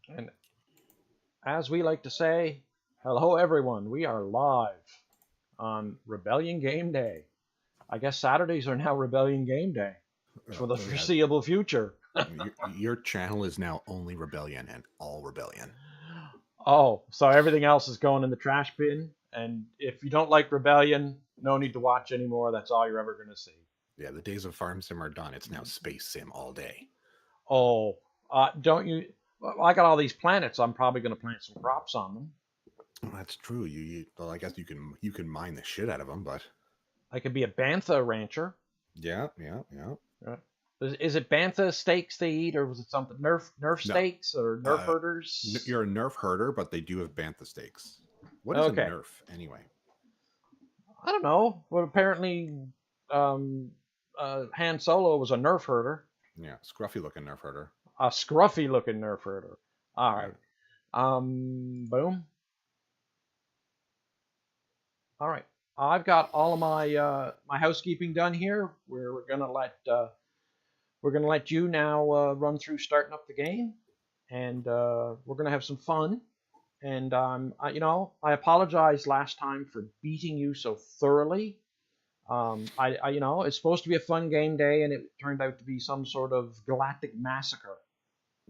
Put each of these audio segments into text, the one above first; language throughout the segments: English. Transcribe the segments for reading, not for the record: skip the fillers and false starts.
And as we like to say, hello everyone. We are live on Rebellion Game Day. I guess Saturdays are now Rebellion Game Day for the Oh yeah, foreseeable future. your channel is now only Rebellion and all Rebellion. Oh, so everything else is going in the trash bin. And if you don't like Rebellion, no need to watch anymore. That's all you're ever going to see. Yeah, the days of Farm Sim are done. It's now Space Sim all day. Oh, don't you? Well, I got all these planets. I'm probably going to plant some crops on them. Well, that's true. Well, I guess you can mine the shit out of them, but I could be a bantha rancher. yeah. Is it bantha steaks they eat, or was it something nerf No, steaks or nerf uh, herders? you're a Nerf herder, but they do have bantha steaks. What is a Okay, Nerf anyway? I don't know. But apparently, um, Han Solo was a nerf herder, Yeah, scruffy looking Nerf herder. a scruffy looking nerf herder. All Yeah. right. Boom. All right. I've got all of my housekeeping done here. We're gonna let you now run through starting up the game, and we're gonna have some fun. And I apologize last time for beating you so thoroughly. It's supposed to be a fun game day, and it turned out to be some sort of galactic massacre.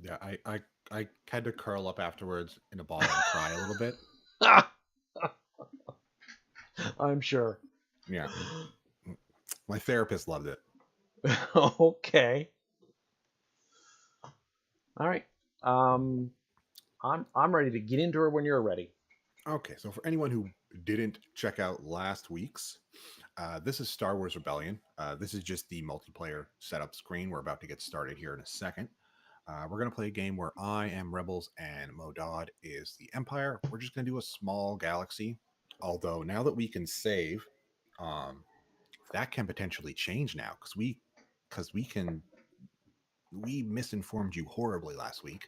Yeah, I had to curl up afterwards in a ball and cry a little bit. I'm sure. Yeah, my therapist loved it. Okay. All right. Um, I'm ready to get into her when you're ready. Okay, so for anyone who didn't check out last week's, this is Star Wars Rebellion. This is just the multiplayer setup screen. We're about to get started here in a second. We're going to play a game where I am Rebels and Modod is the Empire. We're just going to do a small galaxy. Although now that we can save, um, that can potentially change now because we misinformed you horribly last week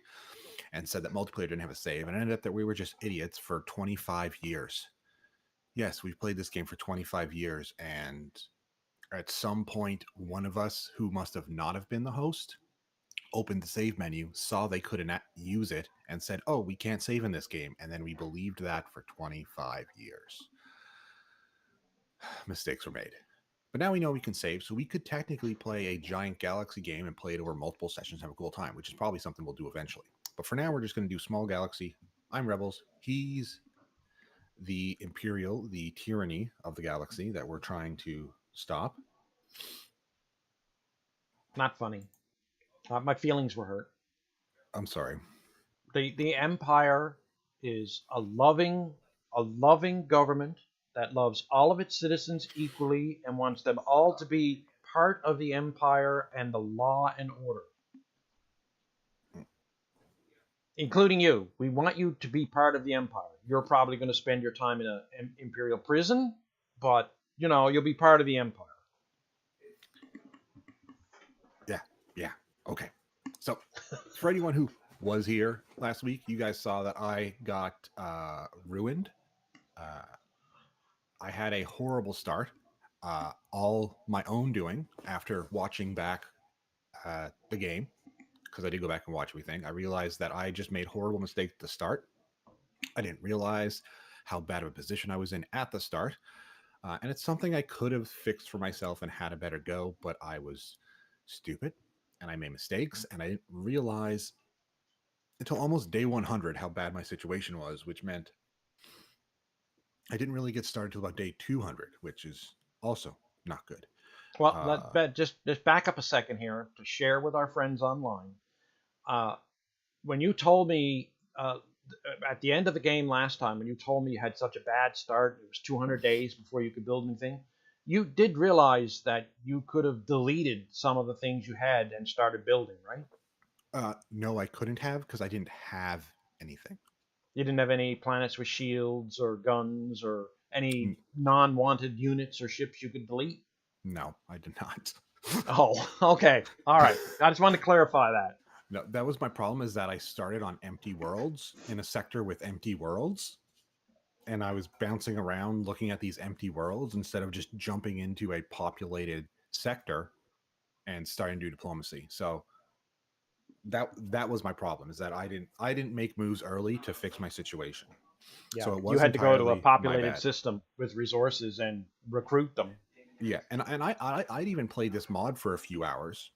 and said that multiplayer didn't have a save, and it ended up that we were just idiots for 25 years. Yes, we've played this game for 25 years, and at some point, one of us who must have not have been the host opened the save menu, saw they couldn't use it, and said, "Oh, we can't save in this game." And then we believed that for 25 years. Mistakes were made. But now we know we can save, so we could technically play a giant galaxy game and play it over multiple sessions and have a cool time, which is probably something we'll do eventually. But for now, we're just going to do small galaxy. I'm Rebels. He's the Imperial, the tyranny of the galaxy that we're trying to stop. Not funny. My feelings were hurt. I'm sorry. The Empire is a loving government that loves all of its citizens equally and wants them all to be part of the Empire and the law and order, including you. We want you to be part of the Empire. You're probably going to spend your time in an Imperial prison, but you'll be part of the Empire. Yeah. Okay. So, for anyone who was here last week, you guys saw that I got ruined. Uh, I had a horrible start, all my own doing after watching back the game, because I did go back and watch everything. I realized that I just made horrible mistakes at the start. I didn't realize how bad of a position I was in at the start. And it's something I could have fixed for myself and had a better go, but I was stupid and I made mistakes and I didn't realize until almost day 100 how bad my situation was, which meant I didn't really get started till about day 200, which is also not good. Well, Uh, just back up a second here to share with our friends online. Uh, when you told me at the end of the game last time, when you told me you had such a bad start, it was 200 days before you could build anything. You did realize that you could have deleted some of the things you had and started building, right? no, I couldn't have because I didn't have anything. You didn't have any planets with shields or guns or N- any non-wanted units or ships you could delete. No, I did not. Oh, okay, all right. I just wanted to clarify that. No, that was my problem is that I started on empty worlds in a sector with empty worlds. And I was bouncing around looking at these empty worlds instead of just jumping into a populated sector and starting to do diplomacy. So that was my problem, is that I didn't make moves early to fix my situation. Yeah, So it you was had to go to a entirely my populated bad. system with resources and recruit them. Yeah, and I'd even played this mod for a few hours,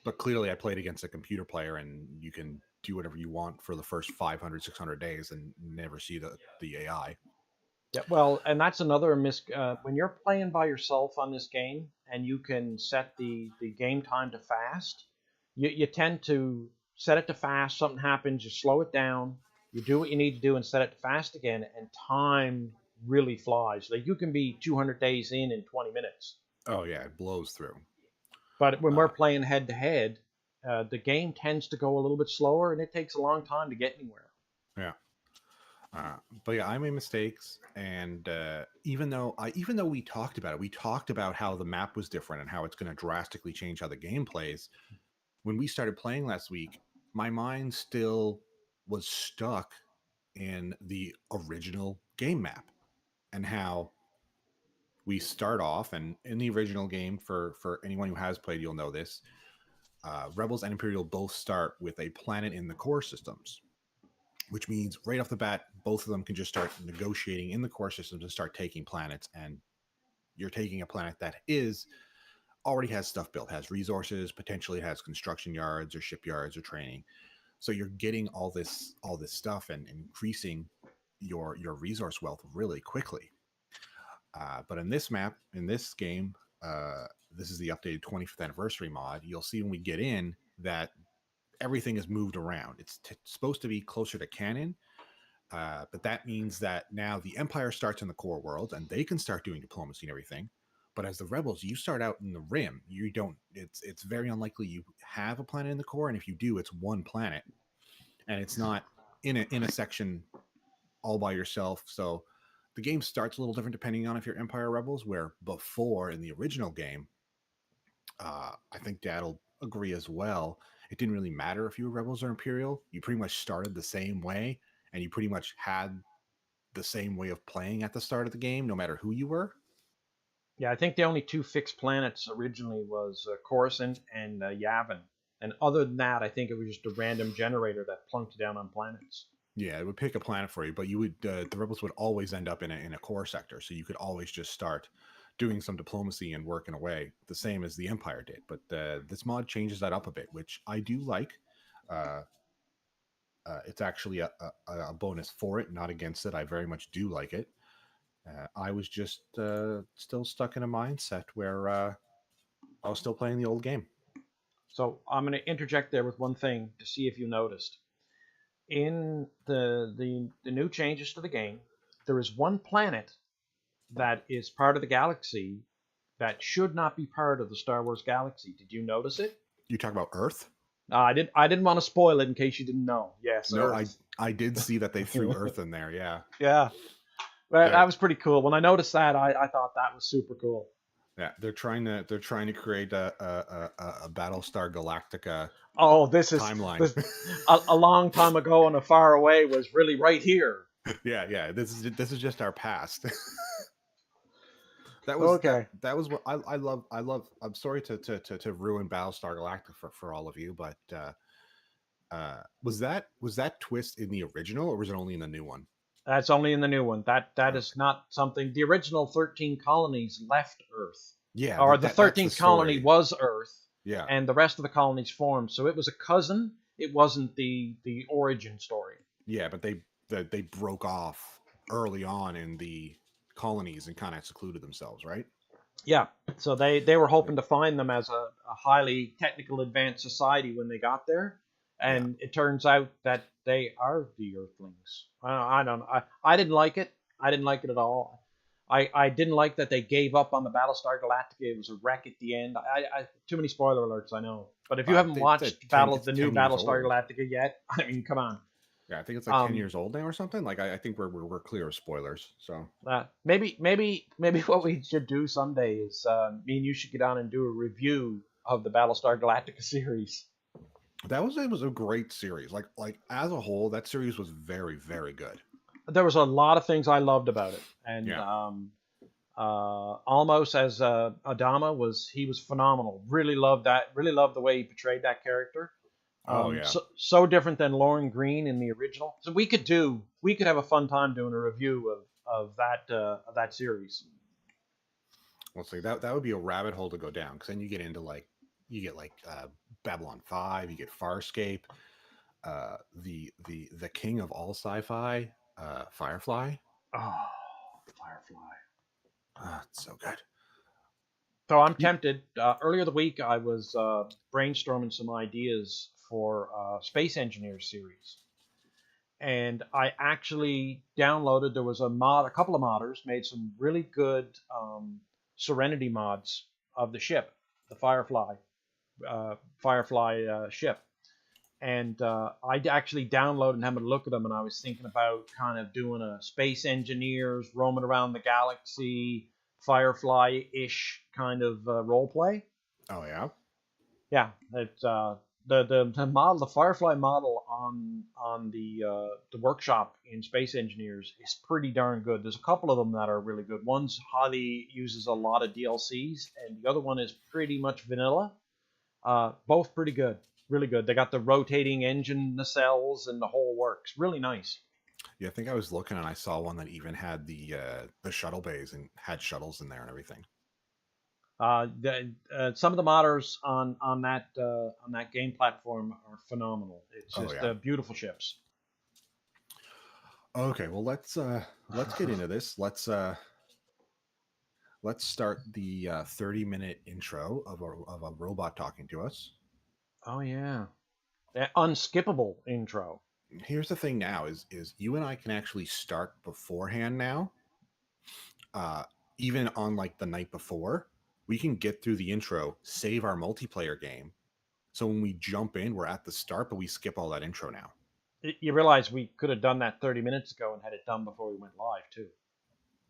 but clearly I played against a computer player, and you can do whatever you want for the first 500, 600 days and never see the AI. Yeah, well, and that's another when you're playing by yourself on this game, and you can set the game time to fast. You tend to set it to fast. Something happens, you slow it down. You do what you need to do and set it to fast again, and time really flies. Like you can be 200 days in 20 minutes. Oh yeah, it blows through. But when we're Uh, playing head to head, the game tends to go a little bit slower, and it takes a long time to get anywhere. yeah. But yeah, I made mistakes, and even though we talked about it, we talked about how the map was different and how it's going to drastically change how the game plays. When we started playing last week, my mind still was stuck in the original game map, and how we start off, and in the original game, for anyone who has played, you'll know this. Rebels and Imperial both start with a planet in the core systems, which means right off the bat, both of them can just start negotiating in the core systems and start taking planets. And you're taking a planet that is already has stuff built, has resources, potentially has construction yards or shipyards or training. So you're getting all this stuff and increasing your resource wealth really quickly. But in this map, in this game, this is the updated 25th anniversary mod. You'll see when we get in that everything is moved around. It's supposed to be closer to canon, but that means that now the Empire starts in the core world and they can start doing diplomacy and everything. But as the rebels, you start out in the rim. You don't. It's very unlikely you have a planet in the core, and if you do, it's one planet, and it's not in a section all by yourself. So the game starts a little different depending on if you're Empire or Rebels. Where before in the original game, I think Dad'll agree as well. It didn't really matter if you were Rebels or Imperial. You pretty much started the same way, and you pretty much had the same way of playing at the start of the game, no matter who you were. Yeah, I think the only two fixed planets originally was Coruscant and Yavin. And other than that, I think it was just a random generator that plunked down on planets. Yeah, it would pick a planet for you, but you would the rebels would always end up in a core sector, so you could always just start doing some diplomacy and working away, the same as the Empire did. But this mod changes that up a bit, which I do like. Uh, it's actually a bonus for it, not against it. I very much do like it. I was just still stuck in a mindset where I was still playing the old game. So I'm going to interject there with one thing to see if you noticed. In the new changes to the game, there is one planet that is part of the galaxy that should not be part of the Star Wars galaxy. Did you notice it? You talk about Earth? I didn't want to spoil it in case you didn't know. Yes, No, Earth. I did see that they threw Earth in there. Yeah, Yeah, but they're that was pretty cool. When I noticed that, I thought that was super cool. yeah they're trying to create a Battlestar Galactica Oh, timeline. this a long time ago and a far away was really right here. Yeah. This is just our past. Okay. That was what I love. I'm sorry to ruin Battlestar Galactica for all of you, but was that twist in the original, or was it only in the new one? That's only in the new one. That is Okay. not something. The original 13 colonies left Earth, Yeah, or the that's the 13th colony story. was Earth, Yeah, and the rest of the colonies formed. So it was a cousin. It wasn't the origin story. yeah, but they broke off early on in the colonies and kind of secluded themselves, right? Yeah. So they were Yeah, hoping to find them as a highly technical advanced society when they got there, yeah. and it turns out that they are the Earthlings. I don't know. I didn't like it. I didn't like it at all. I didn't like that they gave up on the Battlestar Galactica. It was a wreck at the end. Too many spoiler alerts, I know. But if you haven't watched It's the new 10 years Battlestar old. Galactica yet, I mean, come on. Yeah, I think it's like 10 Um, years old now or something. Like I think we're clear of spoilers. So maybe what we should do someday is me and you should get on and do a review of the Battlestar Galactica series. that was it was a great series. Like as a whole, that series was very good. There was a lot of things I loved about it, and Yeah, almost as Adama was he was phenomenal. Really loved that. Really loved the way he portrayed that character. Oh yeah. So different than Lauren Green in the original. So we could have a fun time doing a review of that series. Let's see. That would be a rabbit hole to go down because then you get into like Babylon 5, you get Farscape, the king of all sci-fi, Firefly. Oh, Firefly. It's so good. So I'm You, tempted. Earlier the week, I was brainstorming some ideas for Space Engineers series, and I actually downloaded. There was a couple of modders made some really good Serenity mods of the ship, the Firefly ship, and I actually downloaded and had a look at them, and I was thinking about kind of doing a Space Engineers roaming around the galaxy, Firefly-ish kind of role play. oh yeah. Yeah, it's the model, the Firefly model on the workshop in Space Engineers is pretty darn good. There's a couple of them that are really good. One's highly uses a lot of DLCs, and the other one is pretty much vanilla. Both pretty good, really good. They got the rotating engine nacelles and the whole works. Really nice. Yeah, I think I was looking and I saw one that even had the shuttle bays and had shuttles in there and everything. Some of the modders on that game platform are phenomenal. It's Oh just yeah. beautiful ships. Okay, well let's get into this. Let's start the 30-minute intro of a robot talking to us. Oh yeah, that unskippable intro. Here's the thing now is you and I can actually start beforehand now. Uh, even on like the night before, we can get through the intro, save our multiplayer game. So when we jump in, we're at the start, but we skip all that intro now. You realize we could have done that 30 minutes ago and had it done before we went live too.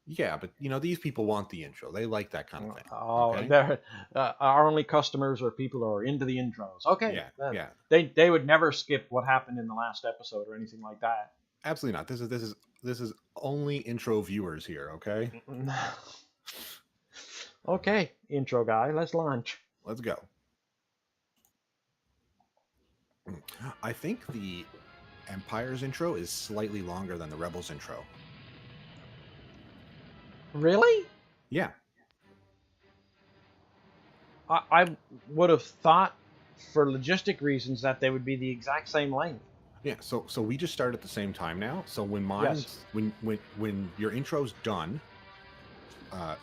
Yeah, but these people want the intro. They like that kind of thing. Oh, Okay. they're our only customers are people who are into the intros. Okay, Yeah, yeah. they would never skip what happened in the last episode or anything like that. Absolutely not. This is only intro viewers here. Okay. Okay, intro guy, let's launch. Let's go. I think the Empire's intro is slightly longer than the Rebels intro. Really? Yeah. I would have thought, for logistic reasons, that they would be the exact same length. Yeah, so we just start at the same time now. So when Yes. when your intro's done,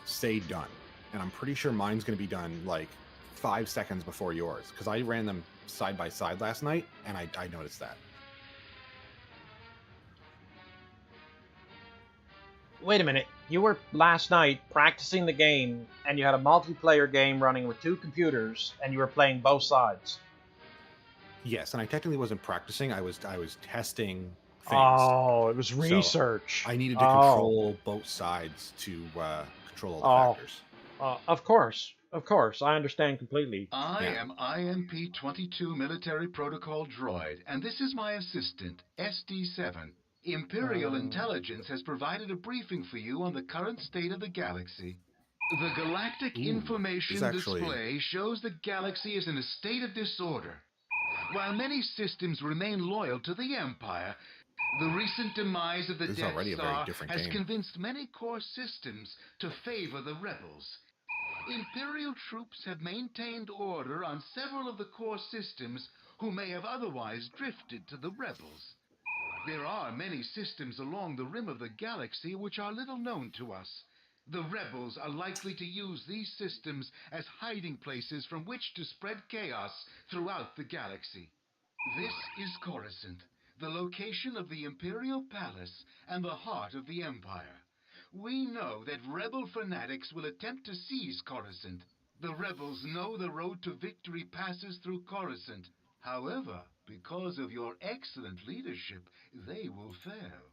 say done, and I'm pretty sure mine's going to be done like 5 seconds before yours because I ran them side by side last night, and I noticed that. Wait a minute. You were last night practicing the game, and you had a multiplayer game running with two computers, and you were playing both sides. Yes, and I technically wasn't practicing. I was testing things. Oh, it was research. So I needed to control both sides to control all the factors. Of course. Of course. I understand completely. I am IMP-22 Military Protocol Droid, and this is my assistant, SD-7. Imperial Intelligence has provided a briefing for you on the current state of the galaxy. The Galactic Information Display shows the galaxy is in a state of disorder. While many systems remain loyal to the Empire, the recent demise of the Death Star has convinced many core systems to favor the rebels. Imperial troops have maintained order on several of the core systems who may have otherwise drifted to the rebels. There are many systems along the rim of the galaxy which are little known to us. The rebels are likely to use these systems as hiding places from which to spread chaos throughout the galaxy. This is Coruscant, the location of the Imperial Palace and the heart of the Empire. We know that rebel fanatics will attempt to seize Coruscant. The rebels know the road to victory passes through Coruscant. However, because of your excellent leadership, they will fail.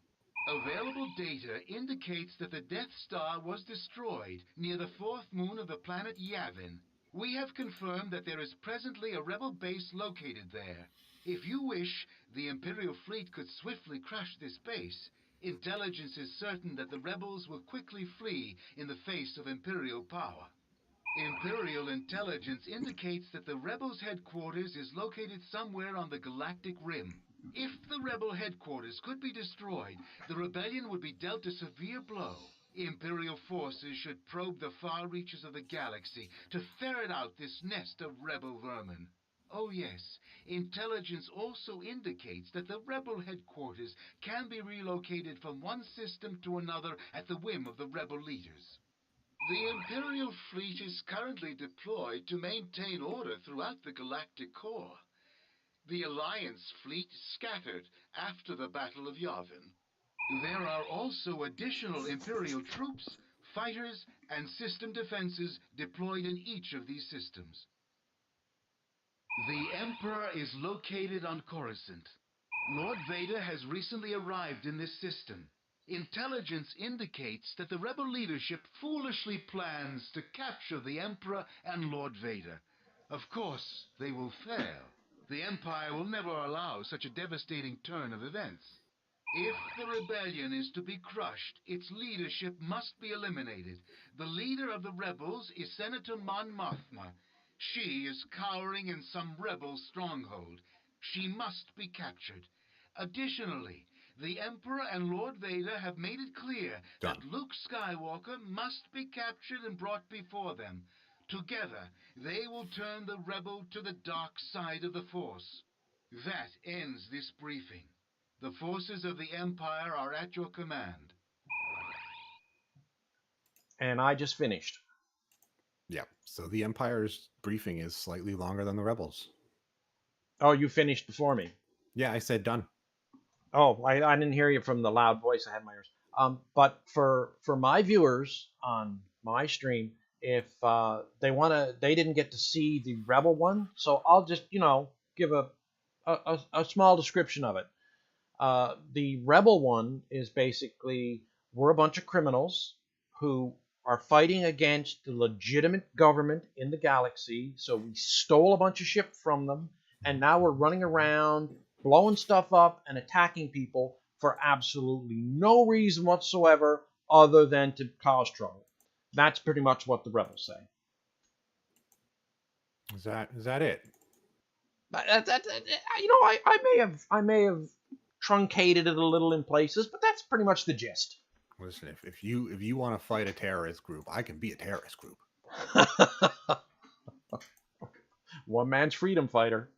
Available data indicates that the Death Star was destroyed near the fourth moon of the planet Yavin. We have confirmed that there is presently a rebel base located there. If you wish, the Imperial fleet could swiftly crush this base. Intelligence is certain that the rebels will quickly flee in the face of Imperial power. Imperial intelligence indicates that the rebels' headquarters is located somewhere on the galactic rim. If the rebel headquarters could be destroyed, the rebellion would be dealt a severe blow. Imperial forces should probe the far reaches of the galaxy to ferret out this nest of rebel vermin. Oh yes, intelligence also indicates that the rebel headquarters can be relocated from one system to another at the whim of the rebel leaders. The Imperial fleet is currently deployed to maintain order throughout the galactic core. The Alliance fleet scattered after the Battle of Yavin. There are also additional Imperial troops, fighters, and system defenses deployed in each of these systems. The Emperor is located on Coruscant. Lord Vader has recently arrived in this system. Intelligence indicates that the rebel leadership foolishly plans to capture the Emperor and Lord Vader. Of course, they will fail. The Empire will never allow such a devastating turn of events. If the rebellion is to be crushed, its leadership must be eliminated. The leader of the rebels is Senator Mon Mothma. She is cowering in some rebel stronghold. She must be captured. Additionally, the Emperor and Lord Vader have made it clear Done. that Luke Skywalker must be captured and brought before them. Together, they will turn the rebel to the dark side of the Force. That ends this briefing. The forces of the Empire are at your command. And I just finished. Yeah. So the Empire's briefing is slightly longer than the Rebels. Oh, you finished before me. Yeah, I said done. Oh, I didn't hear you from the loud voice I had in my ears. But for my viewers on my stream, if they didn't get to see the Rebel one, so I'll just give a small description of it. The Rebel one is basically we're a bunch of criminals who are fighting against the legitimate government in the galaxy. So we stole a bunch of shit from them, and now we're running around blowing stuff up and attacking people for absolutely no reason whatsoever other than to cause trouble. That's pretty much what the rebels say. Is that it? I may have truncated it a little in places, but that's pretty much the gist. Listen, if you want to fight a terrorist group, I can be a terrorist group. One man's freedom fighter.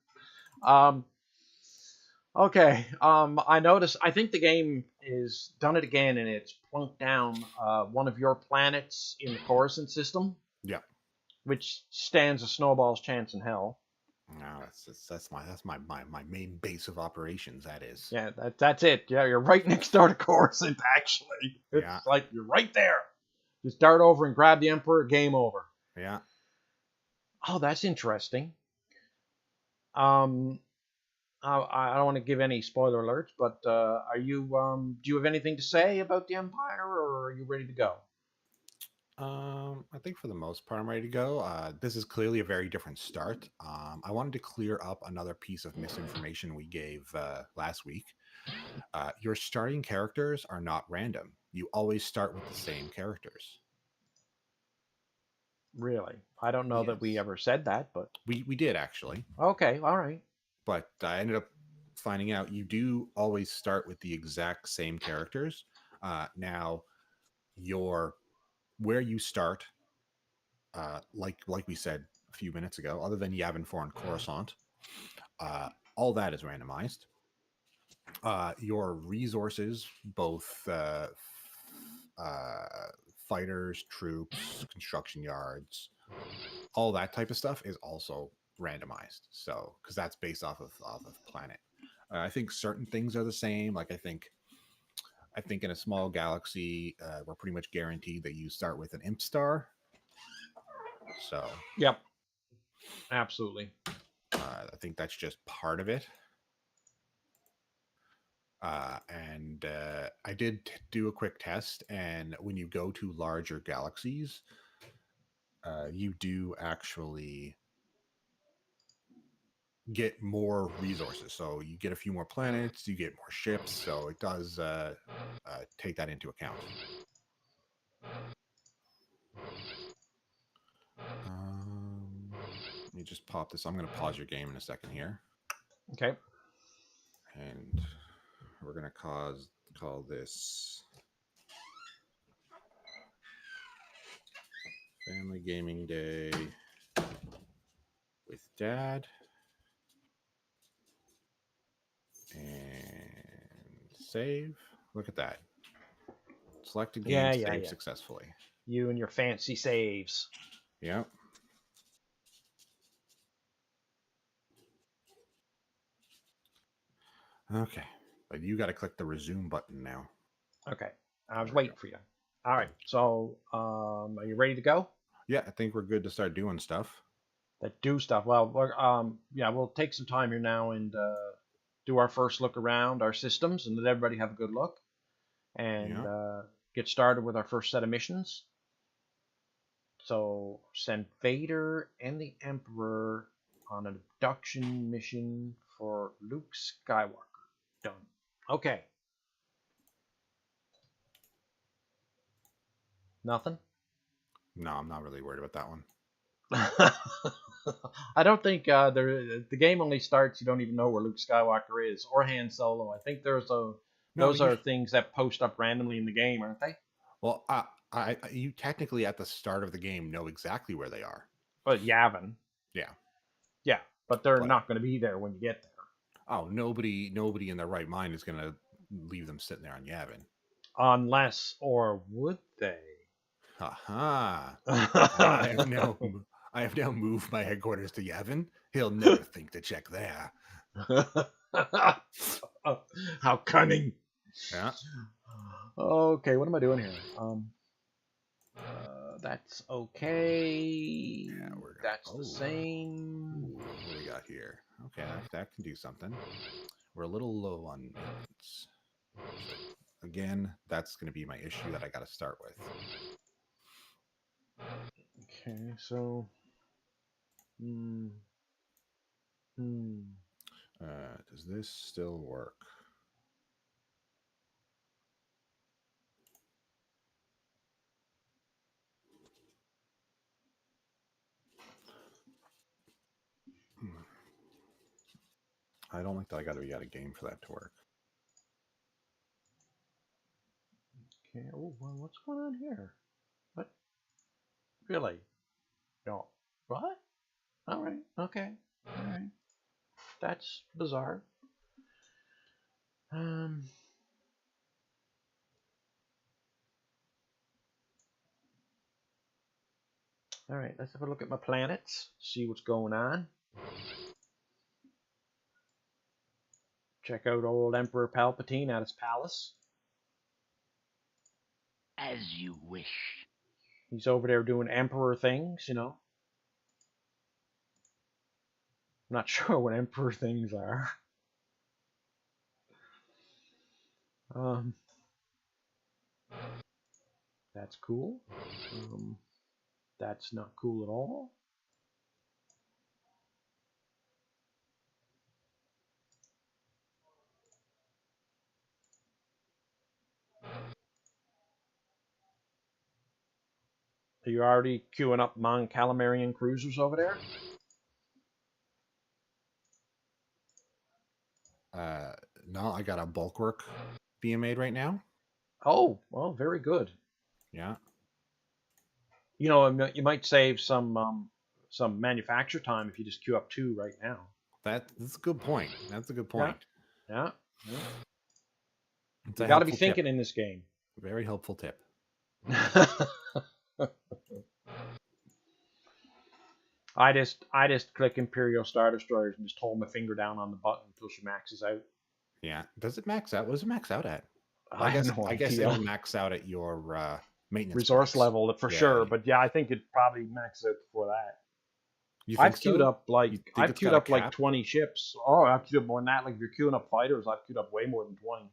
Okay. I noticed. I think the game is done it again, and it's plunked down one of your planets in the Coruscant system. Yeah. Which stands a snowball's chance in hell. No, that's my main base of operations. That is. Yeah, that's it. Yeah, you're right next door to Coruscant. Actually, it's like you're right there. Just dart over and grab the Emperor. Game over. Yeah. Oh, that's interesting. I don't want to give any spoiler alerts, but are you? Do you have anything to say about the Empire, or are you ready to go? I think for the most part, I'm ready to go. This is clearly a very different start. I wanted to clear up another piece of misinformation we gave last week. Your starting characters are not random. You always start with the same characters. Really? I don't know that we ever said that, but we did actually. Okay, all right. But I ended up finding out you do always start with the exact same characters. Now, where you start, like we said a few minutes ago, other than Yavin 4 and Coruscant, all that is randomized. Your resources, both fighters, troops, construction yards, all that type of stuff is also randomized. So, because that's based off of planet. I think certain things are the same. Like I think in a small galaxy, we're pretty much guaranteed that you start with an imp star. So, yep, absolutely. I think that's just part of it. And I did do a quick test, and when you go to larger galaxies, you do actually get more resources. So you get a few more planets, you get more ships. So it does take that into account. Let me just pop this. I'm going to pause your game in a second here. Okay. And we're going to call this Family Gaming Day with Dad. And save. Look at that. Selected game saved successfully. You and your fancy saves. Yep. Okay. But you got to click the resume button now. Okay. I was waiting for you. All right. So, are you ready to go? Yeah, I think we're good to start doing stuff. That do stuff. Well, yeah, we'll take some time here now and do our first look around our systems and let everybody have a good look and get started with our first set of missions. So, send Vader and the Emperor on an abduction mission for Luke Skywalker. Done. Okay. Nothing? No, I'm not really worried about that one. I don't think the game only starts. You don't even know where Luke Skywalker is or Han Solo. I think those are things that post up randomly in the game, aren't they? Well, you technically at the start of the game know exactly where they are. But Yavin. Yeah, but they're not going to be there when you get there. Oh, nobody in their right mind is going to leave them sitting there on Yavin. Unless, or would they? Haha. I have now moved my headquarters to Yavin. He'll never think to check there. How cunning. Yeah. Okay, what am I doing here? That's okay. Yeah, that's the same. Ooh, what do we got here? Okay, that can do something. We're a little low on maintenance. Again, that's going to be my issue that I got to start with. Okay, so does this still work? I don't think that I got to be out of game for that to work. Okay. Oh, well, what's going on here? What? Really? No. What? All right. Okay. All right. That's bizarre. All right. Let's have a look at my planets. See what's going on. Check out old Emperor Palpatine at his palace. As you wish. He's over there doing Emperor things, you know. I'm not sure what Emperor things are. That's cool. That's not cool at all. Are you already queuing up Mon Calamarian cruisers over there? No, I got a bulwark being made right now. Oh, well, very good. Yeah. You know, you might save some manufacture time if you just queue up 2 right now. That's a good point. That's a good point. Yeah. You got to be thinking tip. in this game. Very helpful tip. I just click Imperial Star Destroyers and just hold my finger down on the button until she maxes out. Yeah. Does it max out? What does it max out at? I guess it'll max out at your maintenance resource points. level for sure. But yeah, I think it probably maxes out before that. I've queued up like 20 ships. Oh, I've queued up more than that. Like if you're queuing up fighters, I've queued up way more than 20.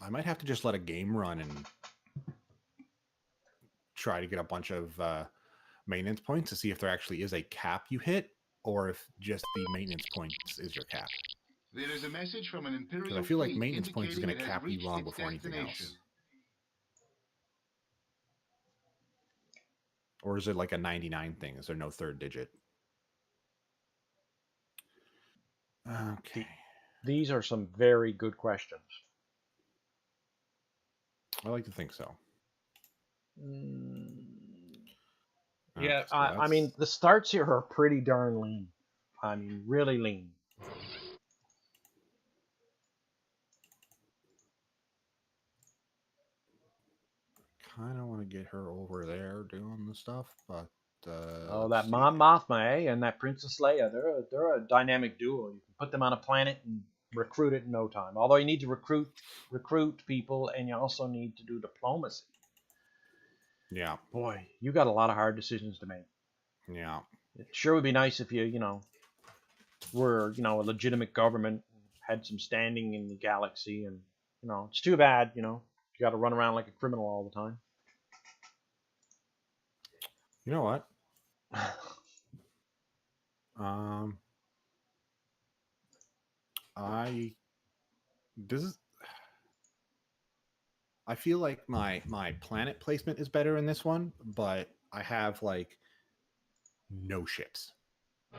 I might have to just let a game run and try to get a bunch of maintenance points to see if there actually is a cap you hit, or if just the maintenance points is your cap. There is a message from an Imperial Because I feel like fleet maintenance points is going to indicating it has cap you reached long its before anything destination. else. Or is it like a 99 thing? Is there no third digit? Okay. These are some very good questions. I like to think so. Mm, Okay, yeah, so I mean, that's the starts here are pretty darn lean. I mean, really lean. kind of want to get her over there doing the stuff, but Oh, let's that see. Mon Mothma, and that Princess Leia, they're a dynamic duo. You can put them on a planet and recruit it in no time. Although you need to recruit people, and you also need to do diplomacy. Yeah, Boy, you got a lot of hard decisions to make. yeah. It sure would be nice if you were, a legitimate government, had some standing in the galaxy, and it's too bad, you got to run around like a criminal all the time. You know what? Um, I this is. I feel like my planet placement is better in this one, but I have like no ships, so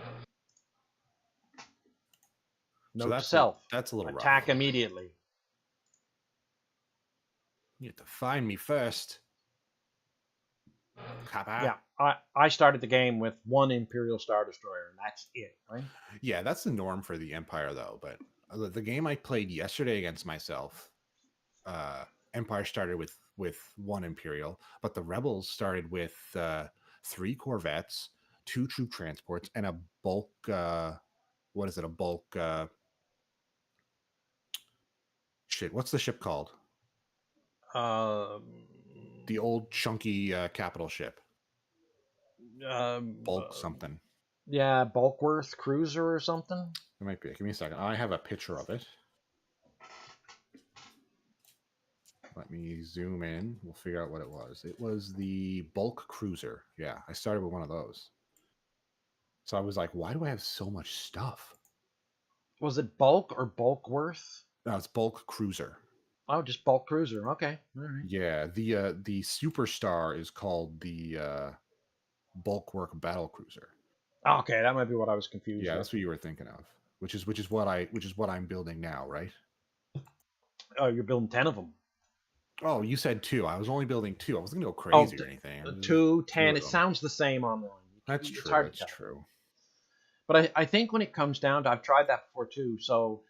Note to self: that's a little rough. attack immediately. You have to find me first, Kappa. Yeah, I started the game with one Imperial Star Destroyer, and that's it, right? Yeah, that's the norm for the Empire, though. But the game I played yesterday against myself, uh, Empire started with one Imperial, but the Rebels started with 3 Corvettes, 2 troop transports, and a bulk. What is it? A bulk. Shit. What's the ship called? Um, The old chunky capital ship. um, Bulk uh, something. yeah, Bulkworth Cruiser or something. It might be. Give me a second. I have a picture of it. Let me zoom in. We'll figure out what it was. It was the bulk cruiser. Yeah, I started with one of those. So I was like, why do I have so much stuff? Was it Bulk or Bulkworth? No, it's bulk cruiser. Oh, just Bulk Cruiser. Okay, all right. Yeah, the superstar is called the bulkwork battle cruiser. Okay, that might be what I was confused Yeah, with. that's what you were thinking of. Which is what I'm building now, right? Oh, you're building 10 of them. Oh, you said 2. I was only building 2. I wasn't gonna go Oh, crazy or anything. It was just 2, 2 10. of It them. sounds the same online. That's It's true. hard to That's tell. true. But I think when it comes down to, I've tried that before too. So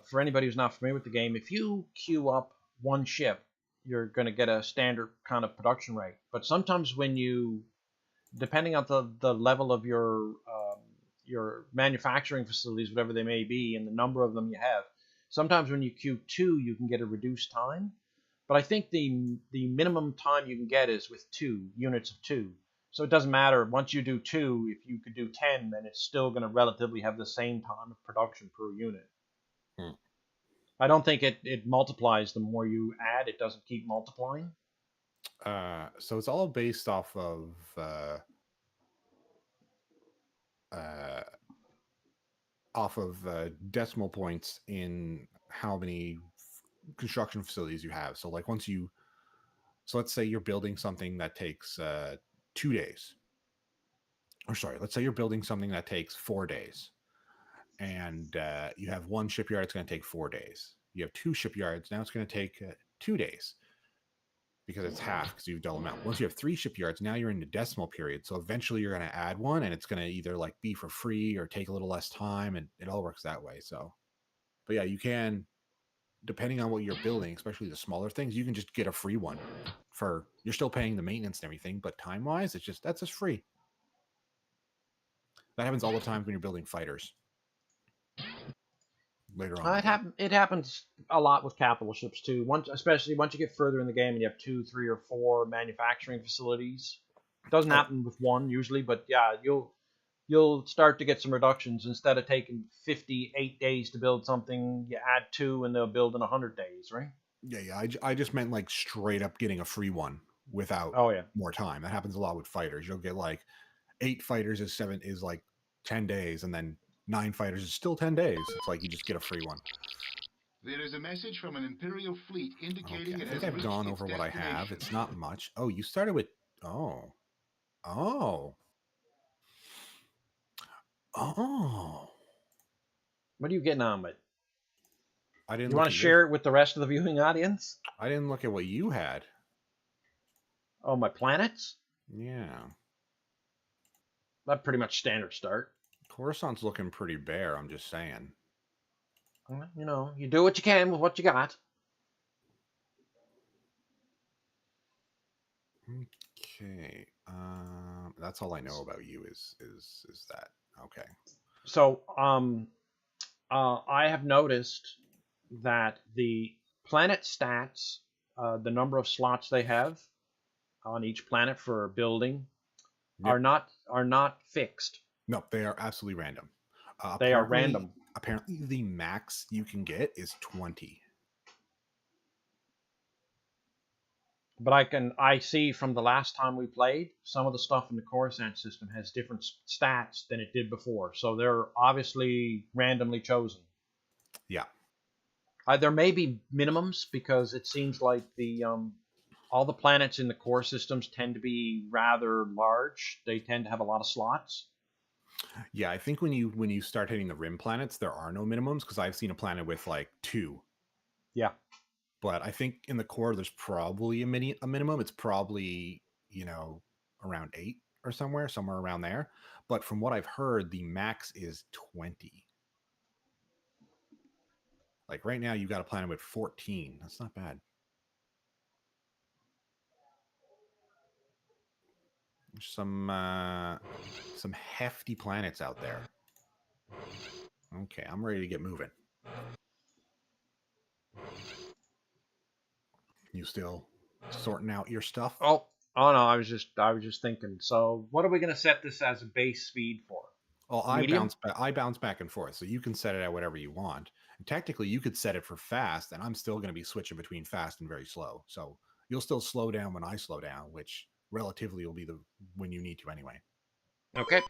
for anybody who's not familiar with the game, if you queue up one ship, you're going to get a standard kind of production rate. But sometimes when depending on the level of your manufacturing facilities, whatever they may be, and the number of them you have, sometimes when you queue 2, you can get a reduced time. But I think the minimum time you can get is with 2 units of 2. So it doesn't matter. Once you do 2, if you could do 10, then it's still going to relatively have the same time of production per unit. Hmm. I don't think it multiplies the more you add. It doesn't keep multiplying. So it's all based uh, off of decimal points in how many construction facilities you have. So like so let's say you're building something that takes 2 days. Or sorry, let's say you're building something that takes 4 days, and you have one shipyard. It's going to take 4 days. You have 2 shipyards. Now it's going to take 2 days because it's half because you've doubled them out. Once you have 3 shipyards, now you're in the decimal period. So eventually you're going to add one, and it's going to either like be for free or take a little less time, and it all works that way. So, but yeah, you can, depending on what you're building, especially the smaller things, you can just get a free one for, you're still paying the maintenance and everything, but time wise, that's just free. That happens all the time when you're building fighters later on in the game. It happens a lot with capital ships too. Especially once you get further in the game and you have 2, 3, or 4 manufacturing facilities. It doesn't Oh, happen with one usually, but yeah, you'll start to get some reductions. Instead of taking 58 days to build something, you add 2 and they'll build in 100 days, right? yeah. I just meant like straight up getting a free one without Oh yeah. more time. That happens a lot with fighters. You'll get like 8 fighters is like 10 days, and then 9 fighters is still 10 days. It's like you just get a free one. There is a message from an Imperial fleet indicating Okay, I it think has I've reached gone its over what I have. destination. It's not much. Oh, you started with. Oh. Oh. Oh. What are you getting on with? I didn't You look want at to yours. share it with the rest of the viewing audience? I didn't look at what you had. Oh, my planets? Yeah. That's pretty much standard start. Coruscant's looking pretty bare, I'm just saying. Well, you know, you do what you can with what you got. Okay. That's all I know about you is that. Okay. So, I have noticed that the planet stats, the number of slots they have on each planet for building, Yep. are not fixed. No, they are absolutely random. They are random. Apparently, the max you can get is 20. But I see from the last time we played, some of the stuff in the Coruscant system has different stats than it did before. So they're obviously randomly chosen. Yeah. There may be minimums because it seems like the all the planets in the core systems tend to be rather large. They tend to have a lot of slots. Yeah, I think when you start hitting the rim planets, there are no minimums because I've seen a planet with like 2. Yeah. But I think in the core, there's probably a minimum. It's probably, around 8 or somewhere around there. But from what I've heard, the max is 20. Like right now, you got a planet with 14. That's not bad. There's some hefty planets out there. Okay, I'm ready to get moving. You still sorting out your stuff? Oh no, I was just thinking. So what are we gonna set this as a base speed for? Well, Medium? I bounce back and forth, so you can set it at whatever you want. And technically, you could set it for fast, and I'm still going to be switching between fast and very slow. So you'll still slow down when I slow down, which relatively will be when you need to anyway. Okay.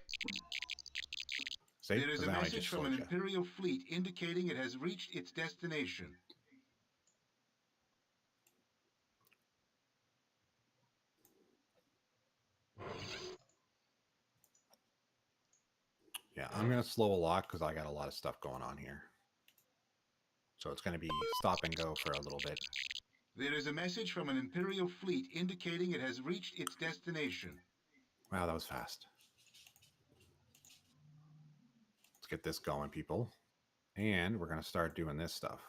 See? There is 'Cause a now I message just from slowed an you. Imperial fleet indicating it has reached its destination. Yeah, I'm going to slow a lot because I got a lot of stuff going on here. So it's going to be stop and go for a little bit. There is a message from an Imperial fleet indicating it has reached its destination. Wow, that was fast. Let's get this going, people. And we're going to start doing this stuff.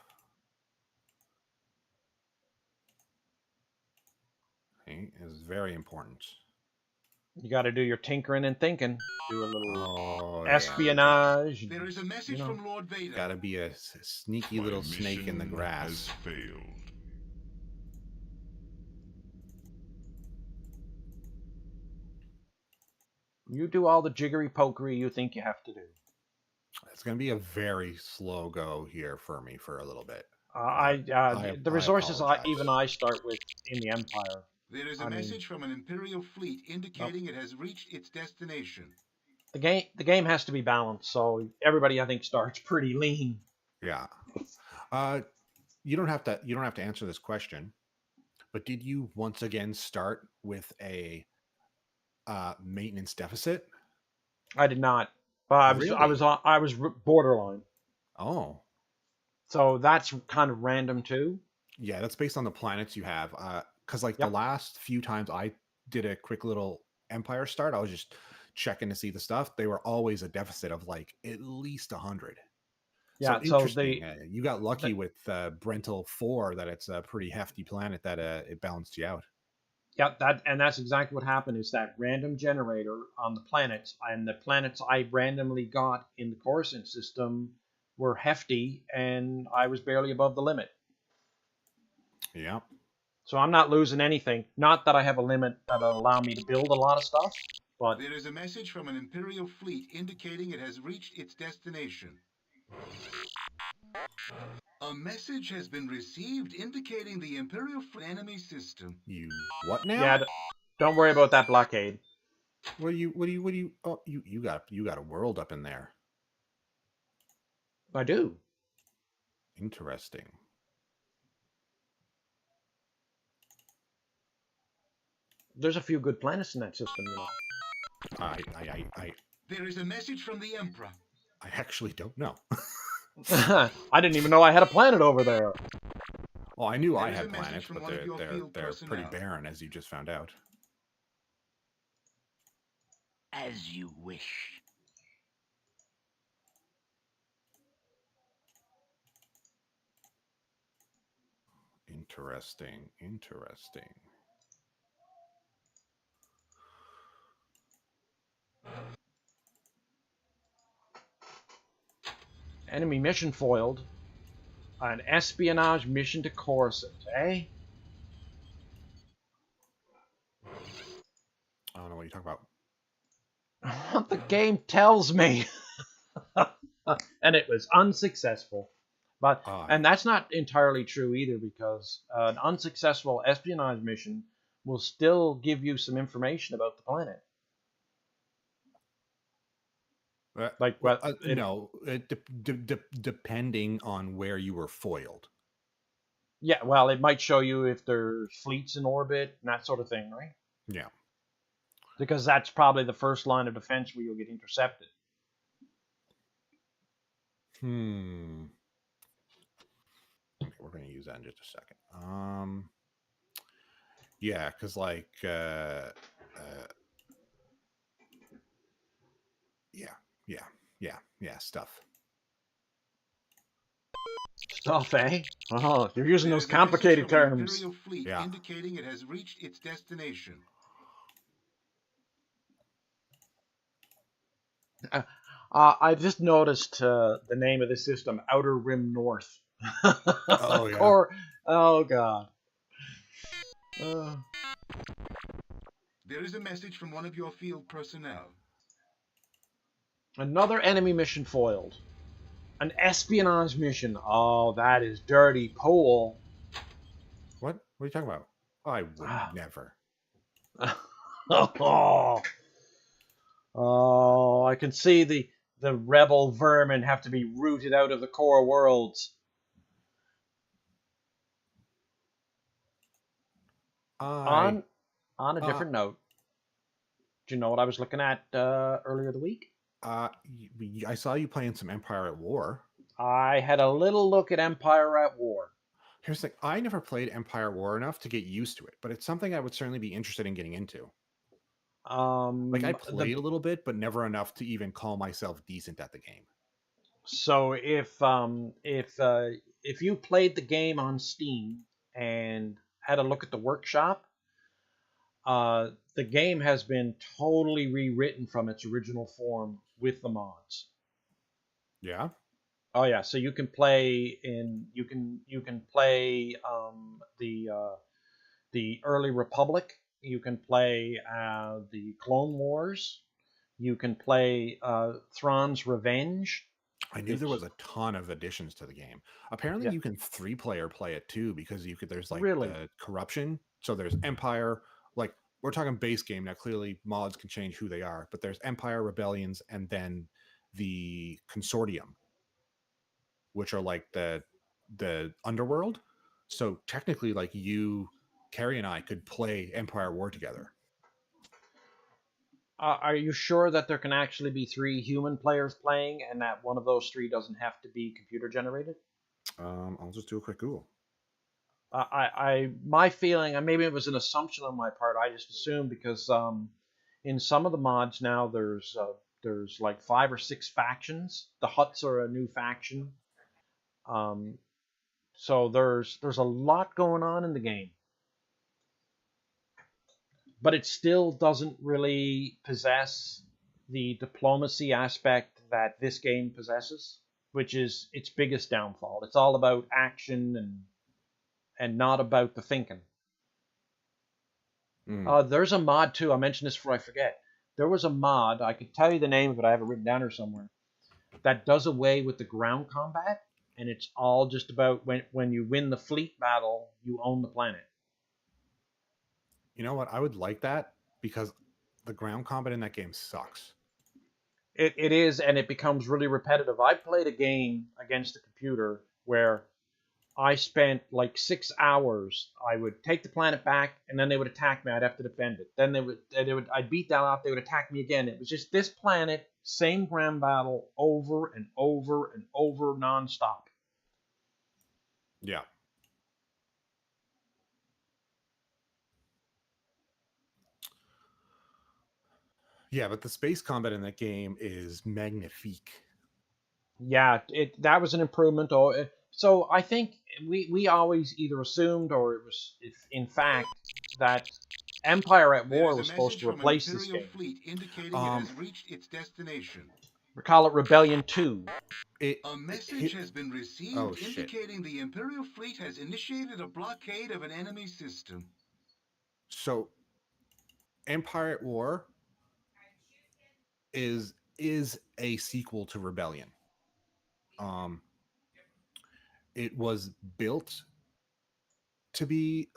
Okay, it is very important. You got to do your tinkering and thinking. Do a little espionage. Yeah. There is a message from Lord Vader. Got to be a sneaky little snake in the grass. Has failed. You do all the jiggery pokery you think you have to do. It's going to be a very slow go here for me for a little bit. The resources even I start with in the Empire. There is a message from an Imperial fleet indicating it has reached its destination. The game has to be balanced, so everybody I think starts pretty lean. Yeah. You don't have to answer this question, but did you once again start with a maintenance deficit? I did not. But Really? I was borderline. Oh. So that's kind of random too. Yeah, that's based on the planets you have. Because the last few times I did a quick little Empire start, I was just checking to see the stuff. They were always a deficit of like at least 100. Yeah, so interesting. You got lucky with Brental 4 that it's a pretty hefty planet that it balanced you out. Yeah, that's exactly what happened. Is that random generator on the planets, and the planets I randomly got in the Coruscant system were hefty, and I was barely above the limit. Yeah. So I'm not losing anything. Not that I have a limit that'll allow me to build a lot of stuff, but there is a message from an Imperial fleet indicating it has reached its destination. A message has been received indicating the Imperial enemy system. You what now? Yeah, don't worry about that blockade. What do you? Oh, you got a world up in there. I do. Interesting. There's a few good planets in that system, you know. I There is a message from the Emperor. I actually don't know. I didn't even know I had a planet over there. Well, I knew There I is a had message planets, from but one of your field they're pretty personnel. barren, as you just found out. As you wish. Interesting. Interesting. Enemy mission foiled. An espionage mission to Coruscant, eh? I don't know what you're talking about. What the game tells me. And it was unsuccessful. And that's not entirely true either, because an unsuccessful espionage mission will still give you some information about the planet. Like Well, what? no, depending on where you were foiled. Yeah, well, it might show you if there's fleets in orbit and that sort of thing, right? Yeah. Because that's probably the first line of defense where you'll get intercepted. Okay, we're going to use that in just a second. Yeah, because like, yeah, stuff. Stuff, eh? Oh, you're using There those is a message complicated from the terms. Imperial fleet Yeah. indicating it has reached its destination. I just noticed the name of the system, Outer Rim North. Oh, yeah. Oh, God. There is a message from one of your field personnel. Another enemy mission foiled. An espionage mission. Oh, that is dirty pool. What are you talking about? I would never. Oh, I can see the rebel vermin have to be rooted out of the core worlds. On a different note, do you know what I was looking at earlier the week? I saw you playing some Empire at War. I had a little look at Empire at War. Here's the thing. I never played Empire War enough to get used to it, but it's something I would certainly be interested in getting into. Like, I played a little bit, but never enough to even call myself decent at the game. So if you played the game on Steam and had a look at the workshop, the game has been totally rewritten from its original form with the mods. Yeah. Oh yeah, so you can play the early Republic. You can play the Clone Wars. You can play Thrawn's Revenge. I knew there was a ton of additions to the game. Apparently, you can 3-player play it too, because there's like the corruption. So there's Empire, like we're talking base game now. Clearly, mods can change who they are, but there's Empire, Rebellions, and then the Consortium, which are like the underworld. So technically, like Carrie and I could play Empire War together. Are you sure that there can actually be 3 human players playing, and that one of those 3 doesn't have to be computer generated? I'll just do a quick Google. My feeling, and maybe it was an assumption on my part, I just assumed, because in some of the mods now there's like 5 or 6 factions. The Hutts are a new faction. So there's a lot going on in the game. But it still doesn't really possess the diplomacy aspect that this game possesses, which is its biggest downfall. It's all about action and not about the thinking. There's a mod too. I mentioned this before I forget. There was a mod, I could tell you the name of it, I have it written down here somewhere, that does away with the ground combat, and it's all just about when you win the fleet battle, you own the planet. You know what? I would like that, because the ground combat in that game sucks. It is, and it becomes really repetitive. I played a game against a computer where I spent like 6 hours. I would take the planet back, and then they would attack me. I'd have to defend it. Then I'd beat that off. They would attack me again. It was just this planet same ground battle over and over and over nonstop. Yeah. Yeah, but the space combat in that game is magnifique. Yeah, that was an improvement. So I think we always either assumed or it was in fact that Empire at There War is a was supposed message to from an replace this Imperial game. fleet indicating it Um, has reached its destination. We call it Rebellion 2. A it message hit. has been Oh received shit! indicating the Imperial fleet has initiated a blockade of an enemy system. So Empire at War is a sequel to Rebellion. Um, it was built to be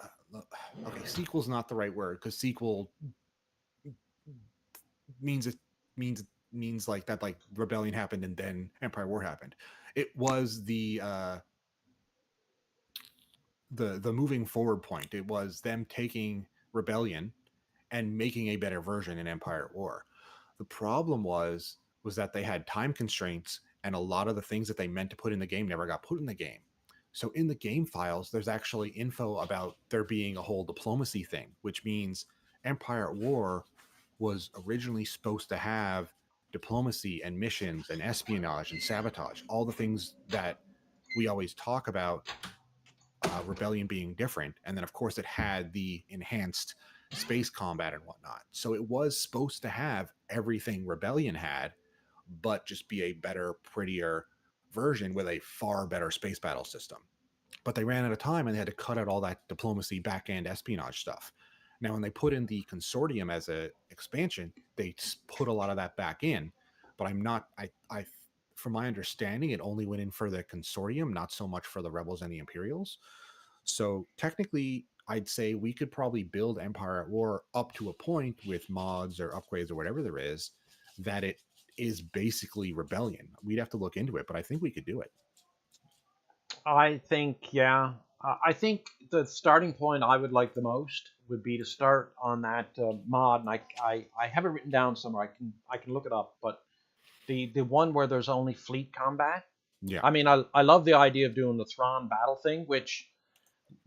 okay. Sequel's not the right word because sequel means it means means like that, like Rebellion happened and then Empire War happened. It was the moving forward point. It was them taking Rebellion and making a better version in Empire at War. The problem was that they had time constraints and a lot of the things that they meant to put in the game never got put in the game. So in the game files, there's actually info about there being a whole diplomacy thing, which means Empire at War was originally supposed to have diplomacy and missions and espionage and sabotage, all the things that we always talk about Rebellion being different. And then, of course, it had the enhanced space combat and whatnot. So it was supposed to have everything Rebellion had, but just be a better, prettier version with a far better space battle system. But they ran out of time and they had to cut out all that diplomacy, back end espionage stuff. Now, when they put in the consortium as a expansion, they put a lot of that back in. But I'm not. From my understanding, it only went in for the consortium, not so much for the rebels and the Imperials. So technically, I'd say we could probably build Empire at War up to a point with mods or upgrades or whatever there is that it is basically Rebellion. We'd have to look into it, but I think we could do it. I think, yeah. I think the starting point I would like the most would be to start on that mod, and I have it written down somewhere. I can look it up, but the one where there's only fleet combat. Yeah. I mean, I love the idea of doing the Thrawn battle thing, which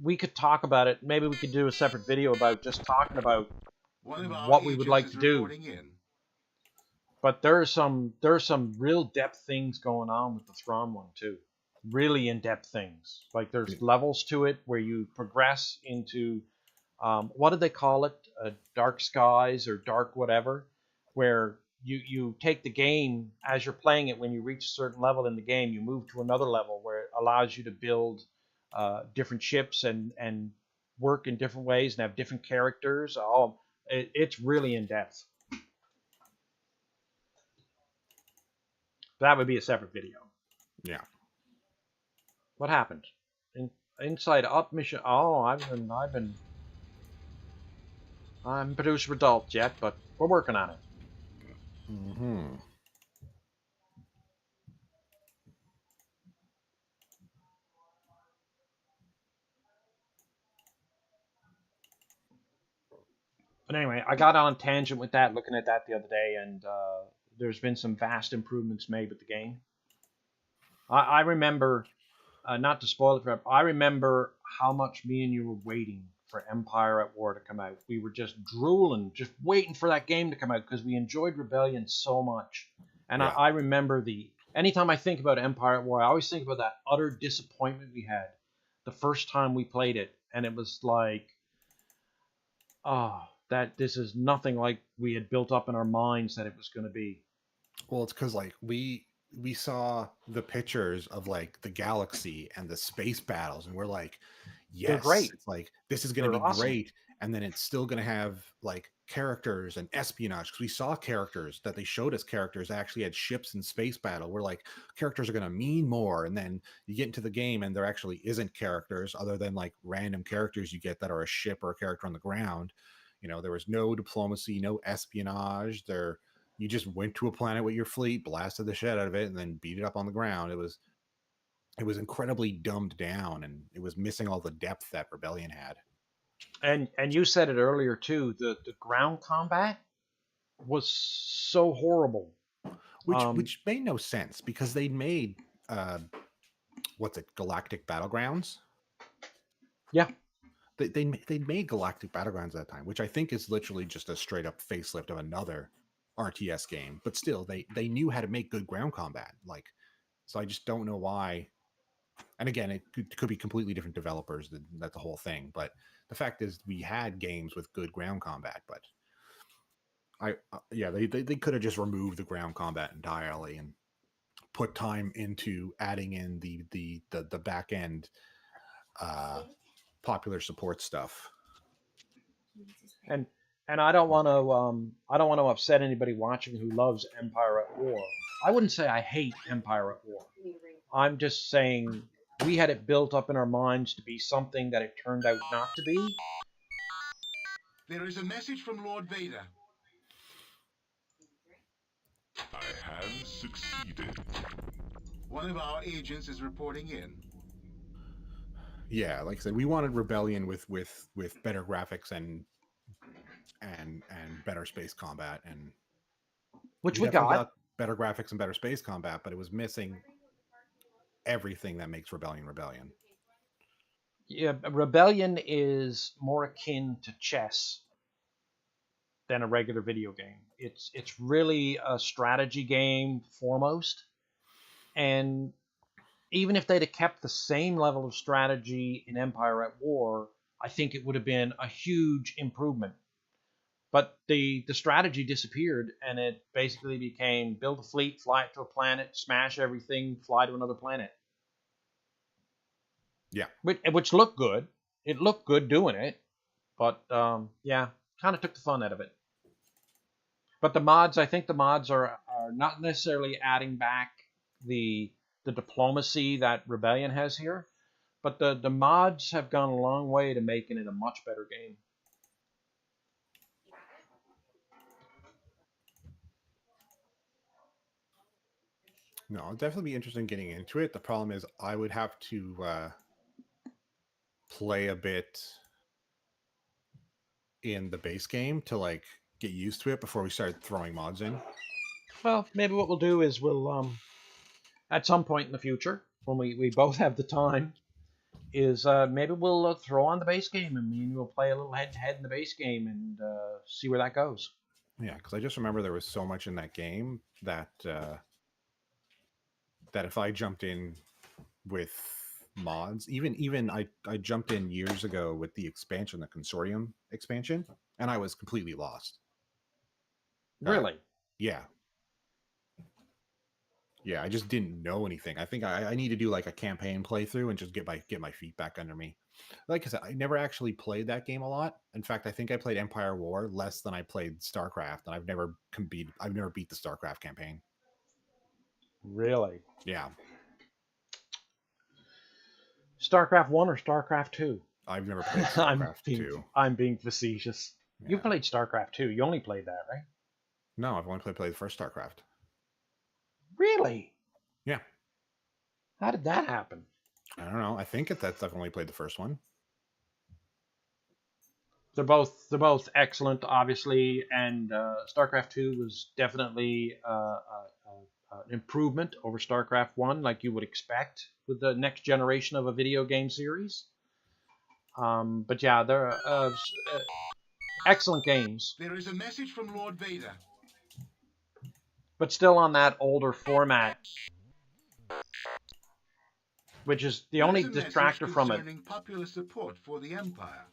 we could talk about it. Maybe we could do a separate video about just talking about One of our what we would agents like is to do. reporting in. But there's some real depth things going on with the Thrawn one too. Really in depth things. Like there's levels to it where you progress into what did they call it? Dark skies or dark whatever, where you take the game as you're playing it. When you reach a certain level in the game, you move to another level where it allows you to build different ships and work in different ways and have different characters. Oh, it's really in depth. That would be a separate video. Yeah. What happened? Inside up mission. Oh, I haven't produced results yet, but we're working on it. Mm-hmm. But anyway, I got on a tangent with that, looking at that the other day, and there's been some vast improvements made with the game. I remember, not to spoil it for everyone, I remember how much me and you were waiting for Empire at War to come out. We were just drooling, just waiting for that game to come out because we enjoyed Rebellion so much. And Yeah. I remember anytime I think about Empire at War, I always think about that utter disappointment we had the first time we played it. And it was like, oh, that this is nothing like we had built up in our minds that it was going to be. Well, it's because like we saw the pictures of like the galaxy and the space battles, and we're like, They're yes, great. it's like this is going to They're be awesome. great. And then it's still going to have like characters and espionage because we saw characters that they showed us characters that actually had ships in space battle. We're like, characters are going to mean more. And then you get into the game and there actually isn't characters other than like random characters you get that are a ship or a character on the ground. You know, there was no diplomacy, no espionage. You just went to a planet with your fleet, blasted the shit out of it, and then beat it up on the ground. It was incredibly dumbed down, and it was missing all the depth that Rebellion had. And you said it earlier too. The ground combat was so horrible. Um, which made no sense because they made what's it, Galactic Battlegrounds. yeah, They made Galactic Battlegrounds at that time, which I think is literally just a straight up facelift of another RTS game. But still, they knew how to make good ground combat. Like, so I just don't know why. And again, it could be completely different developers. That's the whole thing. But the fact is, we had games with good ground combat. But they could have just removed the ground combat entirely and put time into adding in the back end popular support stuff. and I don't want to upset anybody watching who loves Empire at War. I wouldn't say I hate Empire at War. I'm just saying we had it built up in our minds to be something that it turned out not to be. There is a message from Lord Vader. I have succeeded. One of our agents is reporting in. Yeah, like I said, we wanted Rebellion with better graphics and better space combat, and Which we we definitely got. got better graphics and better space combat, but it was missing everything that makes Rebellion. Yeah, Rebellion is more akin to chess than a regular video game. It's really a strategy game foremost, and even if they'd have kept the same level of strategy in Empire at War, I think it would have been a huge improvement. But the strategy disappeared, and it basically became build a fleet, fly it to a planet, smash everything, fly to another planet. Yeah, which looked good. It looked good doing it, but yeah, kind of took the fun out of it. But the mods, I think the mods are not necessarily adding back the diplomacy that Rebellion has here, but the mods have gone a long way to making it a much better game. no, I'll definitely be interested in getting into it. The problem is I would have to play a bit in the base game to like get used to it before we start throwing mods in. Well, maybe what we'll do is we'll at some point in the future when we both have the time is maybe we'll throw on the base game and me and we'll play a little head to head in the base game and see where that goes. Yeah, because I just remember there was so much in that game that that if I jumped in with mods, even I jumped in years ago with the expansion, the Consortium expansion, and I was completely lost. Really? Yeah. Yeah, I just didn't know anything. I think I need to do like a campaign playthrough and just get my feet back under me. Like I said, I never actually played that game a lot. In fact, I think I played Empire War less than I played StarCraft, and I've never beat the StarCraft campaign. Really? Yeah. StarCraft 1 or StarCraft 2? I've never played StarCraft 2. I'm being facetious. Yeah. You played StarCraft 2. You only played that, right? No, I've only played the first StarCraft. Really? Yeah. How did that happen? I don't know. I think I've only played the first one. They're both excellent, obviously, and StarCraft 2 was definitely an improvement over StarCraft 1, like you would expect with the next generation of a video game series. But yeah, they're excellent games. There is a message from Lord Vader. But still on that older format, which is the only distractor from it. Popular support for the Empire.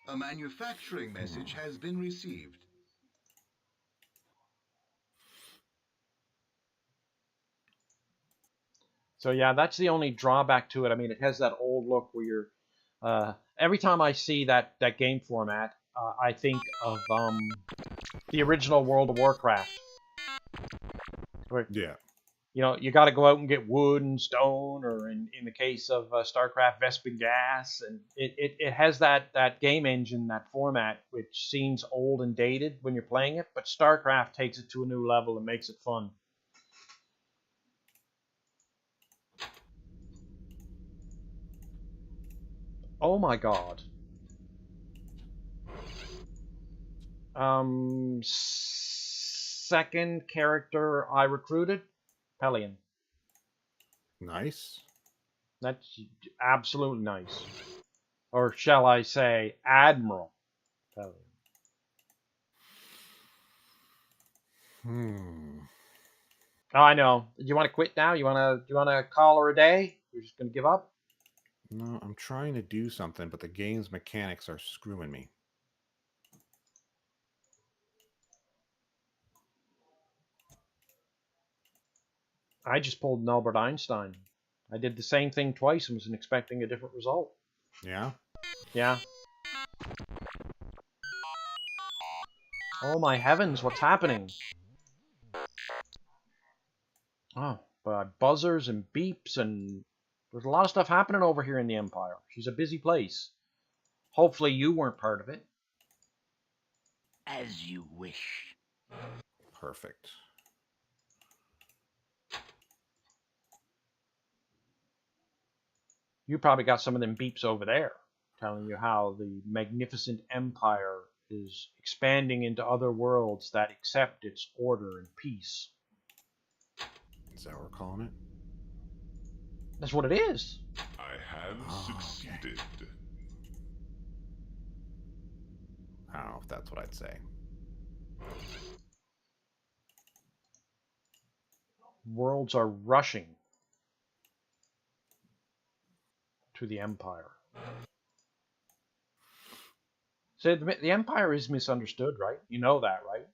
A manufacturing message has been received. So yeah, that's the only drawback to it. I mean, it has that old look where you're. Every time I see that game format, I think of the original World of Warcraft. Where, Yeah. you know, you got to go out and get wood and stone, or in the case of StarCraft, Vespin gas, and it has that game engine, that format, which seems old and dated when you're playing it, but StarCraft takes it to a new level and makes it fun. Oh my god. second character I recruited, Pelion. Nice. That's absolutely nice. Or shall I say, Admiral Pelion. Oh, I know. You want to quit now? You want to call her a day? You're just gonna give up? No, I'm trying to do something, but the game's mechanics are screwing me. I just pulled an Albert Einstein. I did the same thing twice and was expecting a different result. Yeah? Yeah. Oh my heavens, what's happening? Oh, buzzers and beeps, and there's a lot of stuff happening over here in the Empire. She's a busy place. Hopefully you weren't part of it. As you wish. Perfect. You probably got some of them beeps over there telling you how the magnificent Empire is expanding into other worlds that accept its order and peace. Is that what we're calling it? That's what it is. I have succeeded. Okay. I don't know if that's what I'd say. Worlds are rushing to the Empire. So the Empire is misunderstood, right? You know that, right?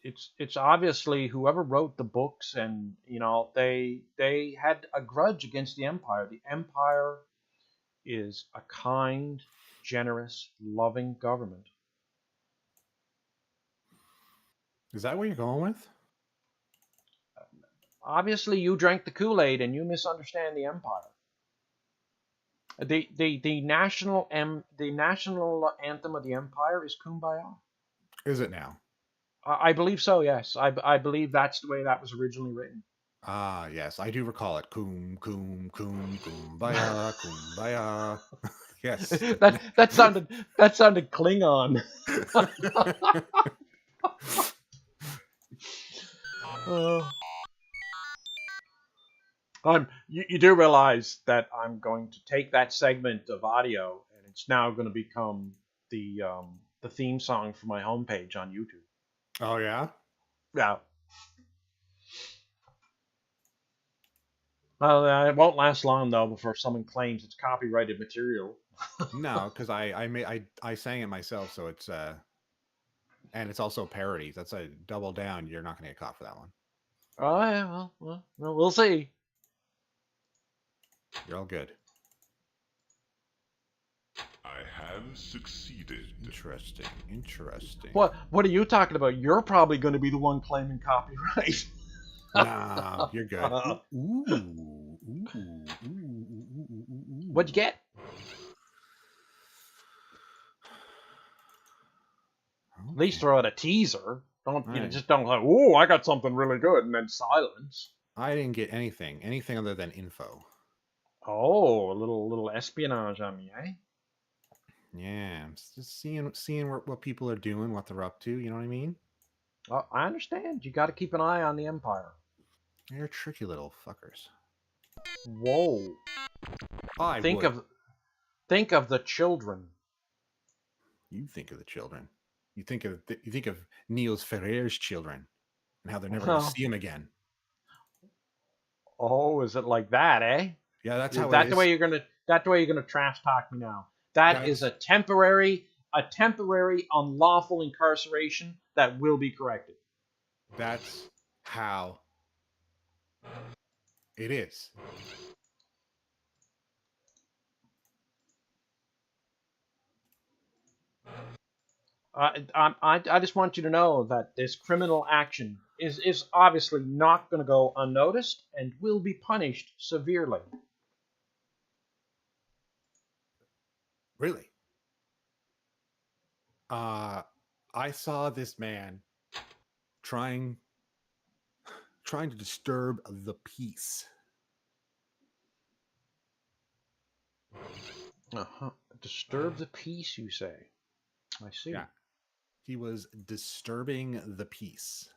It's obviously whoever wrote the books, and they had a grudge against the Empire. The Empire is a kind, generous, loving government. Is that what you're going with? Obviously, you drank the Kool-Aid and you misunderstand the Empire. The national anthem of the Empire is Kumbaya. Is it now? I believe so. Yes, I believe that's the way that was originally written. Ah, yes, I do recall it. Kum, kum, kum, kumbaya, kumbaya. Yes. that sounded Klingon. You do realize that I'm going to take that segment of audio and it's now going to become the theme song for my homepage on YouTube. Oh, yeah? Yeah. Well, it won't last long though before someone claims it's copyrighted material. No, because I sang it myself, so it's and it's also parody. That's a double down. You're not gonna get caught for that one. Oh yeah, well, we'll see. You're all good. I have succeeded. Interesting. What are you talking about? You're probably going to be the one claiming copyright. Nah, you're good. What'd you get? Okay. At least throw out a teaser. Just don't like, oh, I got something really good, and then silence. I didn't get anything other than info. Oh, a little espionage on me, eh? Yeah, I'm just seeing what people are doing, what they're up to. You know what I mean? I understand. You got to keep an eye on the Empire. They're tricky little fuckers. Whoa! Think of the children. You think of the children. You think of Niels Ferrer's children and how they're never going to see him again. Oh, is it like that, eh? Yeah, that's how. That's the way you're gonna trash talk me now. That is a temporary unlawful incarceration that will be corrected. That's how it is. I just want you to know that this criminal action is obviously not going to go unnoticed and will be punished severely. Really? I saw this man trying to disturb the peace. Disturb the peace, you say? I see. Yeah. He was disturbing the peace.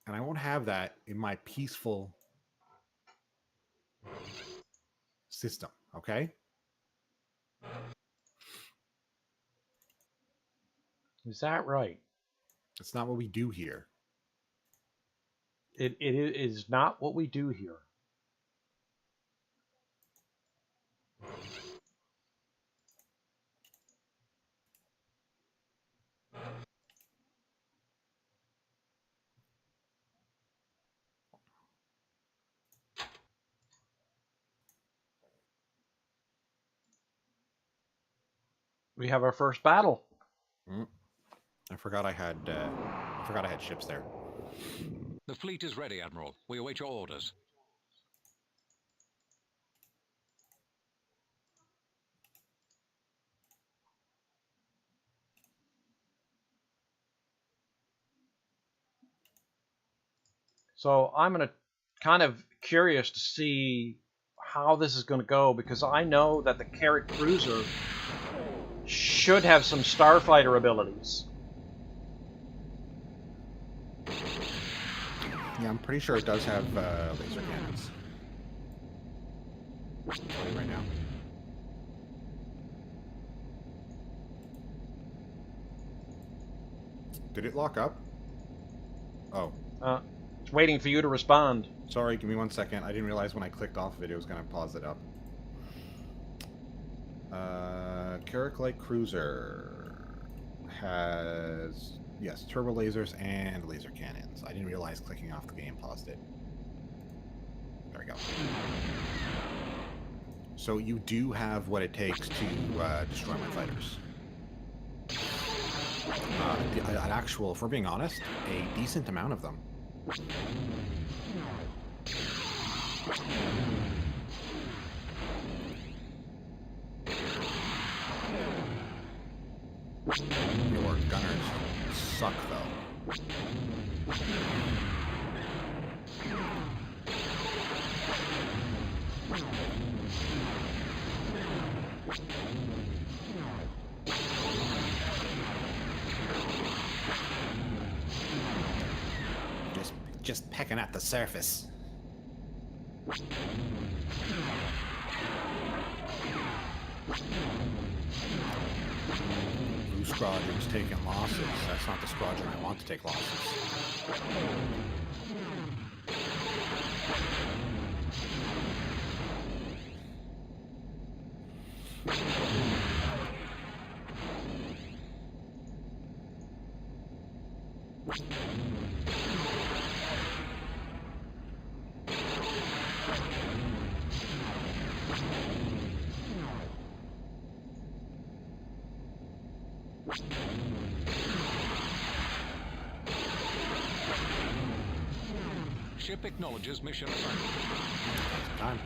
And I won't have that in my peaceful system, okay? Is that right? That's not what we do here. It is not what we do here. We have our first battle. I forgot I had ships there. The fleet is ready, Admiral. We await your orders. So I'm going to kind of curious to see how this is going to go, because I know that the Carrack cruiser should have some starfighter abilities. Yeah, I'm pretty sure it does have laser cannons. Right now. Did it lock up? Oh. It's waiting for you to respond. Sorry, give me 1 second. I didn't realize when I clicked off of it, it was going to pause it up. Carrack Light Cruiser has, yes, turbo lasers and laser cannons. I didn't realize clicking off the game paused it. There we go. So you do have what it takes to destroy my fighters. An actual, if we're being honest, a decent amount of them. Your gunners suck, though. Just pecking at the surface. Blue Squadron's taking losses. That's not the squadron I want to take losses. Ship acknowledges mission assignment. Time.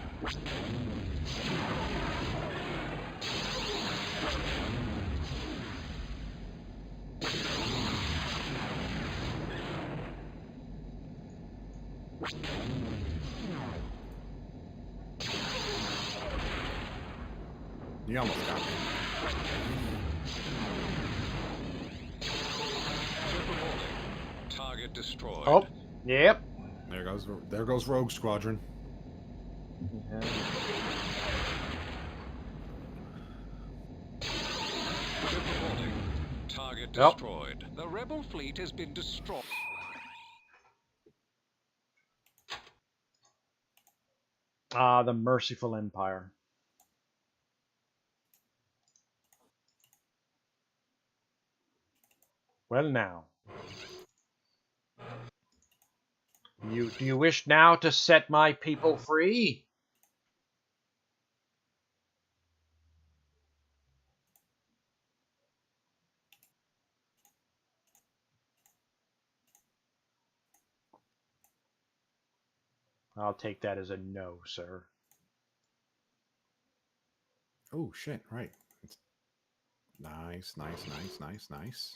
You almost got me. Target destroyed. Oh, yep. There goes Rogue Squadron. Yeah. Target destroyed. The rebel fleet has been destroyed. Ah, the merciful Empire. Well, now. Do you wish now to set my people free? I'll take that as a no, sir. Oh, shit, right. It's nice, nice, nice, nice, nice.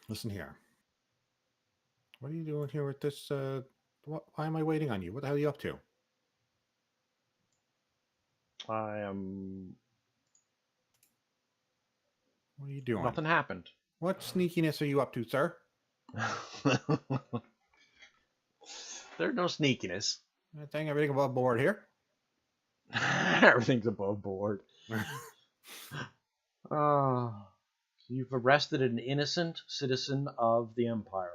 Listen here. What are you doing here with this, why am I waiting on you? What the hell are you up to? I am What are you doing? Nothing happened. What sneakiness are you up to, sir? There's no sneakiness. I think everything above board here. Everything's above board. You've arrested an innocent citizen of the Empire.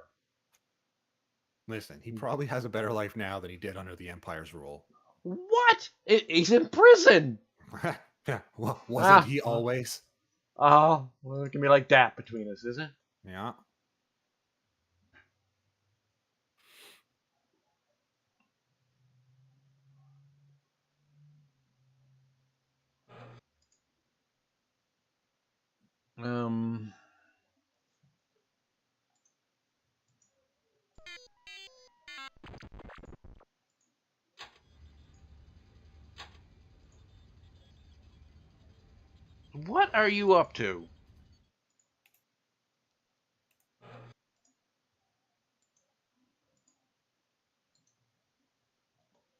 Listen, he probably has a better life now than he did under the Empire's rule. What? He's in prison. Yeah, well, wasn't he well. always? Oh, well, it can be like that between us, is it? Yeah. Um. What are you up to?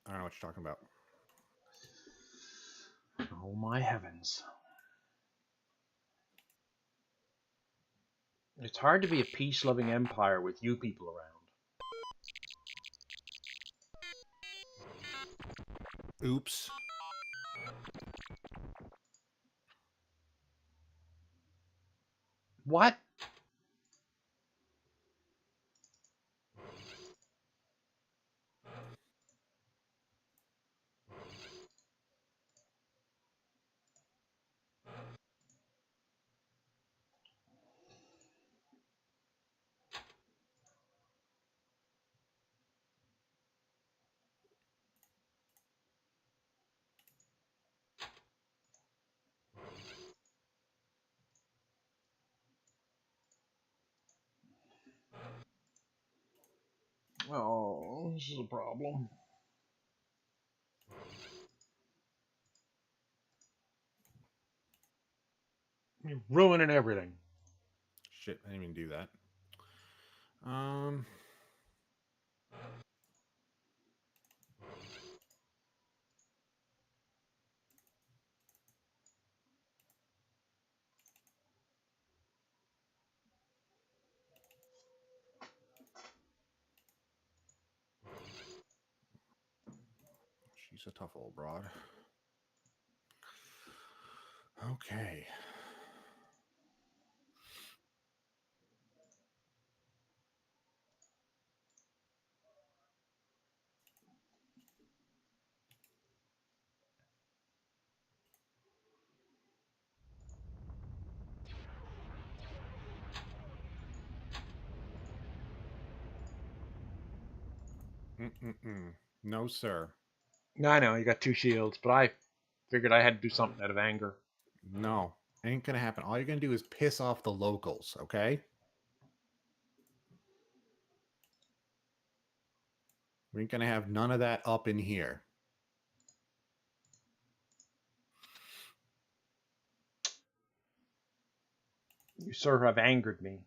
I don't know what you're talking about. Oh my heavens. It's hard to be a peace-loving empire with you people around. Oops. What? Oh, this is a problem. You're ruining everything. Shit, I didn't even do that. She's a tough old broad. Okay. No, sir. I know, you got 2 shields, but I figured I had to do something out of anger. No. Ain't gonna happen. All you're gonna do is piss off the locals, okay? We ain't gonna have none of that up in here. You, sir, have angered me.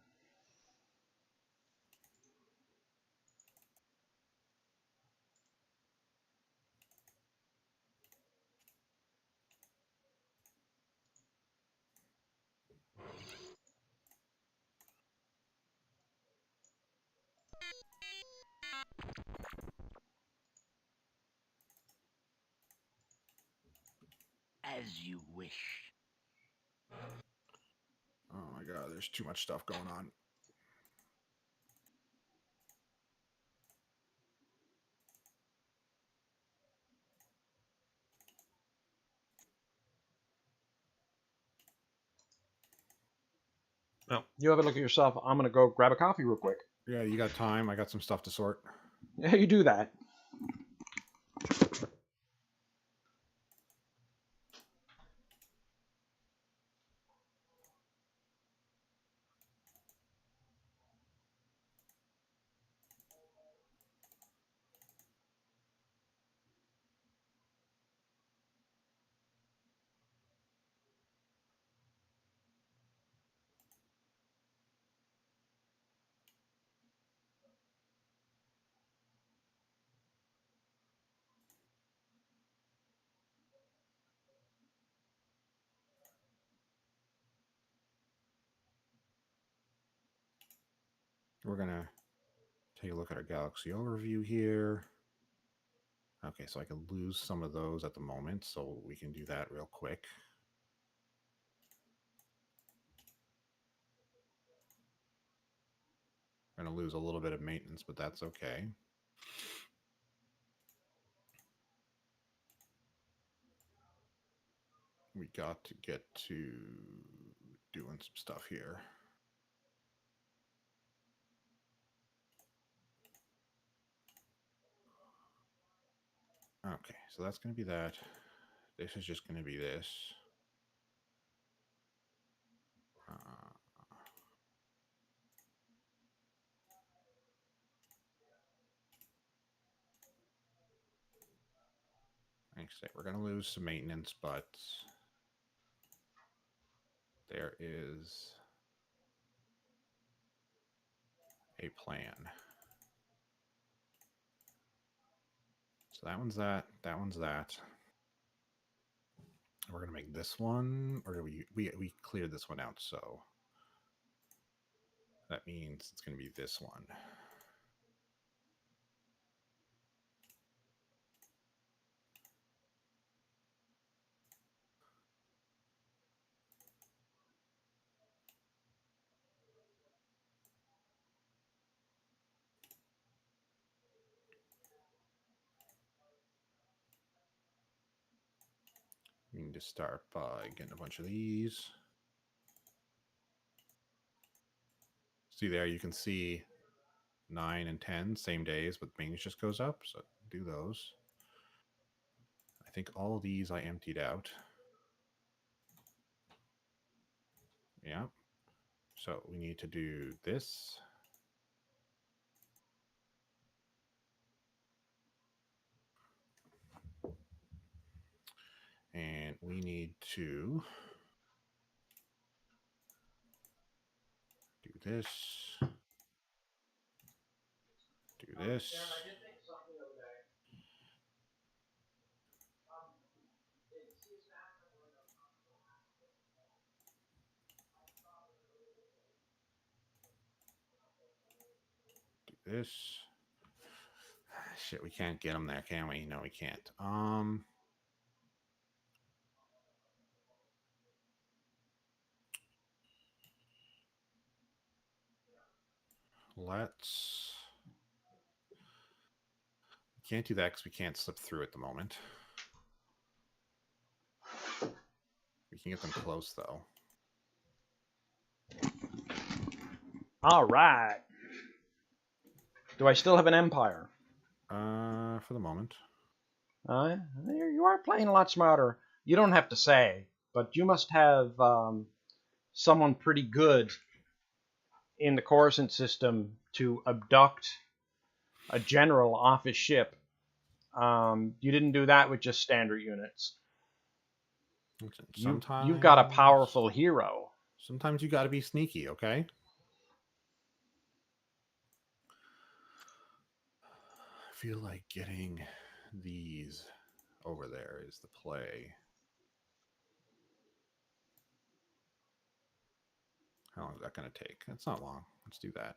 As you wish. Oh my god, there's too much stuff going on. No, you have a look at yourself. I'm going to go grab a coffee real quick. Yeah, you got time. I got some stuff to sort. Yeah, you do that. We're going to take a look at our galaxy overview here. Okay, so I can lose some of those at the moment, so we can do that real quick. We're going to lose a little bit of maintenance, but that's okay. We got to get to doing some stuff here. Okay, so that's going to be that. This is just going to be this. Like I say, we're going to lose some maintenance, but there is a plan. So that one's that. That one's that. We're going to make this one, or we cleared this one out, so that means it's going to be this one. We need to start by getting a bunch of these. See there, you can see 9 and 10, same days, but maintenance just goes up, so do those. I think all these I emptied out. Yeah. So we need to do this. And we need to do this. Do this. Do this. Shit, we can't get them there, can we? No, we can't. Let's... We can't do that because we can't slip through at the moment. We can get them close, though. All right. Do I still have an empire? For the moment. You are playing a lot smarter. You don't have to say, but you must have someone pretty good in the Coruscant system to abduct a general off his ship. You didn't do that with just standard units. Sometimes You've got a powerful hero. Sometimes you got to be sneaky, okay? I feel like getting these over there is the play. How long is that going to take? It's not long. Let's do that.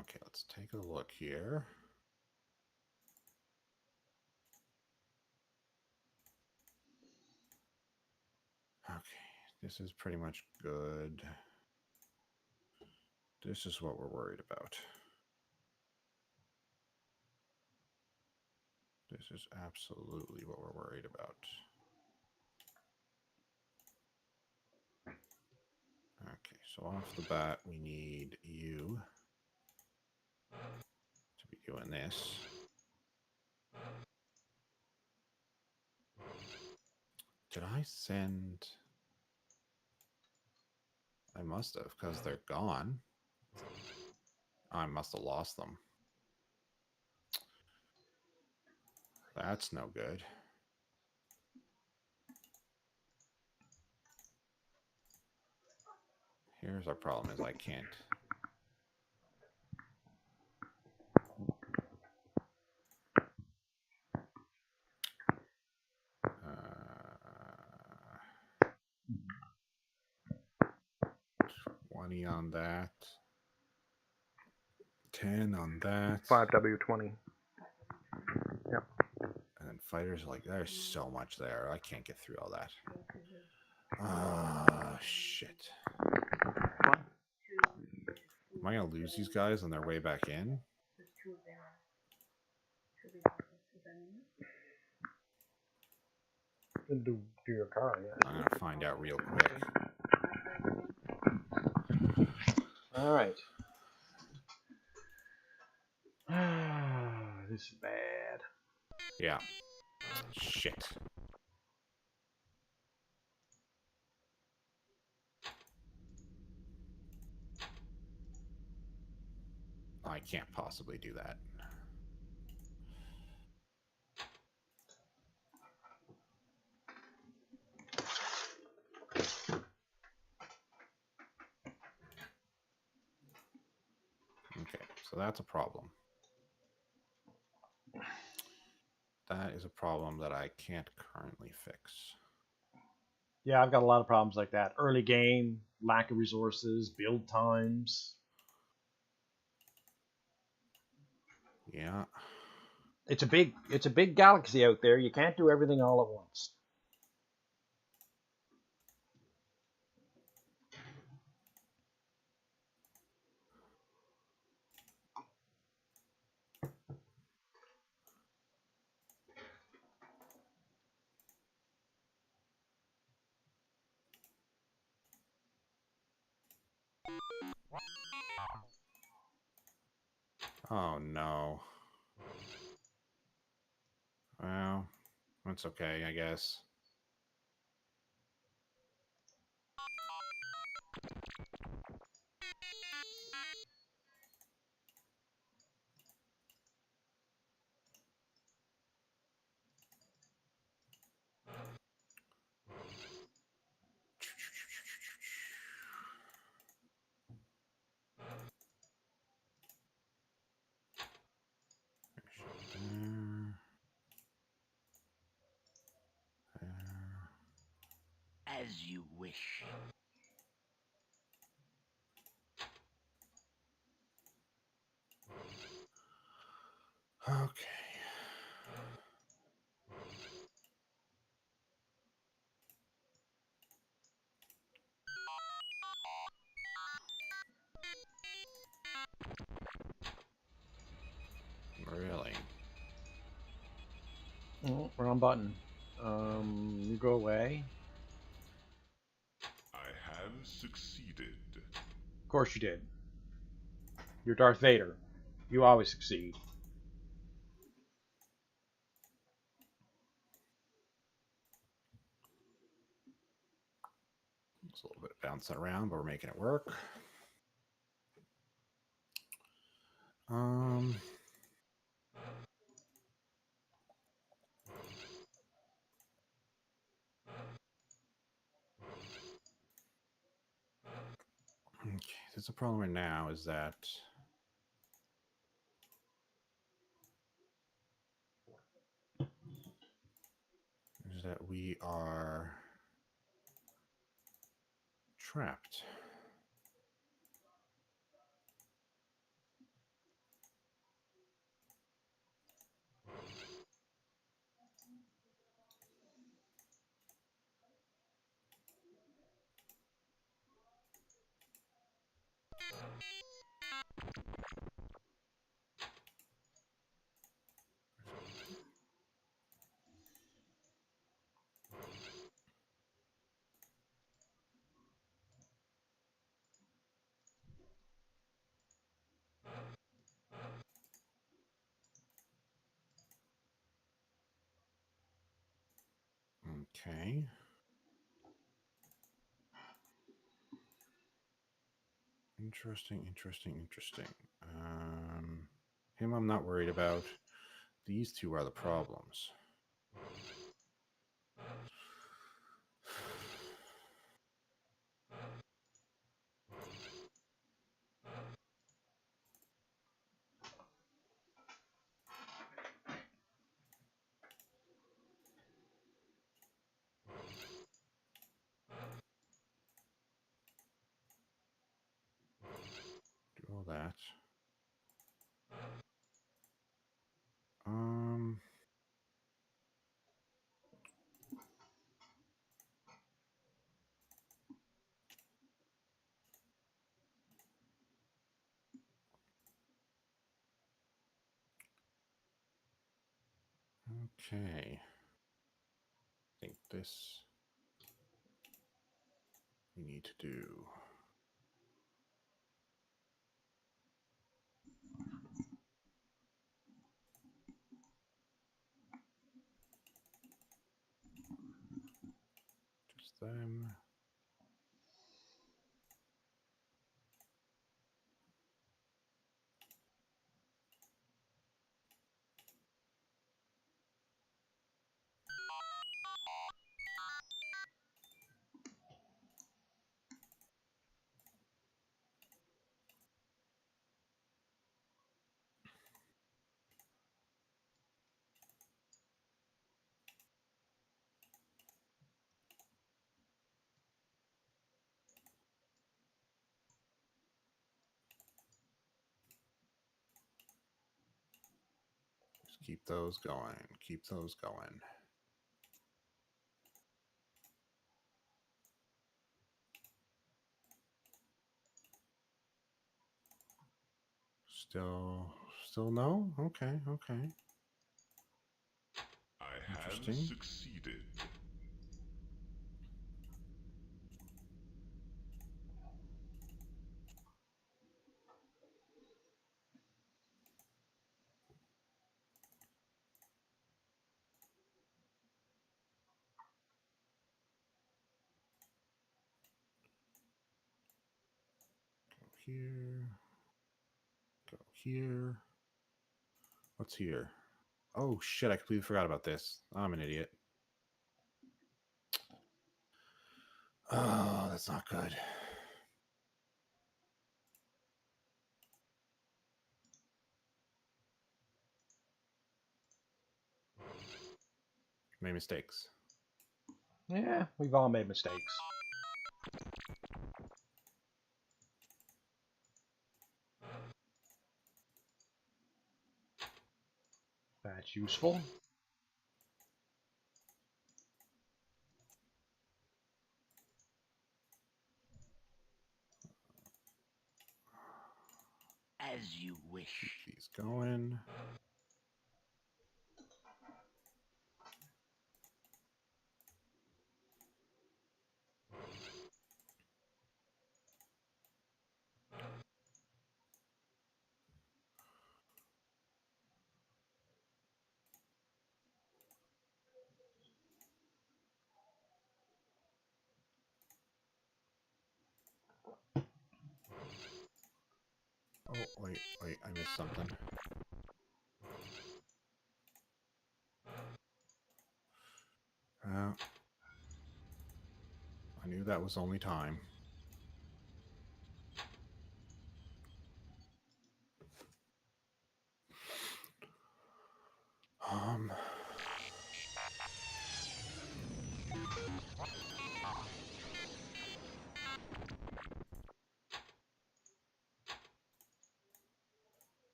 Okay, let's take a look here. Okay, this is pretty much good. This is what we're worried about. This is absolutely what we're worried about. Okay, so off the bat, we need you to be doing this. Did I send... I must have, because they're gone. I must have lost them. That's no good. Here's our problem is I can't 20 on that. 10 on that. 5W20. Yep. And then fighters are like, there's so much there. I can't get through all that. Shit. Am I going to lose these guys on their way back in? Do your car, yeah. I'm going to find out real quick. All right. This is bad. Yeah. Shit. I can't possibly do that. Okay, so that's a problem. That is a problem that I can't currently fix. Yeah, I've got a lot of problems like that. Early game, lack of resources, build times. Yeah. It's a big galaxy out there. You can't do everything all at once. Oh, no. Well, that's okay, I guess. As you wish. Okay. Really? Oh, wrong button. You go away. I have succeeded. Of course you did. You're Darth Vader. You always succeed. It's a little bit bouncing around, but we're making it work. Okay, there's a problem right now is that we are trapped. Okay. Interesting. Him I'm not worried about. These two are the problems. that. Um. Okay. I think this we need to do. Just them. Just keep those going. Keep those going. Still no? Okay, okay. I have Interesting. succeeded. Go here. Go here. What's here? Oh shit, I completely forgot about this. I'm an idiot. Oh, that's not good. Made mistakes. Yeah, we've all made mistakes. That's useful. As you wish. Keep these going. Oh, wait, I missed something. I knew that was only time.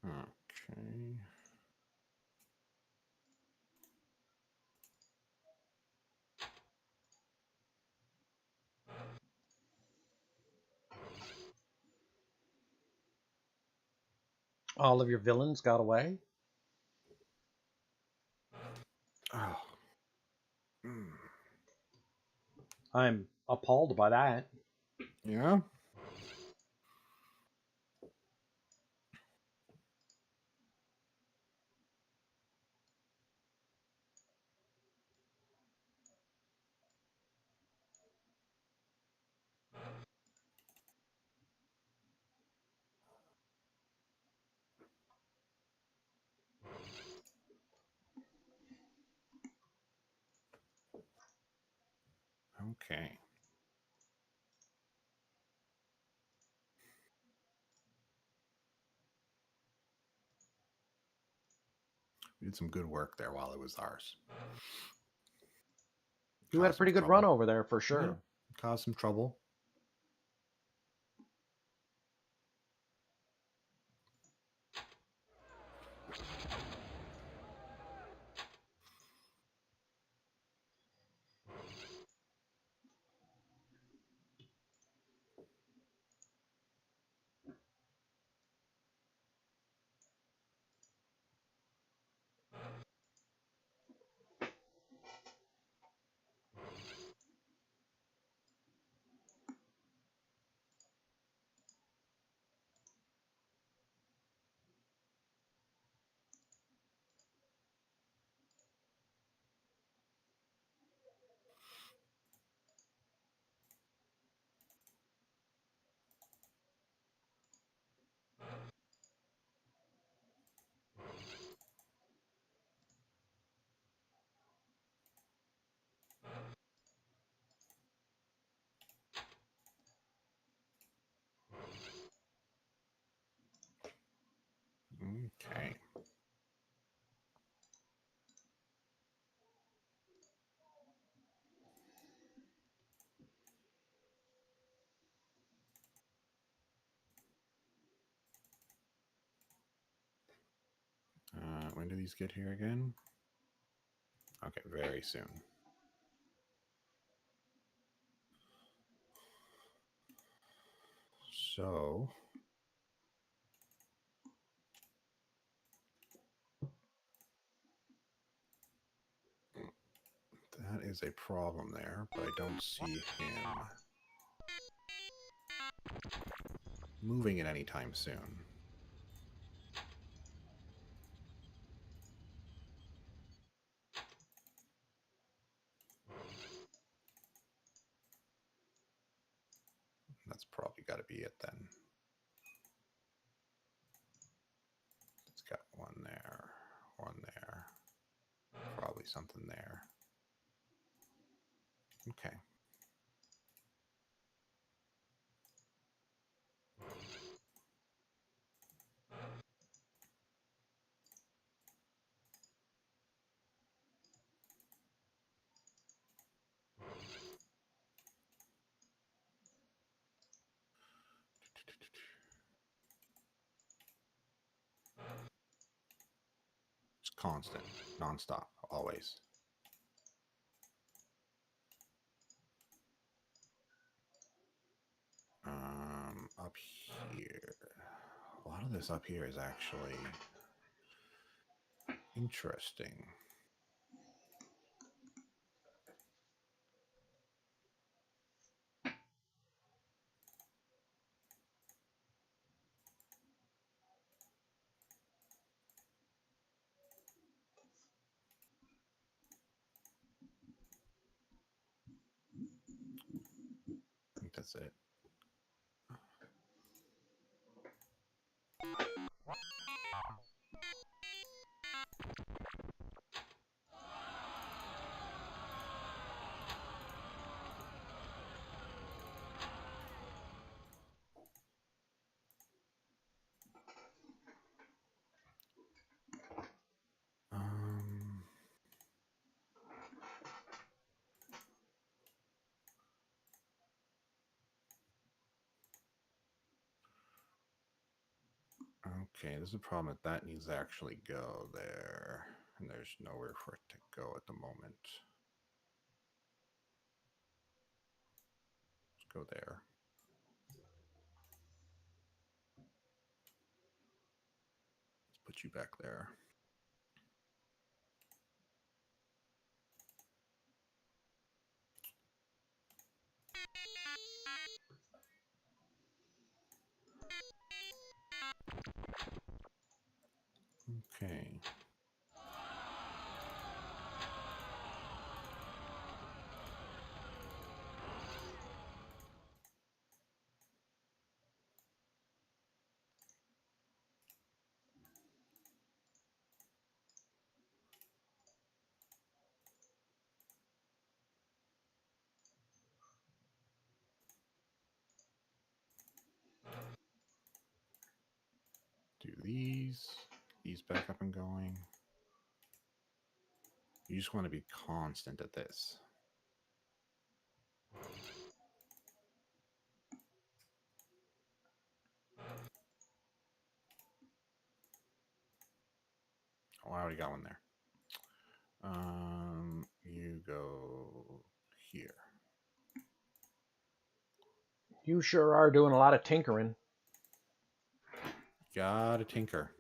Okay. All of your villains got away? Oh. Mm. I'm appalled by that. Yeah? Okay. We did some good work there while it was ours. You had a Caused pretty some good run trouble. over there for sure. Yeah, caused some trouble. Okay. When do these get here again? Okay, very soon. So that is a problem there, but I don't see him moving it anytime soon. That's probably got to be it then. It's got one there, probably something there. Okay. It's constant, nonstop, always. Up here. A lot of this up here is actually interesting. I think that's it. Okay, there's a problem that needs to actually go there, and there's nowhere for it to go at the moment. Let's go there. Let's put you back there. Okay. Do these back up and going. You just want to be constant at this. Oh, I already got one there. You go here. You sure are doing a lot of tinkering. Gotta tinker.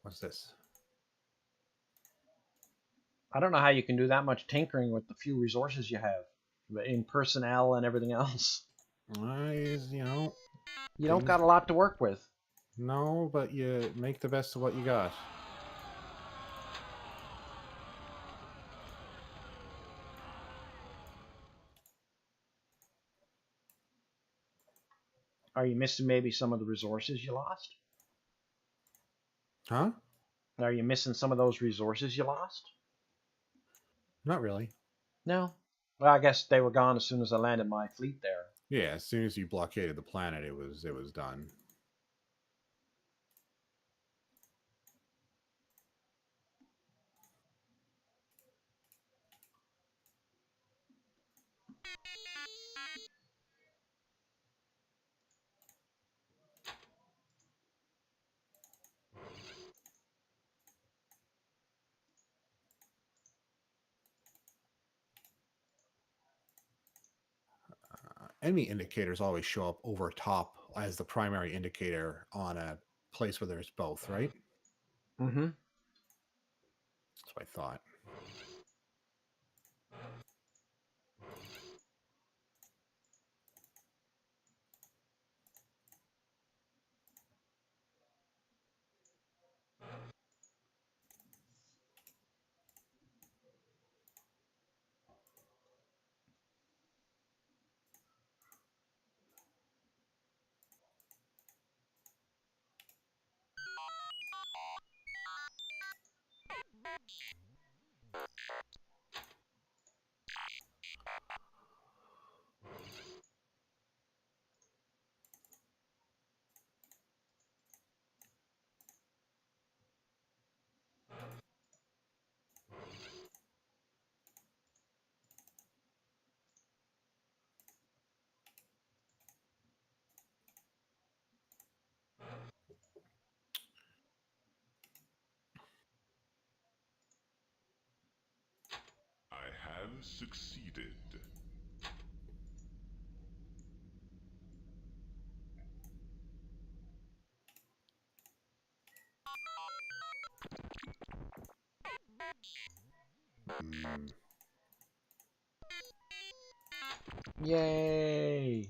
What's this? I don't know how you can do that much tinkering with the few resources you have in personnel and everything else. You know. You don't got a lot to work with. No, but you make the best of what you got. Are you missing maybe some of the resources you lost? Huh? Are you missing some of those resources you lost? Not really. No. Well, I guess they were gone as soon as I landed my fleet there. Yeah, as soon as you blockaded the planet, it was done. Enemy indicators always show up over top as the primary indicator on a place where there's both, right? Mm-hmm. That's what I thought. I have succeeded. Yay!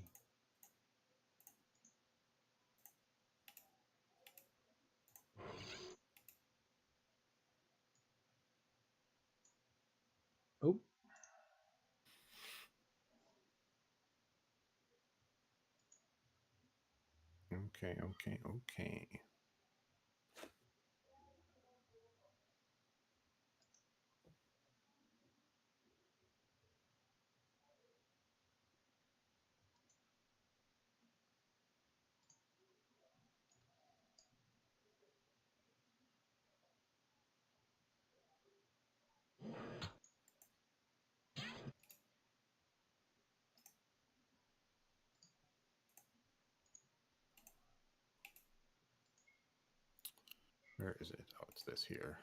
Oh. Okay. Where is it? Oh, it's this here.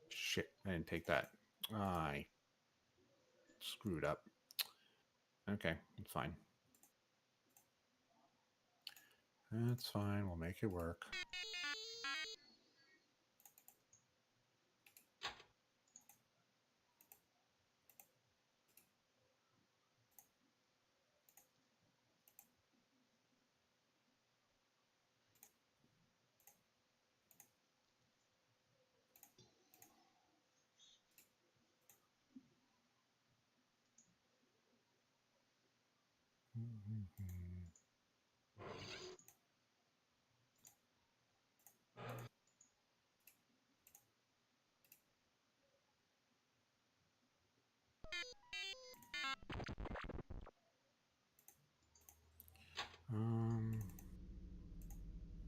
Shit, I didn't take that. I screwed up. Okay, it's fine. That's fine. We'll make it work.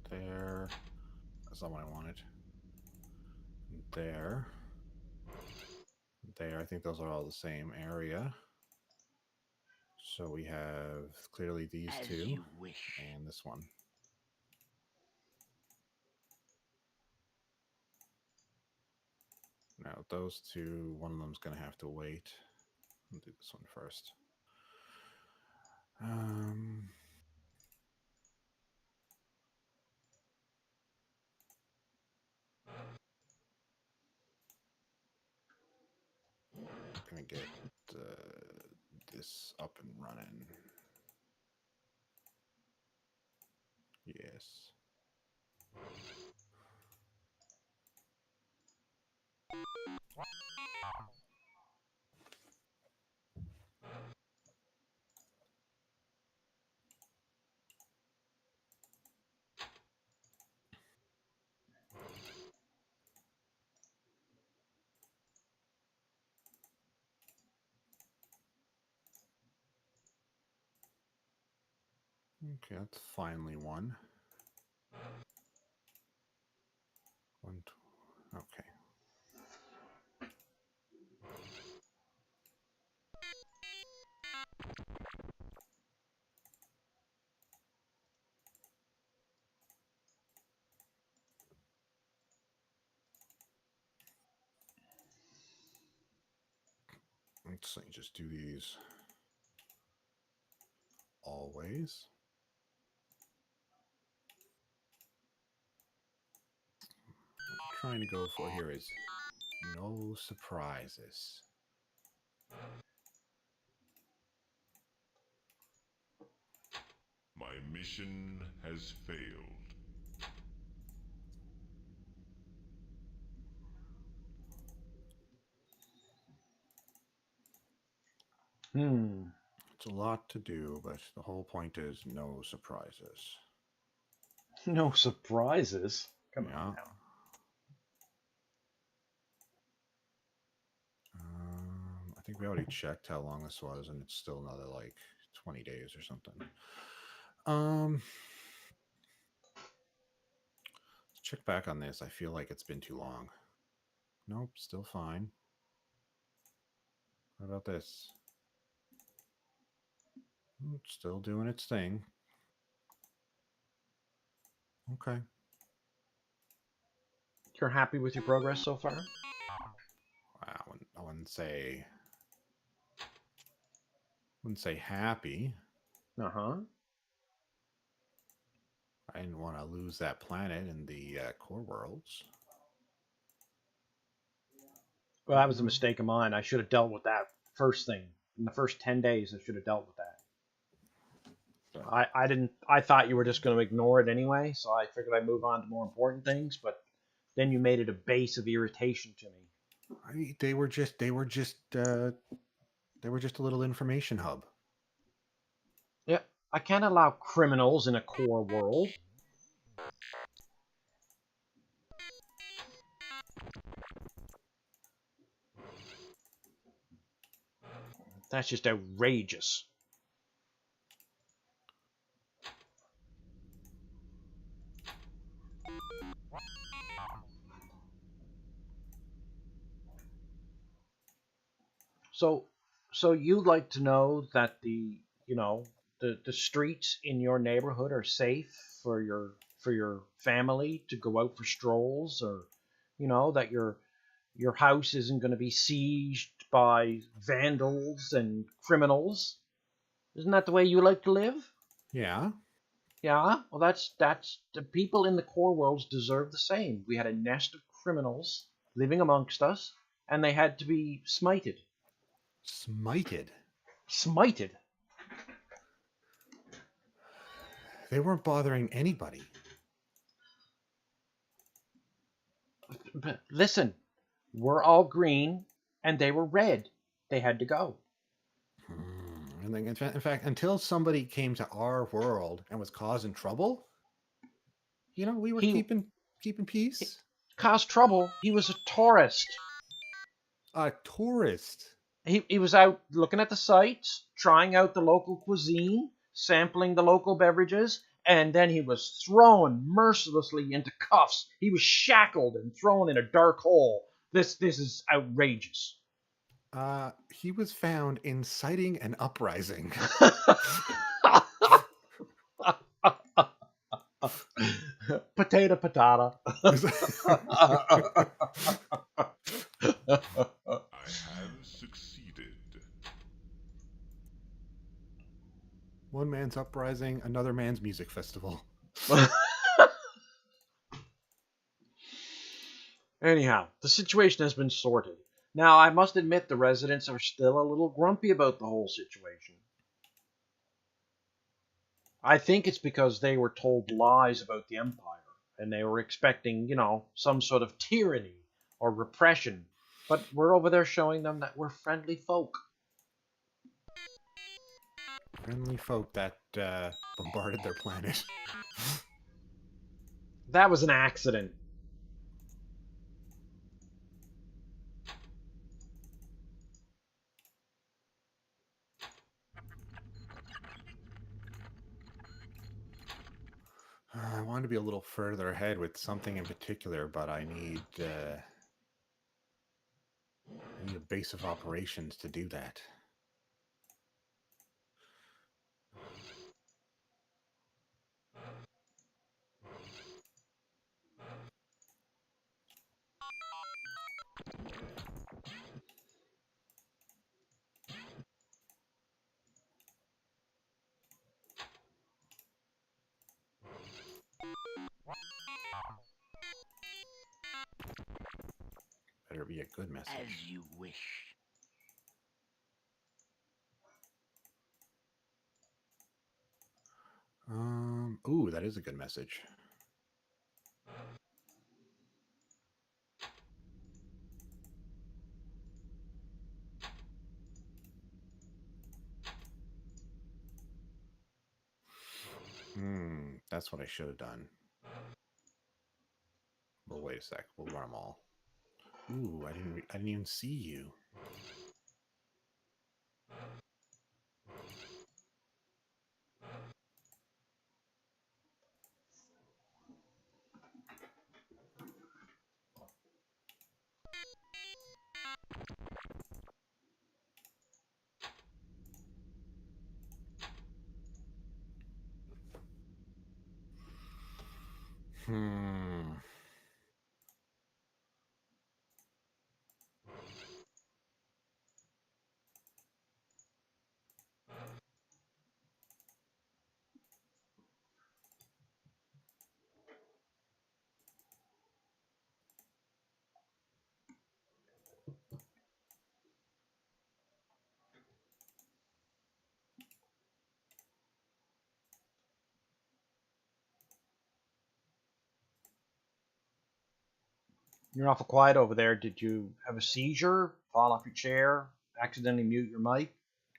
There. That's not what I wanted. There. There. I think those are all the same area. So we have clearly these As two you wish. and this one. Now those two, one of them's going to have to wait. I'll do this one first. I'm going to get this up and running. Yes. Okay, that's finally one. Okay. Let's see, just do these always. What I'm trying to go for here is no surprises. My mission has failed. It's a lot to do, but the whole point is no surprises. No surprises. Come on now. I think we already checked how long this was, and it's still another like 20 days or something. Let's check back on this. I feel like it's been too long. Nope, still fine. What about this? Still doing its thing. Okay. You're happy with your progress so far? I wouldn't say happy. Uh-huh. I didn't want to lose that planet in the core worlds. Well, that was a mistake of mine. I should have dealt with that first thing. In the first 10 days, I should have dealt with that. I thought you were just going to ignore it anyway, so I figured I'd move on to more important things, but then you made it a base of irritation to me. They were just a little information hub. Yeah, I can't allow criminals in a core world. That's just outrageous. So you'd like to know that the streets in your neighborhood are safe for your family to go out for strolls, or that your house isn't going to be sieged by vandals and criminals. Isn't that the way you like to live? Yeah. Yeah. Well, that's the people in the core worlds deserve the same. We had a nest of criminals living amongst us, and they had to be smited. Smited? Smited. They weren't bothering anybody. But listen, we're all green, and they were red. They had to go. And then, in fact, until somebody came to our world and was causing trouble, we were He keeping peace. caused trouble. He was a tourist. A tourist. He was out looking at the sights, trying out the local cuisine, sampling the local beverages, and then he was thrown mercilessly into cuffs. He was shackled and thrown in a dark hole. This is outrageous. He was found inciting an uprising. Potato, patata. I have succeeded. One man's uprising, another man's music festival. Anyhow, the situation has been sorted. Now, I must admit the residents are still a little grumpy about the whole situation. I think it's because they were told lies about the Empire, and they were expecting, some sort of tyranny or repression. But we're over there showing them that we're friendly folk. Friendly folk that bombarded their planet. That was an accident. I wanted to be a little further ahead with something in particular, but I need a base of operations to do that. Better be a good message. As you wish. Ooh, that is a good message. That's what I should have done. Well, wait a sec. We'll run them all. Ooh, I didn't even see you. You're awful quiet over there. Did you have a seizure? Fall off your chair? Accidentally mute your mic?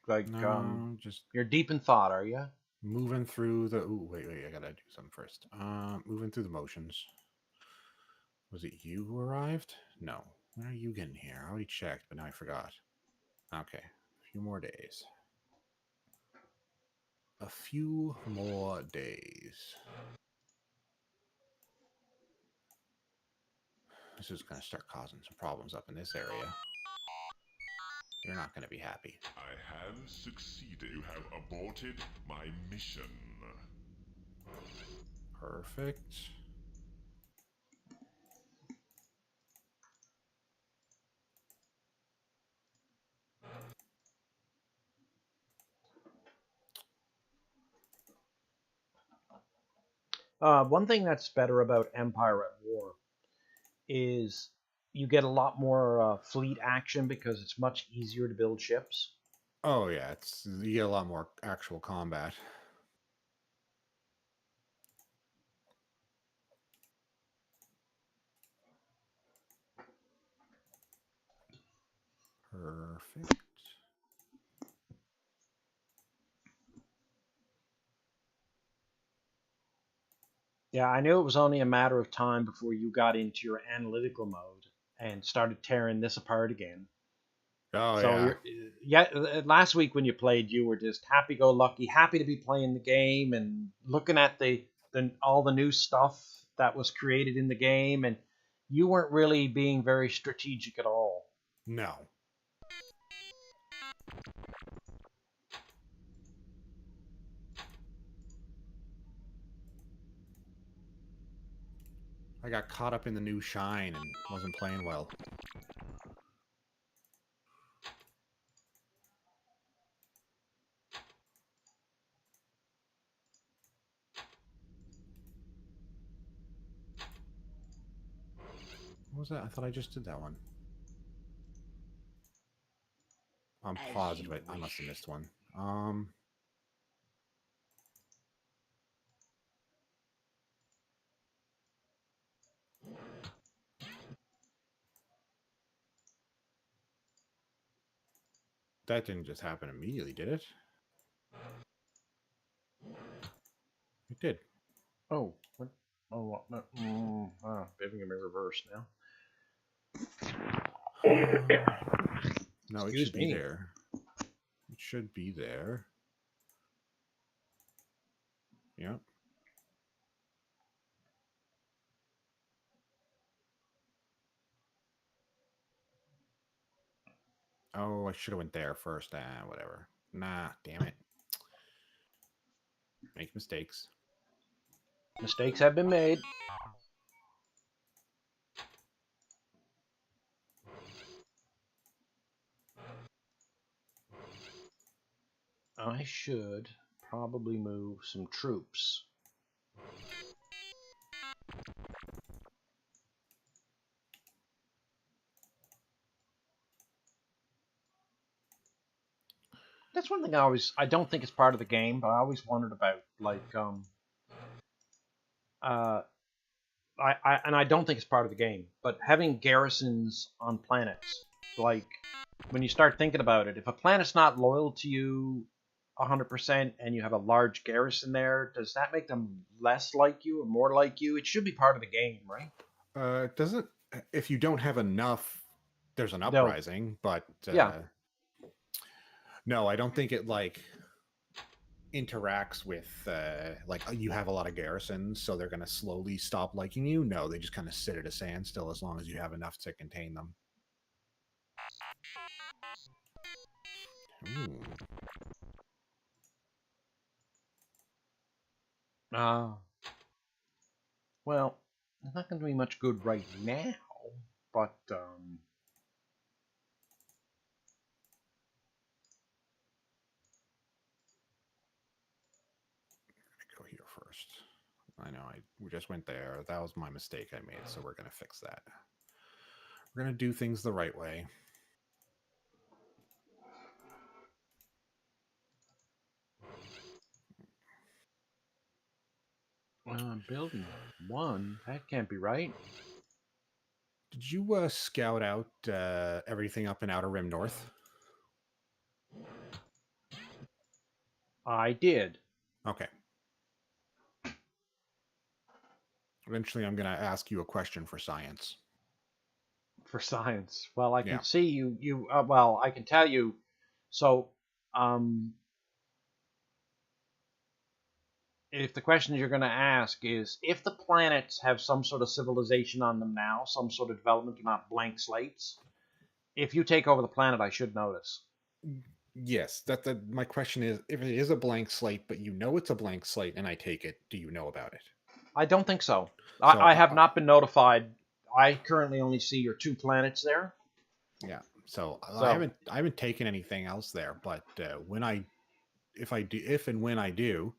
No, just You're deep in thought, are you? moving through the. Ooh, wait, I gotta do something first. Moving through the motions. Was it you who arrived? No. When are you getting here? I already checked, but now I forgot. Okay, a few more days. A few more days. This is going to start causing some problems up in this area. You're not going to be happy. I have succeeded. You have aborted my mission. Perfect. One thing that's better about Empire at War is you get a lot more fleet action because it's much easier to build ships. Oh yeah, you get a lot more actual combat. Perfect. Yeah, I knew it was only a matter of time before you got into your analytical mode and started tearing this apart again. Oh So yeah. you're yeah. Last week when you played, you were just happy-go-lucky, happy to be playing the game and looking at the all the new stuff that was created in the game, and you weren't really being very strategic at all. No. I got caught up in the new shine and wasn't playing well. What was that? I thought I just did that one. I'm As positive you I must have wish. missed one. That didn't just happen immediately, did it? It did. Oh, what? Oh, everything in reverse now. No, it Excuse should be me. there. It should be there. Yep. Oh, I should have went there first. Whatever. Nah, damn it. Make mistakes. Mistakes have been made. I should probably move some troops. That's one thing I don't think it's part of the game, but I always wondered about, like, uh, I don't think it's part of the game, but having garrisons on planets, like, when you start thinking about it, if a planet's not loyal to you 100% and you have a large garrison there, does that make them less like you or more like you? It should be part of the game, right? Doesn't if you don't have enough, there's an No. uprising, but Yeah. no, I don't think it like interacts with like you have a lot of garrisons, so they're gonna slowly stop liking you. No, they just kind of sit at a standstill as long as you have enough to contain them. Ooh. Uh, well, it's not going to be much good right now, but Go here first. I know we just went there. That was my mistake I made, so we're gonna fix that. We're gonna do things the right way. I'm building one. That can't be right. Did you scout out everything up in Outer Rim North? I did. Okay. Eventually, I'm going to ask you a question for science. For science. Well, I can Yeah. see well, I can tell you. So, if the question you're going to ask is if the planets have some sort of civilization on them now, some sort of development, they're not blank slates. If you take over the planet, I should notice. Yes, that my question is, if it is a blank slate, but you know it's a blank slate, and I take it, do you know about it? I don't think so. So, I have not been notified. I currently only see your 2 planets there. Yeah. So, So I haven't taken anything else there, but if and when I do,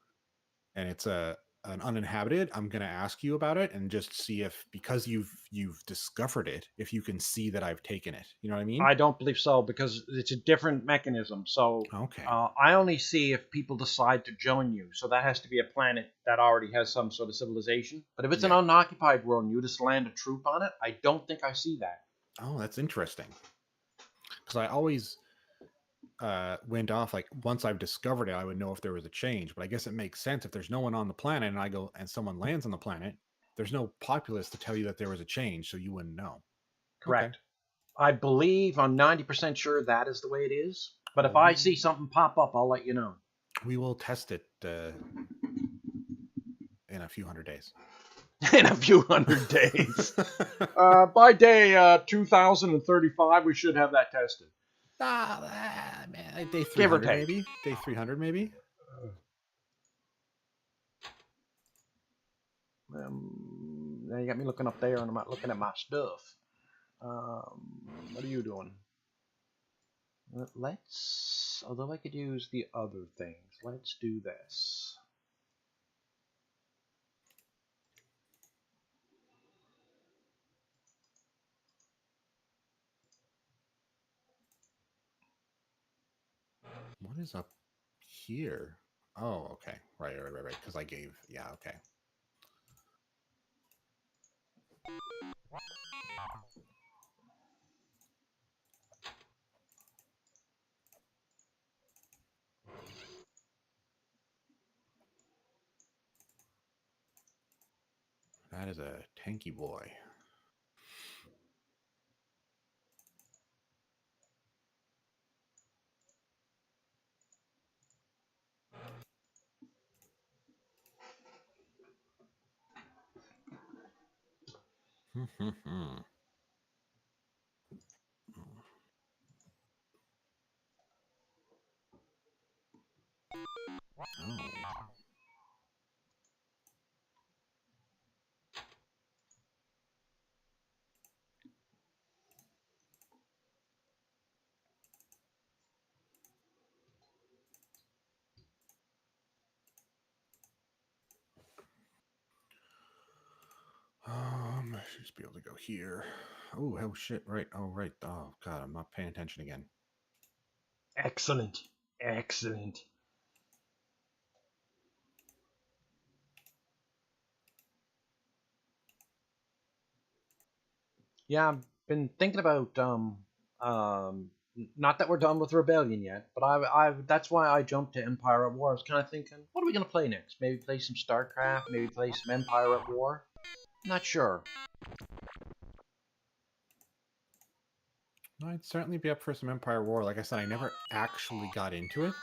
and it's an uninhabited, I'm going to ask you about it and just see if, because you've discovered it, if you can see that I've taken it. You know what I mean? I don't believe so because it's a different mechanism. So Okay. I only see if people decide to join you. So that has to be a planet that already has some sort of civilization. But if it's an Yeah. unoccupied world and you just land a troop on it, I don't think I see that. Oh, that's interesting. Because I always went off, like once I've discovered it, I would know if there was a change. But I guess it makes sense if there's no one on the planet and I go and someone lands on the planet, there's no populace to tell you that there was a change, so you wouldn't know. Okay. Correct. I believe I'm 90% sure that is the way it is. But if Well, I see something pop up, I'll let you know. we will test it in a few hundred days. In a few hundred days. By day 2035, we should have that tested. Man, day 300 Give or take. maybe. Day 300 maybe. Now you got me looking up there, and I'm not looking at my stuff. What are you doing? Let's, although I could use the other things, let's do this. What is up here? Oh, okay. Right. Because I gave, yeah, okay. That is a tanky boy. Oh. I should just be able to go here. Oh shit! Right. Oh right. Oh god, I'm not paying attention again. Excellent. Excellent. Yeah, I've been thinking about not that we're done with Rebellion yet, but I that's why I jumped to Empire at War. I was kind of thinking, what are we gonna play next? Maybe play some StarCraft. Maybe play some Empire at War. Not sure. I'd certainly be up for some Empire War. Like I said, I never actually got into it.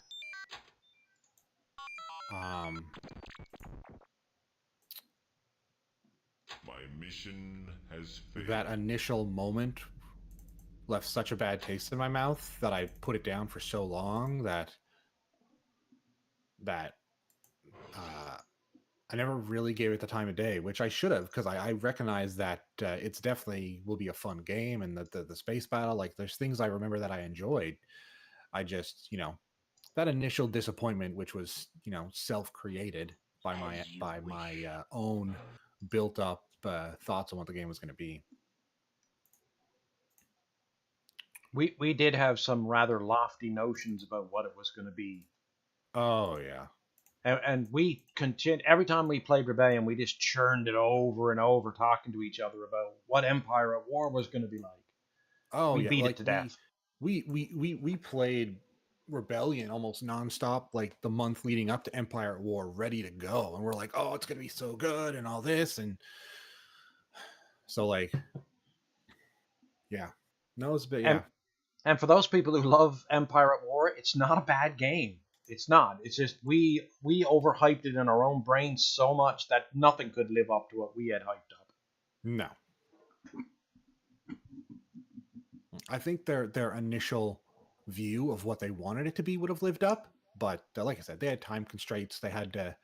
My mission has failed. That initial moment left such a bad taste in my mouth that I put it down for so long that I never really gave it the time of day, which I should have, because I recognize that it's definitely will be a fun game, and the space battle, like there's things I remember that I enjoyed. I just, that initial disappointment, which was, self-created by my own built-up thoughts on what the game was going to be. We did have some rather lofty notions about what it was going to be. Oh yeah. And we continued every time we played Rebellion, we just churned it over and over, talking to each other about what Empire at War was going to be like. Oh we yeah, beat like it to death. We played Rebellion almost nonstop, like the month leading up to Empire at War, ready to go, and we're like, oh, it's gonna be so good and all this, and so like, yeah, no, it's a bit, yeah. And for those people who love Empire at War, it's not a bad game. It's not. It's just we overhyped it in our own brains so much that nothing could live up to what we had hyped up. No. I think their initial view of what they wanted it to be would have lived up, but like I said, they had time constraints. They had to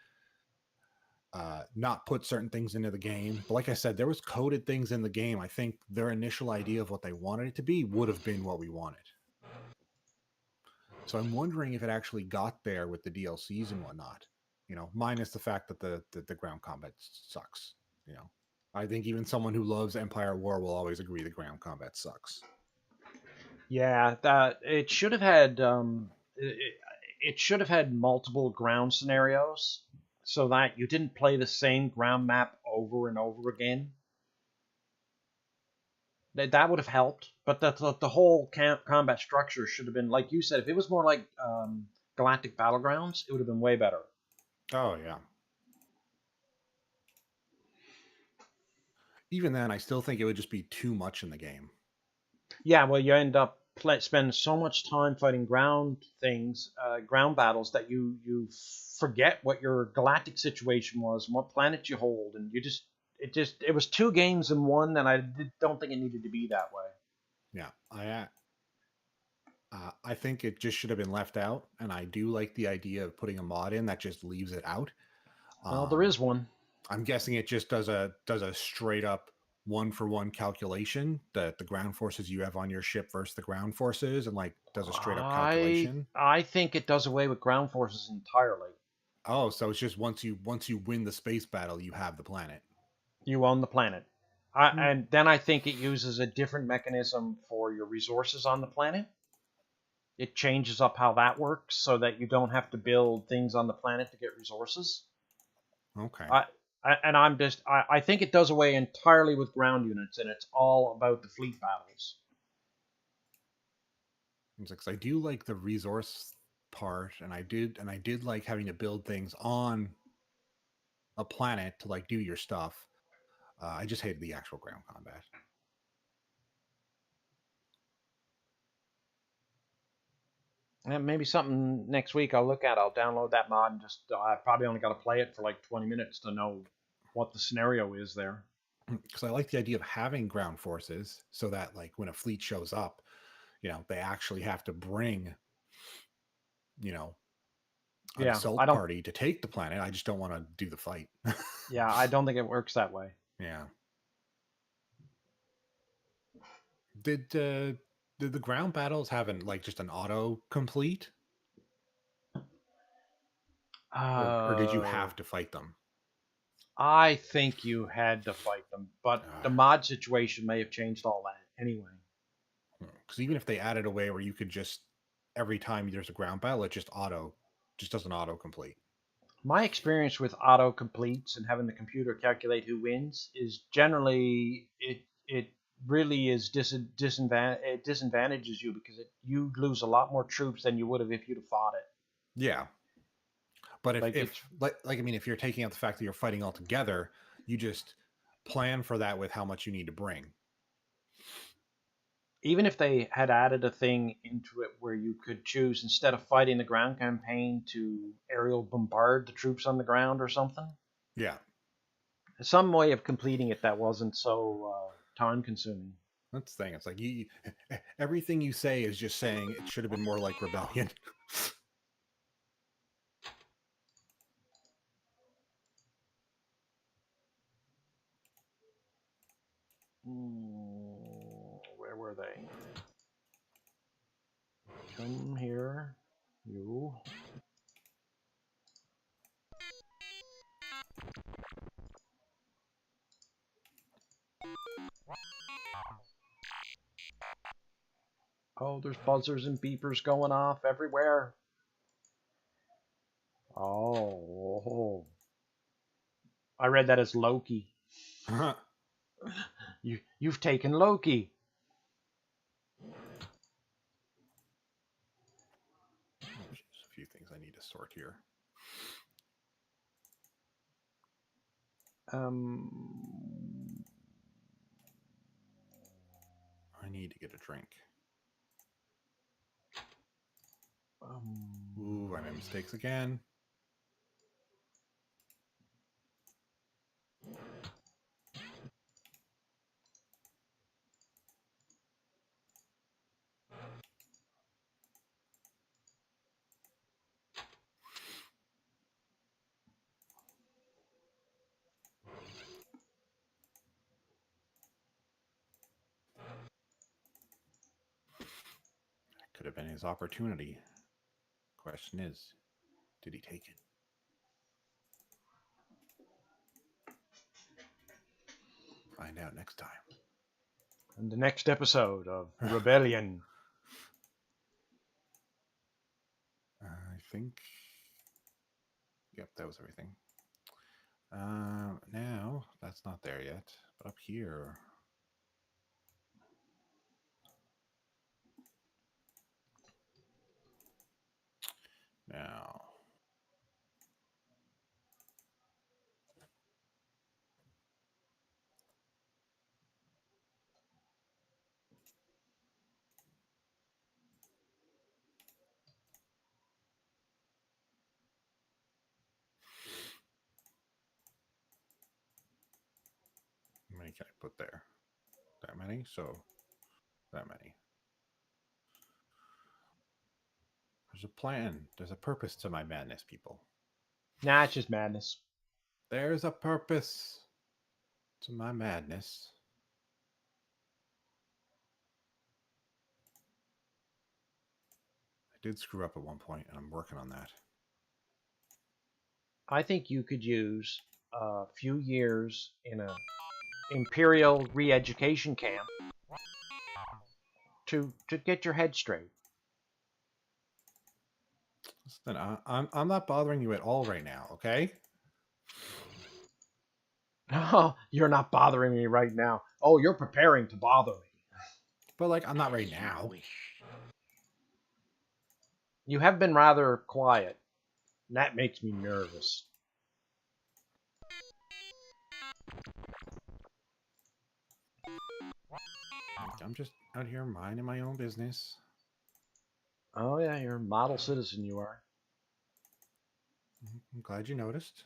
not put certain things into the game. But like I said, there was coded things in the game. I think their initial idea of what they wanted it to be would have been what we wanted. So I'm wondering if it actually got there with the DLCs and whatnot, minus the fact that the ground combat sucks. I think even someone who loves Empire War will always agree the ground combat sucks. Yeah, that it should have had it should have had multiple ground scenarios so that you didn't play the same ground map over and over again. That would have helped, but the whole combat structure should have been, like you said, if it was more like Galactic Battlegrounds, it would have been way better. Oh yeah. Even then, I still think it would just be too much in the game. Yeah, well, you end up spending so much time fighting ground battles, that you forget what your galactic situation was and what planet you hold, and it was two games in one, and don't think it needed to be that way. Yeah, I think it just should have been left out, and I do like the idea of putting a mod in that just leaves it out. Well, there is one. I'm guessing it just does a straight up 1-for-1 calculation that the ground forces you have on your ship versus the ground forces, and like does a straight up calculation. I think it does away with ground forces entirely. Oh, so it's just once you win the space battle, you have the planet. You own the planet. And then I think it uses a different mechanism for your resources on the planet. It changes up how that works so that you don't have to build things on the planet to get resources. Okay. I think it does away entirely with ground units, and it's all about the fleet battles. Because I do like the resource part, and I did like having to build things on a planet to like do your stuff. I just hated the actual ground combat. And maybe something next week I'll look at. I'll download that mod and just I probably only got to play it for like 20 minutes to know what the scenario is there. Because I like the idea of having ground forces, so that like when a fleet shows up, they actually have to bring, an assault party to take the planet. I just don't want to do the fight. Yeah, I don't think it works that way. Yeah. Did the ground battles have just an auto complete? Or did you have to fight them? I think you had to fight them, but the mod situation may have changed all that anyway. Because even if they added a way where you could just, every time there's a ground battle, it just doesn't auto complete. My experience with auto completes and having the computer calculate who wins is generally it really is it disadvantages you, because you lose a lot more troops than you would have if you'd have fought it. Yeah. But if you're taking out the fact that you're fighting all together, you just plan for that with how much you need to bring. Even if they had added a thing into it where you could choose, instead of fighting the ground campaign, to aerial bombard the troops on the ground or something. Yeah. Some way of completing it that wasn't so time consuming. That's the thing. It's like everything you say is just saying it should have been more like Rebellion. Where were they? Come here, you. Oh, there's buzzers and beepers going off everywhere. Oh. I read that as Loki. You've taken Loki. Just a few things I need to sort here. I need to get a drink. Ooh, I made mistakes again. Could have been his opportunity. Question is, did he take it? Find out next time. In the next episode of Rebellion. I think. Yep, that was everything. Now, that's not there yet. But up here. Now, how many can I put there? That many? So, that many. There's a plan. There's a purpose to my madness, people. Nah, it's just madness. There's a purpose to my madness. I did screw up at one point, and I'm working on that. I think you could use a few years in a Imperial re-education camp to get your head straight. Listen, I'm not bothering you at all right now, okay? Oh, you're not bothering me right now. Oh, you're preparing to bother me. But like, I'm not right As you now. wish. You have been rather quiet, and that makes me nervous. I'm just out here minding my own business. Oh yeah, you're a model citizen, you are. I'm glad you noticed.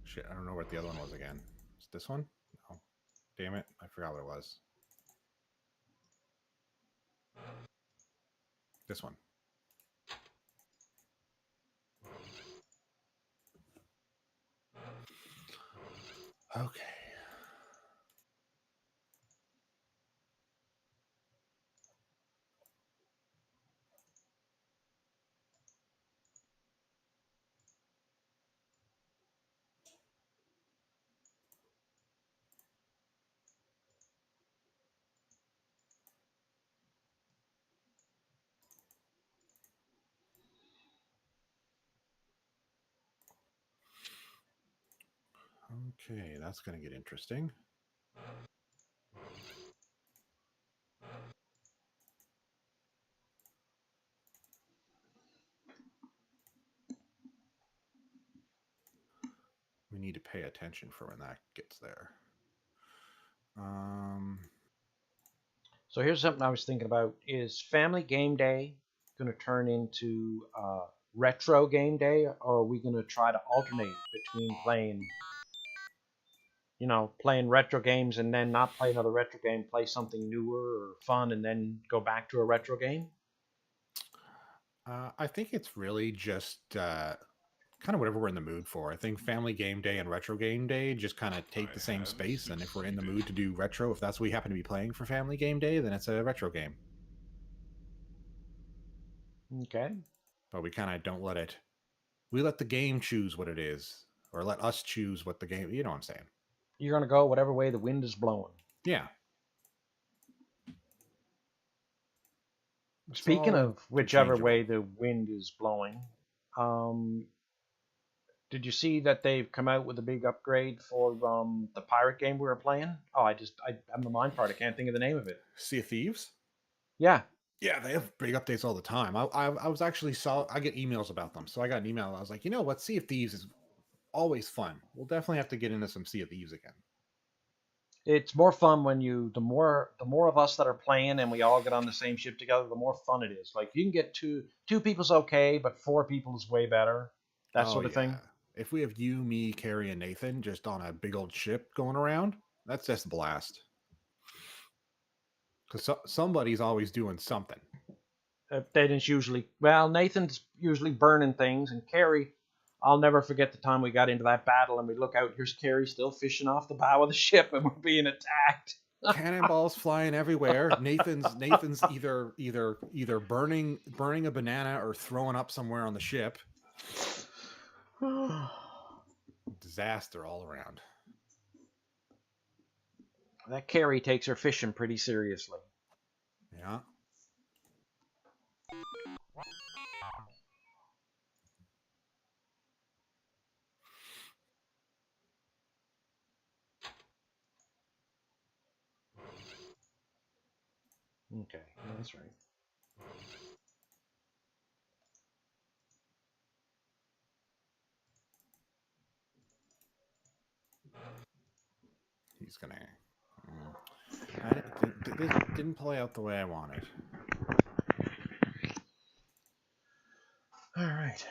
Shit, I don't know what the other one was again. Is this one? No. Damn it, I forgot what it was. This one. Okay. Okay, that's going to get interesting. We need to pay attention for when that gets there. So here's something I was thinking about: is Family Game Day going to turn into Retro Game Day, or are we going to try to alternate between playing retro games and then not play another retro game, play something newer or fun, and then go back to a retro game? I think it's really just kind of whatever we're in the mood for. I think Family Game Day and Retro Game Day just kind of take the same space. And if we're in the mood to do retro, if that's what we happen to be playing for Family Game Day, then it's a retro game. Okay. But we kind of don't let it. We let the game choose what it is, or let us choose what the game. You know what I'm saying? You're going to go whatever way the wind is blowing. Yeah. Speaking of whichever way the wind is blowing, did you see that they've come out with a big upgrade for the pirate game we were playing? Oh, I'm the mind part. I can't think of the name of it. Sea of Thieves? Yeah. Yeah, they have big updates all the time. I was actually I get emails about them. So I got an email. And I was like, you know what? Sea of Thieves is always fun. We'll definitely have to get into some Sea of Thieves again. It's more fun when the more of us that are playing and we all get on the same ship together, the more fun it is. Like you can get two people's okay, but 4 people is way better. That sort of thing. If we have you, me, Carrie, and Nathan just on a big old ship going around, that's just a blast. Because somebody's always doing something. Nathan's usually burning things, and Carrie, I'll never forget the time we got into that battle and we look out, here's Carrie still fishing off the bow of the ship and we're being attacked. Cannonballs flying everywhere. Nathan's either burning a banana or throwing up somewhere on the ship. Disaster all around. That Carrie takes her fishing pretty seriously. Yeah. Okay, that's right. He's gonna. This didn't play out the way I wanted. All right.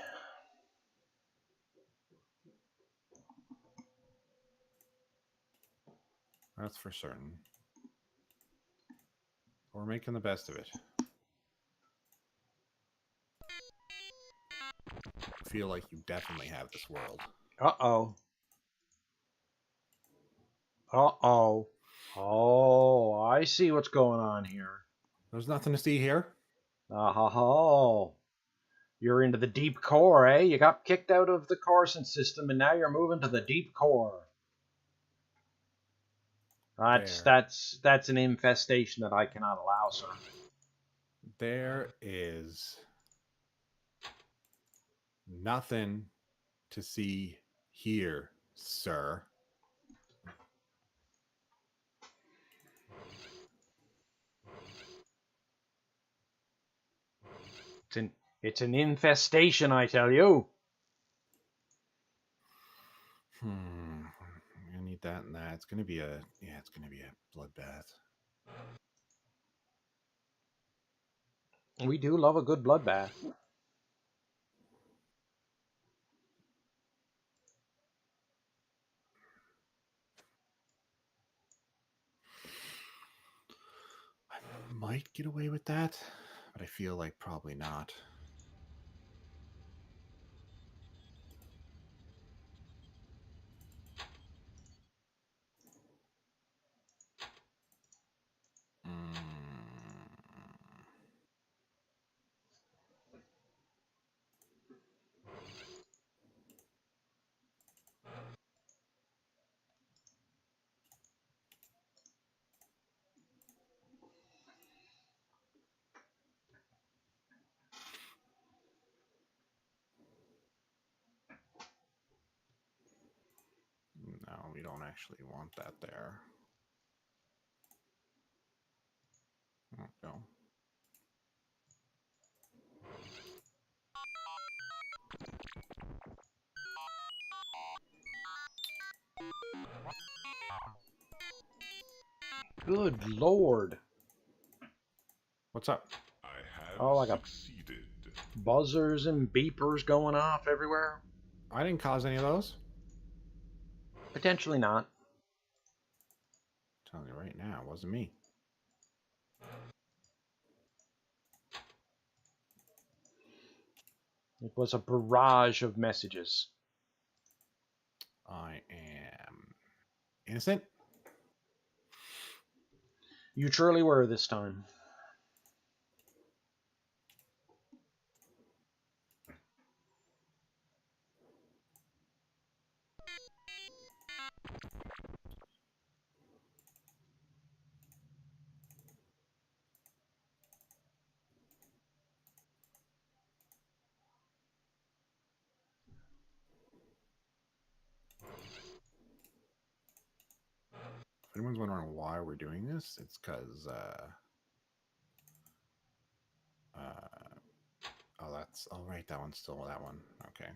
That's for certain. We're making the best of it. I feel like you definitely have this world. Uh-oh. Uh-oh. Oh, I see what's going on here. There's nothing to see here. Oh, you're into the deep core, eh? You got kicked out of the Coruscant system, and now you're moving to the deep core. That's an infestation that I cannot allow, sir. There is nothing to see here, sir. It's an infestation, I tell you. I'm gonna need that and that. It's gonna be a bloodbath. We do love a good bloodbath. I might get away with that, but I feel like probably not. No, we don't actually want that there. No. Good Lord. What's up? I have Oh, I got succeeded. buzzers and beepers going off everywhere. I didn't cause any of those. Potentially not. I'm telling you right now, it wasn't me. It was a barrage of messages. I am innocent. You truly were this time. If anyone's wondering why we're doing this, it's because oh, that's all right. That one's still that one. Okay.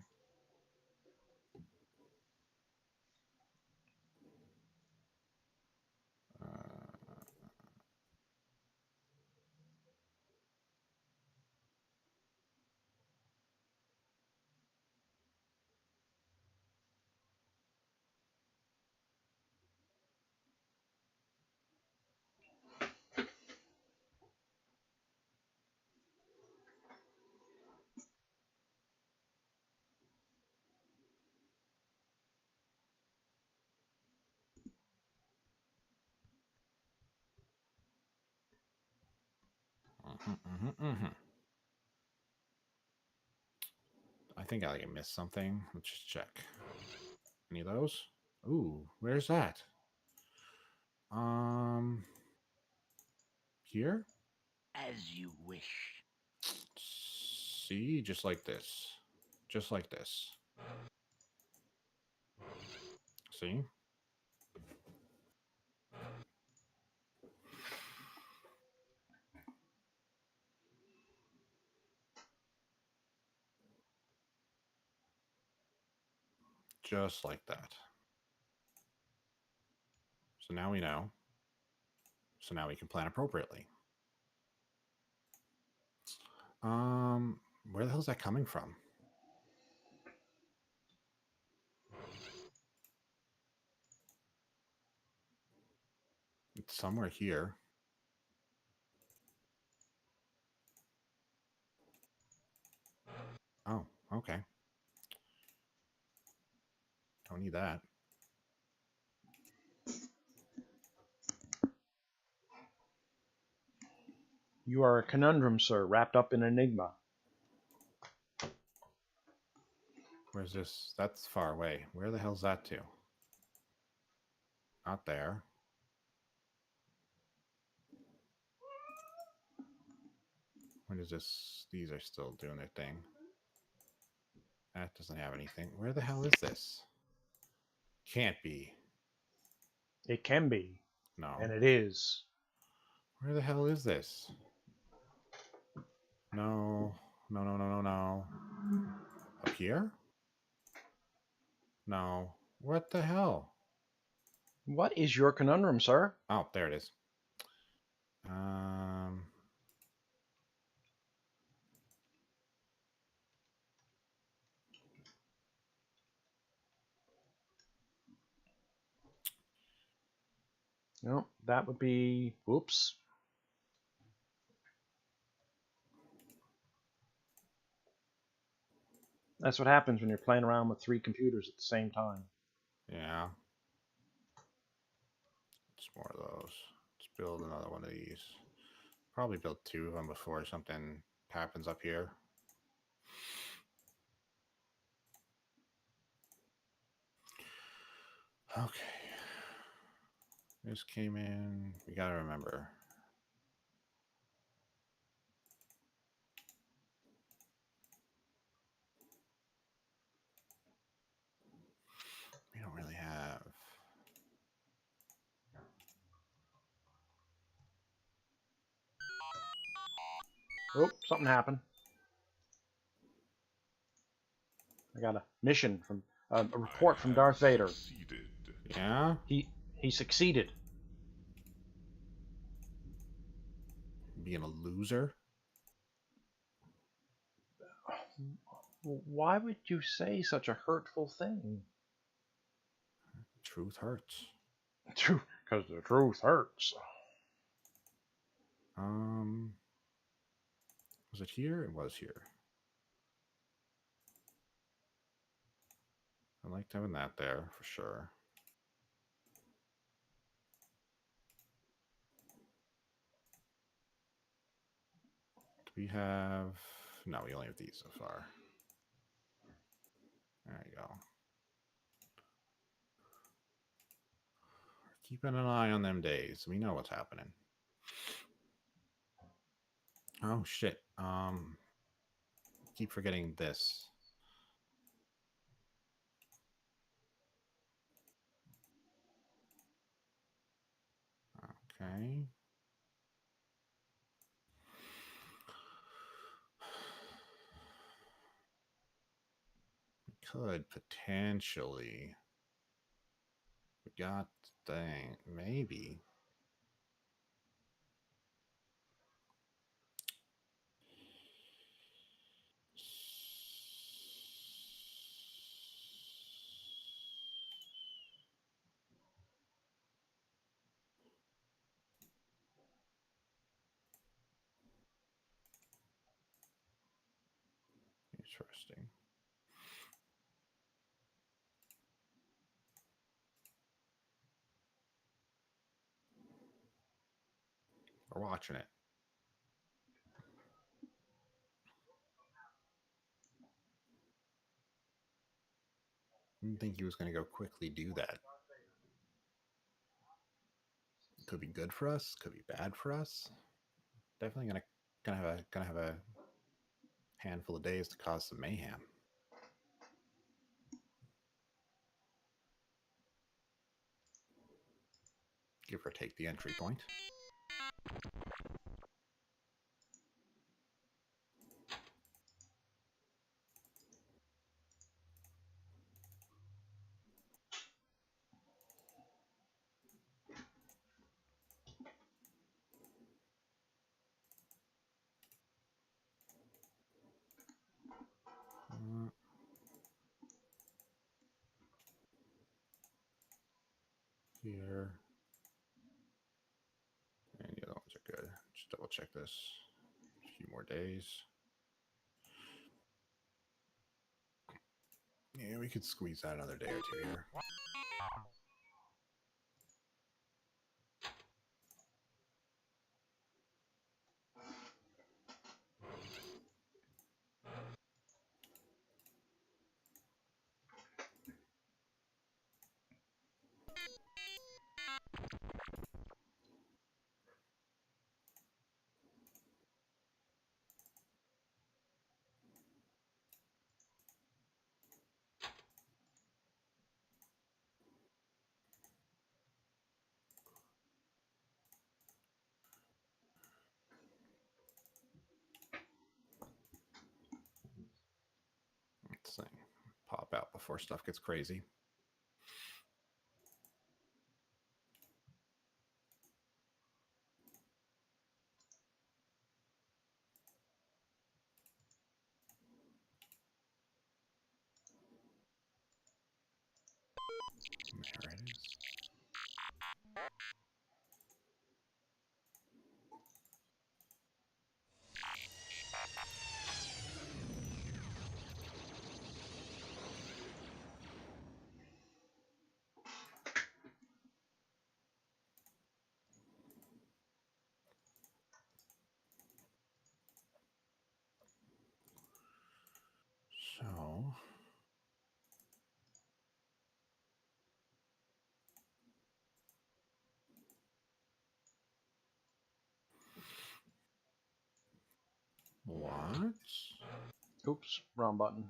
I think I missed something. Let's just check. Any of those? Ooh, where's that? Here? As you wish. See, just like this. Just like this. See? Just like that. So now we know. So now we can plan appropriately. Where the hell is that coming from? It's somewhere here. Oh, okay. Don't need that. You are a conundrum, sir, wrapped up in enigma. Where's this? That's far away. Where the hell's that to? Not there. When is this? These are still doing their thing. That doesn't have anything. Where the hell is this? Can't be. It can be, No. and it is. Where the hell is this? No. No, no, no, no, no. Up here? No. What the hell? What is your conundrum, sir? Oh, there it is. No, that would be. Oops. That's what happens when you're playing around with 3 computers at the same time. Yeah. It's more of those. Let's build another one of these. Probably build 2 of them before something happens up here. Okay. This came in. We gotta remember. We don't really have. Oh, something happened. I got a mission from a report from Darth Vader. Succeeded. Yeah? He succeeded. Being a loser? Why would you say such a hurtful thing? Truth hurts. True, because the truth hurts. Was it here? It was here. I liked having that there for sure. Do we have? No, we only have these so far. There you go. Keeping an eye on them days. We know what's happening. Oh shit. Keep forgetting this. Okay. We could potentially. We got thing. Maybe. Interesting. We're watching it. I didn't think he was going to go quickly do that. Could be good for us. Could be bad for us. Definitely gonna have a handful of days to cause some mayhem. Give or take the entry point. check this. A few more days. Yeah, we could squeeze out another day or two here. Let's see. Pop out before stuff gets crazy. There it is. So, what? Oops, wrong button.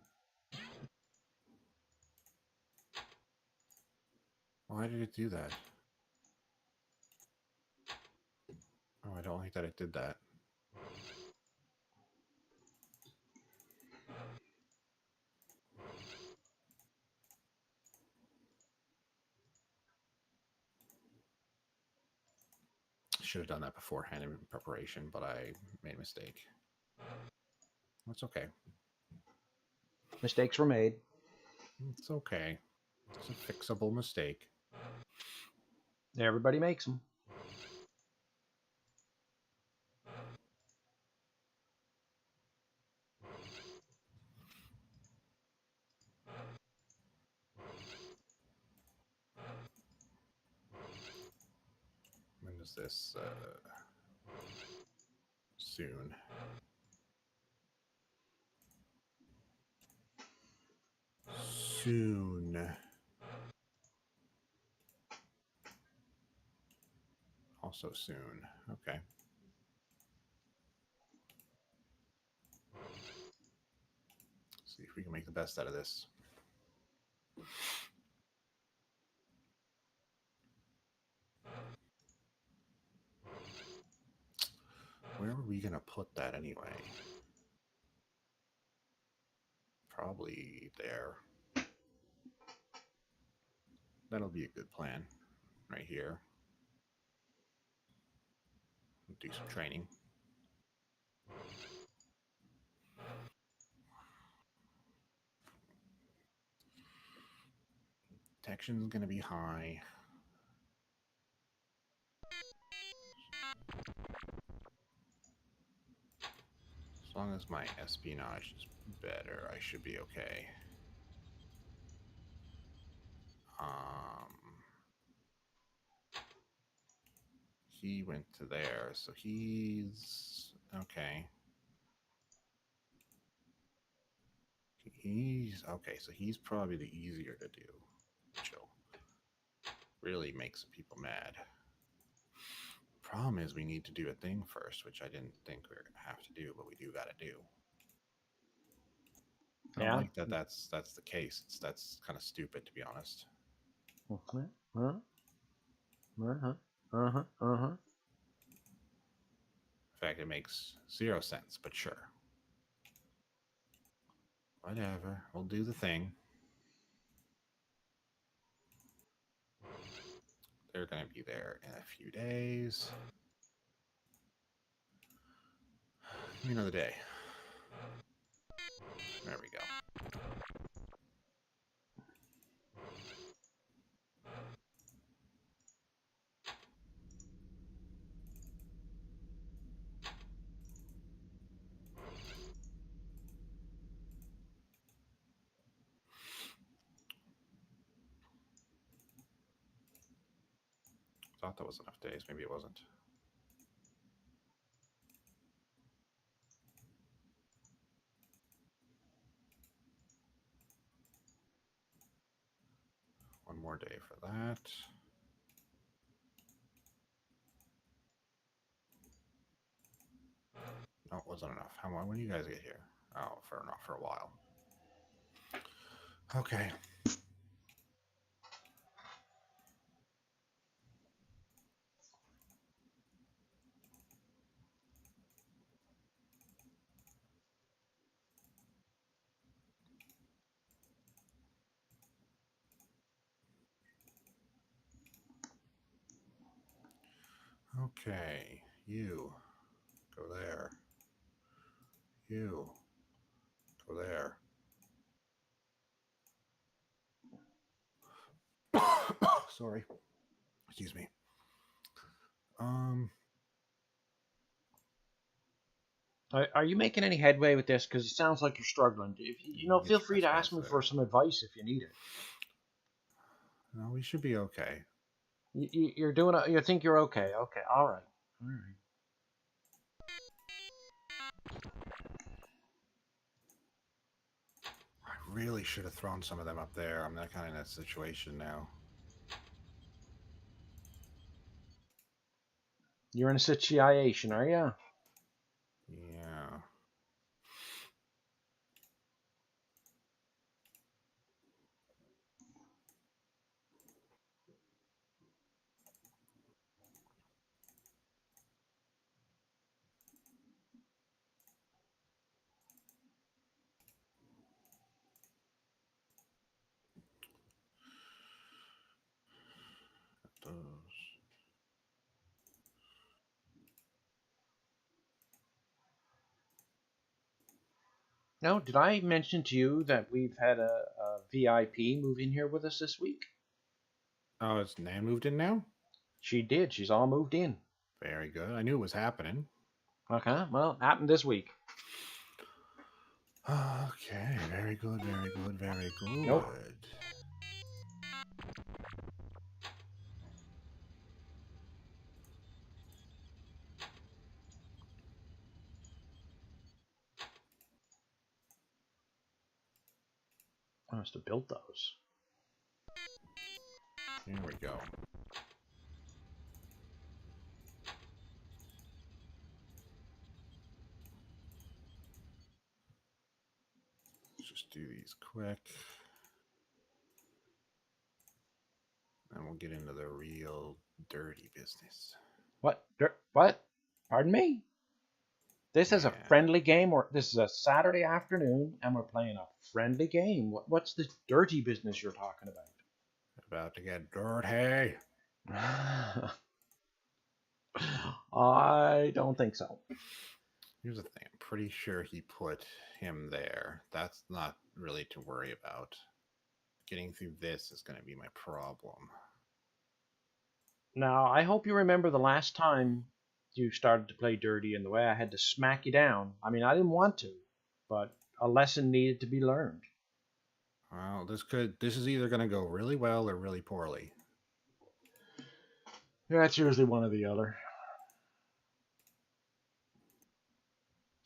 Why did it do that? Oh, I don't like that it did that. Should have done that beforehand in preparation, but I made a mistake. It's okay. Mistakes were made. It's okay. It's a fixable mistake. Everybody makes them. When is this? Soon. Soon. Also soon. Okay. See if we can make the best out of this. Where are we going to put that anyway? Probably there. That'll be a good plan. Right here. Do some training. Detection's going to be high. As long as my espionage is better, I should be okay. He went to there, so he's okay. He's okay, so he's probably the easier to do. Chill. Really makes people mad. Problem is we need to do a thing first, which I didn't think we were gonna have to do, but we do gotta do. I don't like that that's the case. That's kind of stupid, to be honest. In fact, it makes 0 sense, but sure. Whatever. We'll do the thing. They're going to be there in a few days. Another day. There we go. Thought that was enough days. Maybe it wasn't. One more day for that. No, it wasn't enough. How long? When do you guys get here? Oh, fair enough. For a while. Okay. Okay. You go there. You go there. Sorry. Excuse me. Are you making any headway with this? Because it sounds like you're struggling. If feel free to ask me for some advice if you need it. No, we should be okay. You're doing. You think you're okay? Okay. All right. All right. I really should have thrown some of them up there. I'm not kind of in that situation now. You're in a situation, are you? Yeah. Those. No, did I mention to you that we've had a VIP move in here with us this week? Oh, it's Nan moved in now? She did. She's all moved in. Very good. I knew it was happening. Okay, well, it happened this week. Okay, very good, very good, very good. Nope. I must have built those. Here we go. Let's just do these quick. And we'll get into the real dirty business. What? What? Pardon me? This is a friendly game, or this is a Saturday afternoon, and we're playing a friendly game. What's the dirty business you're talking about? About to get dirty. I don't think so. Here's the thing. I'm pretty sure he put him there. That's not really to worry about. Getting through this is going to be my problem. Now, I hope you remember the last time you started to play dirty and the way I had to smack you down. I mean, I didn't want to, but a lesson needed to be learned. Well, this is either going to go really well or really poorly. That's usually one or the other.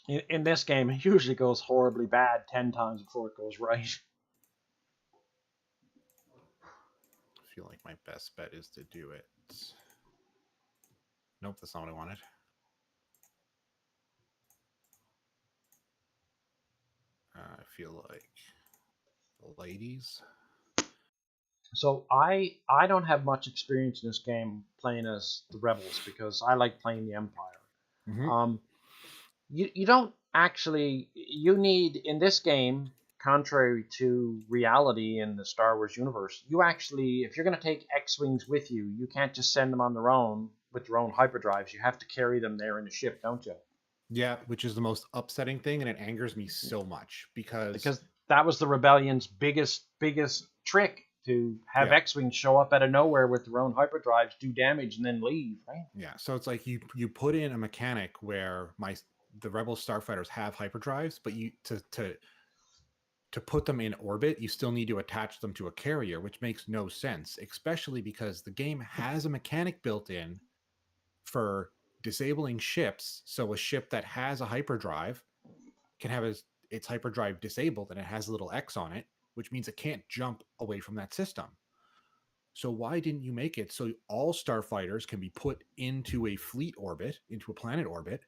In this game, it usually goes horribly bad 10 times before it goes right. I feel like my best bet is to do it. Nope, that's not what I wanted. I feel like the ladies. So I don't have much experience in this game playing as the rebels because I like playing the Empire. Mm-hmm. You don't actually, you need in this game, contrary to reality in the Star Wars universe, you actually, if you're going to take X-wings with you, you can't just send them on their own with their own hyperdrives. You have to carry them there in the ship, don't you? Yeah, which is the most upsetting thing, and it angers me so much because that was the rebellion's biggest trick, to have X-wings show up out of nowhere with their own hyperdrives, do damage, and then leave, right? Yeah, so it's like you put in a mechanic where the rebel starfighters have hyperdrives, but you to to put them in orbit, you still need to attach them to a carrier, which makes no sense, especially because the game has a mechanic built in for disabling ships. So a ship that has a hyperdrive can have its hyperdrive disabled and it has a little X on it, which means it can't jump away from that system. So why didn't you make it so all starfighters can be put into a fleet orbit, into a planet orbit,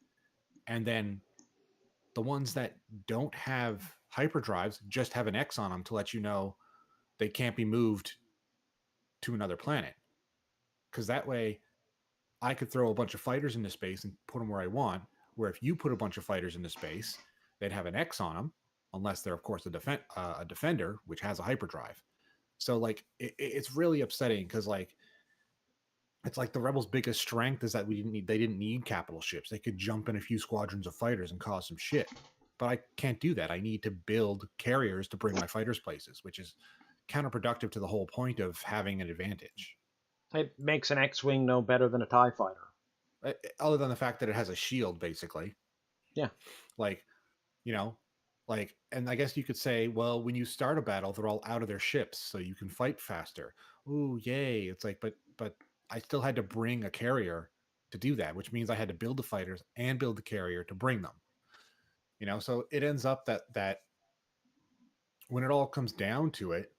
and then the ones that don't have hyperdrives just have an X on them to let you know they can't be moved to another planet? Because that way I could throw a bunch of fighters into space and put them where I want, where if you put a bunch of fighters into space, they'd have an X on them, unless they're, of course, a defender, which has a hyperdrive. So, like, it's really upsetting because, like, it's like the rebels' biggest strength is that they didn't need capital ships. They could jump in a few squadrons of fighters and cause some shit. But I can't do that. I need to build carriers to bring my fighters places, which is counterproductive to the whole point of having an advantage. It makes an X-wing no better than a TIE fighter. Other than the fact that it has a shield, basically. Yeah. Like, and I guess you could say, well, when you start a battle, they're all out of their ships, so you can fight faster. Ooh, yay. It's like, but I still had to bring a carrier to do that, which means I had to build the fighters and build the carrier to bring them. So it ends up that when it all comes down to it,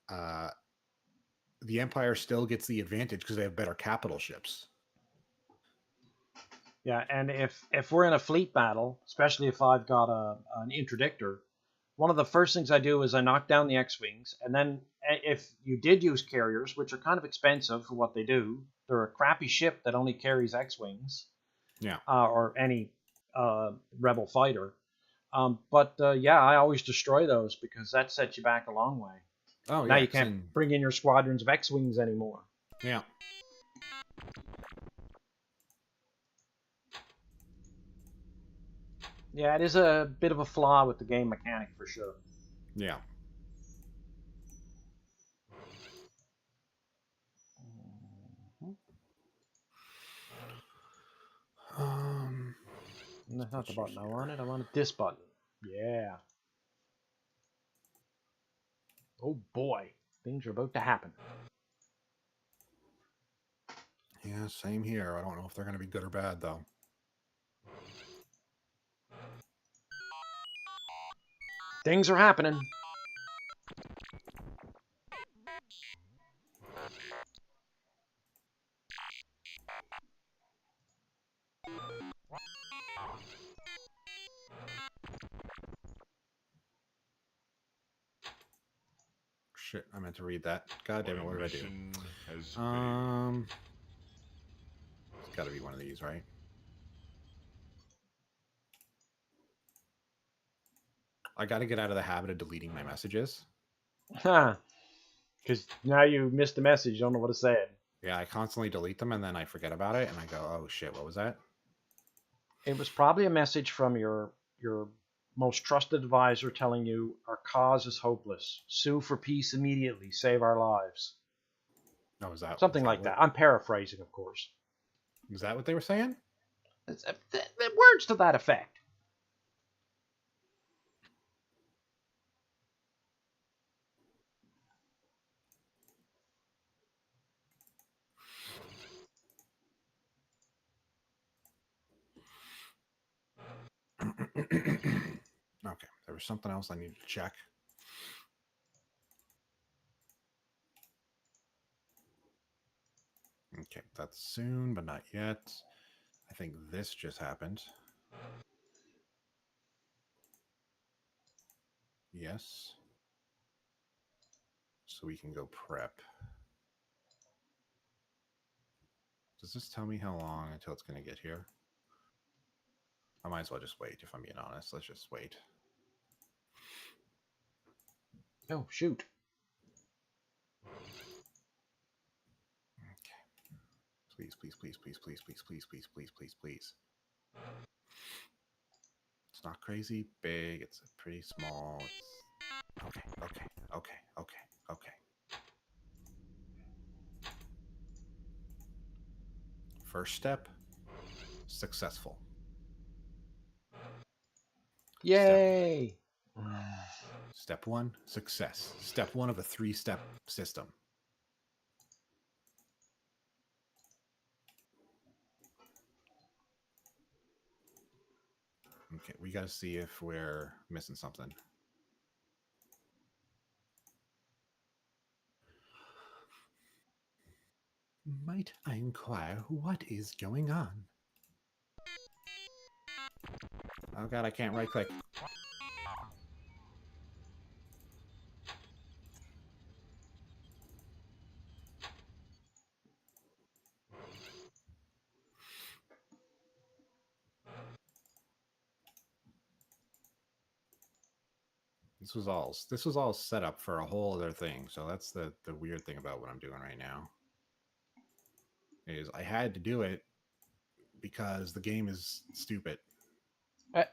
the Empire still gets the advantage because they have better capital ships. Yeah, and if we're in a fleet battle, especially if I've got an interdictor, one of the first things I do is I knock down the X-wings, and then if you did use carriers, which are kind of expensive for what they do, they're a crappy ship that only carries X-wings. Yeah. Or any rebel fighter. But I always destroy those because that sets you back a long way. Oh, now yeah, you can't bring in your squadrons of X-wings anymore. Yeah. Yeah, it is a bit of a flaw with the game mechanic for sure. Yeah. That's not the button I wanted. I wanted this button. Yeah. Oh boy, things are about to happen. Yeah, same here. I don't know if they're going to be good or bad, though. Things are happening. Shit, I meant to read that. God damn it, what did I do? It's got to be one of these, right? I got to get out of the habit of deleting my messages. Huh. Because now you missed the message. You don't know what it said. Yeah, I constantly delete them and then I forget about it and I go, oh shit, what was that? It was probably a message from your most trusted advisor telling you our cause is hopeless. Sue for peace immediately. Save our lives. Oh, is that something like that? I'm paraphrasing, of course. Is that what they were saying? It's, words to that effect. Okay, there was something else I needed to check. Okay, that's soon, but not yet. I think this just happened. Yes. So we can go prep. Does this tell me how long until it's going to get here? I might as well just wait, if I'm being honest. Let's just wait. Oh, shoot. Okay. Please, please, please, please, please, please, please, please, please, please, please. It's not crazy big. It's pretty small. It's... Okay, okay, okay, okay, okay. First step, successful. Yay! Step 1, success. Step 1 of a 3-step system. Okay, we got to see if we're missing something. Might I inquire what is going on? Oh god, I can't right-click. This was all set up for a whole other thing. So that's the weird thing about what I'm doing right now. Is I had to do it because the game is stupid.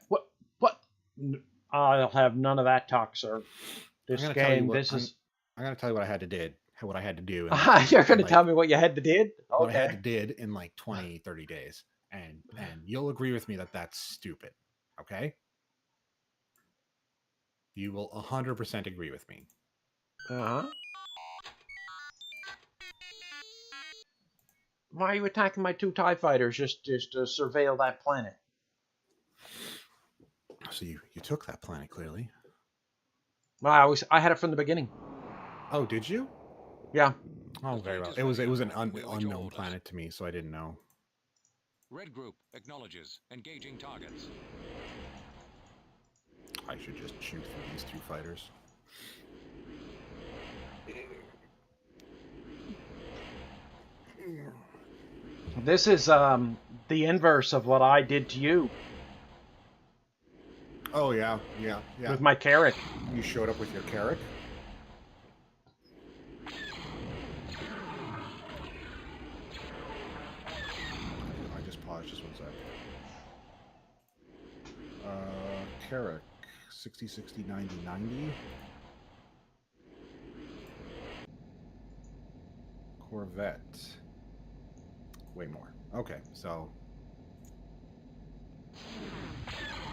What? What? I'll have none of that talk, sir. This I'm game, going to tell you what I had to do. You're going to tell me what you had to did? Okay. What I had to did in like 20, 30 days. And you'll agree with me that that's stupid. Okay? You will 100% agree with me. Uh-huh. Why are you attacking my 2 TIE fighters just to surveil that planet? So you took that planet, clearly. Well, I had it from the beginning. Oh, did you? Yeah. Oh, very well. It was an unknown planet to me, so I didn't know. Red Group acknowledges engaging targets. I should just shoot through these 2 fighters. This is the inverse of what I did to you. Oh, yeah. With my carrot. You showed up with your carrot? I just paused just 1 sec. Carrick, 60, 60, 90, 90. Corvette. Way more. Okay, so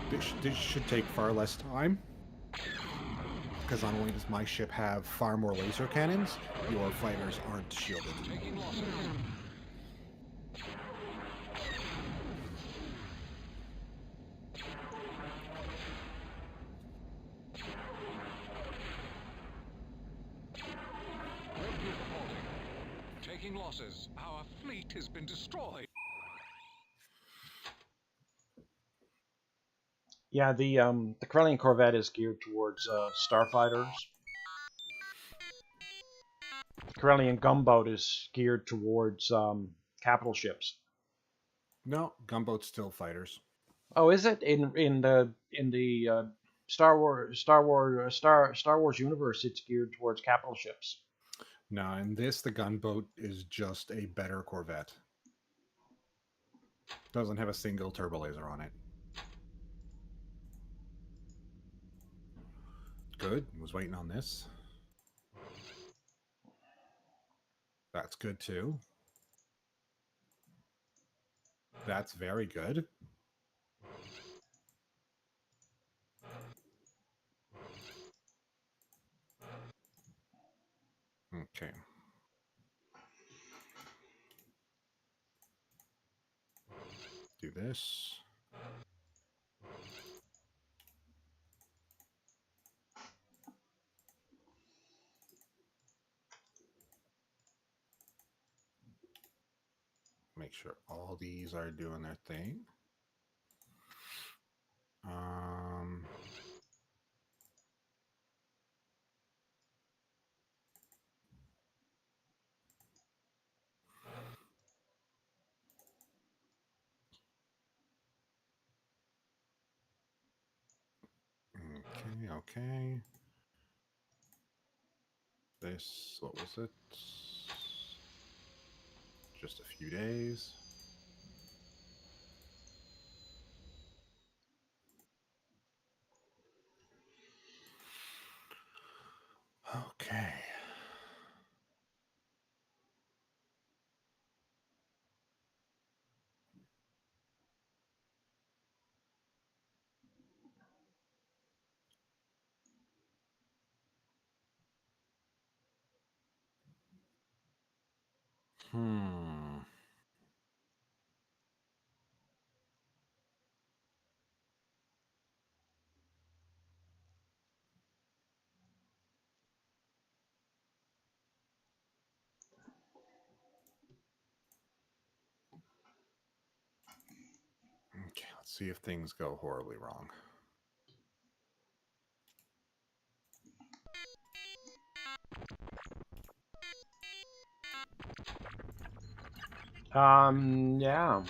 this should take far less time. Because not only does my ship have far more laser cannons, your fighters aren't shielded. Taking losses. Our fleet has been destroyed. Yeah, the Corellian Corvette is geared towards starfighters. The Corellian gunboat is geared towards capital ships. No, gunboat's still fighters. Oh, is it in the Star Wars universe? It's geared towards capital ships. No, in this, the gunboat is just a better Corvette. Doesn't have a single turbo laser on it. Good. Was waiting on this. That's good too. That's very good. Okay. Do this. Make sure all these are doing their thing. Okay. This, what was it? Just a few days. Okay. Hmm. Okay, let's see if things go horribly wrong. Yeah.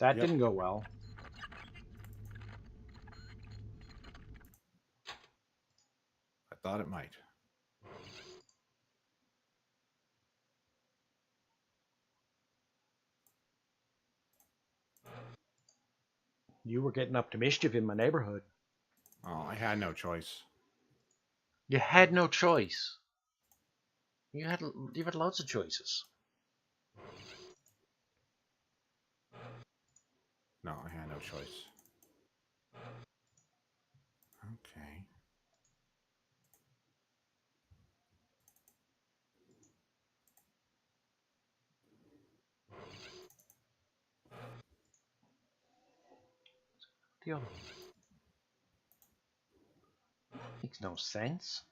That Yep. didn't go well. I thought it might. You were getting up to mischief in my neighborhood. Oh, I had no choice. You had no choice. You had lots of choices. No, I had no choice. Okay. The other one. Makes no sense.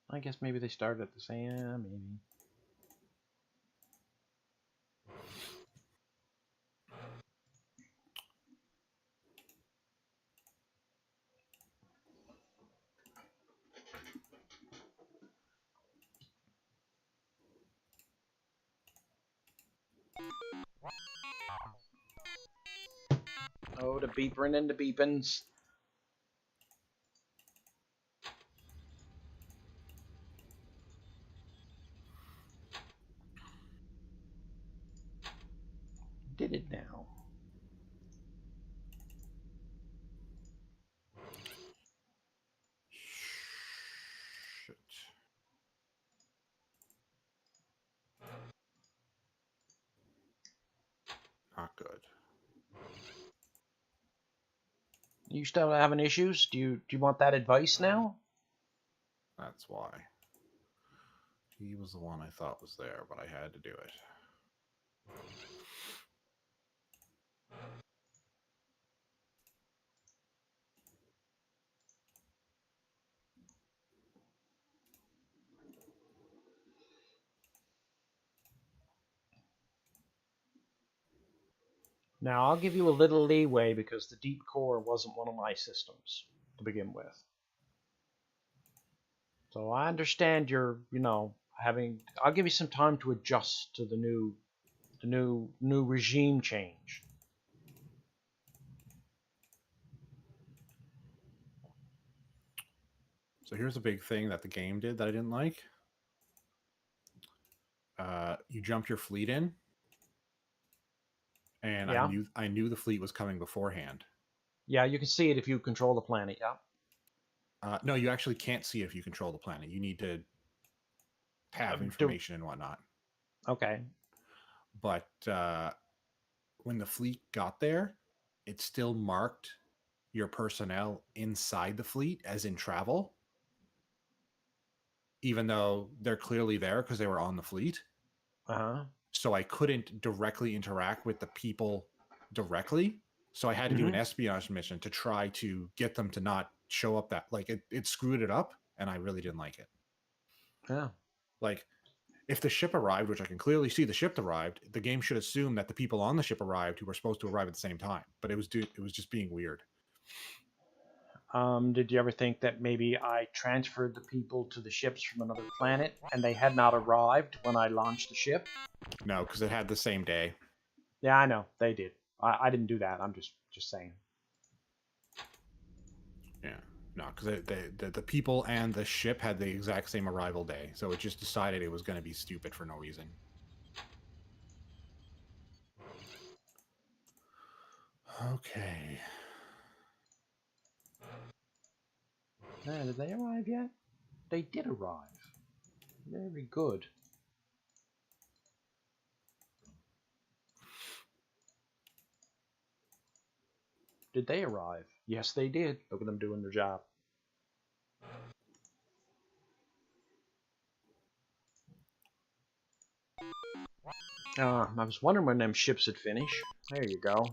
I guess maybe they started at the same. Yeah, maybe. Oh, the beeping and the beepings. Did it now. Shit. Not good. You still having issues? Do you want that advice now? That's why. He was the one I thought was there, but I had to do it. Now, I'll give you a little leeway because the deep core wasn't one of my systems to begin with. So I understand you're, having. I'll give you some time to adjust to the new regime change. So here's a big thing that the game did that I didn't like. You jumped your fleet in, and Yeah, I knew the fleet was coming beforehand. yeah, you can see it if you control the planet. Yeah. No, you actually can't see it if you control the planet. You need to have information and whatnot. Okay. But when the fleet got there, it still marked your personnel inside the fleet as in travel, even though they're clearly there because they were on the fleet. Uh-huh. So I couldn't directly interact with the people directly. So I had to do an espionage mission to try to get them to not show up. That like it screwed it up, and I really didn't like it. Yeah. Like if the ship arrived, which I can clearly see the ship arrived, the game should assume that the people on the ship arrived who were supposed to arrive at the same time. But it was just being weird. Did you ever think that maybe I transferred the people to the ships from another planet and they had not arrived when I launched the ship? No, because it had the same day. Yeah, I know they did. I didn't do that. I'm just saying. Yeah, no, because the people and the ship had the exact same arrival day, so it just decided it was going to be stupid for no reason. Okay. Did they arrive yet? They did arrive. Very good. Did they arrive? Yes, they did. Look at them doing their job. I was wondering when them ships would finish. There you go.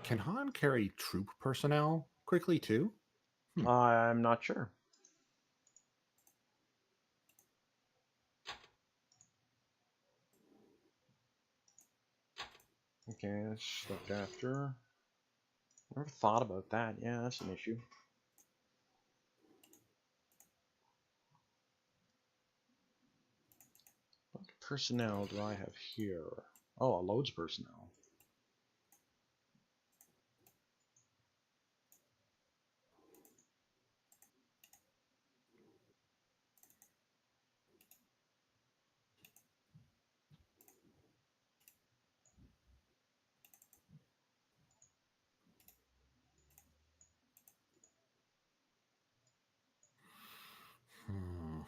Can Han carry troop personnel quickly too? I'm not sure. Okay, that's looked after. Never thought about that. Yeah, that's an issue. What personnel do I have here? Oh, loads of personnel. Hmm.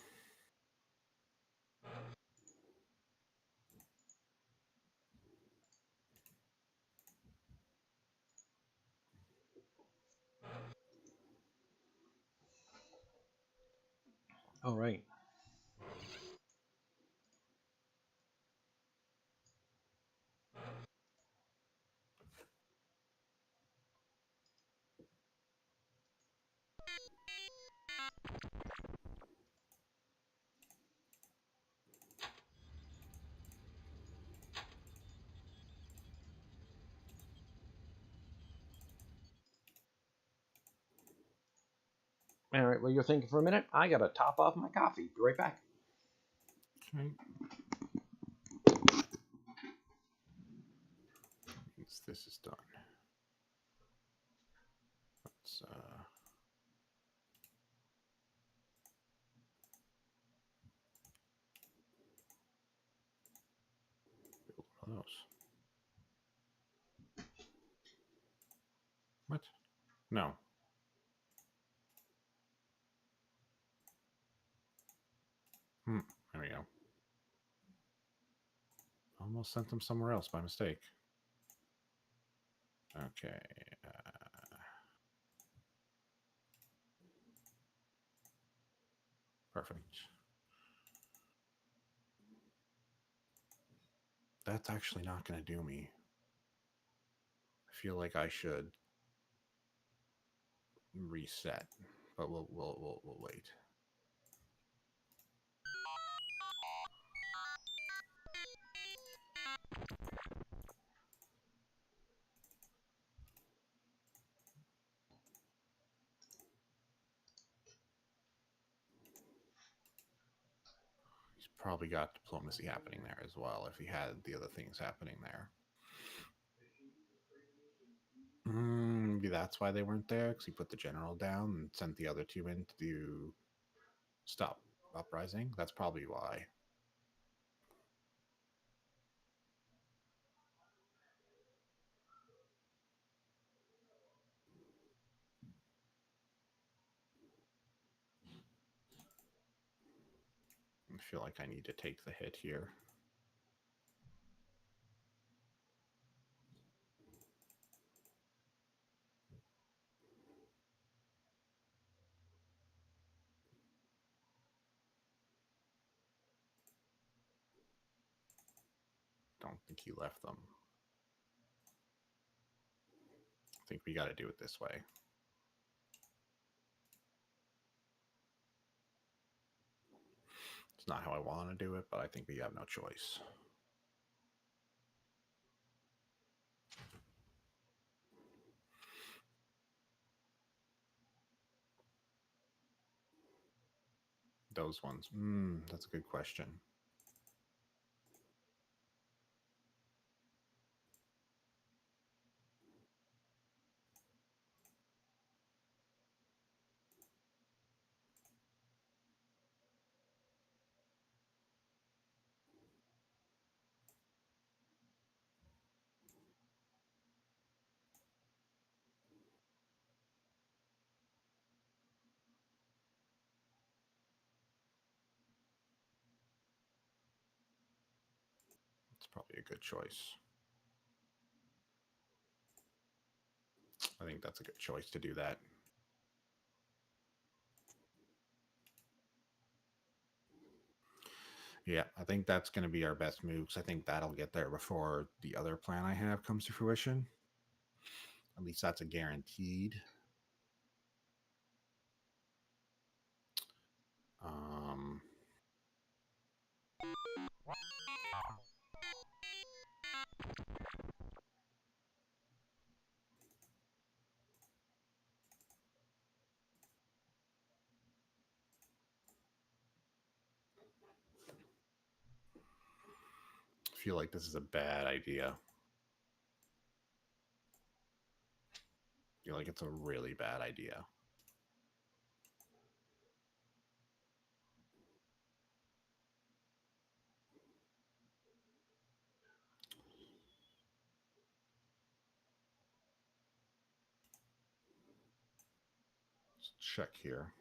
All right. All right. Well, you're thinking for a minute. I gotta top off my coffee. Be right back. Okay. Means this is done. Let's build one of those. What? No. There we go. Almost sent them somewhere else by mistake. Okay. Perfect. That's actually not going to do me. I feel like I should reset, but we'll wait. He's probably got diplomacy happening there as well if he had the other things happening there. Maybe that's why they weren't there, because he put the general down and sent the other two in to do stop uprising. That's probably why. I feel like I need to take the hit here. Don't think he left them. I think we got to do it this way. It's not how I want to do it, but I think we have no choice. Those ones. That's a good question. Probably a good choice. I think that's a good choice to do that. Yeah, I think that's going to be our best move, because I think that'll get there before the other plan I have comes to fruition. At least that's a guaranteed. I feel like this is a bad idea. I feel like it's a really bad idea. Let's check here.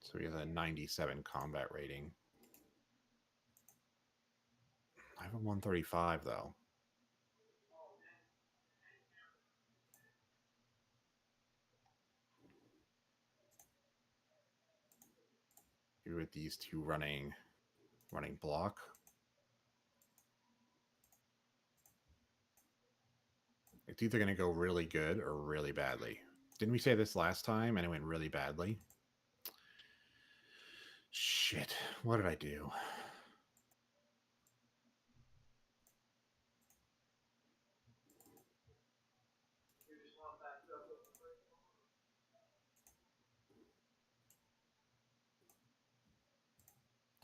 So he has a 97 combat rating. I have a 135 though. Maybe with these two running block. It's either going to go really good or really badly. Didn't we say this last time and it went really badly? Shit, what did I do?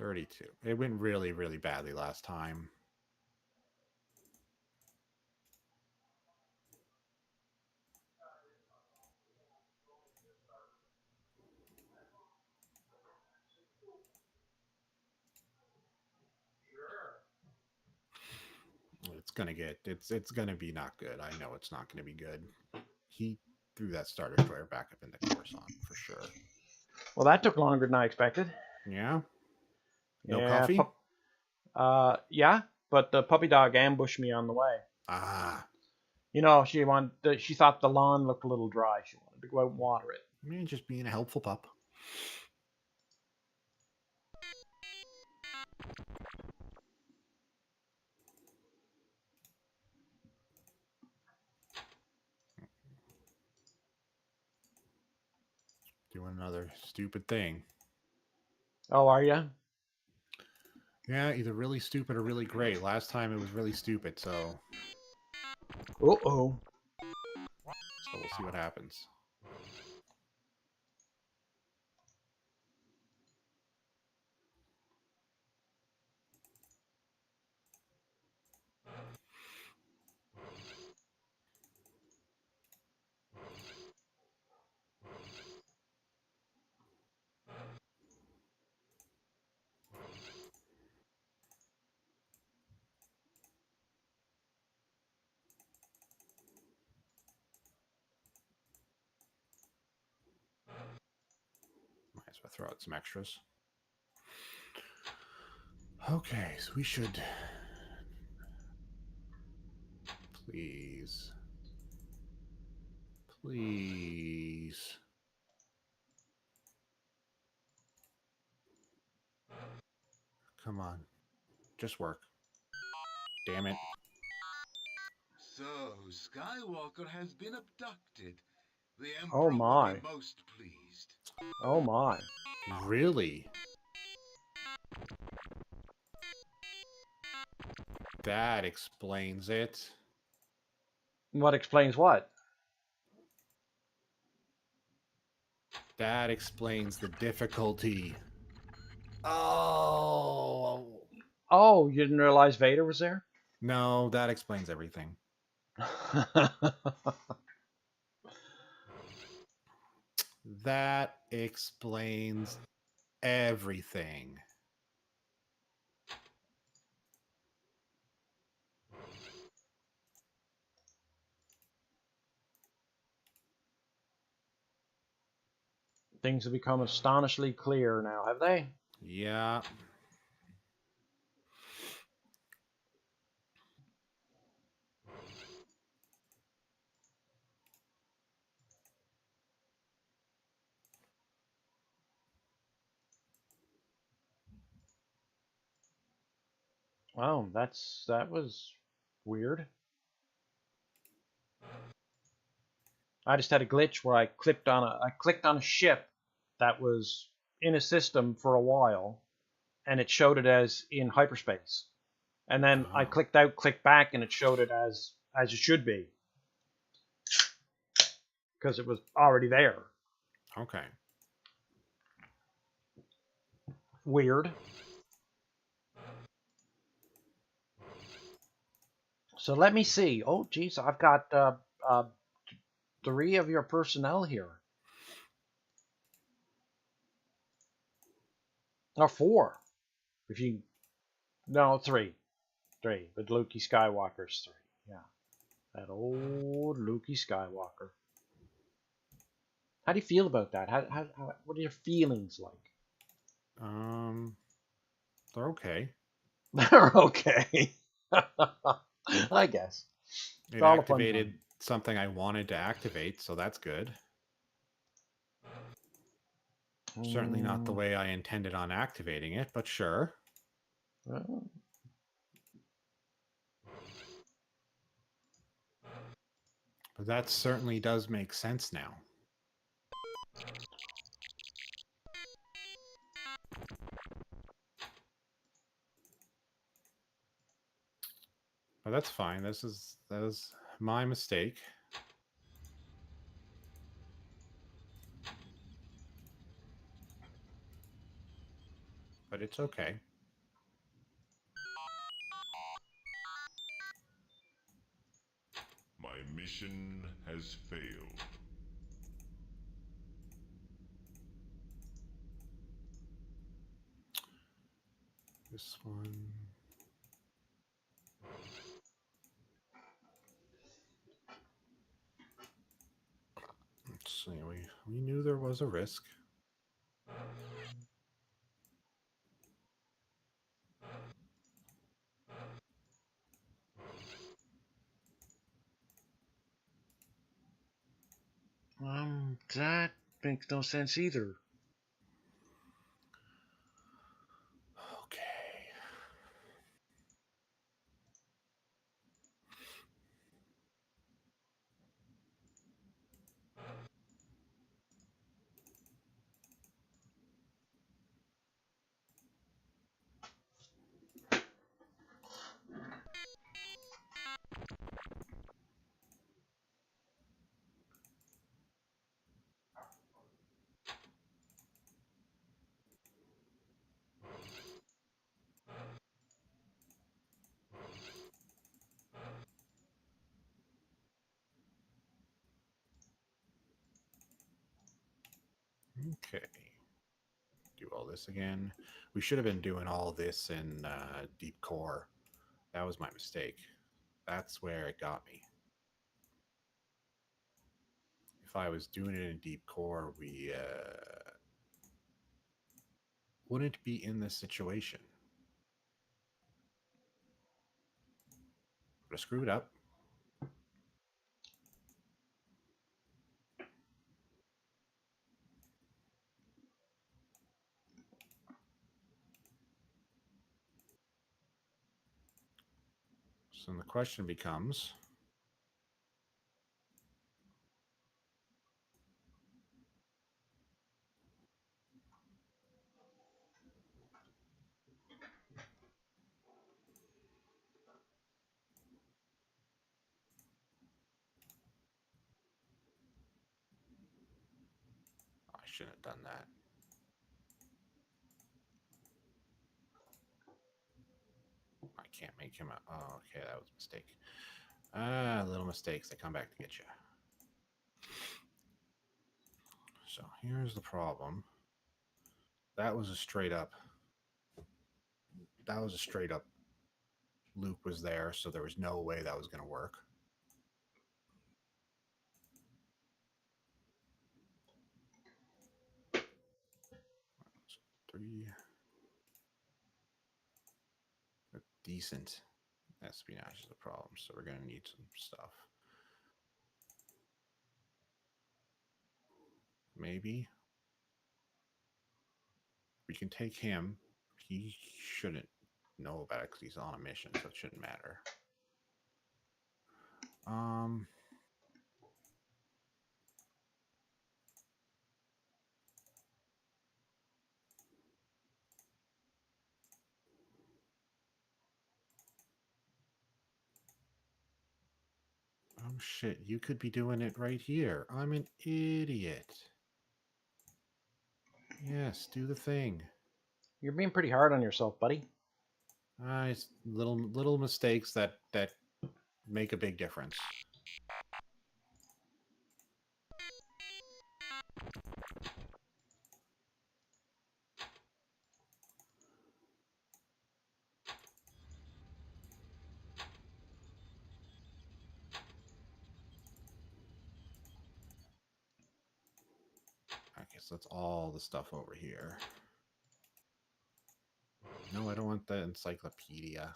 $32. It went really, really badly last time. It's gonna be not good. I know it's not gonna be good. He threw that starter player back up in the course on for sure. Well, that took longer than I expected. Yeah. No Yeah, coffee? yeah, but the puppy dog ambushed me on the way. Ah. You know, she thought the lawn looked a little dry. She wanted to go out and water it. Man, just being a helpful pup. Doing another stupid thing. Oh, are you? Yeah, either really stupid or really great. Last time it was really stupid, so... Uh-oh. So we'll see what happens. Might as well throw out some extras. Okay, so we should... Please. Please. Come on. Just work. Damn it. So, Skywalker has been abducted. The Oh, Emperor will my. be most pleased. Oh, my. Really? That explains it. What explains what? That explains the difficulty. Oh. Oh, you didn't realize Vader was there? No, that explains everything. That explains everything. Things have become astonishingly clear now, have they? Yeah. Oh, that was weird. I just had a glitch where I clicked on a ship that was in a system for a while, and it showed it as in hyperspace. And then I Oh, clicked out, clicked back, and it showed it as it should be because it was already there. okay. Weird. So let me see. Oh, geez, I've got 3 of your personnel here. Or 4, if you no 3, 3. But Lukey Skywalker's 3. Yeah, that old Lukey Skywalker. How do you feel about that? What are your feelings like? Um, they're okay. They're okay. I guess. It For all the fun time. activated something I wanted to activate, so that's good. Certainly not the way I intended on activating it, but sure. Well, But that certainly does make sense now. But that's fine. That was my mistake. But it's okay. My mission has failed. This one. Let's see. We knew there was a risk. that makes no sense either. Okay. Okay. Do all this again. We should have been doing all this in deep core. That was my mistake. That's where it got me. If I was doing it in deep core, we wouldn't be in this situation. Would have screwed up. So then the question becomes, I shouldn't have done that. I can't make him a. Oh, okay, that was a mistake. Little mistakes, they come back to get you. So here's the problem. That was a straight up. That was a straight up. Loop was there, so there was no way that was going to work. So 3, decent espionage is a problem, so we're going to need some stuff. Maybe we can take him. He shouldn't know about it because he's on a mission, so it shouldn't matter. Oh shit, you could be doing it right here. I'm an idiot. Yes, do the thing. You're being pretty hard on yourself, buddy. It's little mistakes that make a big difference. Okay, so that's all the stuff over here. No, I don't want the encyclopedia.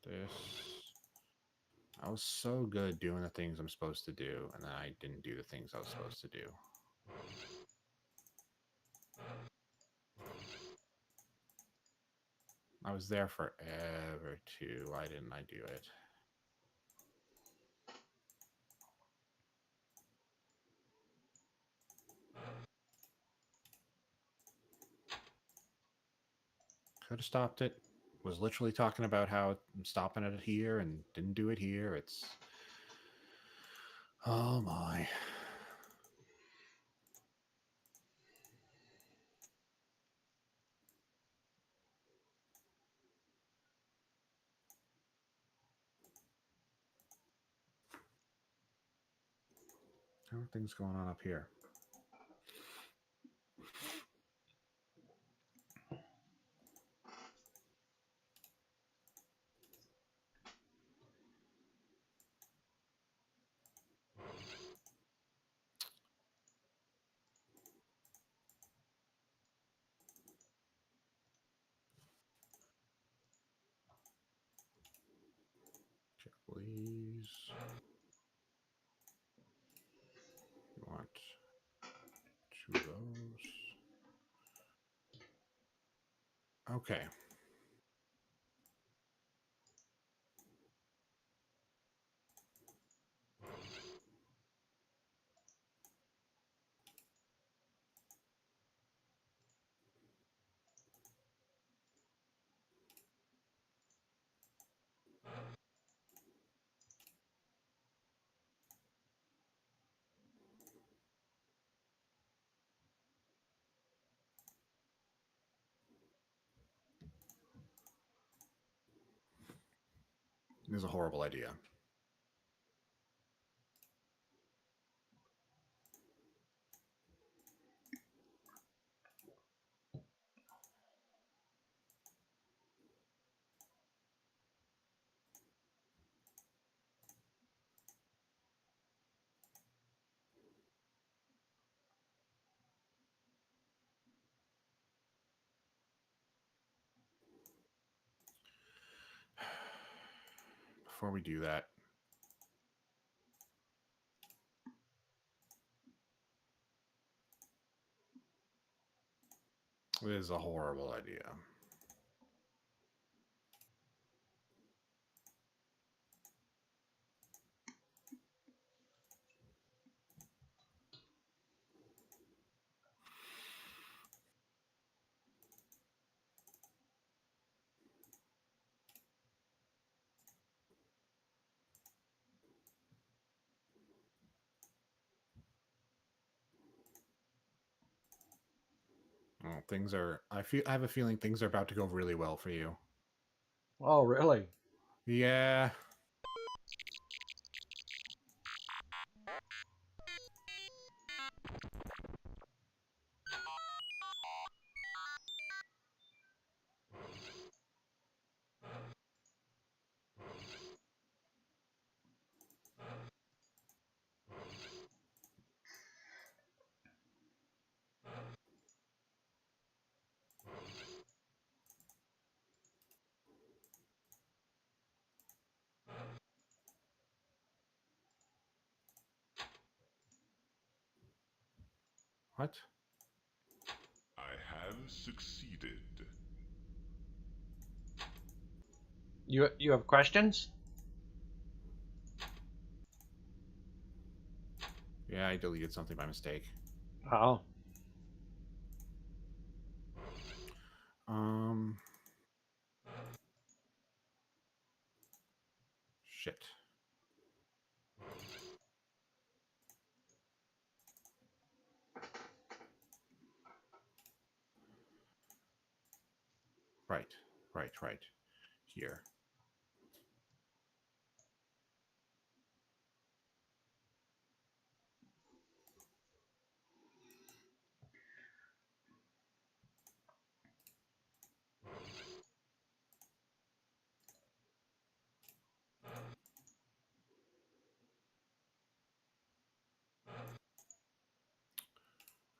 This. I was so good doing the things I'm supposed to do, and then I didn't do the things I was supposed to do. I was there forever, too. Why didn't I do it? Could have stopped it. Was literally talking about how I'm stopping it here and didn't do it here. It's... Oh, my. How are things going on up here? Check, please. You want 2 of those. Okay. This is a horrible idea. Before we do that, this is a horrible idea. Oh, things are... I have a feeling things are about to go really well for you. Oh, really? Yeah. What? I have succeeded. You have questions? Yeah, I deleted something by mistake. Oh. Shit. Right. Here.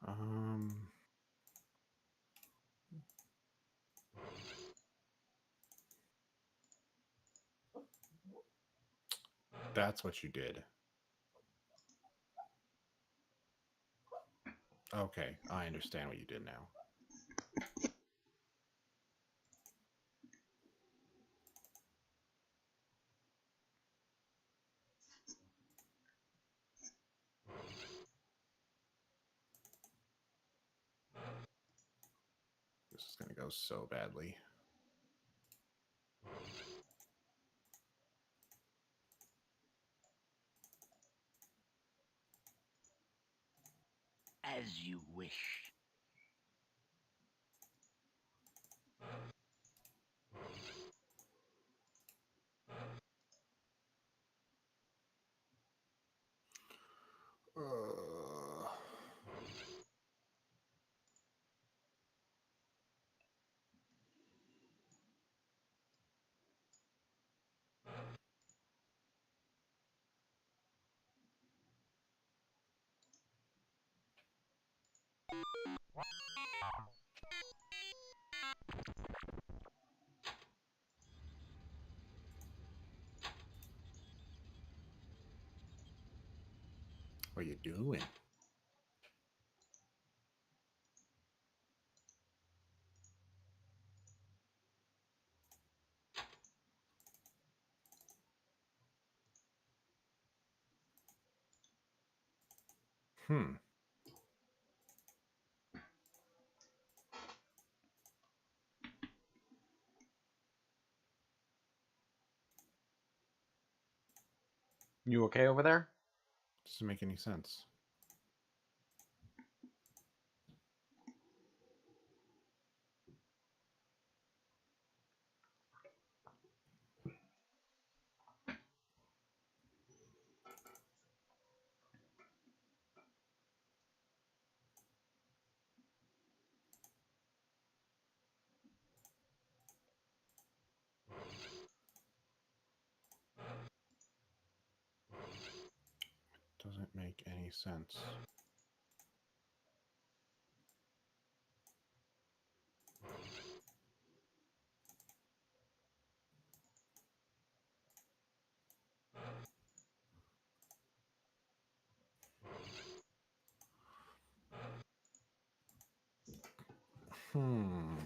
Um, that's what you did. Okay, I understand what you did now. This is going to go so badly. As you wish. What are you doing? Hmm. You okay over there? Doesn't make any sense. Doesn't make any sense. Hmm.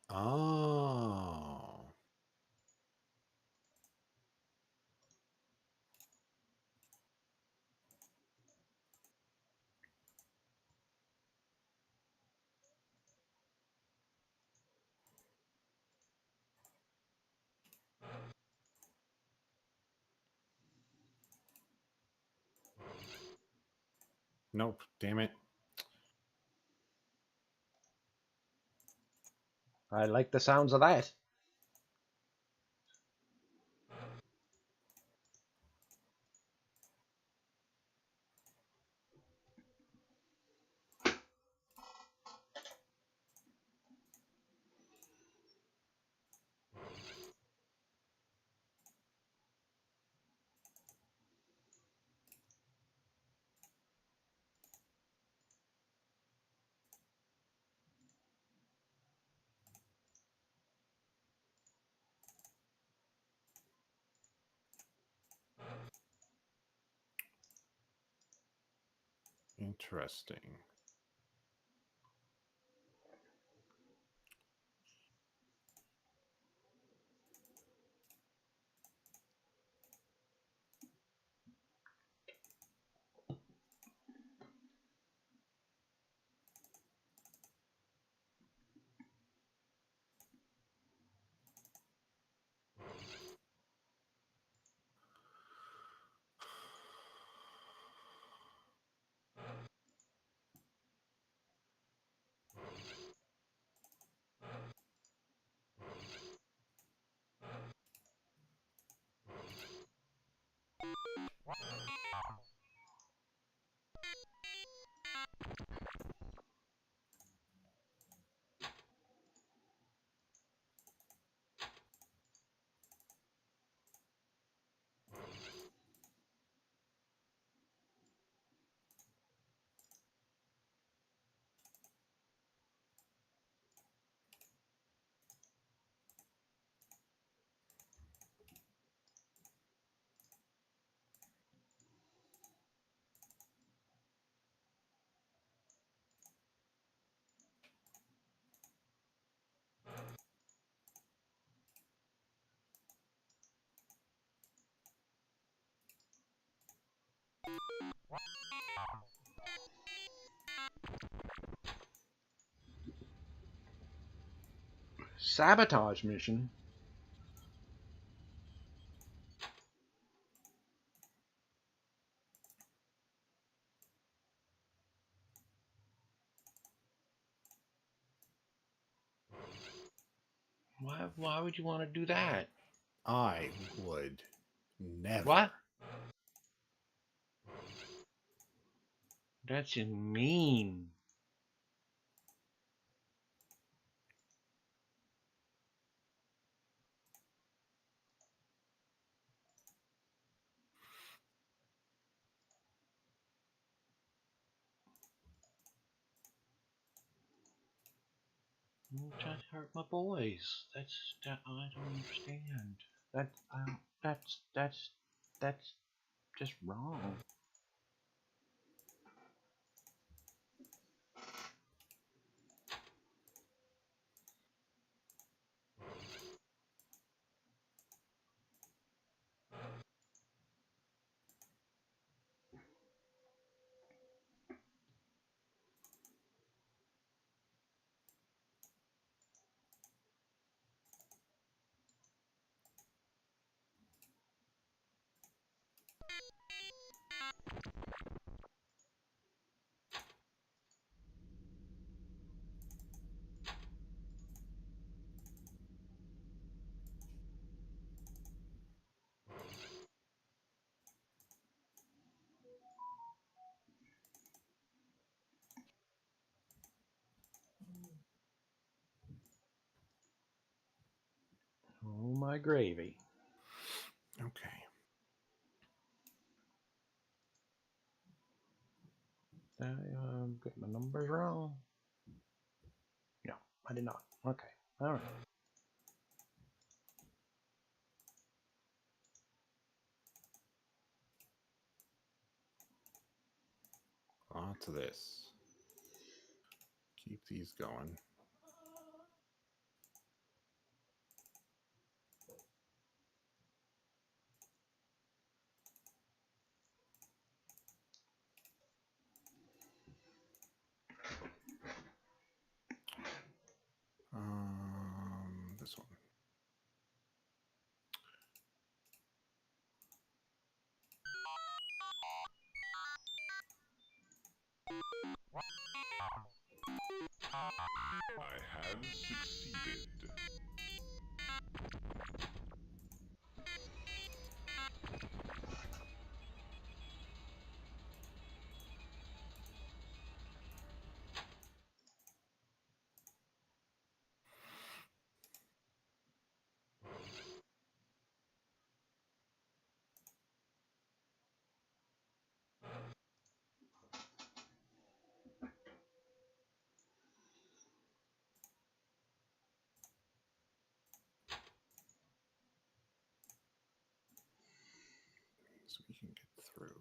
Oh. Nope. Damn it. I like the sounds of that. Interesting. Sabotage mission. Why would you want to do that? I would never. What? That's just mean. You trying to hurt my boys. That I don't understand. That's just wrong. Oh my gravy. Okay. I got my numbers wrong. No, I did not. Okay. All right. On to this. Keep these going. This one. I have succeeded. So we can get through.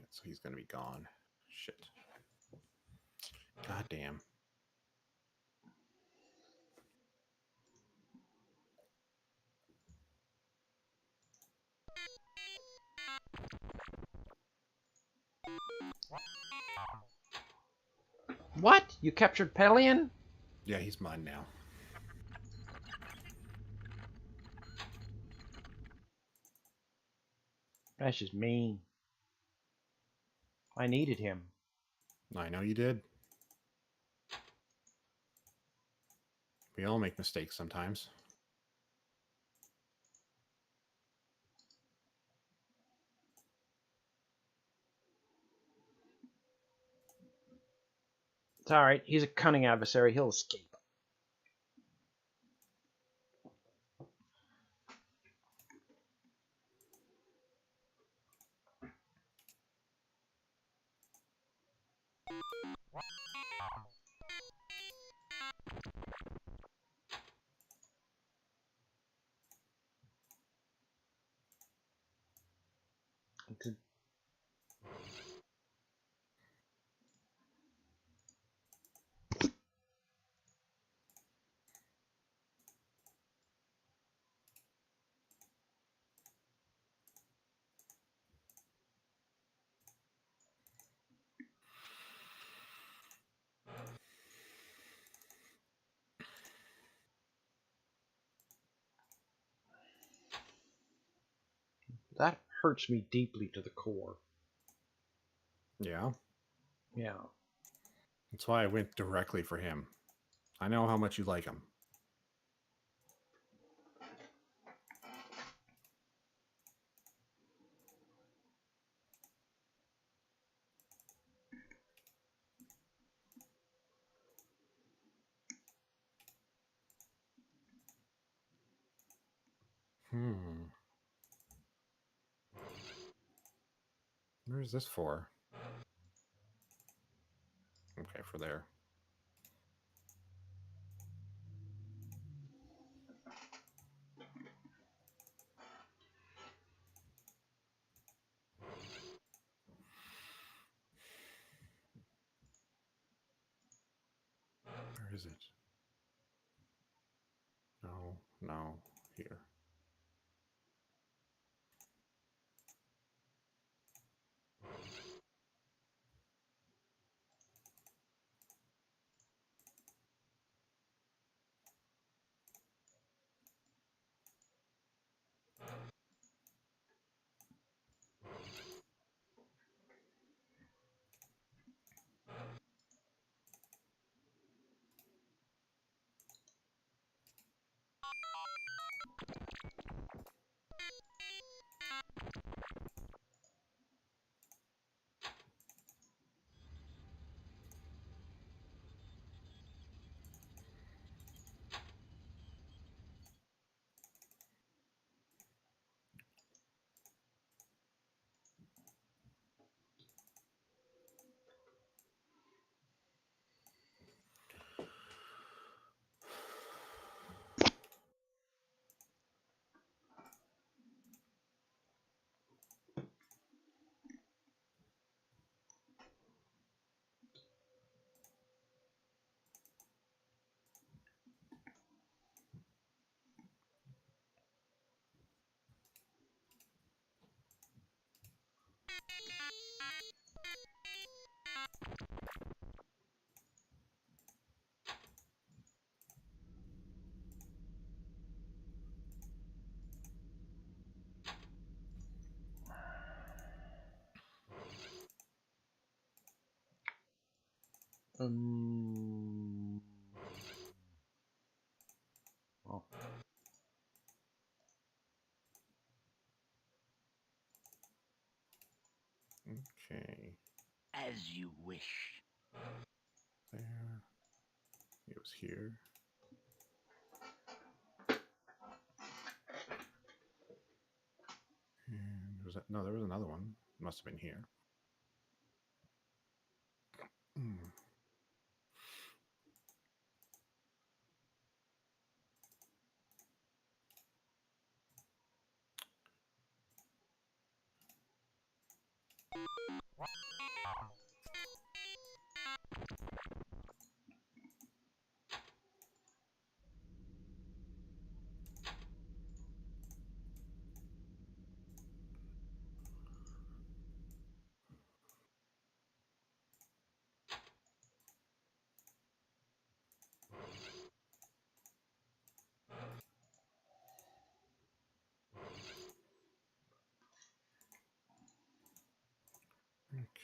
Okay, so he's going to be gone. Shit. God damn. What? You captured Pelion? Yeah, he's mine now. That's just mean. I needed him. I know you did. We all make mistakes sometimes. It's alright. He's a cunning adversary. He'll escape. That hurts me deeply to the core. Yeah. Yeah. That's why I went directly for him. I know how much you like him. Where is this for? Okay, for there. Where is it? No, no, here. Oh. Okay. As you wish. There. It was here. And was that, no, there was another one. Must have been here.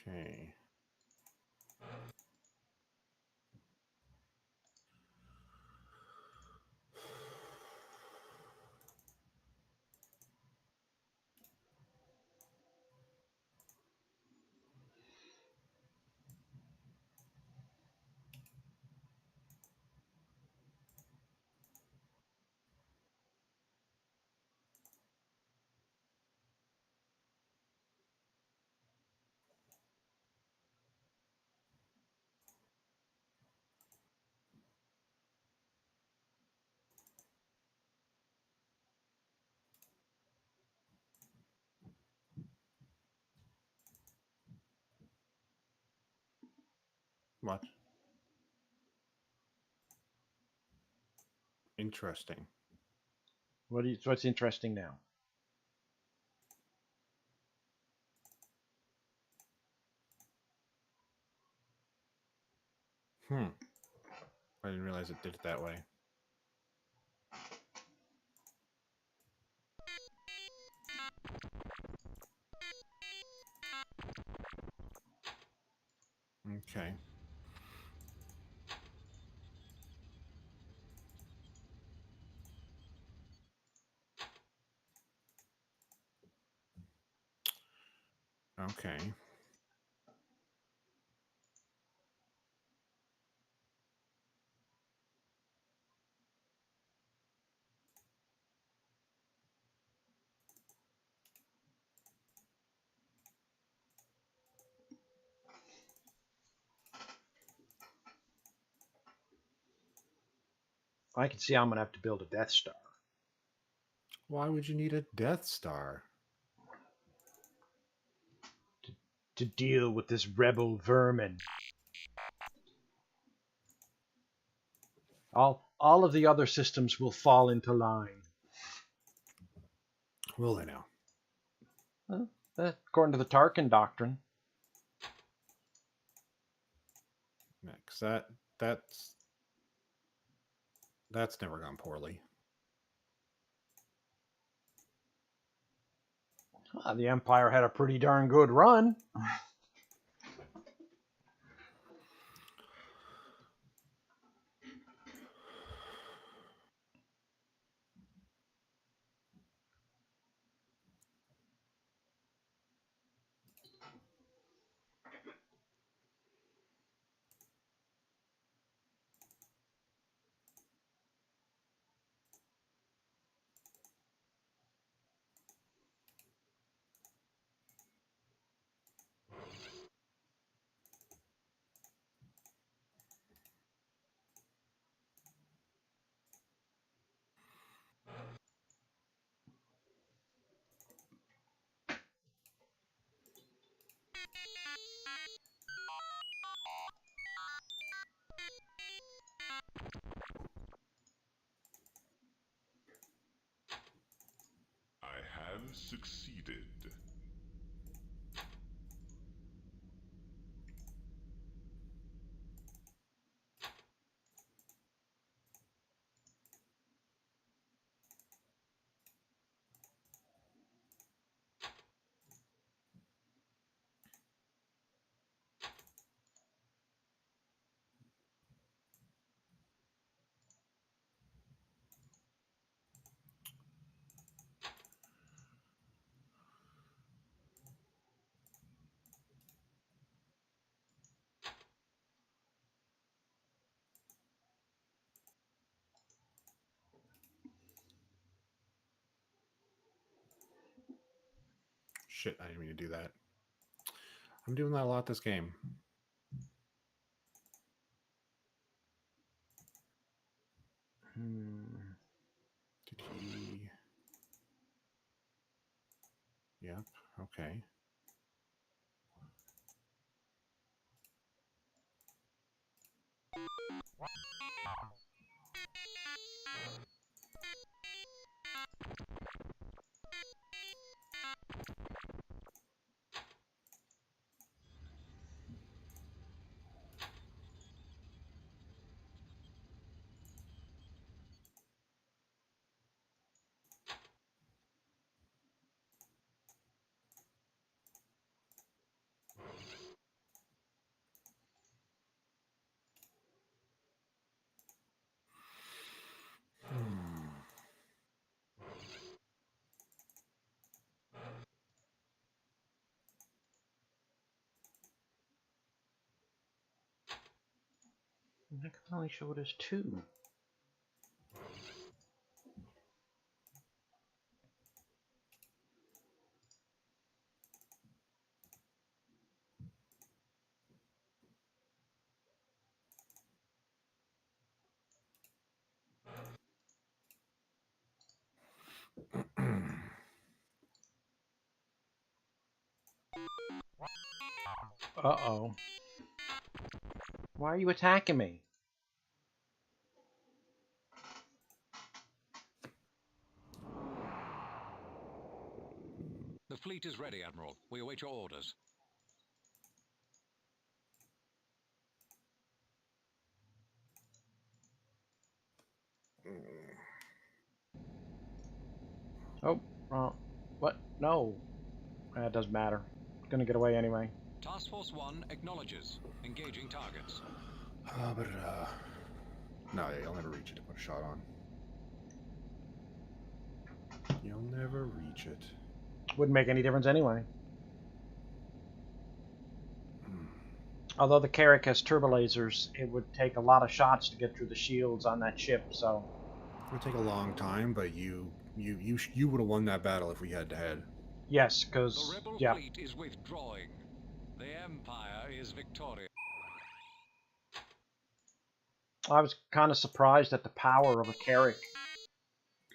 Okay. What? Interesting. What's interesting now? I didn't realize it did it that way. Okay. Okay. I can see I'm gonna have to build a Death Star. Why would you need a Death Star? To deal with this rebel vermin. All of the other systems will fall into line. Will they now? According to the Tarkin doctrine. Yeah, 'cause that's never gone poorly. The Empire had a pretty darn good run. I have succeeded. Shit, I didn't mean to do that. I'm doing that a lot this game. Did he? Yep. Okay. I can only show it as 2. Uh-oh. Why are you attacking me? The fleet is ready, Admiral. We await your orders. Oh, what? No. That doesn't matter. Gonna get away anyway. Task Force 1 acknowledges. Engaging targets. No, you'll never reach it to put a shot on. You'll never reach it. Wouldn't make any difference anyway. Although the Carrack has turbo lasers, it would take a lot of shots to get through the shields on that ship, so... It would take a long time, but you would have won that battle if we head to head. Yes, The because... rebel yeah. fleet is withdrawing. The Empire is victorious. I was kind of surprised at the power of a Carrack.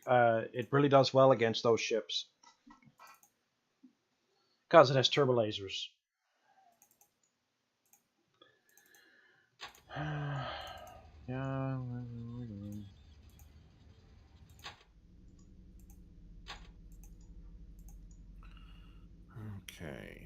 It really does well against those ships. Because it has turbo lasers. Yeah. Okay.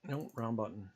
No, wrong button.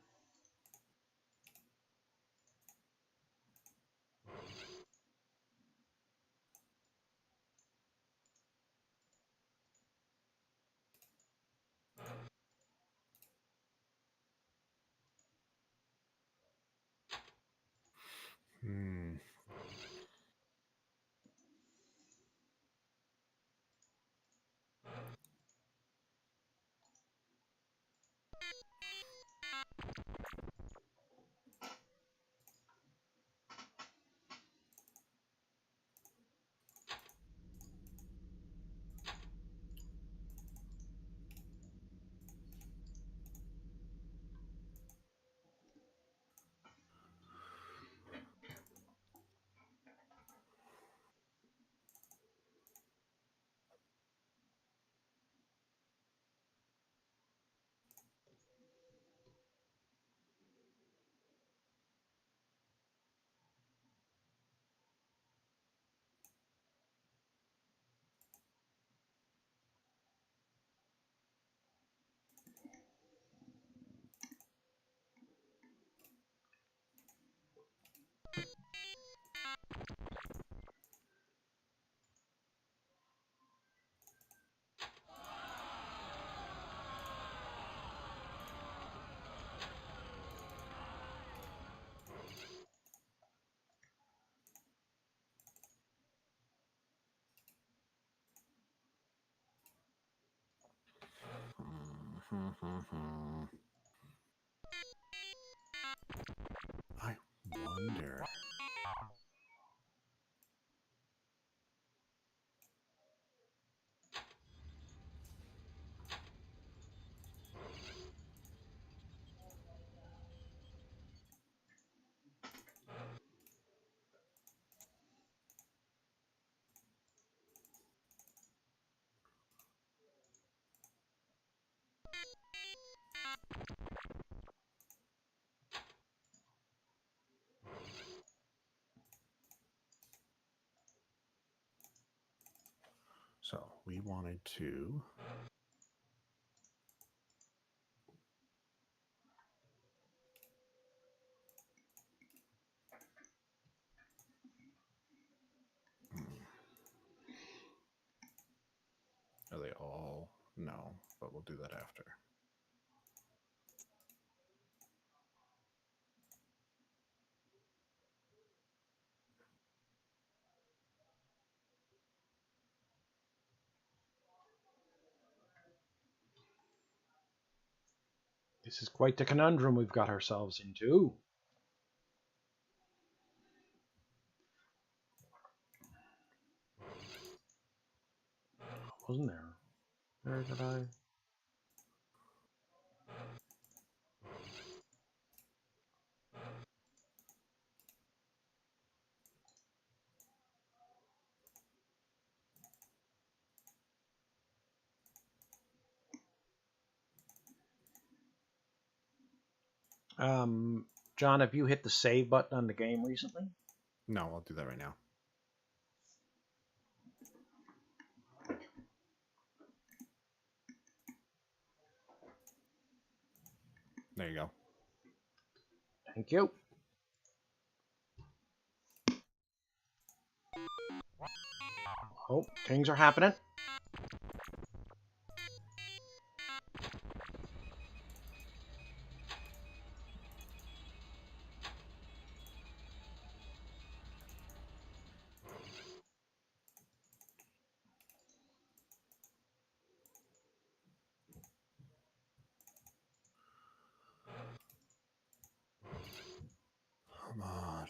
I wonder. So we wanted to. Are they all? No, but we'll do that after. This is quite the conundrum we've got ourselves into. Wasn't there? Where did I? John, have you hit the save button on the game recently? No, I'll do that right now. There you go. Thank you. Oh, things are happening. Come on.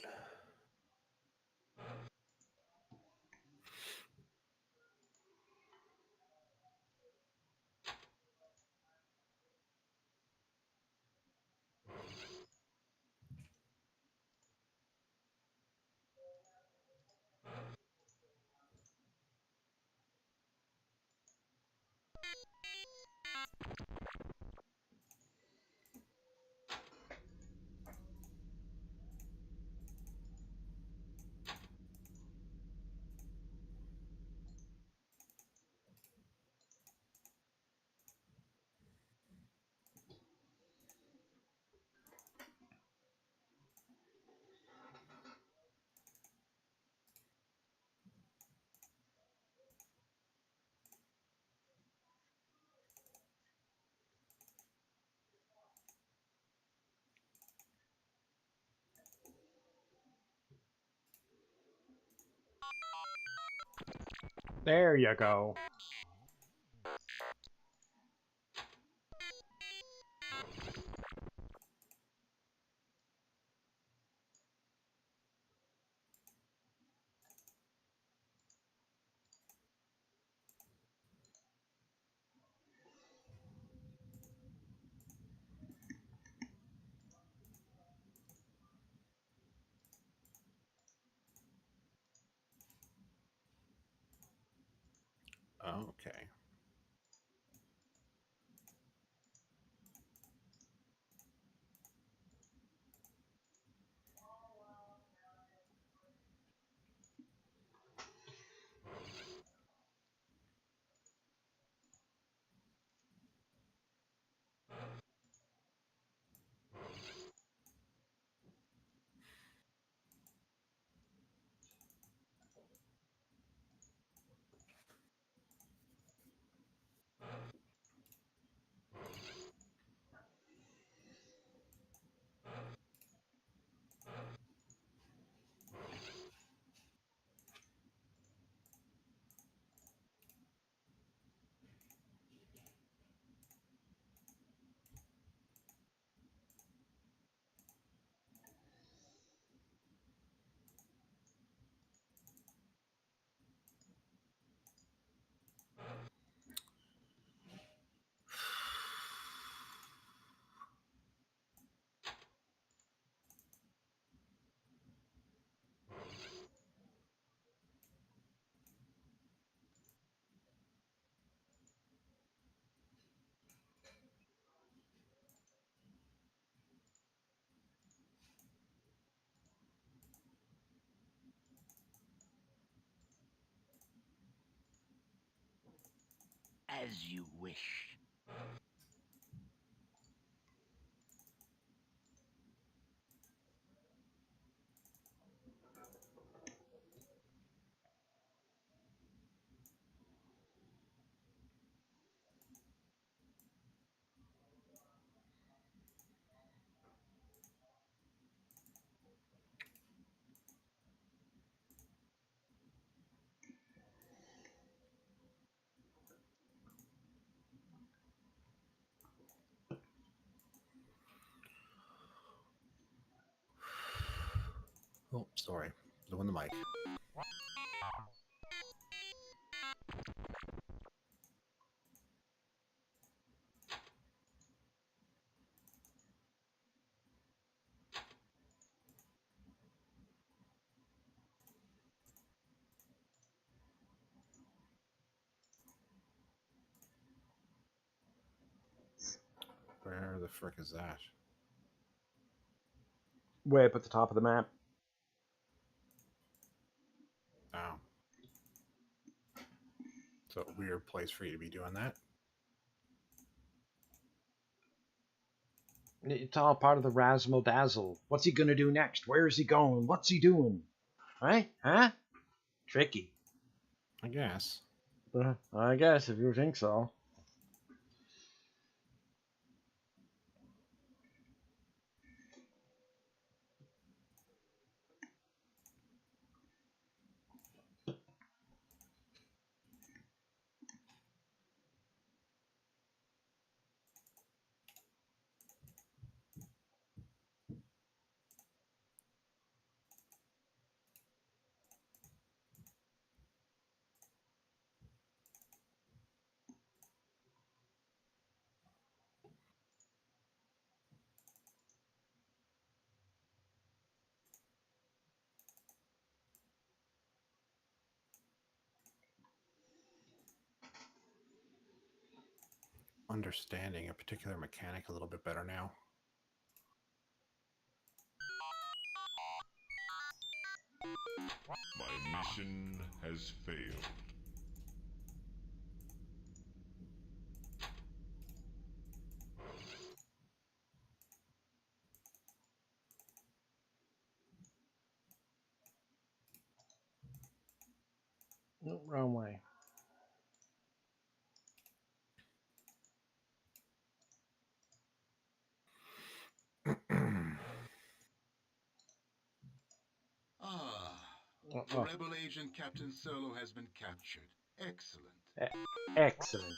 There you go. Okay. As you wish. Oh, sorry. Doing the mic. Where the frick is that? Way up at the top of the map. Oh. So a weird place for you to be doing that. It's all part of the razzle dazzle. What's he gonna do next? Where is he going? What's he doing? Right? Huh? Tricky. I guess. I guess if you think so. Understanding a particular mechanic a little bit better now. My mission has failed. No, wrong way. The rebel agent Captain Solo has been captured. Excellent. Excellent.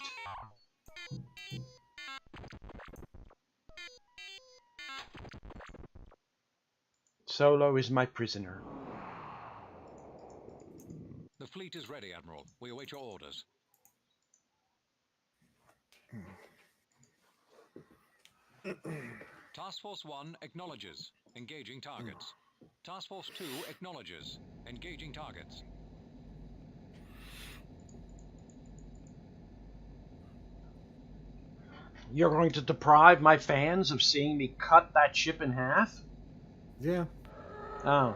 Solo is my prisoner. The fleet is ready, Admiral. We await your orders. Task Force 1 acknowledges. Engaging targets. Task Force 2 acknowledges. Engaging targets. You're going to deprive my fans of seeing me cut that ship in half? Yeah. Oh.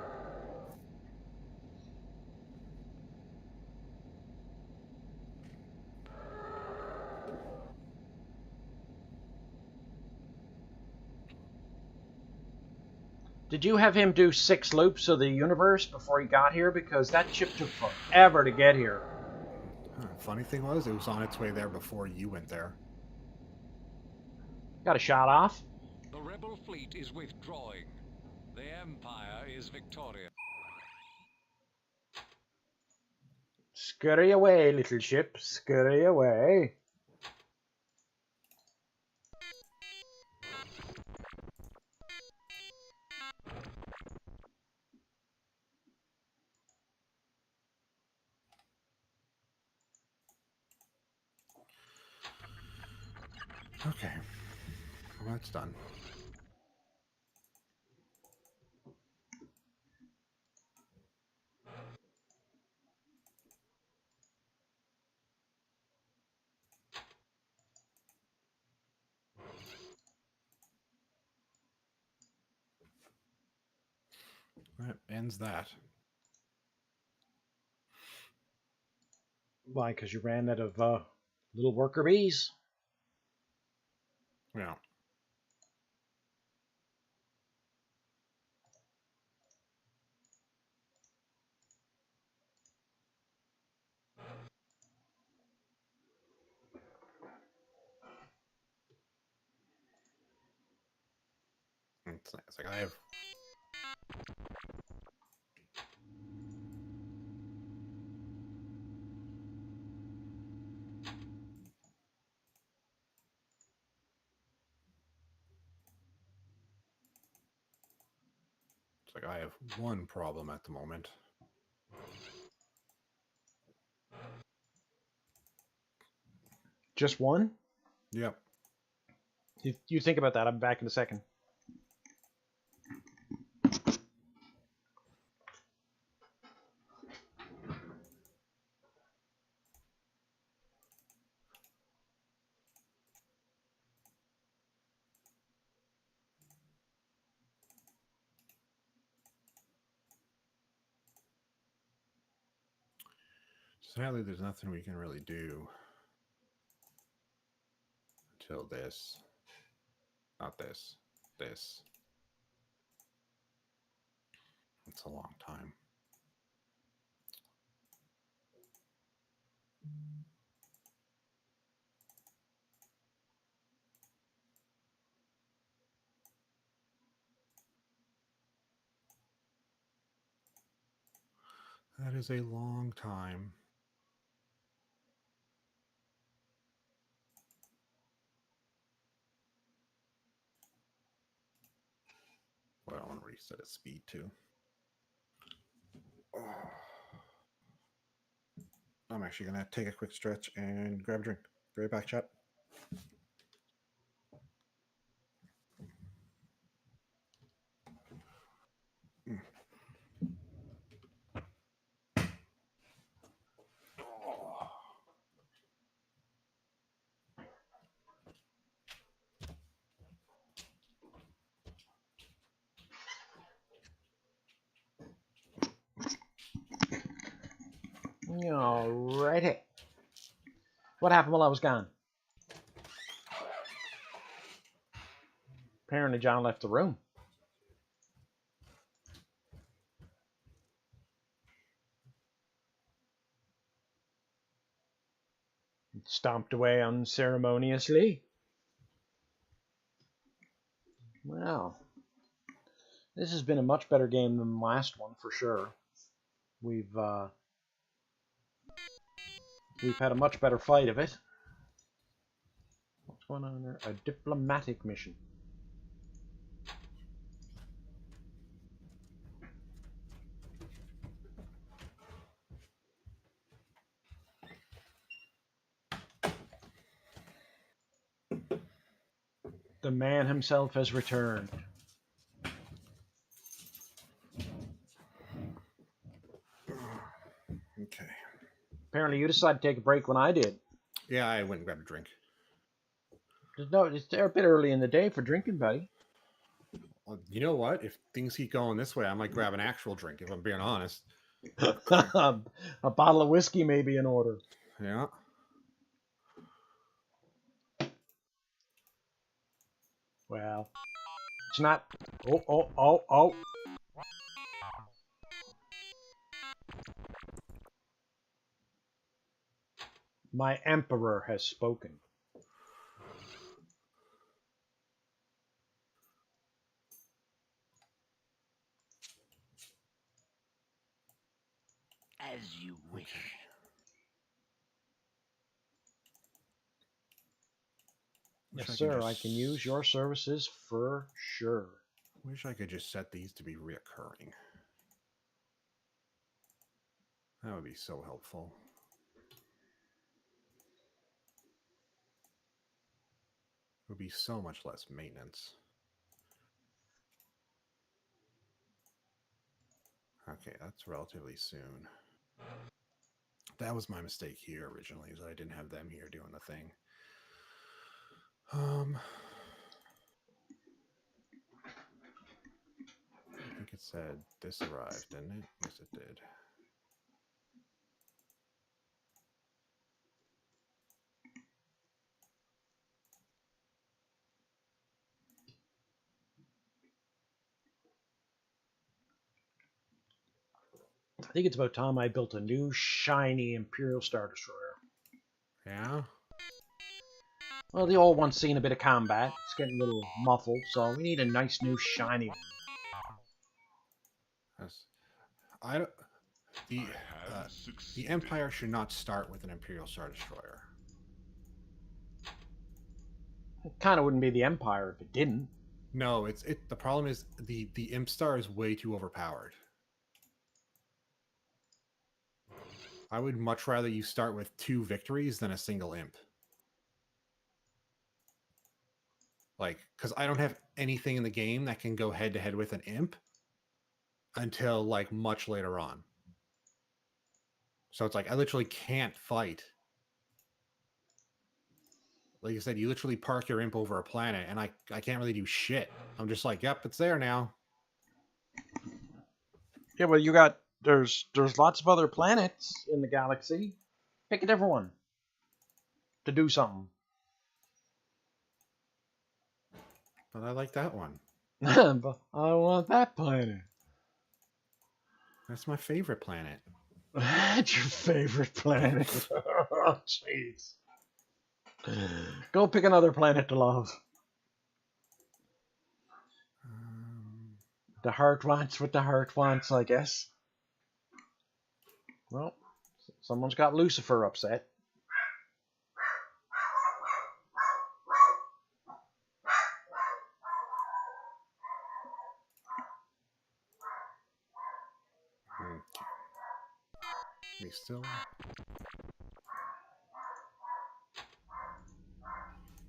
Did you have him do 6 loops of the universe before he got here? Because that ship took forever to get here. Funny thing was, it was on its way there before you went there. Got a shot off? The rebel fleet is withdrawing. The Empire is victorious. Scurry away, little ship. Scurry away. Okay. Well, that's done. That ends that. Why? Because you ran out of Little worker bees. Yeah. It's like I have. It's like I have one problem at the moment. Just one? Yep. You think about that. I'm back in a second. Sadly, there's nothing we can really do until this. Not this. This. It's a long time. That is a long time. Well, I want to reset its speed too. Oh. I'm actually going to take a quick stretch and grab a drink. Be right back, chat. Alrighty. What happened while I was gone? Apparently John left the room. Stomped away unceremoniously. Well, this has been a much better game than the last one for sure. We've had a much better fight of it. What's going on there? A diplomatic mission. The man himself has returned. Okay. Apparently you decided to take a break when I did. Yeah, I went and grabbed a drink. No, it's a bit early in the day for drinking, buddy. Well, you know what? If things keep going this way, I might grab an actual drink, if I'm being honest. A bottle of whiskey may be in order. Yeah. Well, it's not. Oh. My emperor has spoken. As you wish. Yes, sir. I can use your services for sure. Wish I could just set these to be reoccurring. That would be so helpful. It would be so much less maintenance. Okay, that's relatively soon. That was my mistake here originally, is that I didn't have them here doing the thing. I think it said this arrived, didn't it? Yes, it did. think it's about time I built a new shiny Imperial Star Destroyer. Yeah. Well, the old one's seen a bit of combat. It's getting a little muffled, so we need a nice new shiny one. I don't. The I have the succeeded. Empire should not start with an Imperial Star Destroyer. It kind of wouldn't be the Empire if it didn't. No, the problem is the Imp Star is way too overpowered. I would much rather you start with 2 victories than a single Imp. Like, because I don't have anything in the game that can go head to head with an Imp until like much later on. So it's like I literally can't fight. Like you said, you literally park your Imp over a planet, and I can't really do shit. I'm just like, yep, it's there now. Yeah, well, there's lots of other planets in the galaxy. Pick a different one to do something. But I like that one. But I want that planet. That's my favorite planet. That's your favorite planet. Oh, jeez. Go pick another planet to love. The heart wants what the heart wants, I guess. Well, someone's got Lucifer upset. Okay. We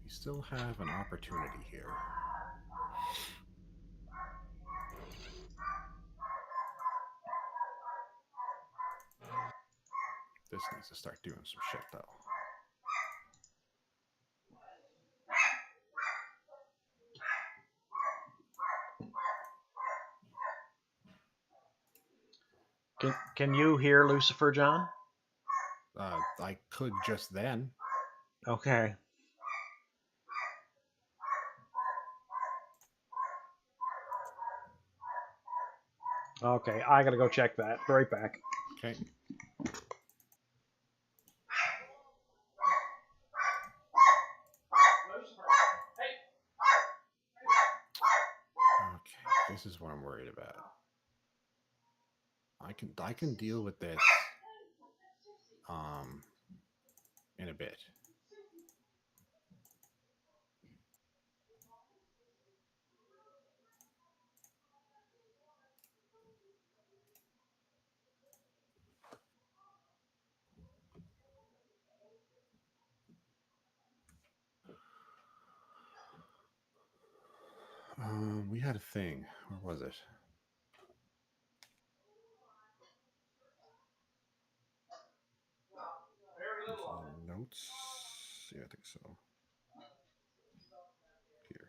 still have an opportunity here. This needs to start doing some shit, though. Can you hear Lucifer, John? I could just then. Okay. Okay, I gotta go check that. Be right back. Okay. Okay, this is what I'm worried about. I can deal with this in a bit. We had a thing. Where was it? Notes. Yeah, I think so. Here.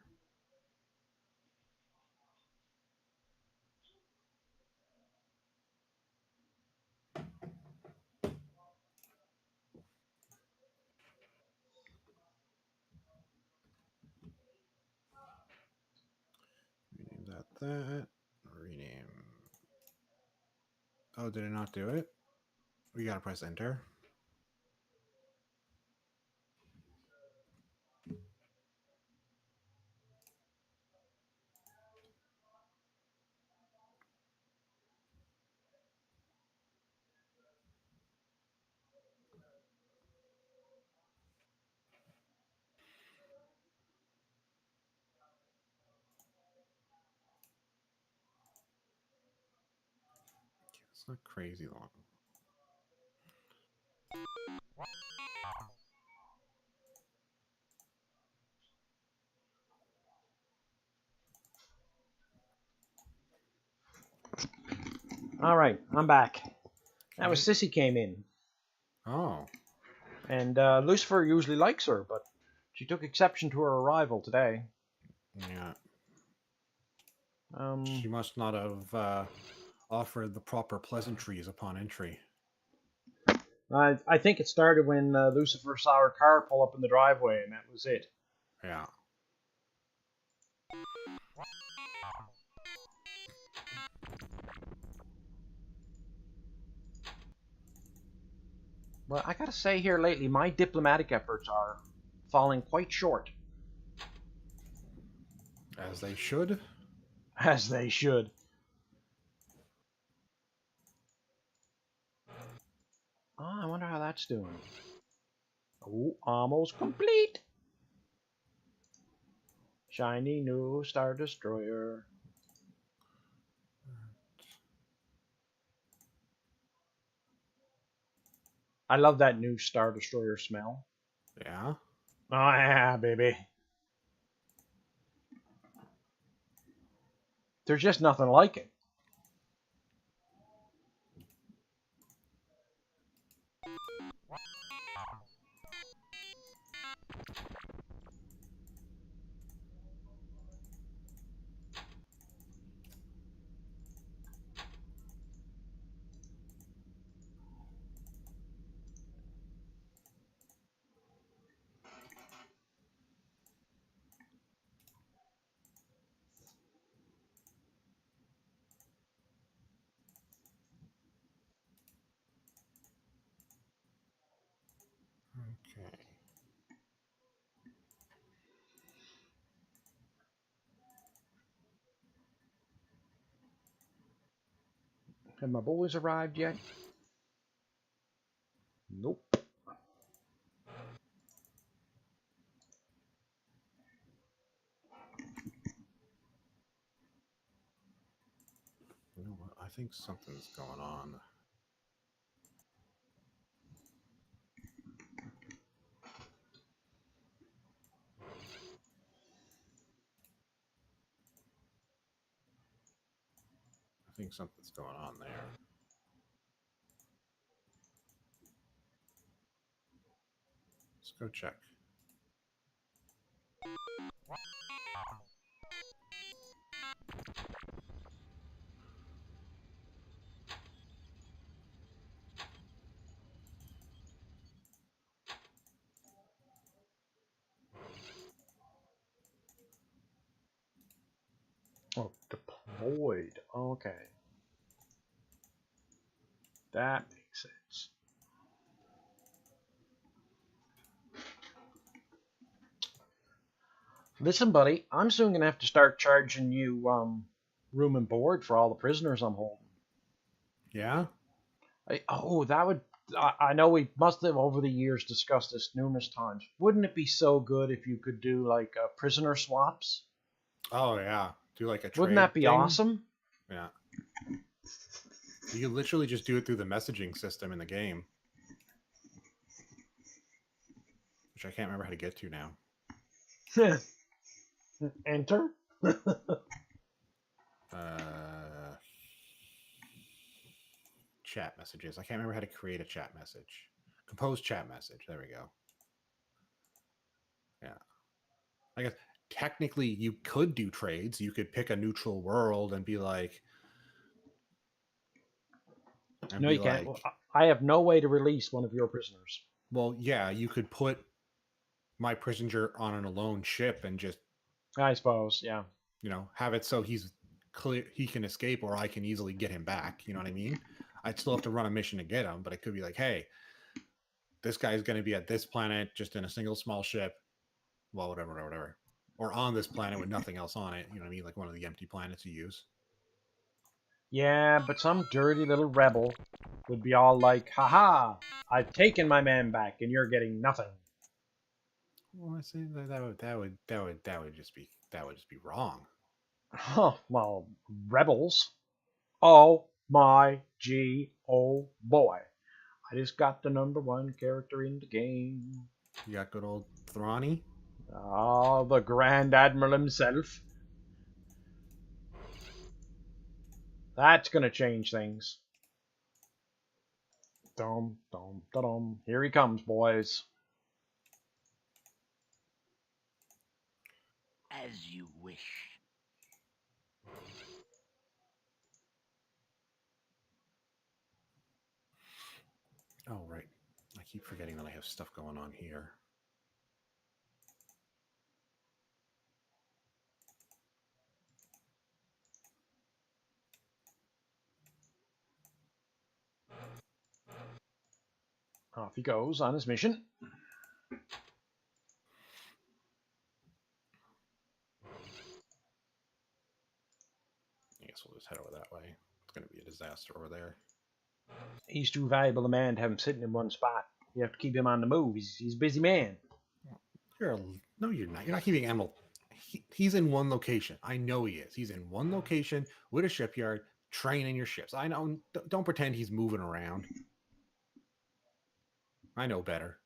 Rename that. Rename. Oh, did it not do it? We gotta press enter. It's not crazy long. All right, I'm back. That was Okay. Sissy came in. Oh. And Lucifer usually likes her, but she took exception to her arrival today. Yeah. Um, She must not have offered the proper pleasantries upon entry. I think it started when Lucifer saw her car pull up in the driveway, and that was it. Yeah. Well, I gotta say here lately, my diplomatic efforts are falling quite short. As they should. As they should. Oh, I wonder how that's doing. Oh, almost complete. Shiny new Star Destroyer. I love that new Star Destroyer smell. Yeah. Oh yeah, baby. There's just nothing like it. Okay. Have my boys arrived yet? Nope. You know what? I think something's going on. I think something's going on there. Let's go check. Oh, deployed. Okay. That makes sense. Listen, buddy, I'm soon gonna have to start charging you room and board for all the prisoners I'm holding. Yeah? That would. I know we must have over the years discussed this numerous times. Wouldn't it be so good if you could do like prisoner swaps? Oh, yeah. Do like a trade Wouldn't that be thing? awesome? Yeah. You can literally just do it through the messaging system in the game. Which I can't remember how to get to now. Enter. Chat messages. I can't remember how to create a chat message. Compose chat message. There we go. Yeah. I guess technically you could do trades. You could pick a neutral world and be like, No, you can't. Well, I have no way to release one of your prisoners. well, yeah, you could put my prisoner on an alone ship and just, I suppose, yeah. Have it so he's clear, he can escape, or I can easily get him back. You know what I mean? I'd still have to run a mission to get him, but it could be like, hey, this guy's going to be at this planet just in a single small ship. Well, whatever. Or on this planet with nothing else on it. You know what I mean? Like one of the empty planets you use. Yeah, but some dirty little rebel would be all like, haha, I've taken my man back and you're getting nothing. Well, I see that would just be wrong. Huh, well, rebels. Oh my oh boy. I just got the #1 character in the game. You got good old Thrani. Ah, the Grand Admiral himself. That's gonna change things. Dum dum da dum. Here he comes, boys. As you wish. Oh, right. I keep forgetting that I have stuff going on here. Off he goes on his mission. I guess we'll just head over that way. It's going to be a disaster over there. He's too valuable a man to have him sitting in one spot. You have to keep him on the move. He's a busy man. No, you're not. You're not keeping Animal. He's in one location. I know he is. He's in one location with a shipyard, training your ships. I know. Don't pretend he's moving around. I know better.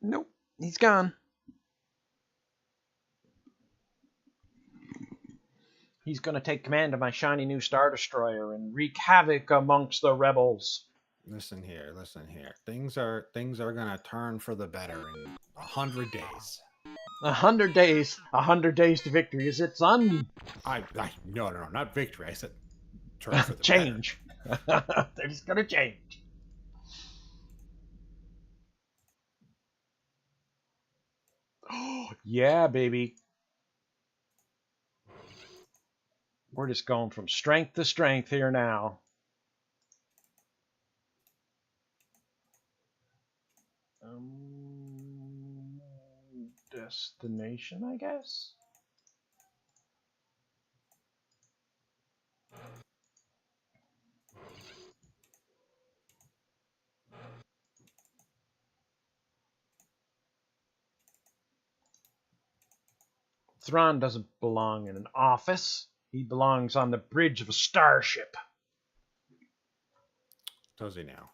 Nope, he's gone. He's going to take command of my shiny new Star Destroyer and wreak havoc amongst the rebels. Listen here. Things are going to turn for the better in 100 days. 100 days. 100 days to victory, is it, son? No, not victory. I said turn for the change. They're just going to change. Oh, yeah, baby. We're just going from strength to strength here now. Destination, I guess? Thrawn doesn't belong in an office. He belongs on the bridge of a starship. Does he now?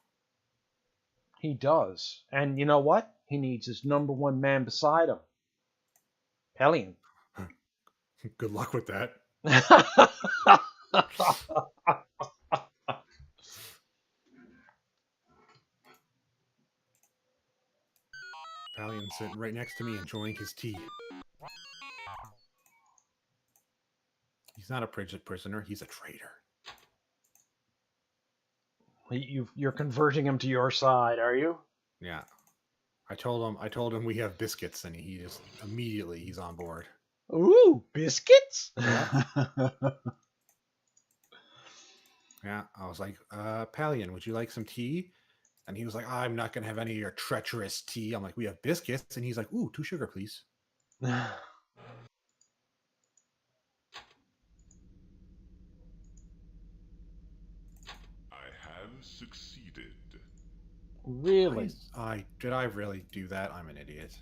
He does. And you know what? He needs his number one man beside him. Pelion. Good luck with that. Palion's sitting right next to me enjoying his tea. He's not a prisoner. He's a traitor. You're converting him to your side, are you? Yeah. I told him we have biscuits, and he just immediately he's on board. Ooh, biscuits? Yeah. Yeah. I was like, Palion, would you like some tea? And he was like, I'm not gonna have any of your treacherous tea. I'm like, we have biscuits, and he's like, ooh, 2 sugar, please. I have succeeded. Really? Did I really do that? I'm an idiot.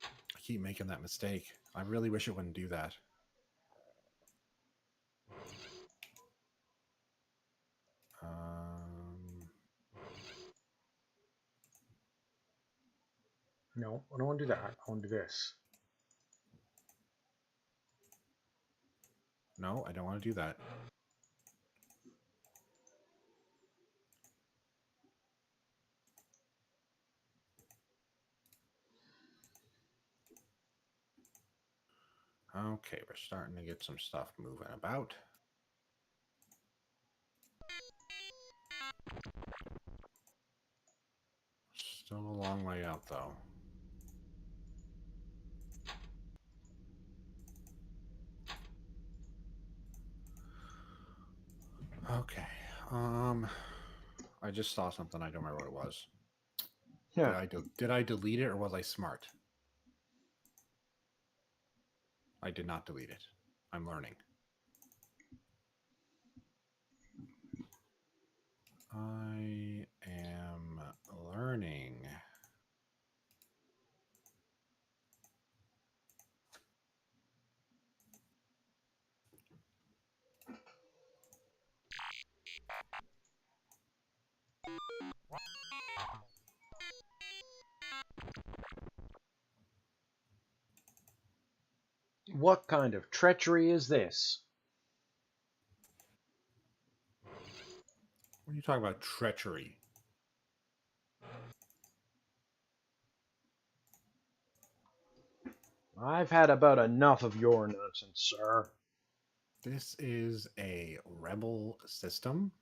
I keep making that mistake. I really wish it wouldn't do that. No, I don't want to do that. I want to do this. No, I don't want to do that. Okay, we're starting to get some stuff moving about. Still a long way out, though. Okay. I just saw something. I don't remember what it was. Yeah. Did I delete it, or was I smart? I did not delete it. I'm learning. I am learning. What kind of treachery is this? What are you talking about? Treachery? I've had about enough of your nonsense, sir. This is a rebel system.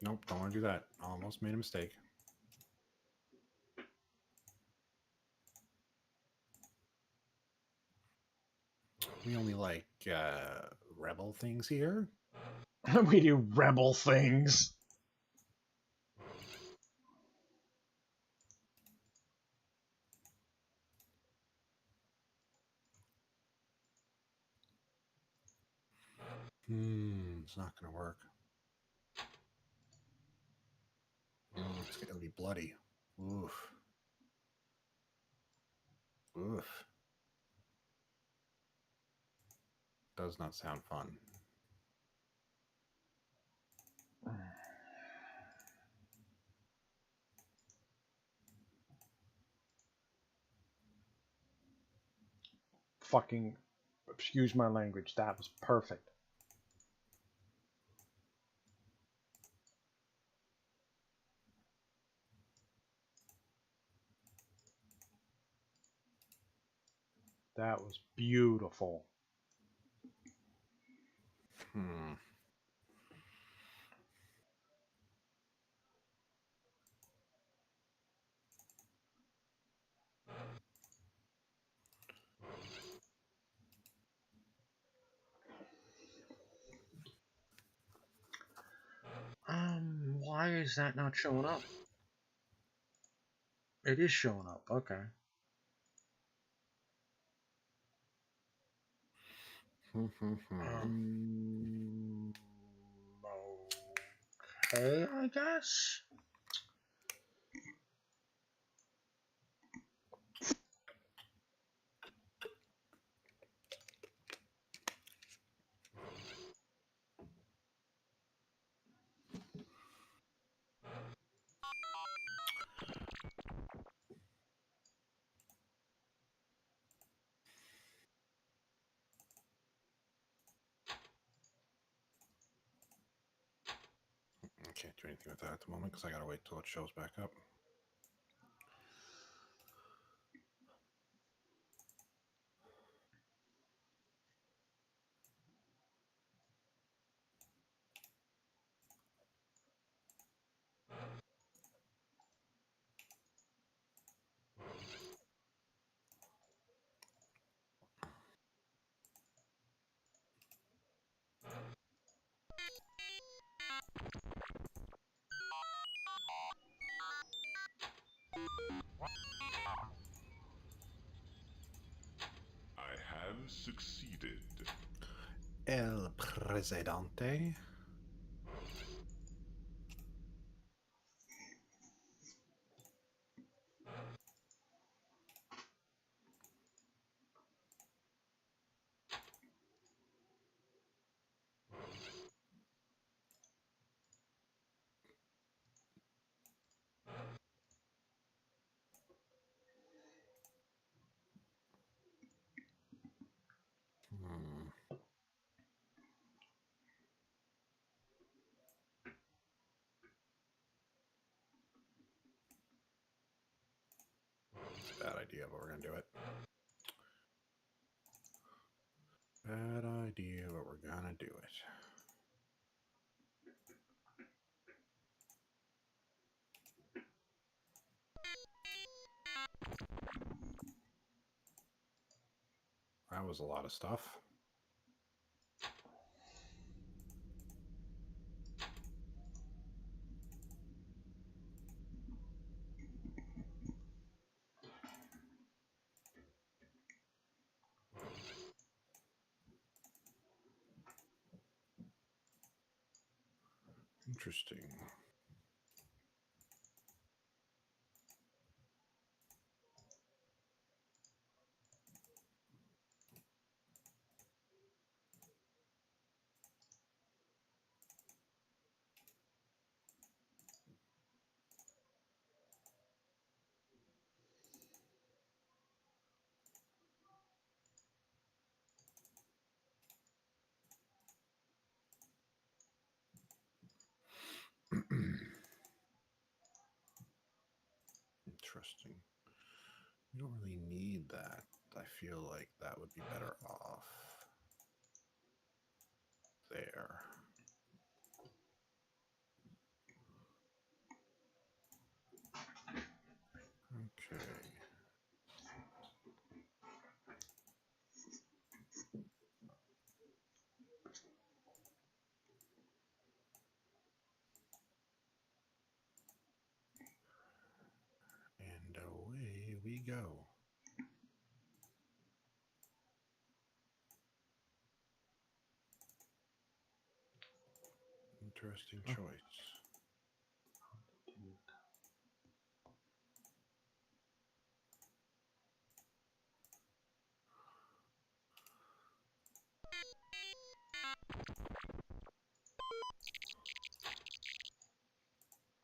Nope, don't want to do that. Almost made a mistake. We only like rebel things here. We do rebel things. It's not going to work. It's going to be bloody. Oof. Oof. Does not sound fun. Fucking, excuse my language, that was perfect. That was beautiful. Why is that not showing up? It is showing up. Okay. Okay, I guess. I can't do anything with that at the moment because I gotta wait till it shows back up. I have succeeded. El Presidente. It's a bad idea, but we're gonna do it. Bad idea, but we're gonna do it. That was a lot of stuff. Interesting. Interesting. You don't really need that. I feel like that would be better off there. Okay. go? Interesting choice.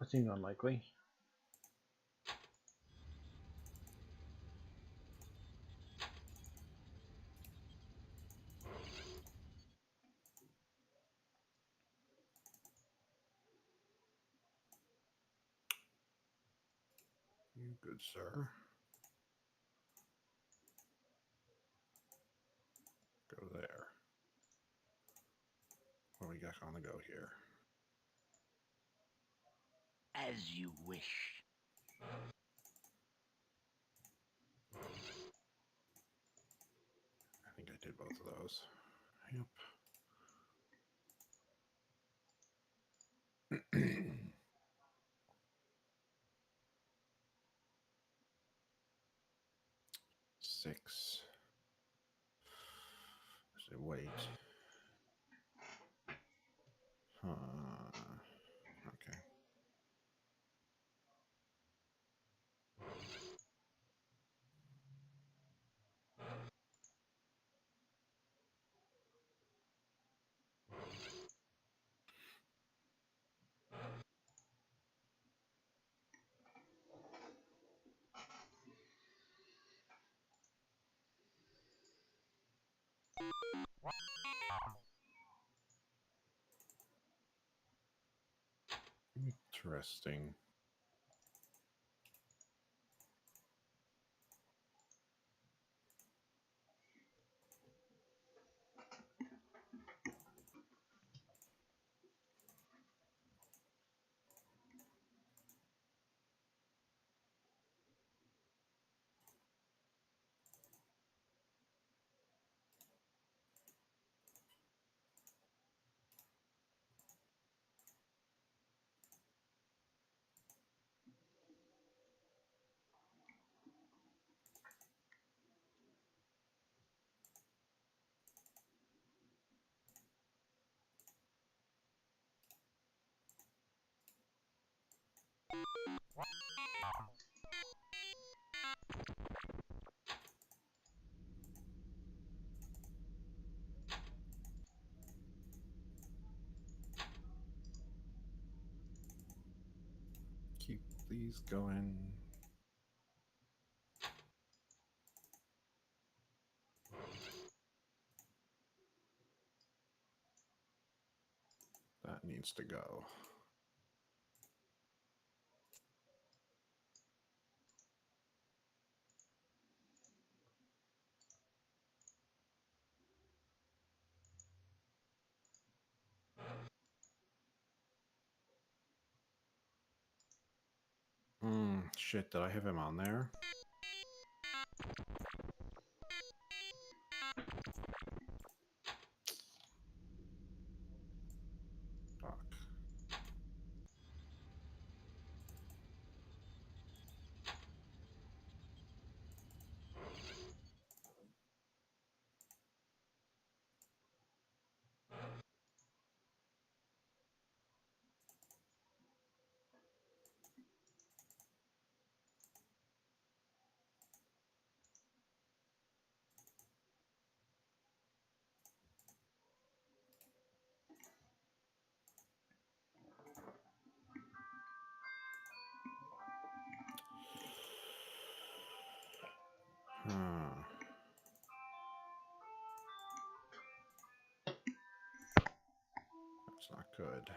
I think unlikely. You good, sir. Go there. What do we got on the go here? As you wish. I think I did both of those. Yep. 6. So wait. Okay. Interesting. Keep these going. That needs to go. Shit, did I have him on there? Fuck. That's not good.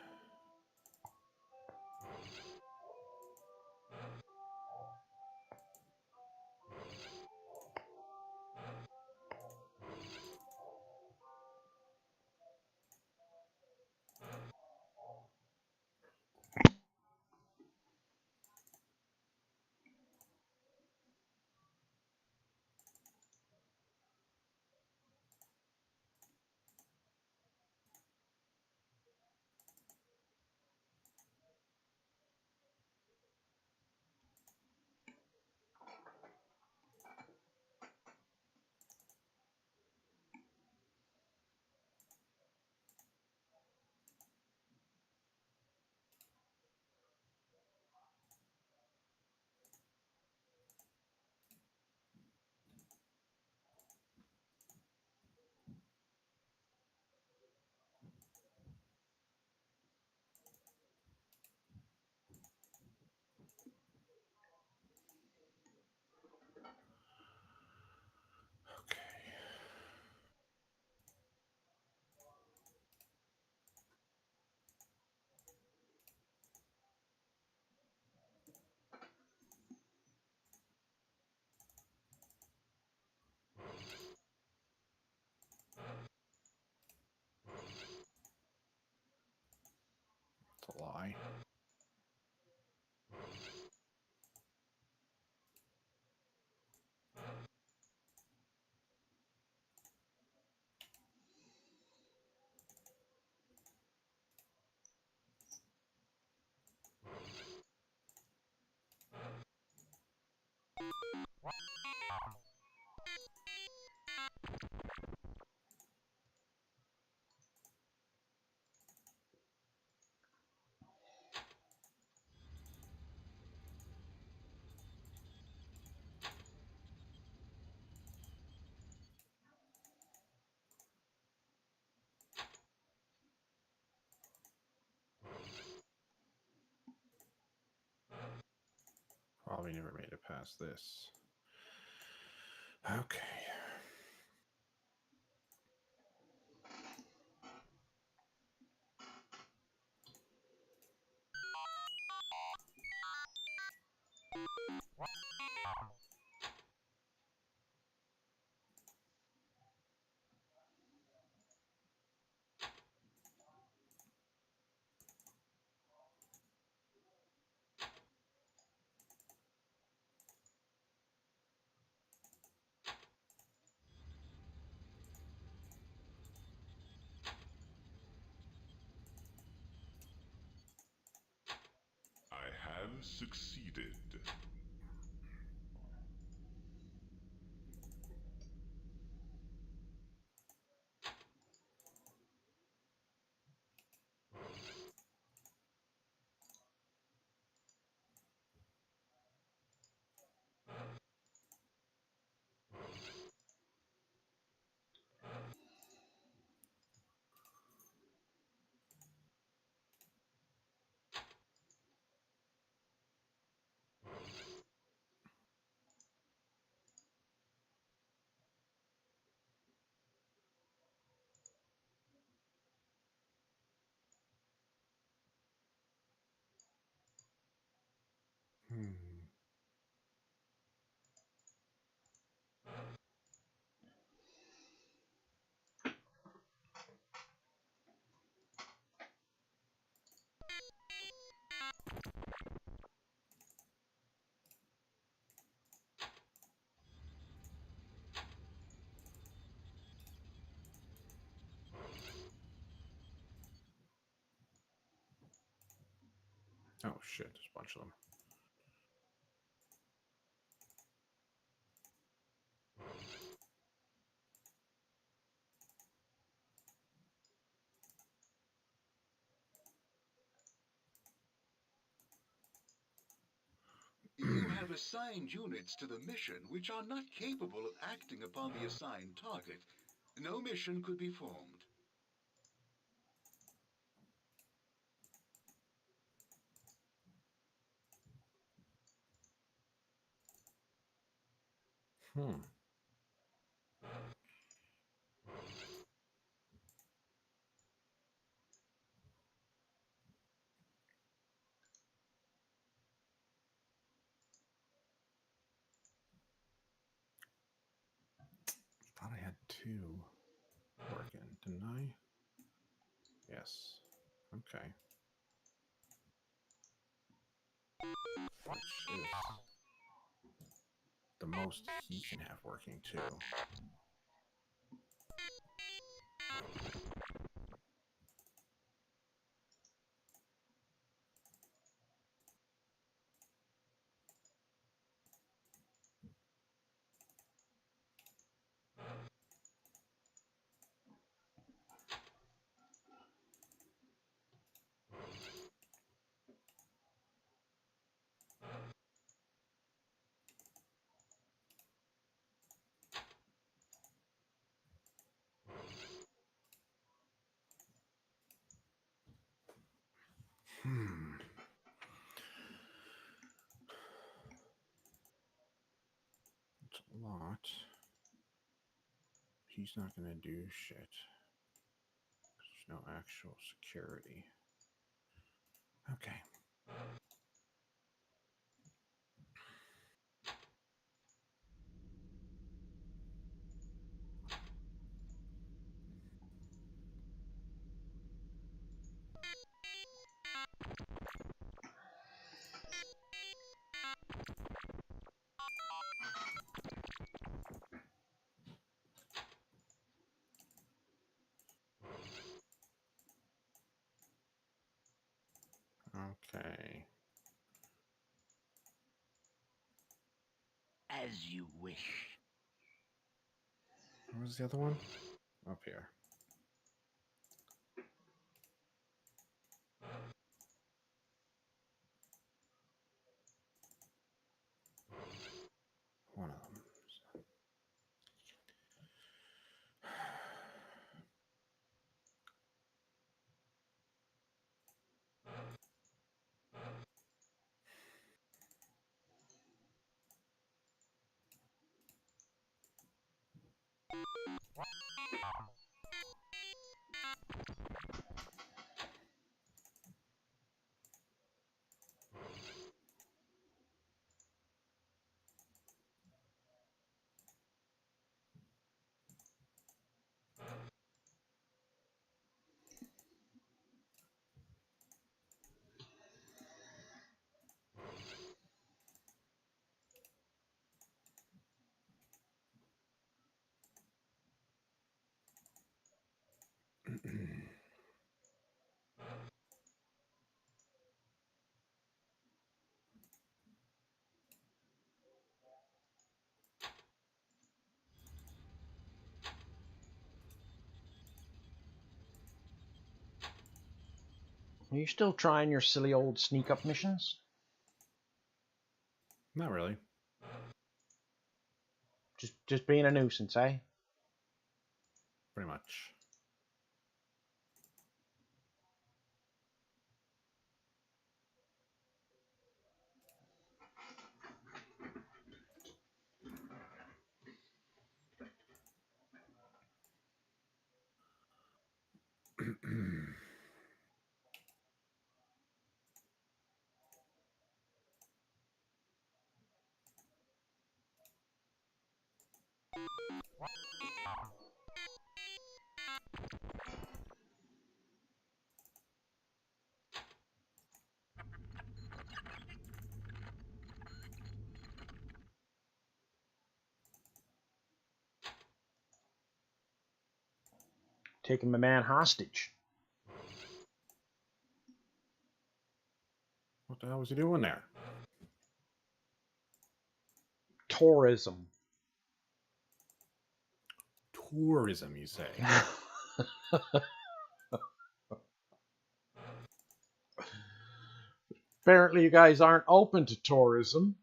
never made it past this. Okay. I have succeeded. Oh shit, there's a bunch of them. You have assigned units to the mission which are not capable of acting upon the assigned target. No mission could be formed. Thought I had two working, didn't I? Yes. Okay. Which is the most he can have working too. It's a lot. He's not going to do shit. There's no actual security. Okay. Okay. As you wish. What was the other one? Up here. One of them. Are you still trying your silly old sneak up missions? Not really. Just being a nuisance, eh? Pretty much. Taking my man hostage. What the hell was he doing there? Tourism. Tourism, you say? Apparently you guys aren't open to tourism.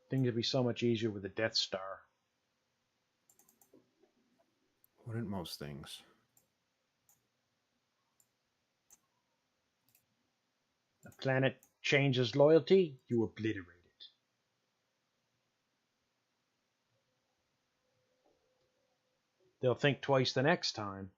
Things would be so much easier with the Death Star. Wouldn't most things? A planet changes loyalty, you obliterate it. They'll think twice the next time.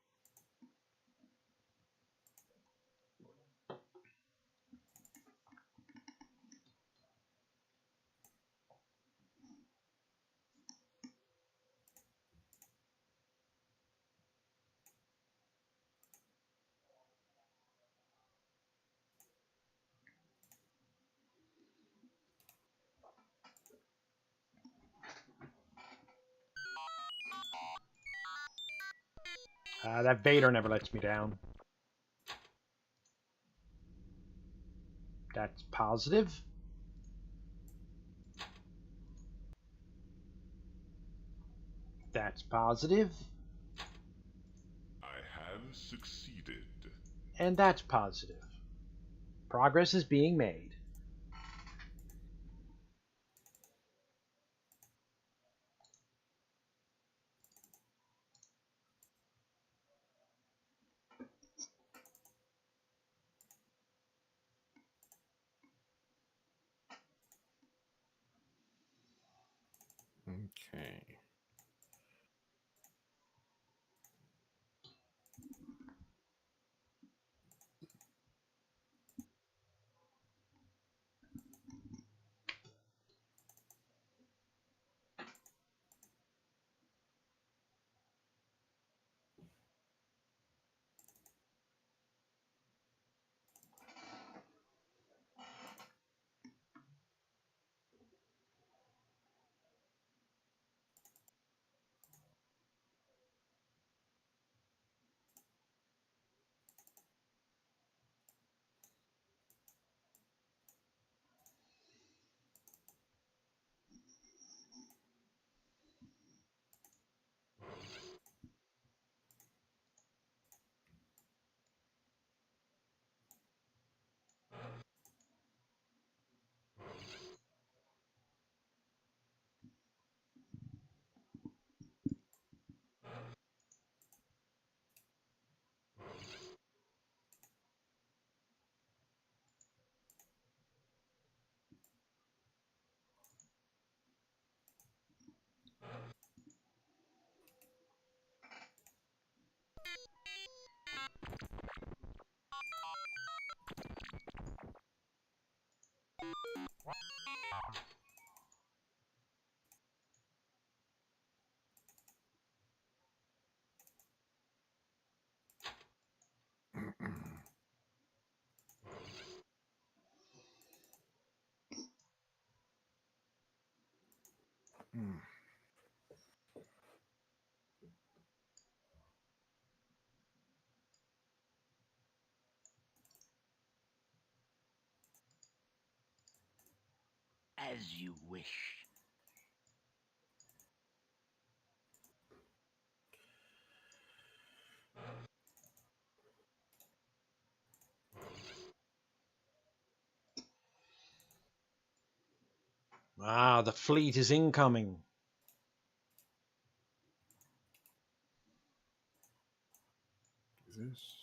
That Vader never lets me down. That's positive. That's positive. I have succeeded. And that's positive. Progress is being made. Okay. As you wish. Ah, the fleet is incoming. Is this?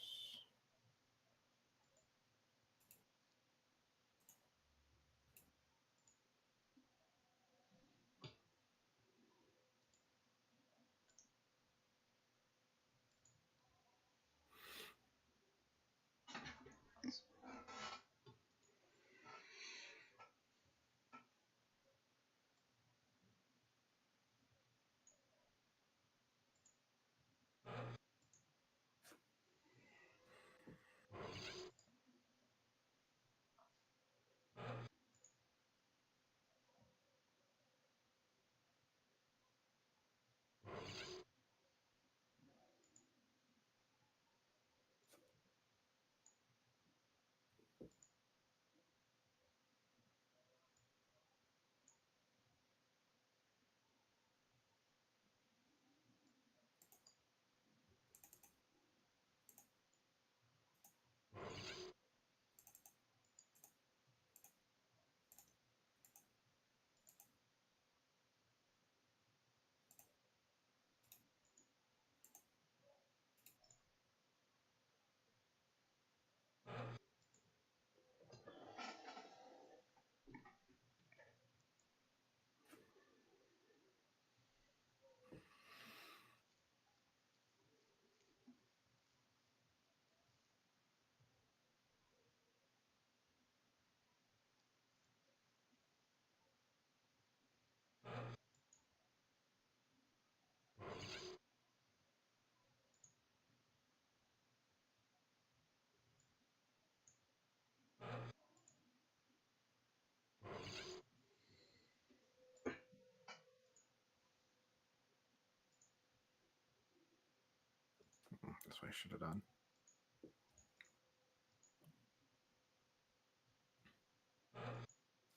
That's what I should have done.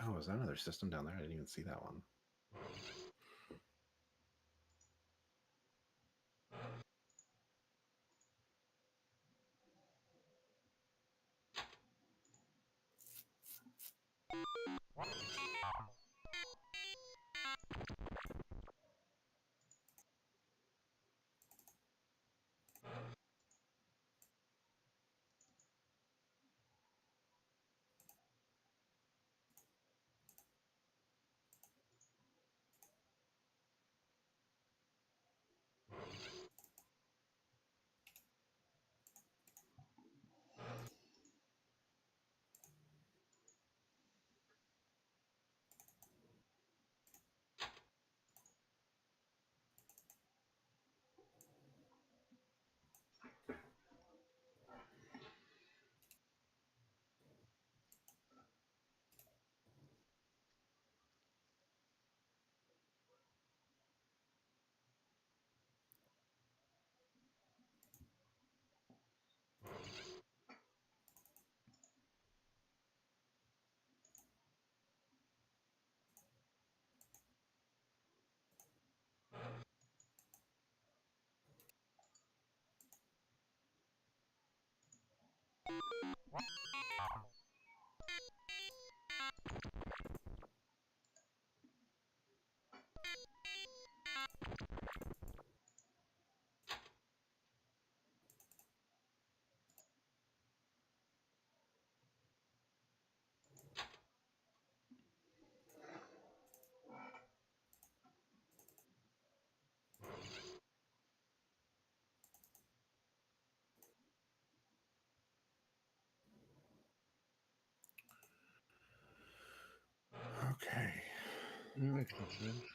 Oh, is that another system down there? I didn't even see that one. Makes no sense.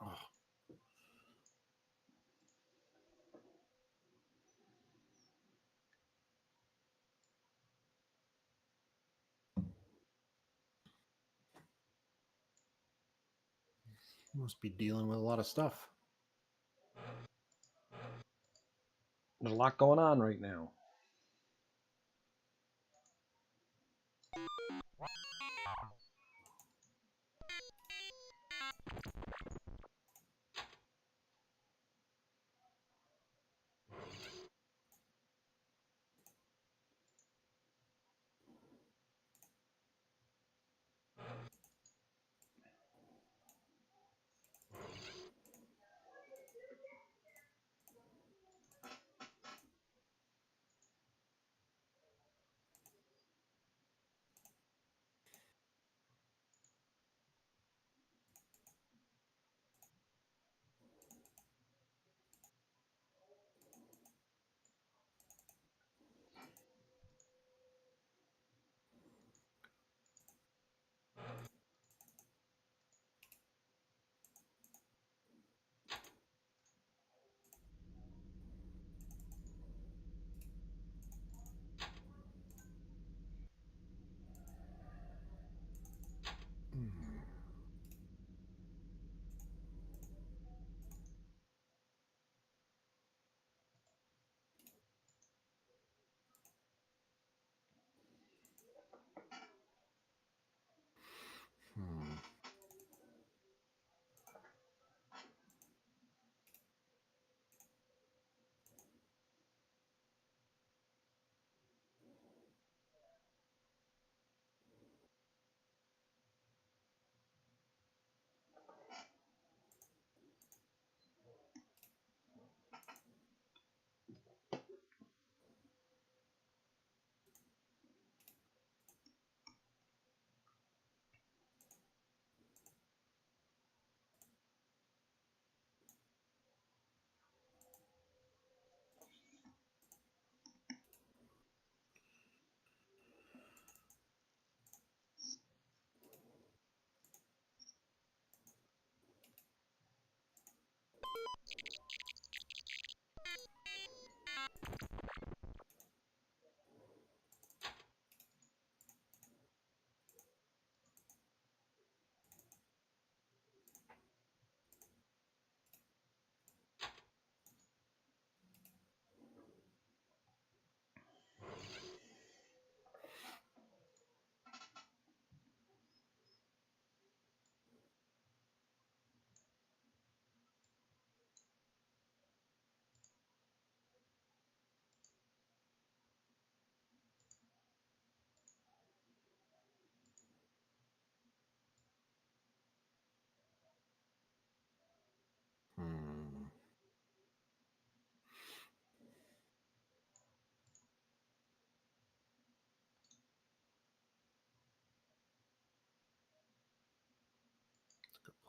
Oh, must be dealing with a lot of stuff. There's a lot going on right now.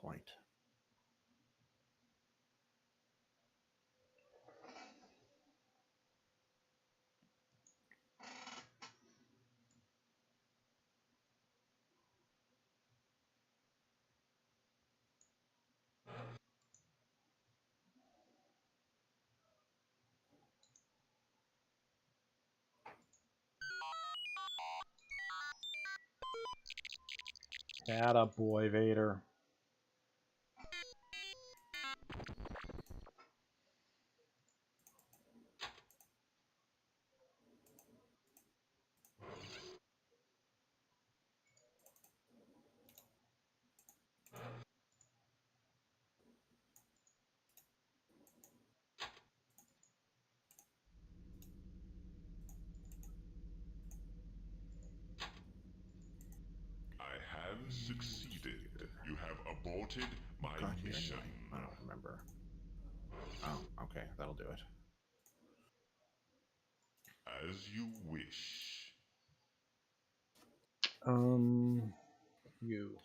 point. Atta boy, Vader. I have succeeded. You have aborted my Got here mission. anyway. I don't remember. Oh, okay, that'll do it. As you wish. You.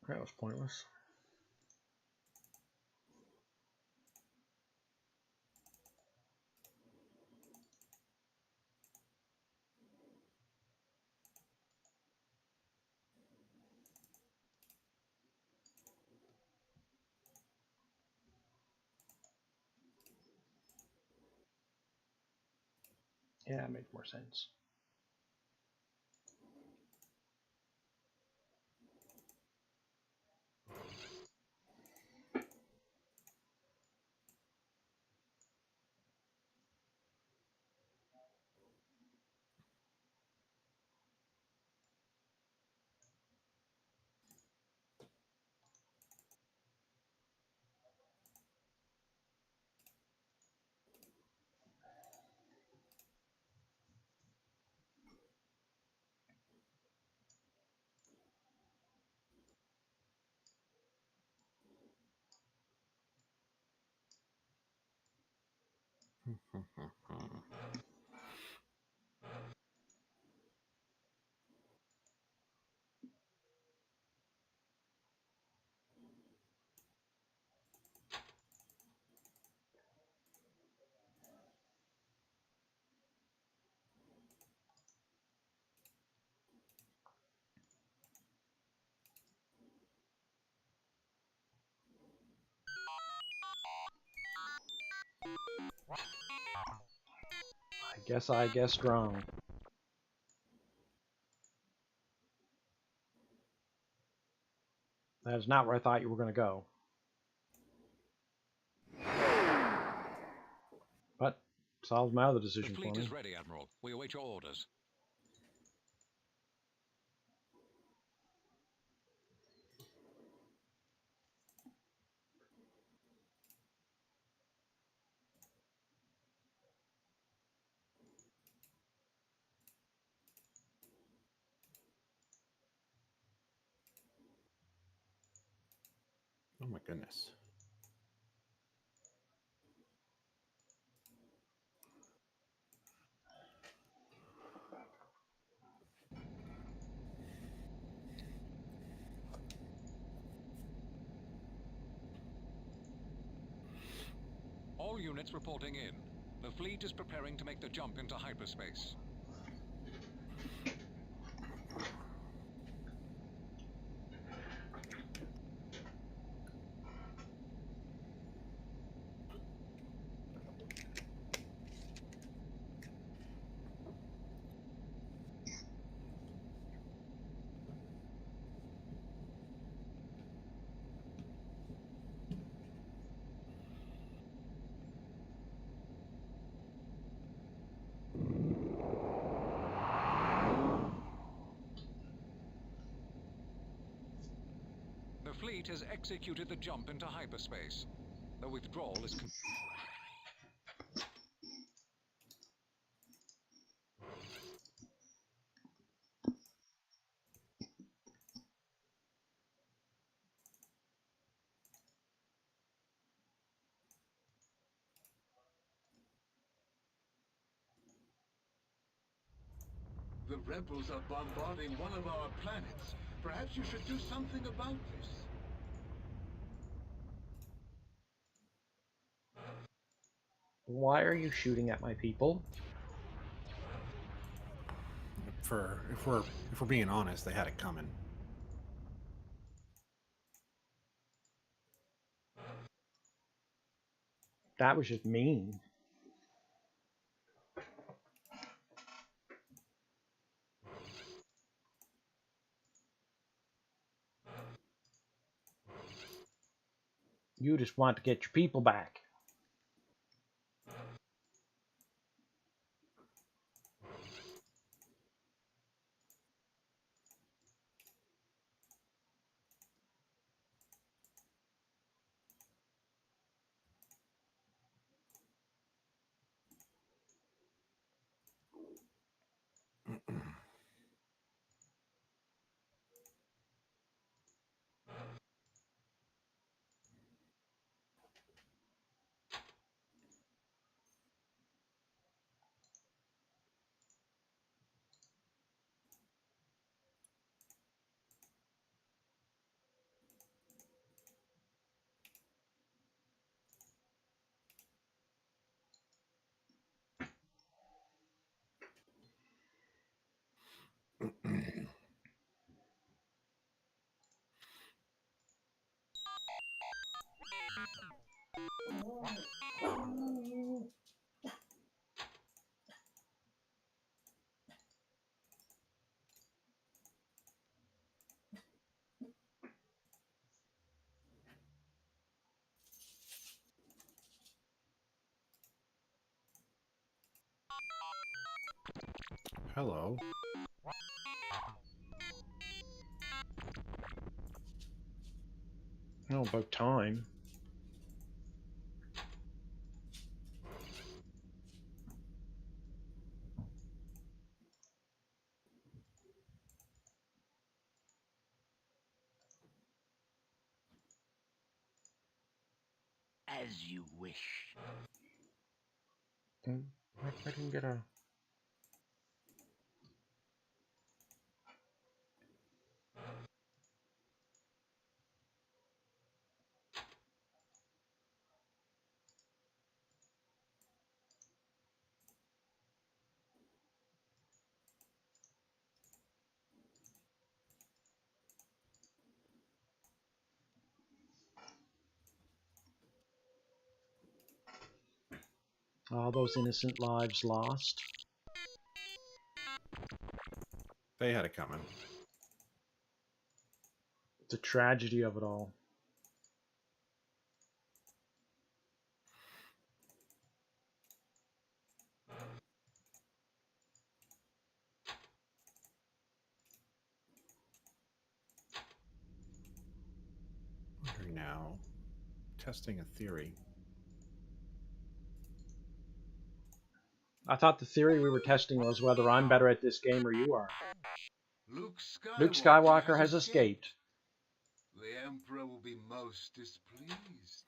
That was pointless. Yeah, it made more sense. I guessed wrong. That is not where I thought you were going to go. But solves my other The decision for fleet me. is ready, Admiral. We await your orders. Oh my goodness. All units reporting in. The fleet is preparing to make the jump into hyperspace. The fleet has executed the jump into hyperspace. The withdrawal is The rebels are bombarding one of our planets. Perhaps you should do something about this. Why are you shooting at my people? If we're being honest, they had it coming. That was just mean. You just want to get your people back. Hello. Oh, about time. As you wish. I didn't get a... All those innocent lives lost. They had it coming. The tragedy of it all. Wondering now, testing a theory. I thought the theory we were testing was whether I'm better at this game or you are. Luke Skywalker has escaped. The Emperor will be most displeased.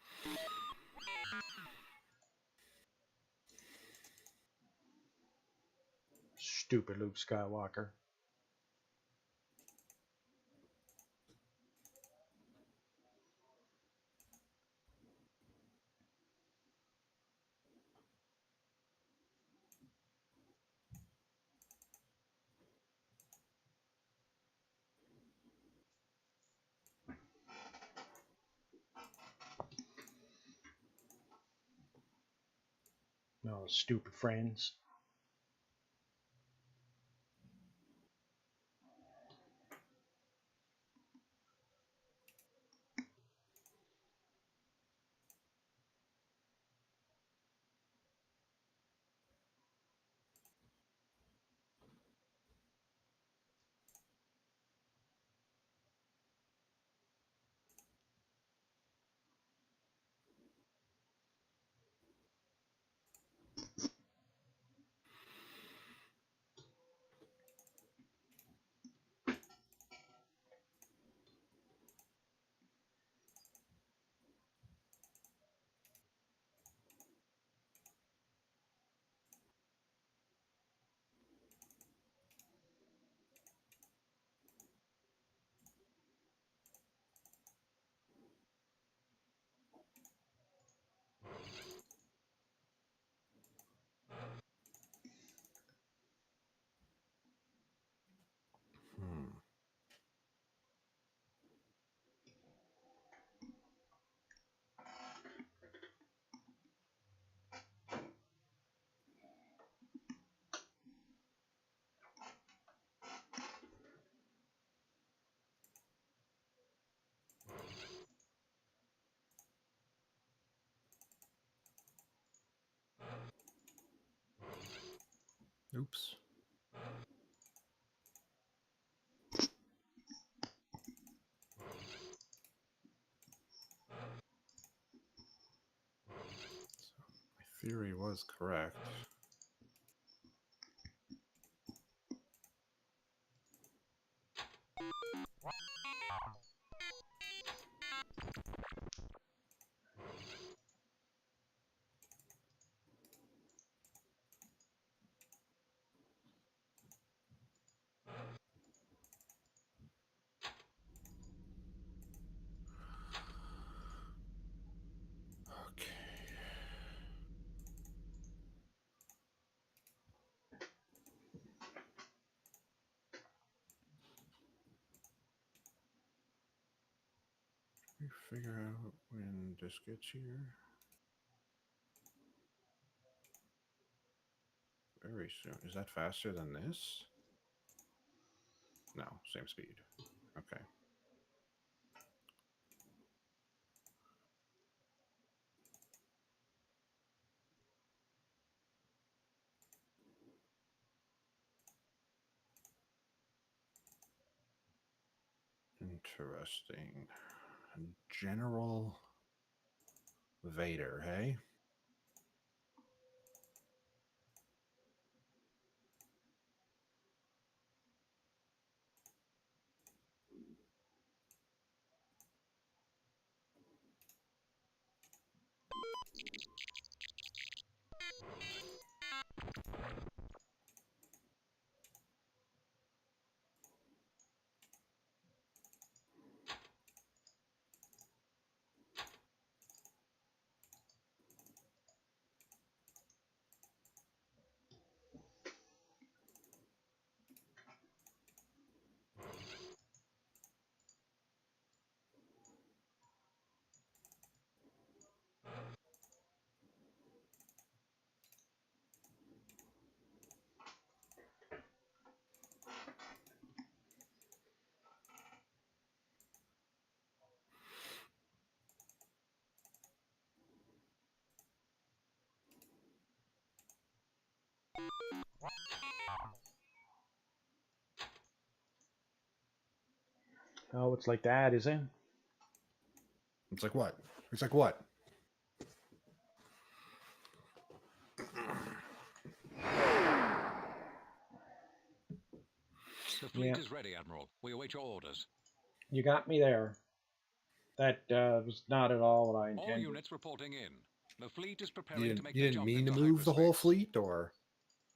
Stupid Luke Skywalker. No, stupid friends. Oops. My theory was correct. Okay. We figure out when this gets here. Very soon. Is that faster than this? No, same speed. Okay. Interesting. General Vader, hey? Oh, it's like that, is it? It's like what? It's like what? The fleet Yeah. is ready, Admiral. We await your orders. You got me there. That was not at all what I All intended. units reporting in. The fleet is You preparing to make you the didn't jump mean to into move the whole hyperspace. fleet, or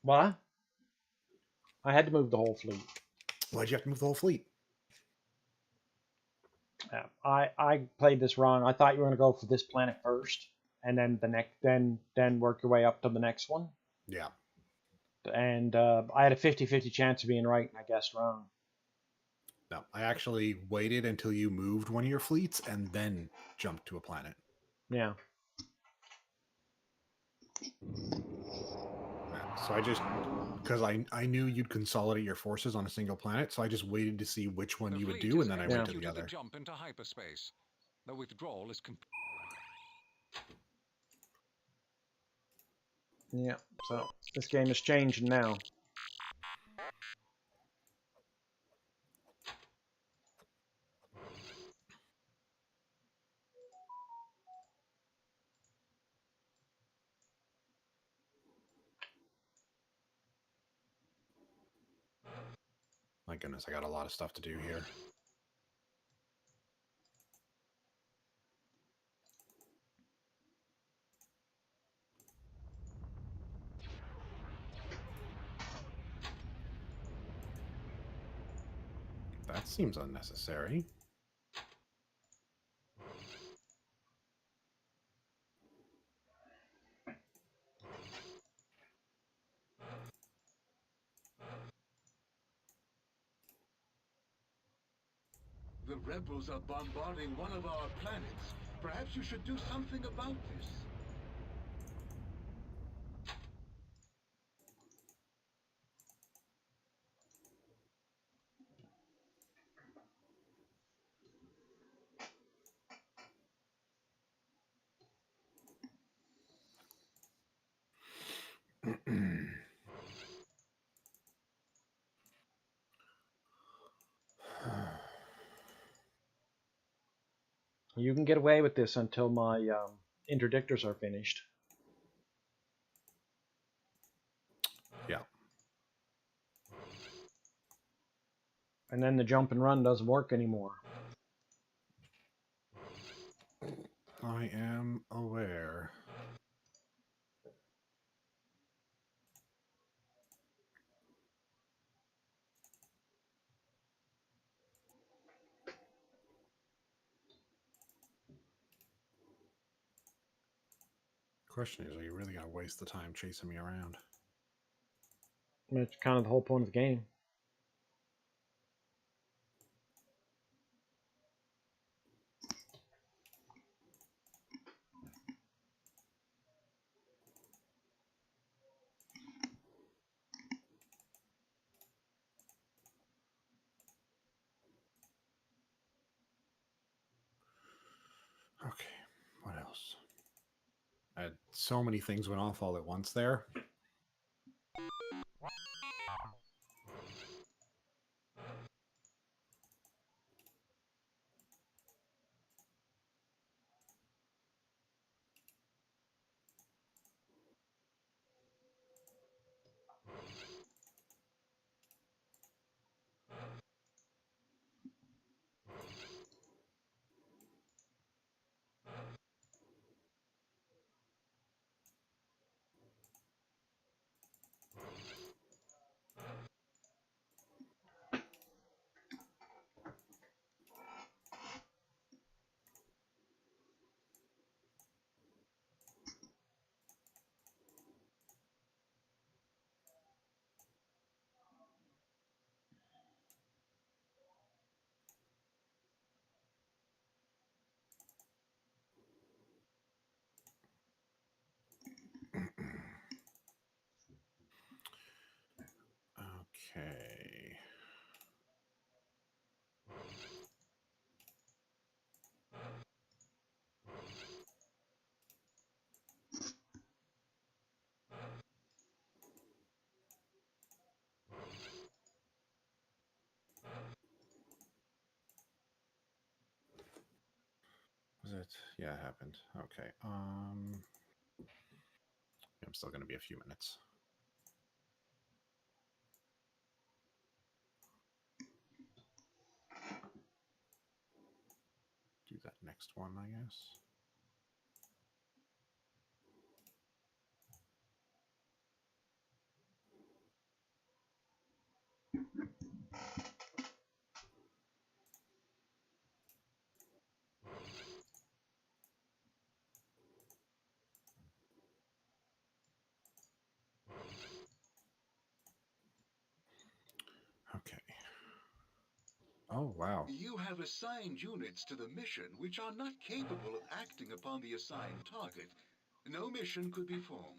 What? I had to move the whole fleet. why'd you have to move the whole fleet? Yeah, I played this wrong. I thought you were going to go for this planet first, and then the next, then work your way up to the next one. Yeah. And I had a 50-50 chance of being right, and I guessed wrong. No, I actually waited until you moved one of your fleets and then jumped to a planet. Yeah. So I just, because I knew you'd consolidate your forces on a single planet, so I just waited to see which one The you would fleet do, has and then I went to the executed other. jump into hyperspace. The withdrawal is complete. Yeah. So this game is changing now. My goodness, I got a lot of stuff to do here. That seems unnecessary. The rebels are bombarding one of our planets. Perhaps you should do something about this. You can get away with this until my interdictors are finished. Yeah. And then the jump and run doesn't work anymore. I am aware. Question is, are you really going to waste the time chasing me around? It's kind of the whole point of the game. Okay, what else? I had so many things went off all at once there. Yeah, it happened. Okay. I'm still going to be a few minutes. Do that next one, I guess. Okay. Oh, wow. You have assigned units to the mission which are not capable of acting upon the assigned target. No mission could be formed.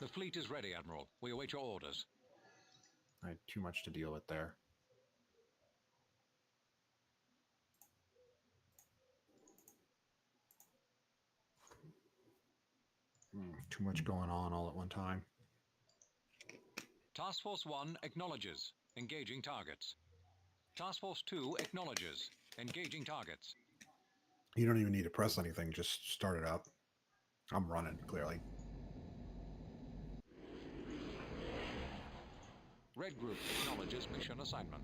The fleet is ready, Admiral. We await your orders. I had too much to deal with there. Too much going on all at one time. Task Force 1 acknowledges. Engaging targets. Task Force 2 acknowledges. Engaging targets. You don't even need to press anything. Just start it up. I'm running, clearly. Red Group acknowledges mission assignment.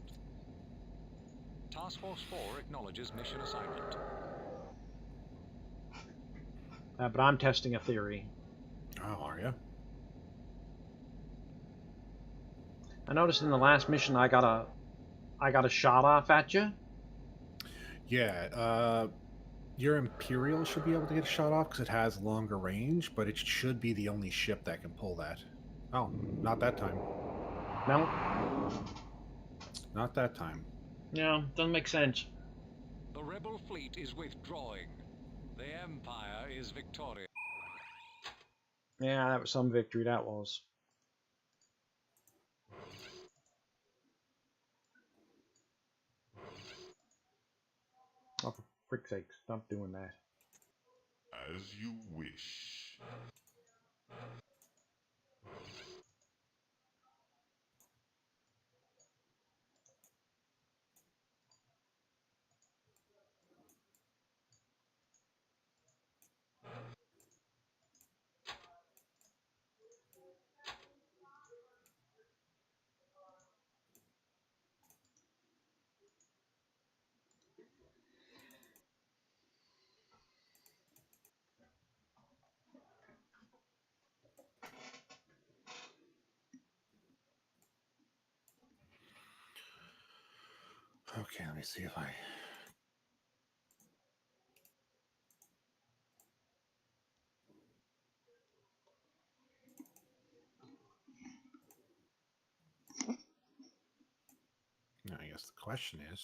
Task Force 4 acknowledges mission assignment. But I'm testing a theory. Oh, are you? I noticed in the last mission I got a shot off at you. Yeah, your Imperial should be able to get a shot off because it has longer range, but it should be the only ship that can pull that. Oh, not that time. No. Not that time. No, doesn't make sense. The rebel fleet is withdrawing. The Empire is victorious. Yeah, that was some victory, that was. Oh, for frick's sake, stop doing that. As you wish. Okay, let me see if I... Now, I guess the question is...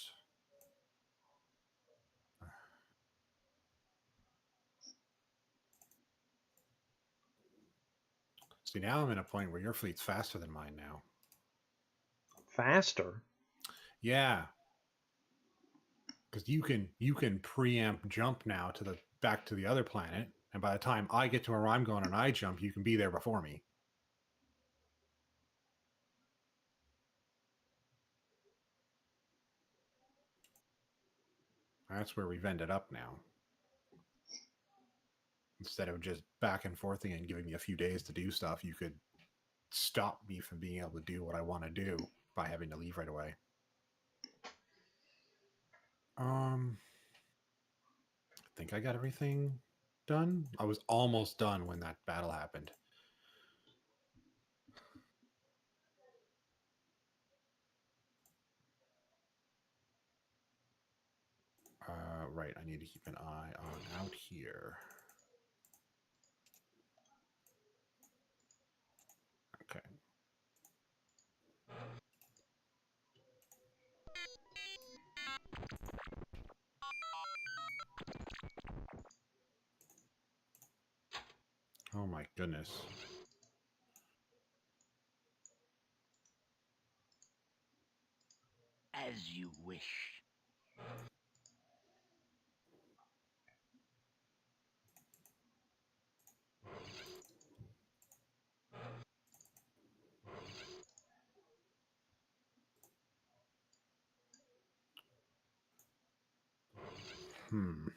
See, now I'm in a point where your fleet's faster than mine now. Faster? Yeah. Because you can preempt jump now to the back to the other planet, and by the time I get to where I'm going and I jump, you can be there before me. That's where we've ended up now. Instead of just back and forthing and giving me a few days to do stuff, you could stop me from being able to do what I want to do by having to leave right away. I think I got everything done. I was almost done when that battle happened. Right, I need to keep an eye on out here. Okay. Oh my goodness. As you wish. Hmm.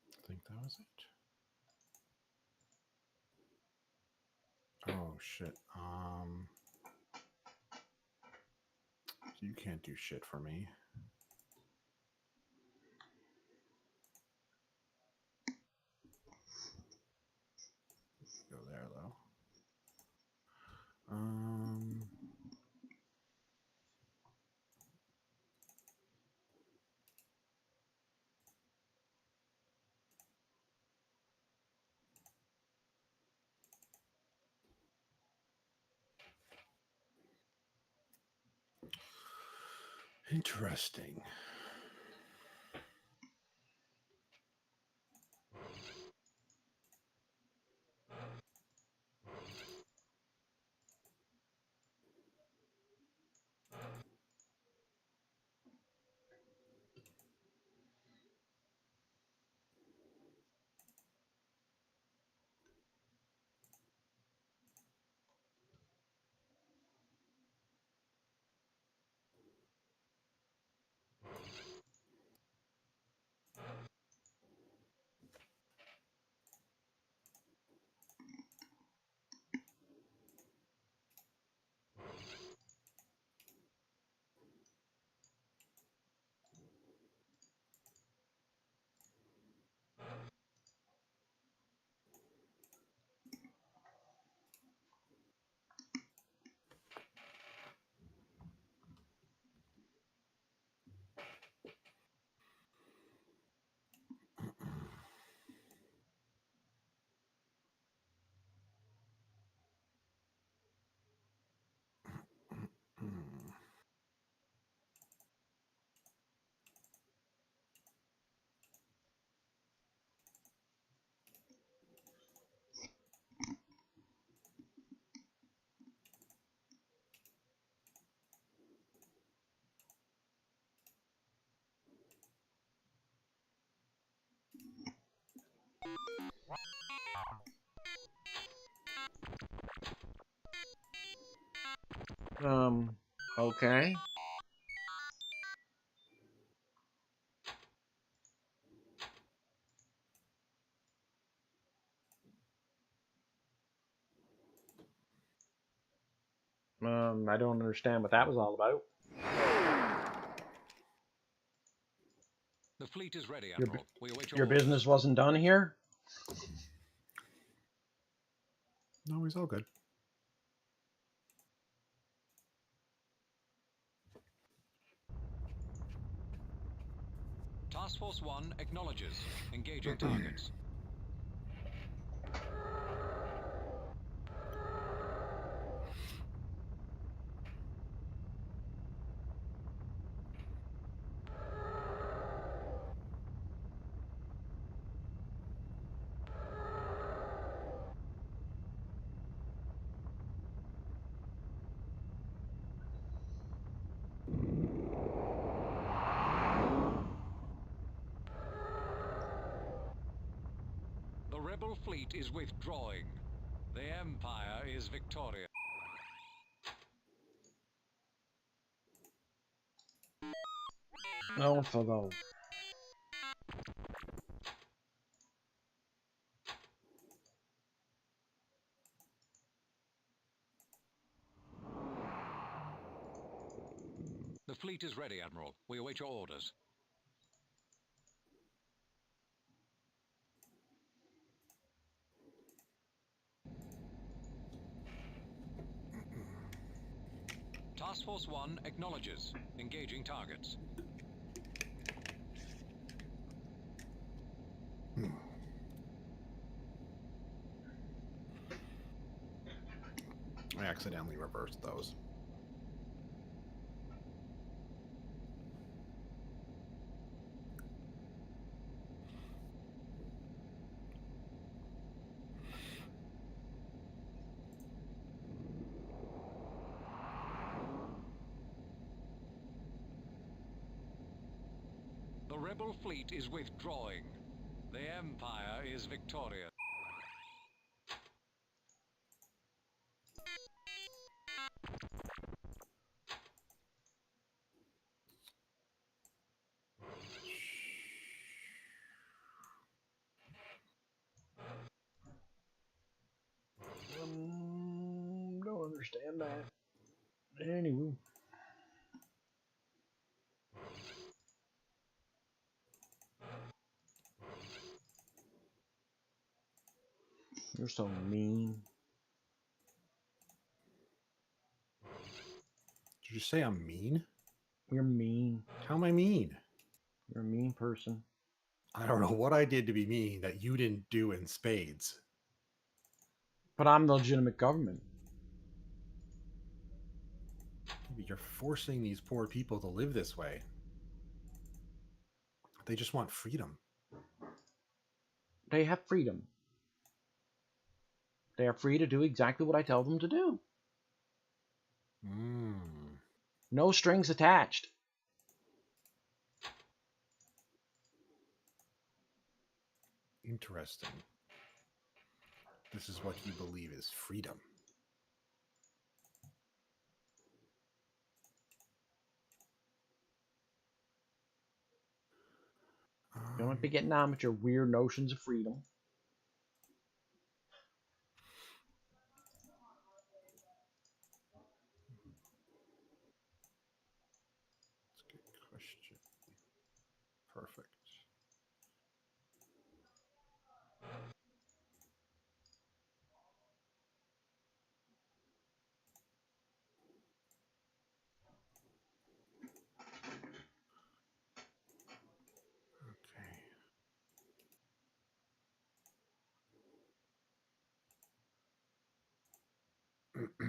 I think that was it. Oh shit. You can't do shit for me. Go there though. Interesting. Okay. I don't understand what that was all about. The fleet is ready, Your, Admiral. We await your your orders. business wasn't done here? No, he's all good. Task Force 1 acknowledges. Engaging targets. The rebel fleet is withdrawing. The Empire is victorious. No, for the... The fleet is ready, Admiral. We await your orders. Task Force 1 acknowledges. Engaging targets. I accidentally reversed those. The rebel fleet is withdrawing. The Empire is victorious. Don't understand that. Anyway. You're so mean. Did you say I'm mean? You're mean. How am I mean? You're a mean person. I don't know what I did to be mean that you didn't do in spades. But I'm the legitimate government. You're forcing these poor people to live this way. They just want freedom. They have freedom. They are free to do exactly what I tell them to do. No strings attached. Interesting. This is what you believe is freedom. You don't be getting on with your weird notions of freedom. That's a good question. Perfect. Okay.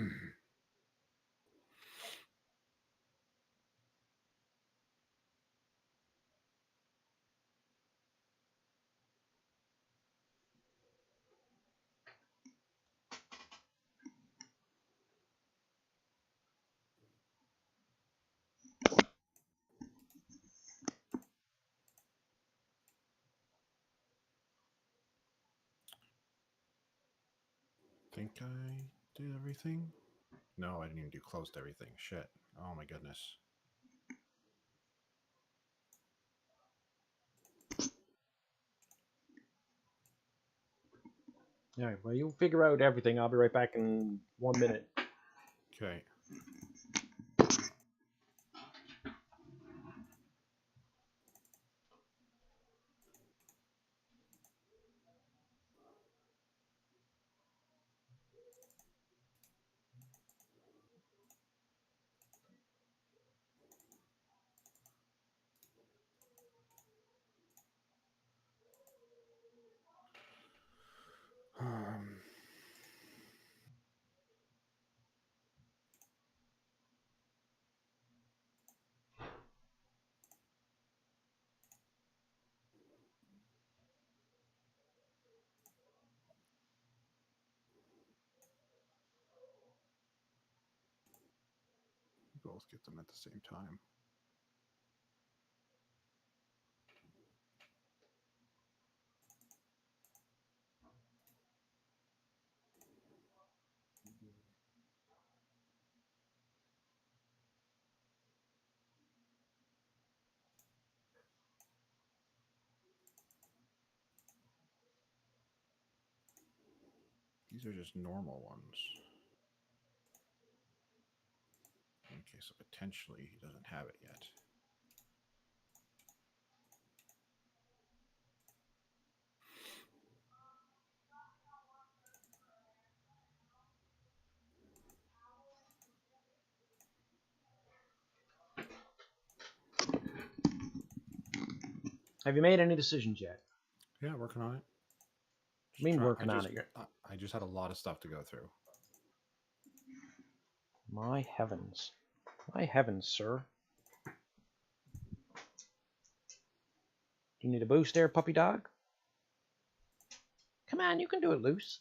Think I did everything? No, I didn't even do close to everything. Shit. Oh my goodness. All right, well, you figure out everything. I'll be right back in 1 minute. Okay. Um, both get them at the same time. These are just normal ones. Okay, so potentially he doesn't have it yet. Have you made any decisions yet? Yeah, working on it. I mean, working on it. I just had a lot of stuff to go through. My heavens. My heavens, sir. Do you need a boost there, puppy dog? Come on, you can do it, Loose.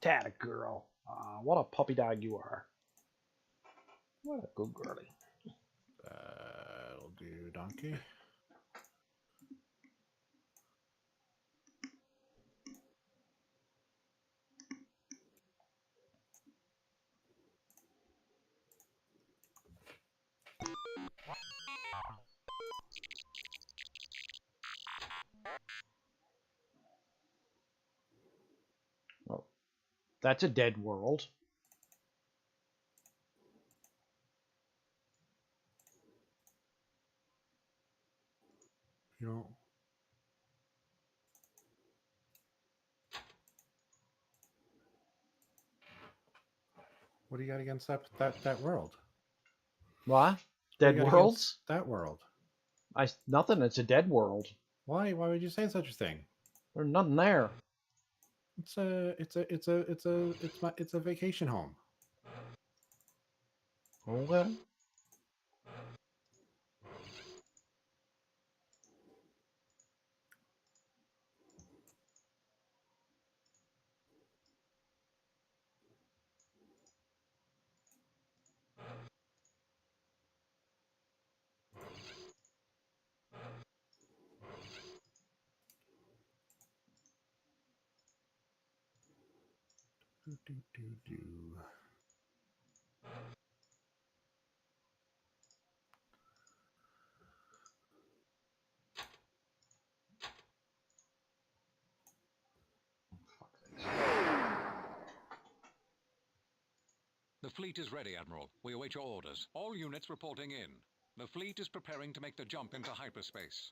Tat a girl. What a puppy dog you are. What a good girlie. That'll do, donkey. Oh, that's a dead world. You know. What do you got against that world? What? Dead worlds? That world. Nothing. It's a dead world. Why? Why would you say such a thing? There's nothing there. It's a vacation home. Okay. Do. The fleet is ready, Admiral. We await your orders. All units reporting in. The fleet is preparing to make the jump into hyperspace.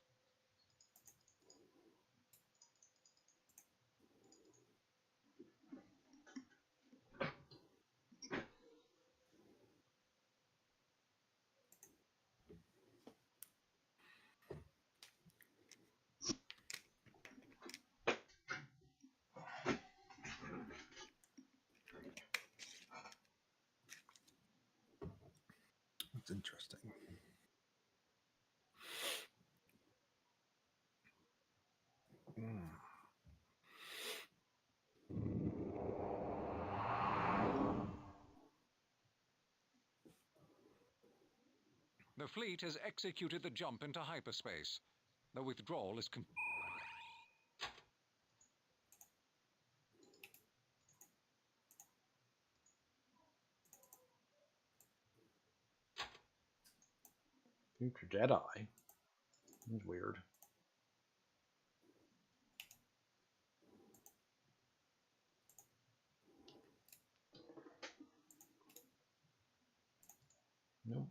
That's interesting. The fleet has executed the jump into hyperspace. The withdrawal is Future Jedi. That's weird. Nope.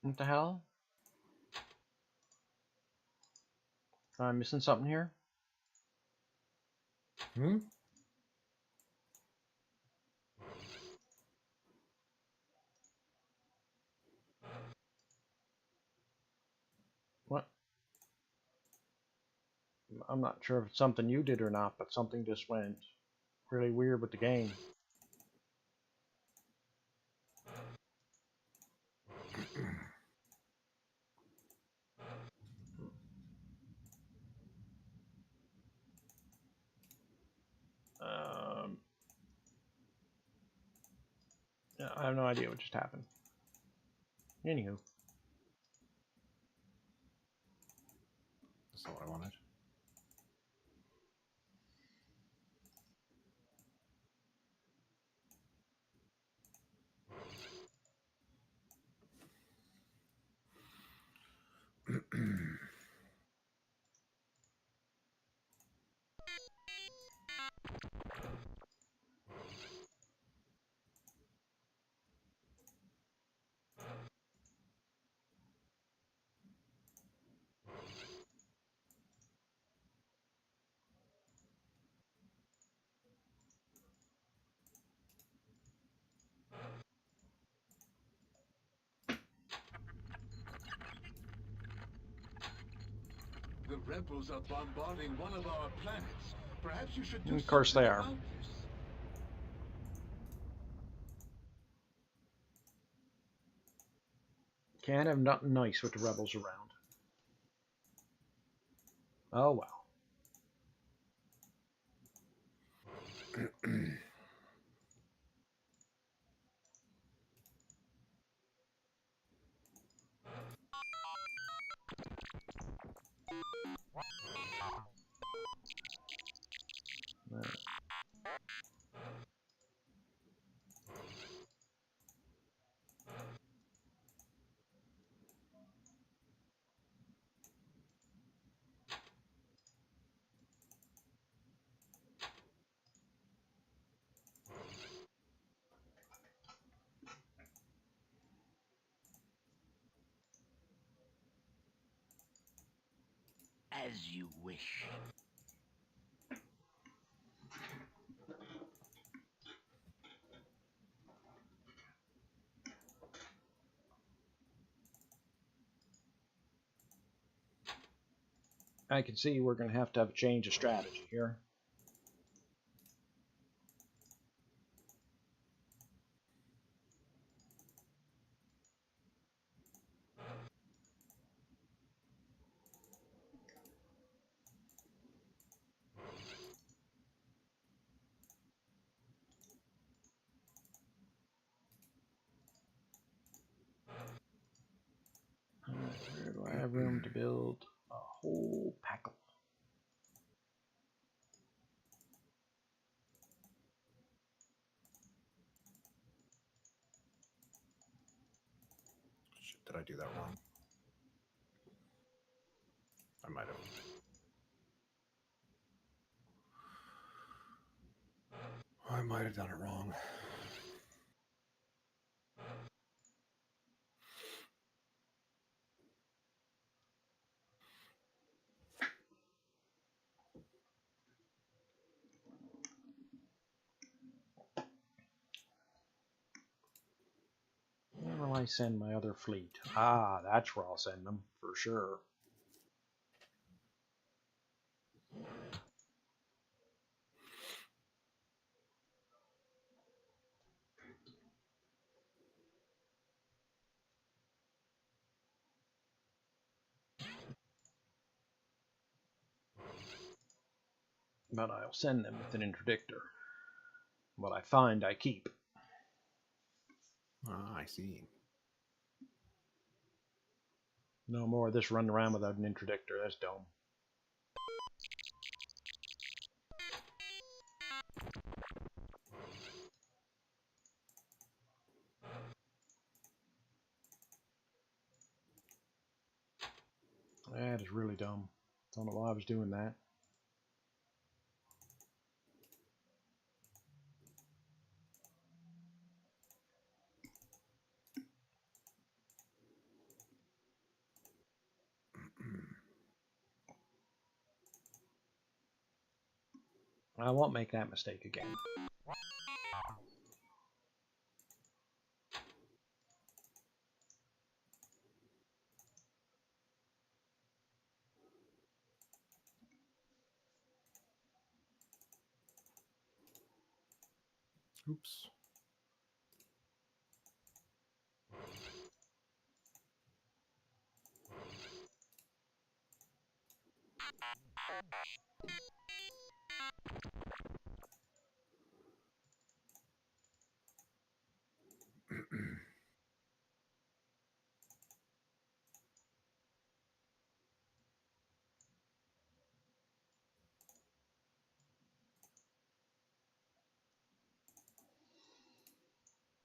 What the hell? Am I missing something here? What? I'm not sure if it's something you did or not, but something just went really weird with the game. Yeah, I have no idea what just happened. Anywho. That's not what I wanted. The rebels are bombarding one of our planets. Perhaps you should do Of course something they are. about this. Can't have nothing nice with the rebels around. Oh well. As you wish. I can see we're going to have a change of strategy here. Where do I have room to build a whole packle? Shit, did I do that wrong? I might have. I might have done it wrong. Where will I send my other fleet? Ah, that's where I'll send them, for sure. But I'll send them with an interdictor. What I find, I keep. Ah, I see. No more of this running around without an interdictor. That's dumb. That is really dumb. Don't know why I was doing that. I won't make that mistake again. Oops.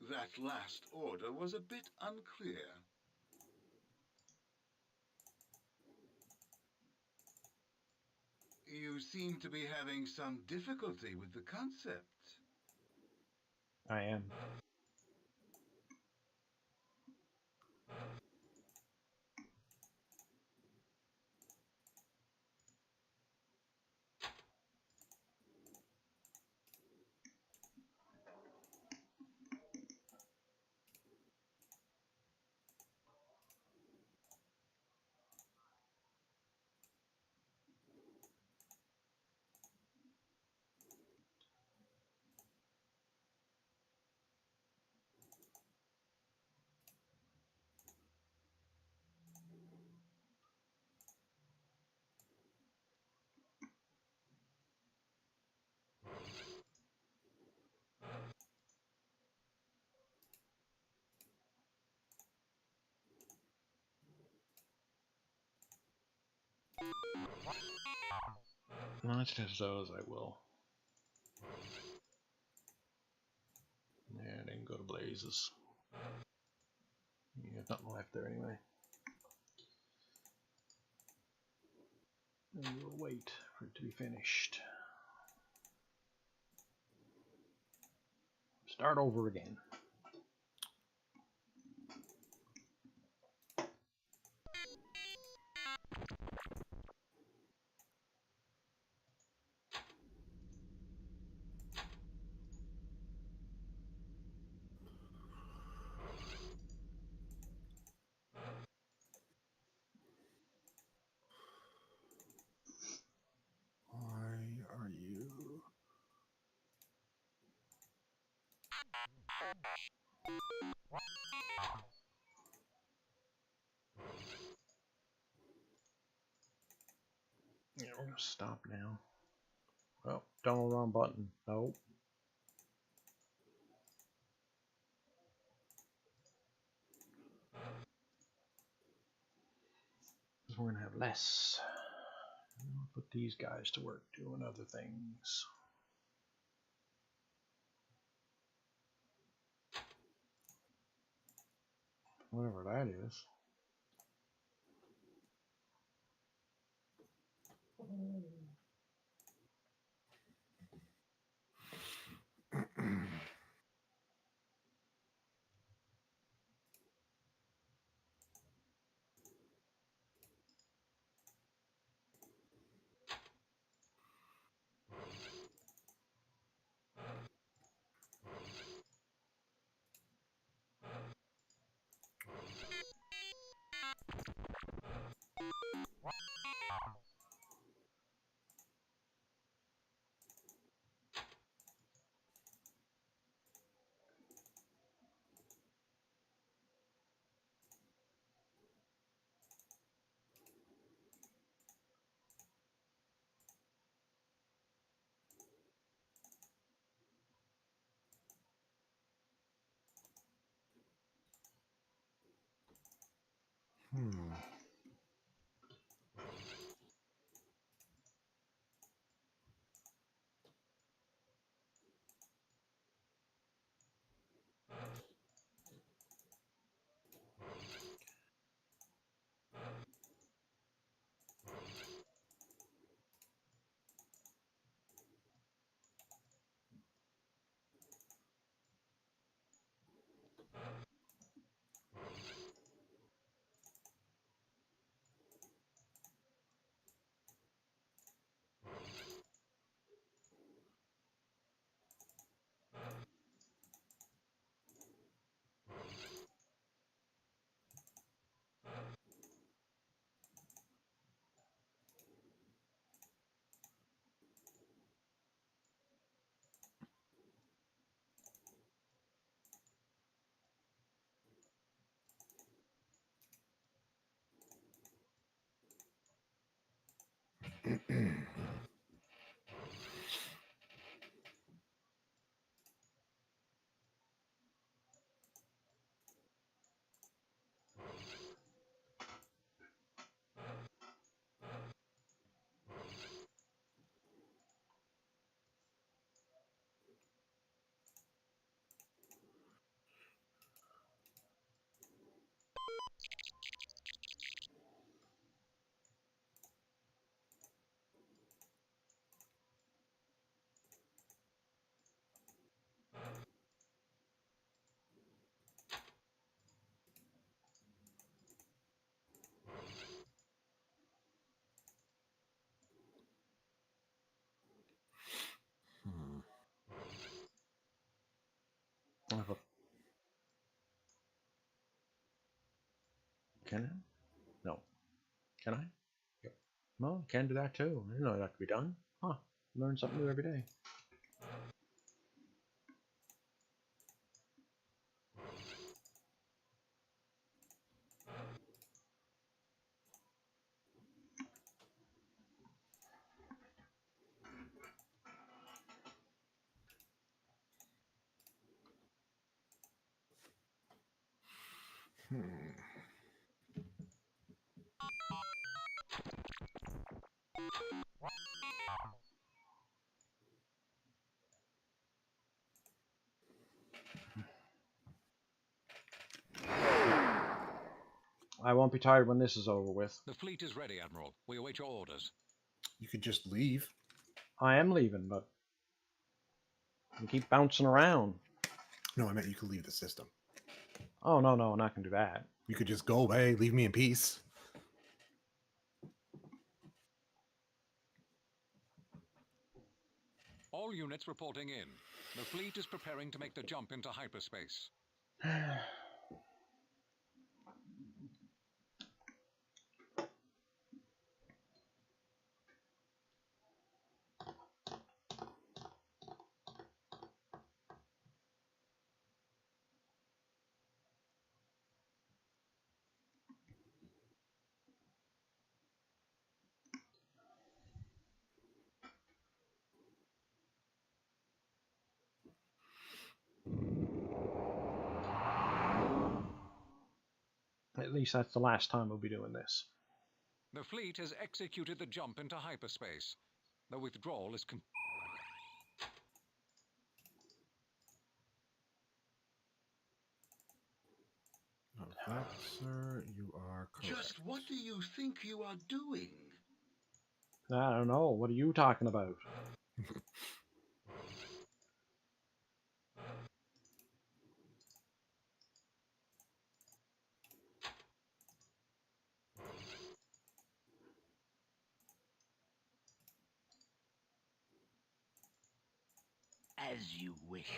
That last order was a bit unclear. You seem to be having some difficulty with the concept. I am. Not just those, I will. Yeah, then go to blazes. Yeah, nothing left there anyway. And we'll wait for it to be finished. Start over again. Why are you? Yeah, we're gonna stop now. Oh, down the wrong button. No. Because we're gonna have less. We'll put these guys to work doing other things. Whatever that is. Hmm. Hmm. Can I? No. Can I? Yep. No, can do that too. I didn't know that could be done. Huh. Learn something new every day. Hmm. I won't be tired when this is over with. The fleet is ready, Admiral. We await your orders. You could just leave. I am leaving, but you keep bouncing around. No, I meant you could leave the system. Oh, no, I'm not going to do that. You could just go away, leave me in peace. All units reporting in. The fleet is preparing to make the jump into hyperspace. At least that's the last time we'll be doing this. The fleet has executed the jump into hyperspace. The withdrawal is Oh, that, sir, you are correct. Just what do you think you are doing? I don't know. What are you talking about? As you wish.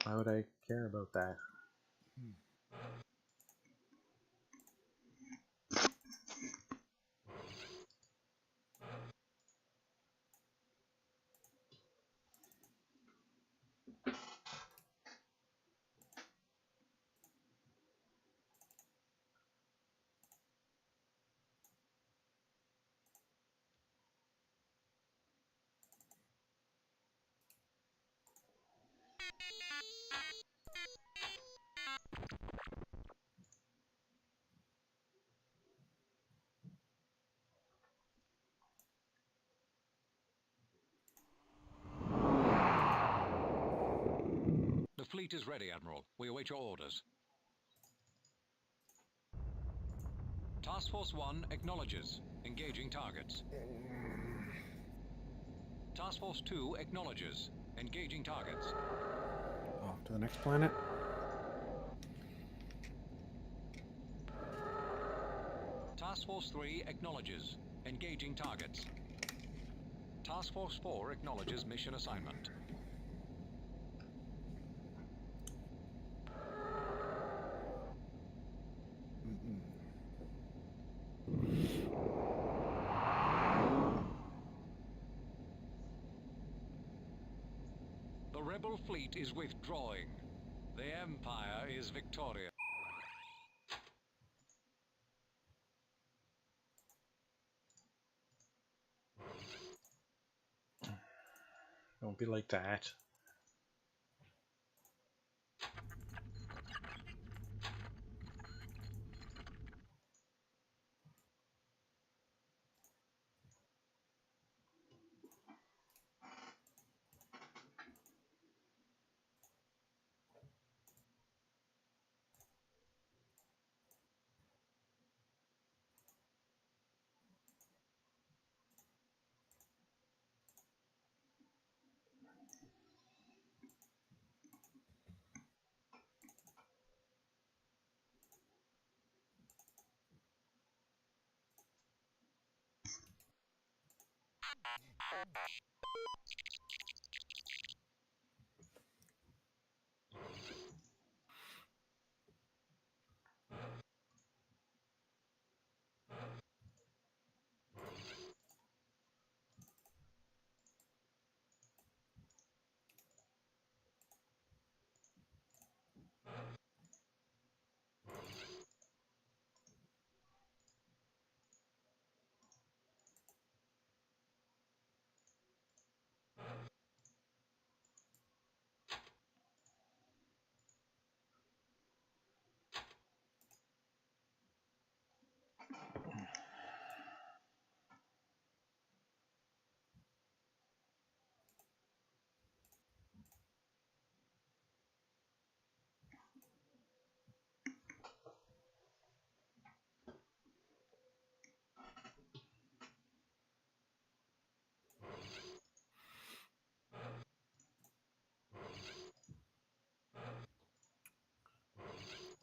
Why would I care about that? The fleet is ready, Admiral. We await your orders. Task Force 1 acknowledges. Engaging targets. Task Force 2 acknowledges. Engaging targets. Off to the next planet. Task Force 3 acknowledges. Engaging targets. Task Force 4 acknowledges mission assignment. The rebel fleet is withdrawing. The Empire is victorious. Don't be like that.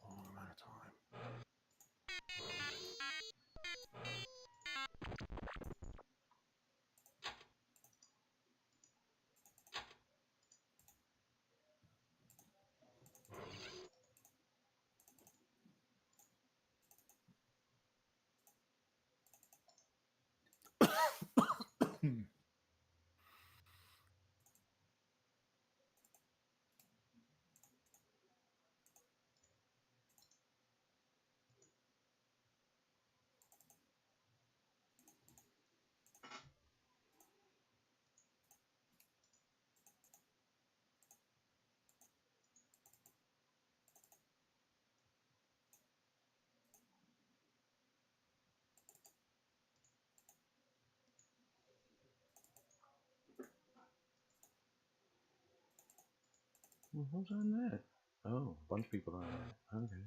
Long amount of time. Well, who's on that? Oh, a bunch of people on that. Okay.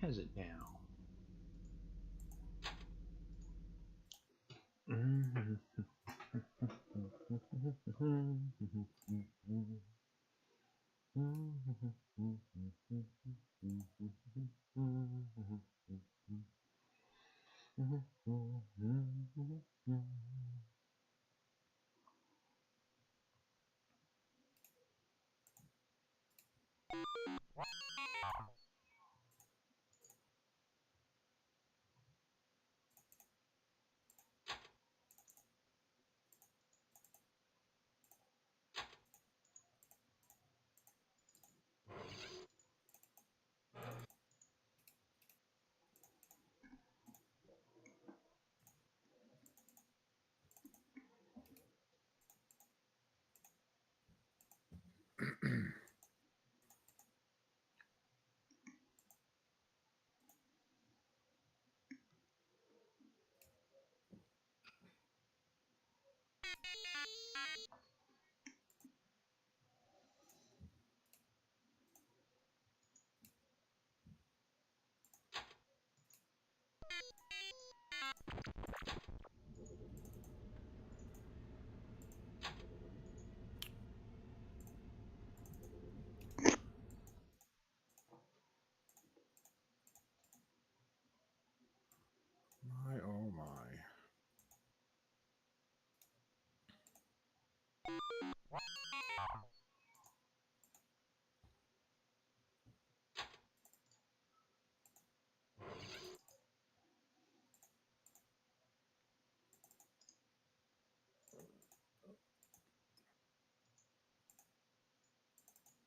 Has it now?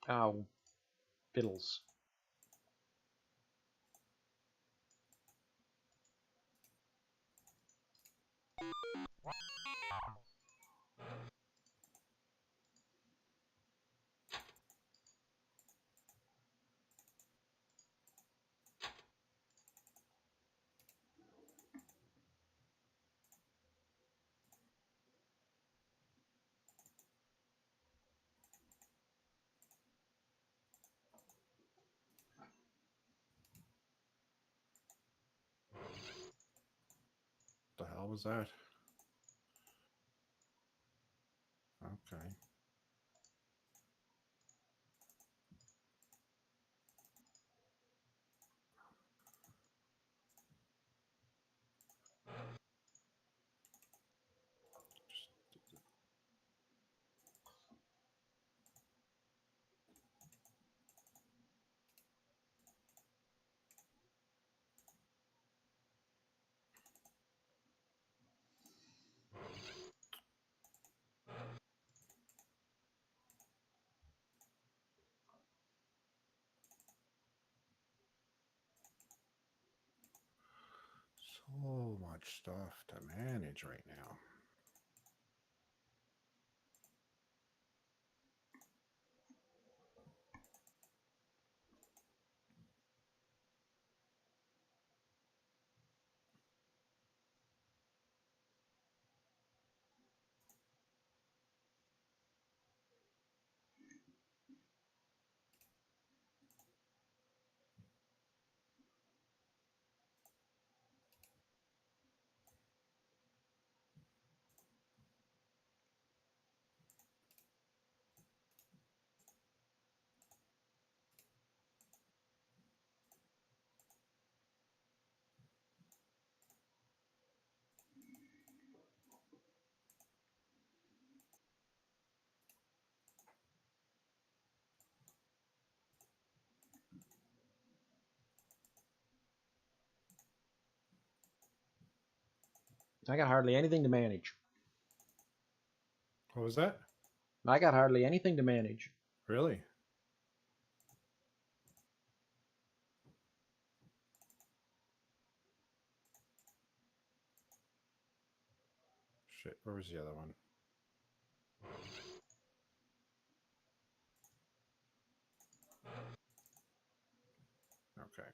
Oh, fiddles. The hell was that? Okay. So much stuff to manage right now. I got hardly anything to manage. What was that? I got hardly anything to manage. Really? Shit, where was the other one? Okay.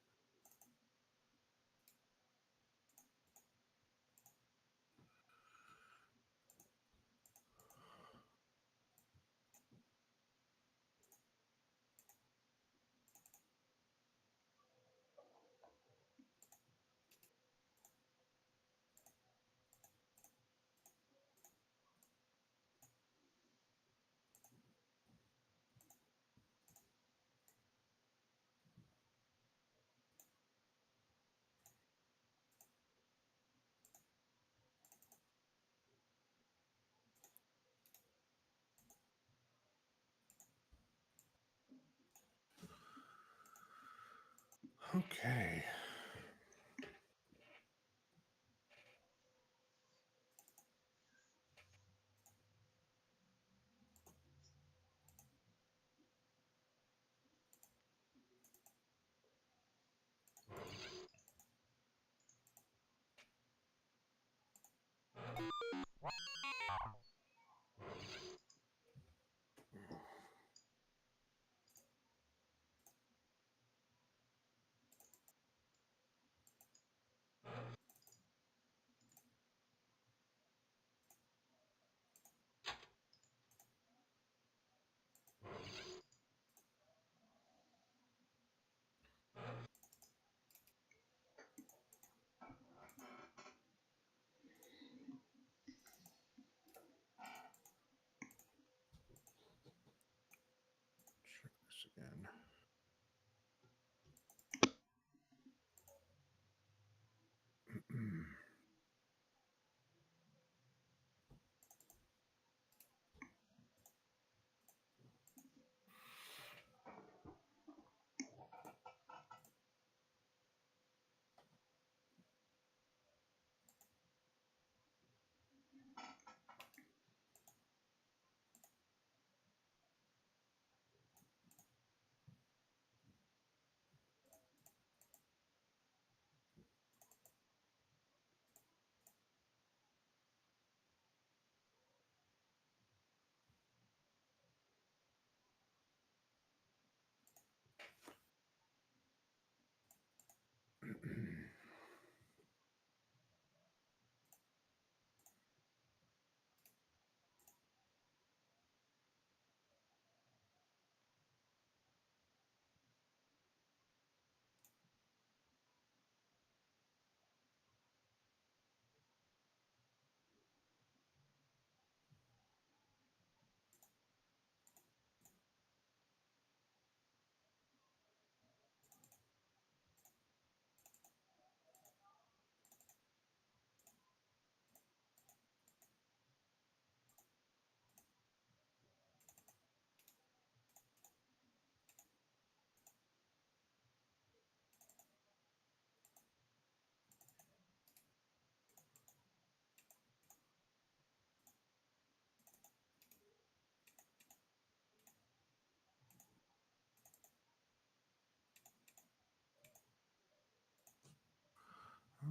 Okay.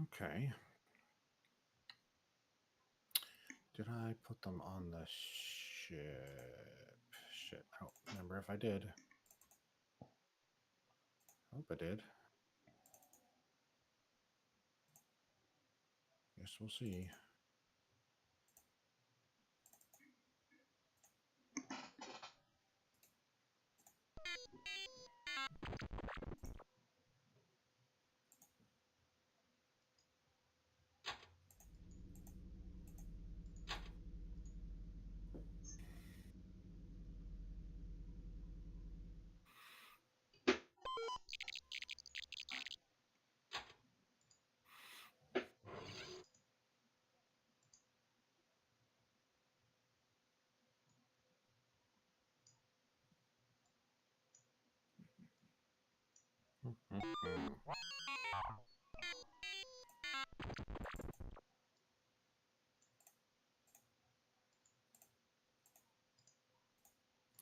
Okay. Did I put them on the ship? Shit, I don't remember if I did. Hope I did. Guess we'll see.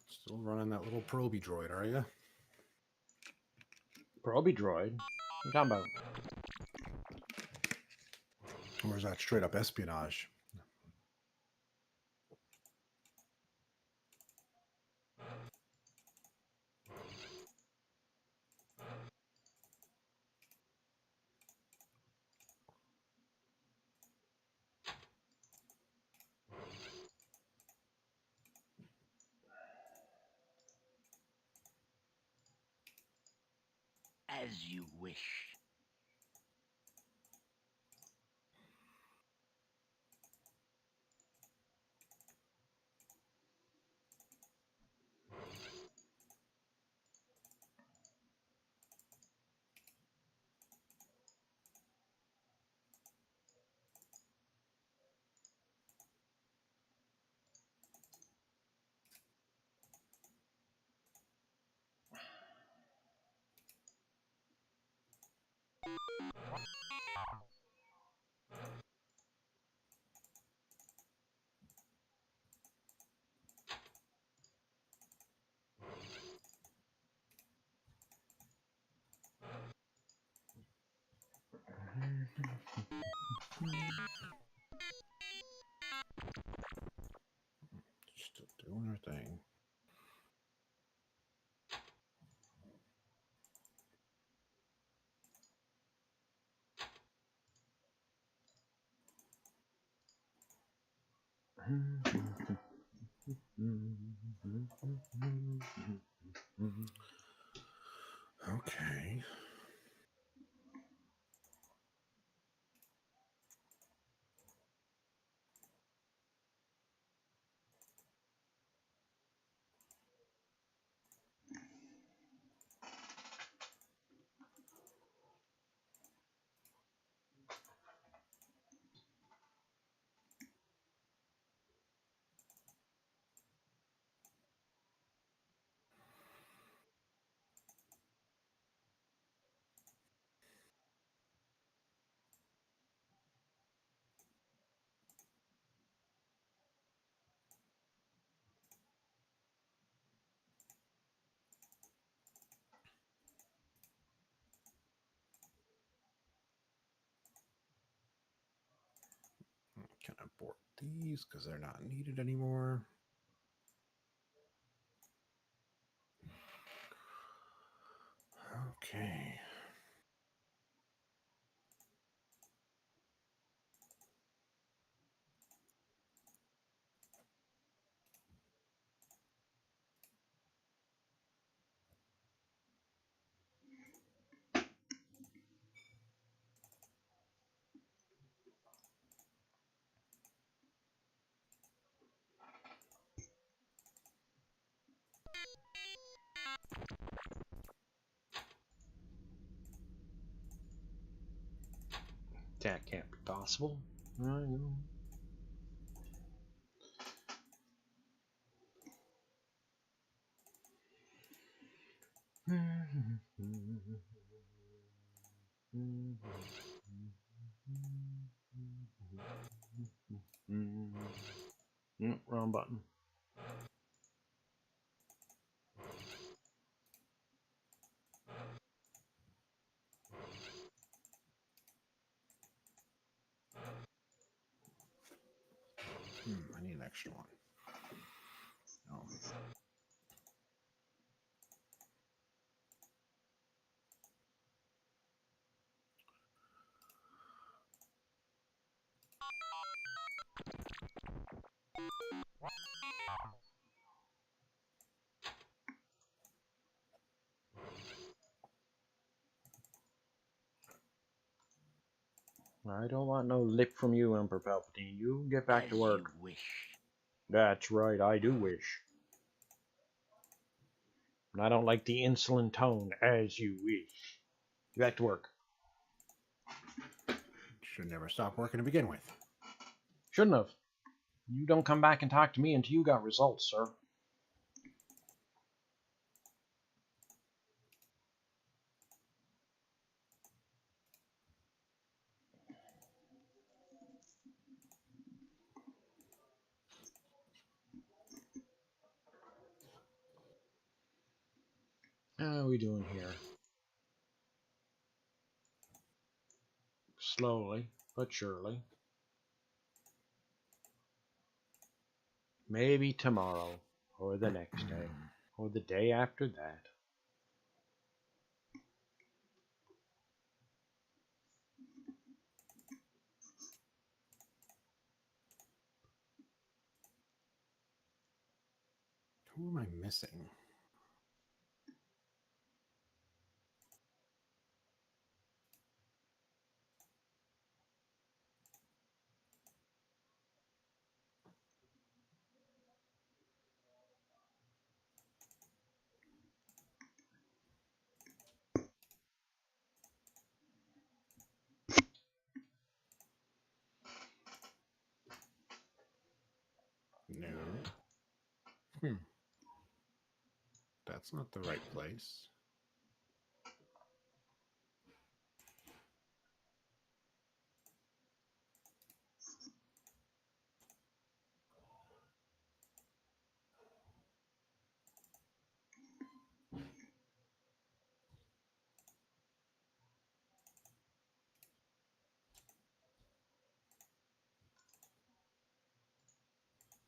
Still running that little proby droid, are you? Proby droid? What are you talking about? Or is that straight up espionage? As you wish. Still doing her thing. Okay. Can I abort these because they're not needed anymore? Okay. That can't be possible. I know. Wrong button. extra one. Oh. I don't want no lip from you, Emperor Palpatine. You get back As to work. you wish. That's right, I do wish. And I don't like the insolent tone, as you wish. Get back to work. Should never stop working to begin with. Shouldn't have. You don't come back and talk to me until you got results, sir. How are we doing here? Slowly, but surely. Maybe tomorrow, or the next day, or the day after that. Who am I missing? No. That's not the right place.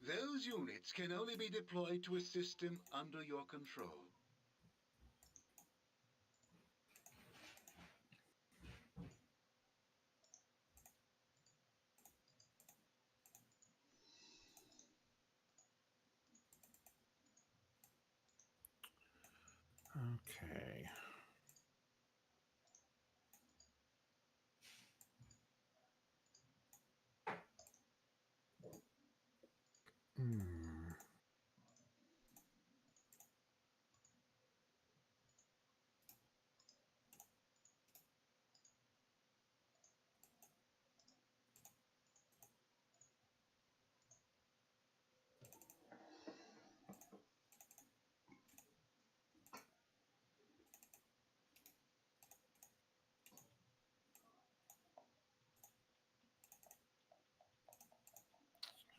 Those units can only be deployed to a system under your control. Okay. Hmm.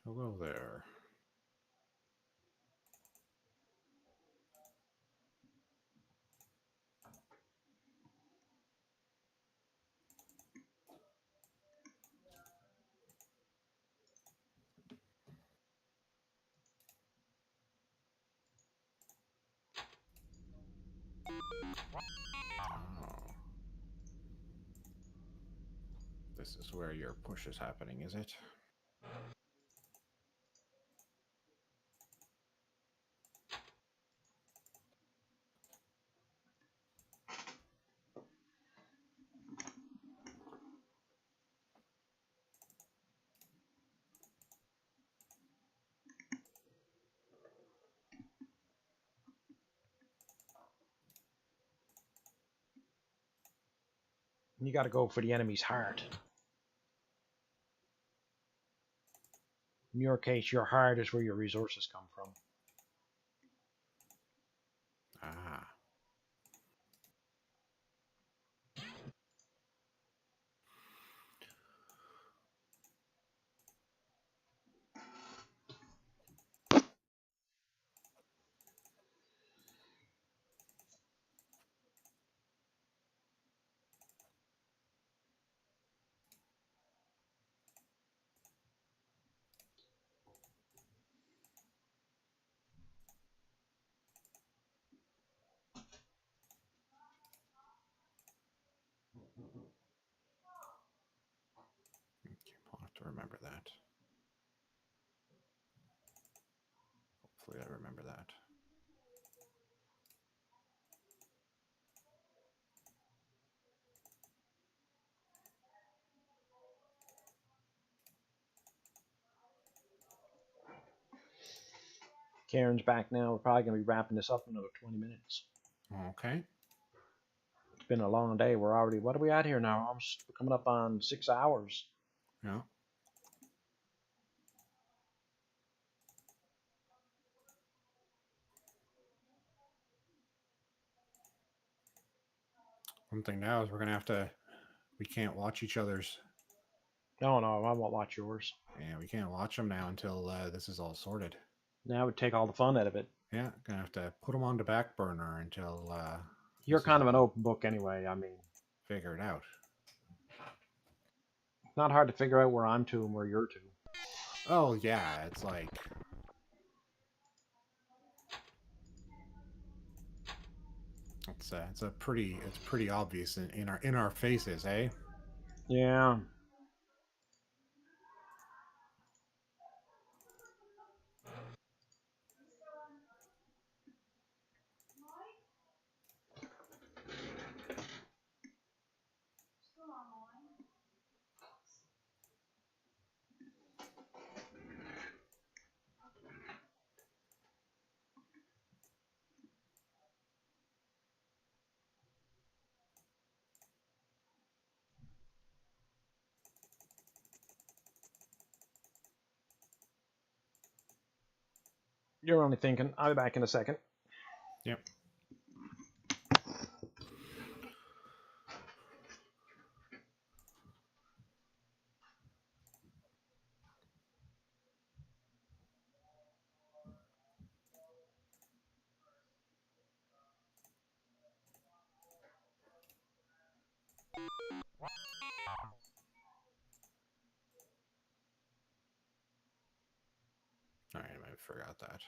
Hello there. Oh. This is where your push is happening, is it? You gotta go for the enemy's heart. In your case, your heart is where your resources come from. Ah. remember that. Hopefully I remember that. Karen's back now. We're probably going to be wrapping this up in another 20 minutes. Okay. It's been a long day. We're already, what are we at here now? Almost coming up on 6 hours. Yeah. One thing now is we're going to we can't watch each other's. No, I won't watch yours. Yeah, we can't watch them now until this is all sorted. Now would take all the fun out of it. Yeah, gonna have to put them on the back burner until You're kind of an open book anyway. I mean, figure it out. Not hard to figure out where I'm to and where you're to. Oh yeah, it's like it's pretty obvious in our faces, eh? Yeah. You're only thinking, I'll be back in a second. Yep. All right, I forgot that.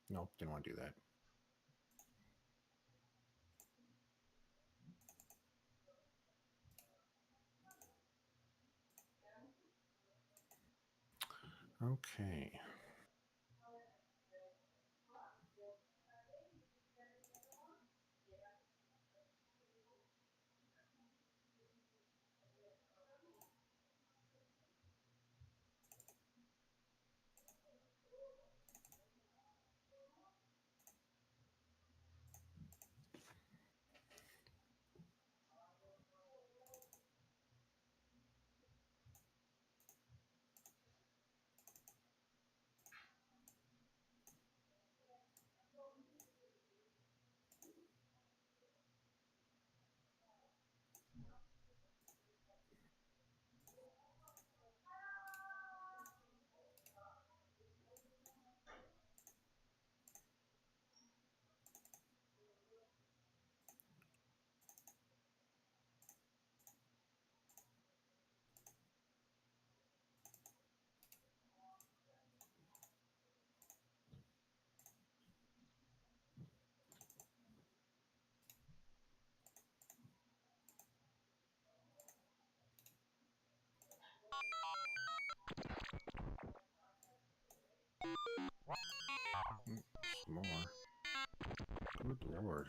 Nope, didn't want to do that. Okay. Some more. Good lord.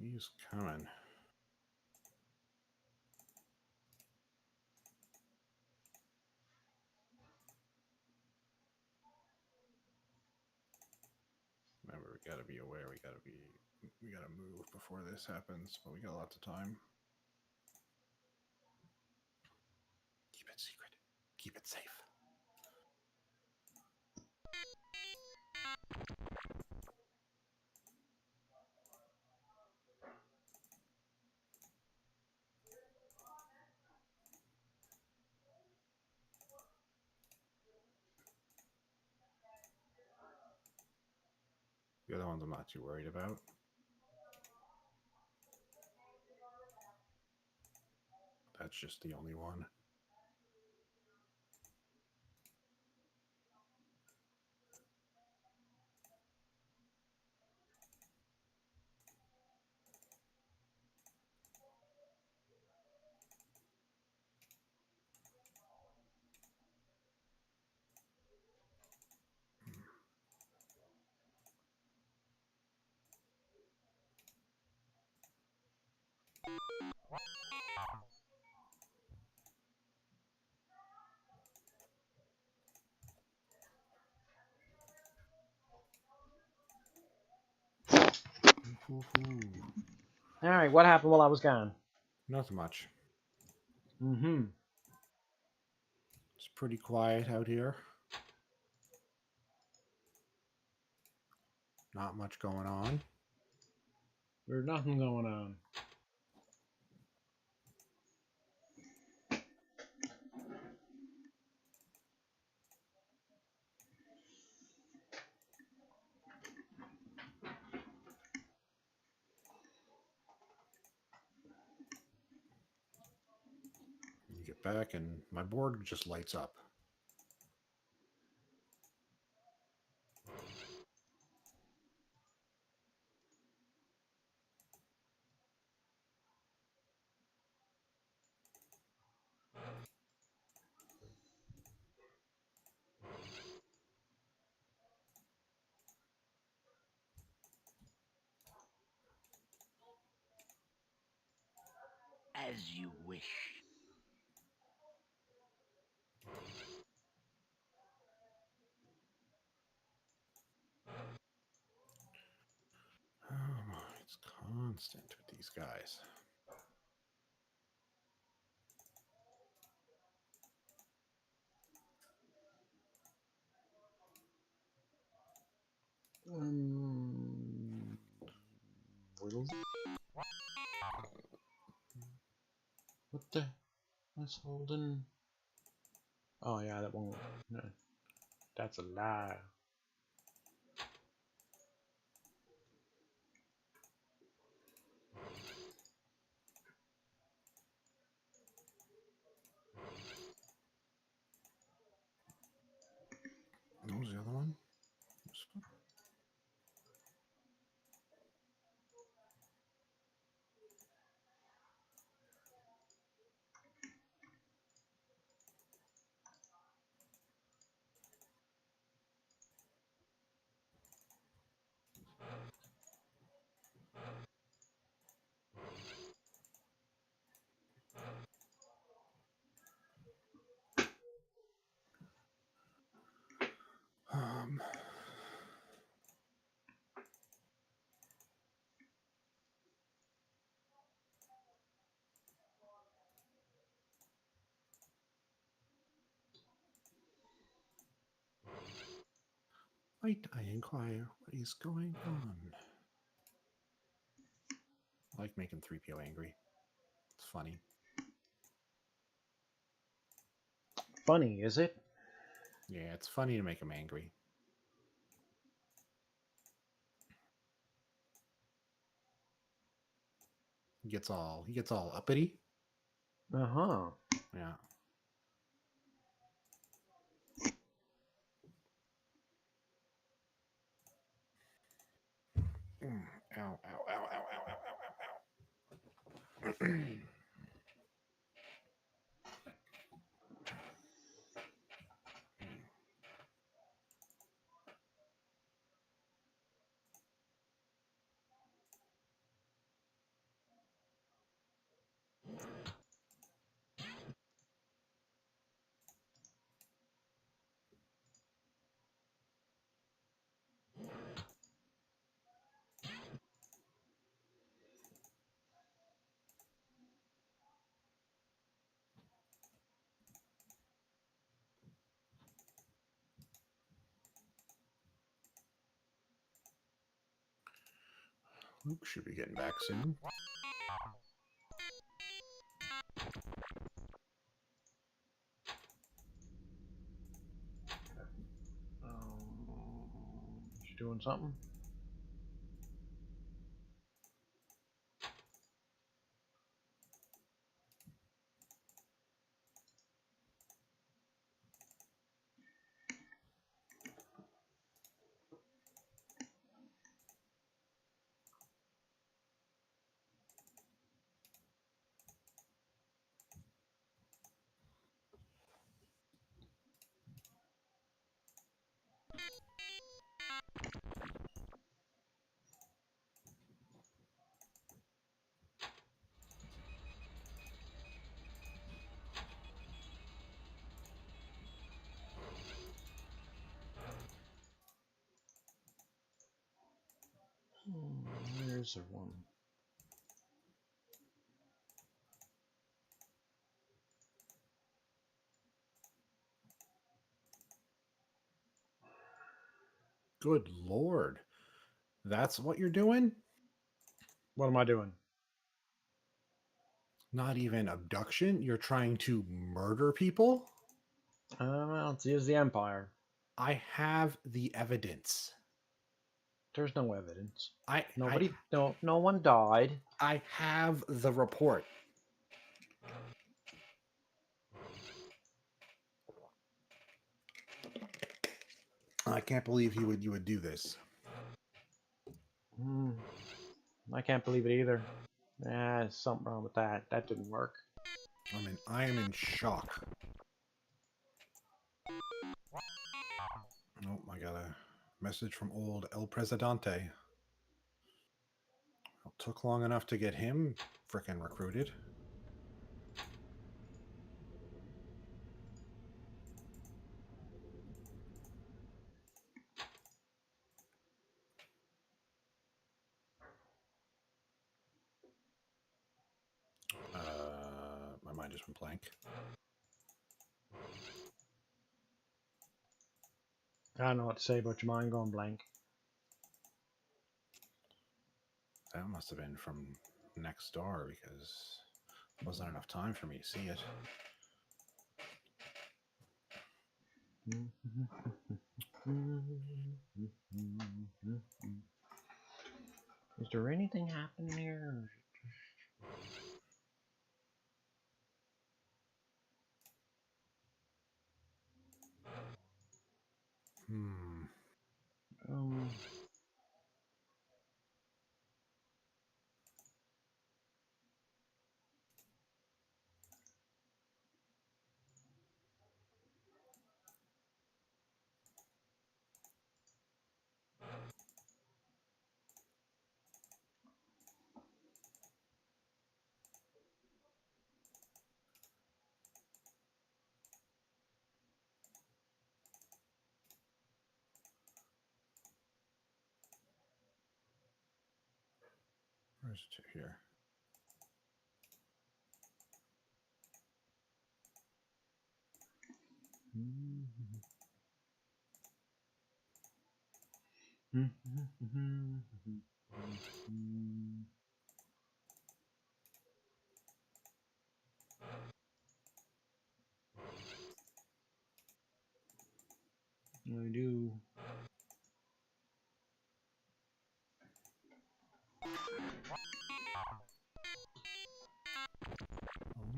He's coming. Remember, we gotta be aware. We gotta move before this happens. But we got lots of time. Keep it secret. Keep it safe. The other ones I'm not too worried about. That's just the only one. All right, what happened while I was gone? Not much. Mm-hmm. It's pretty quiet out here. Not much going on. There's nothing going on. You get back and my board just lights up. As you wish. Oh, it's constant with these guys. What the? That's holding. Oh yeah, that won't. No, that's a lie. What was the other one? This one? Might I inquire what is going on? I like making 3PO angry. It's funny. Funny, is it? Yeah, it's funny to make him angry. He gets all uppity. Uh-huh. Yeah. Ow, ow, ow, ow, ow, ow, ow, ow, ow. Luke should be getting back soon. You doing something? Where's the one? Good Lord. That's what you're doing? What am I doing? Not even abduction? You're trying to murder people? Well, it's the Empire. I have the evidence. There's no evidence. I No one died. I have the report. I can't believe you would do this. I can't believe it either. There's something wrong with that. That didn't work. I am in shock. Oh, I got a message from old El Presidente. It took long enough to get him frickin' recruited. My mind just went blank. I don't know what to say about your mind going blank. That must have been from next door because there wasn't enough time for me to see it. Is there anything happening here? Where's it here? I do.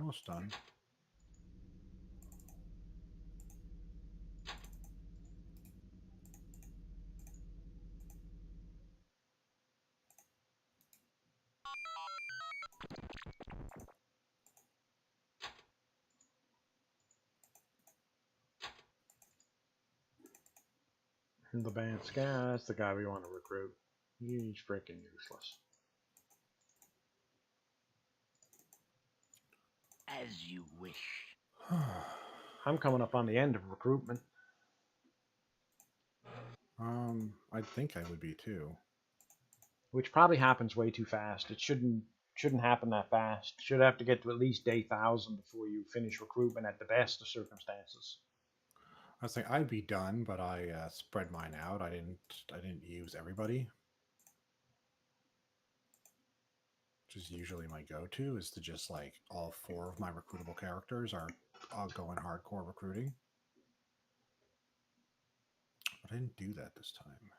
Almost done. The band Sky, that's the guy we want to recruit. He's freaking useless. As you wish. I'm coming up on the end of recruitment. I think I would be too. Which probably happens way too fast. It shouldn't happen that fast. Should have to get to at least day 1,000 before you finish recruitment at the best of circumstances. I was saying I'd be done, but I spread mine out. I didn't use everybody. Which is usually my go-to is to just like all 4 of my recruitable characters are going hardcore recruiting. But I didn't do that this time.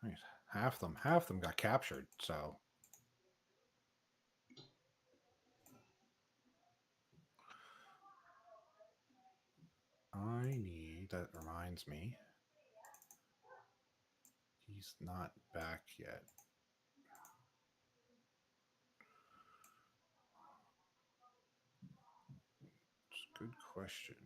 Right. Half them got captured, so that reminds me. He's not back yet. It's a good question.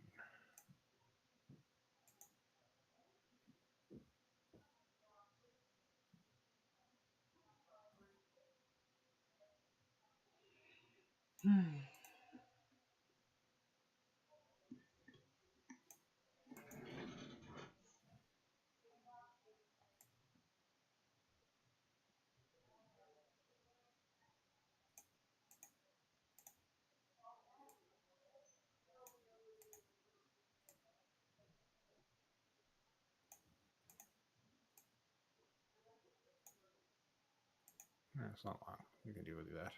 It's not long. You can do that.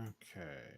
Okay.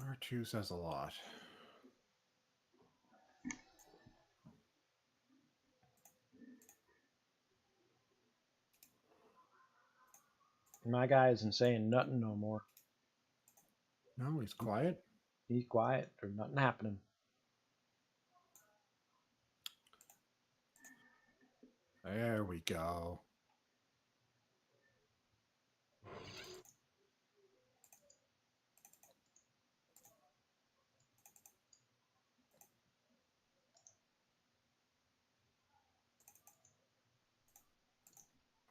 R2 says a lot. My guy isn't saying nothing no more. No, he's quiet. He's quiet. There's nothing happening. There we go.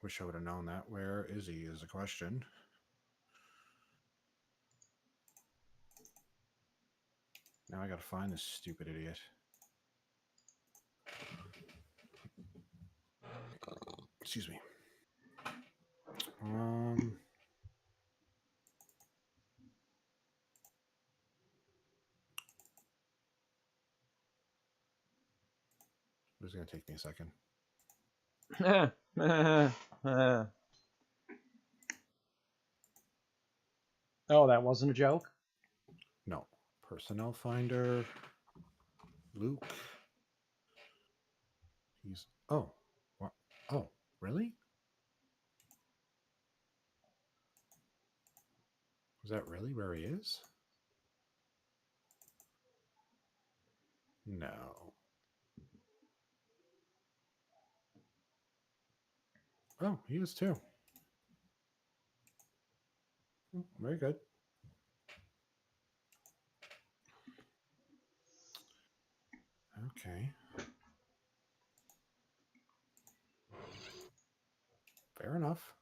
Wish I would have known that. Where is he is a question. Now I gotta find this stupid idiot. Excuse me. It's gonna take me a second. Oh, that wasn't a joke? No. Personnel finder. Luke. He's... Oh. What? Oh, really? Is that really where he is? No. Oh, he is too. Very good. Okay. Fair enough.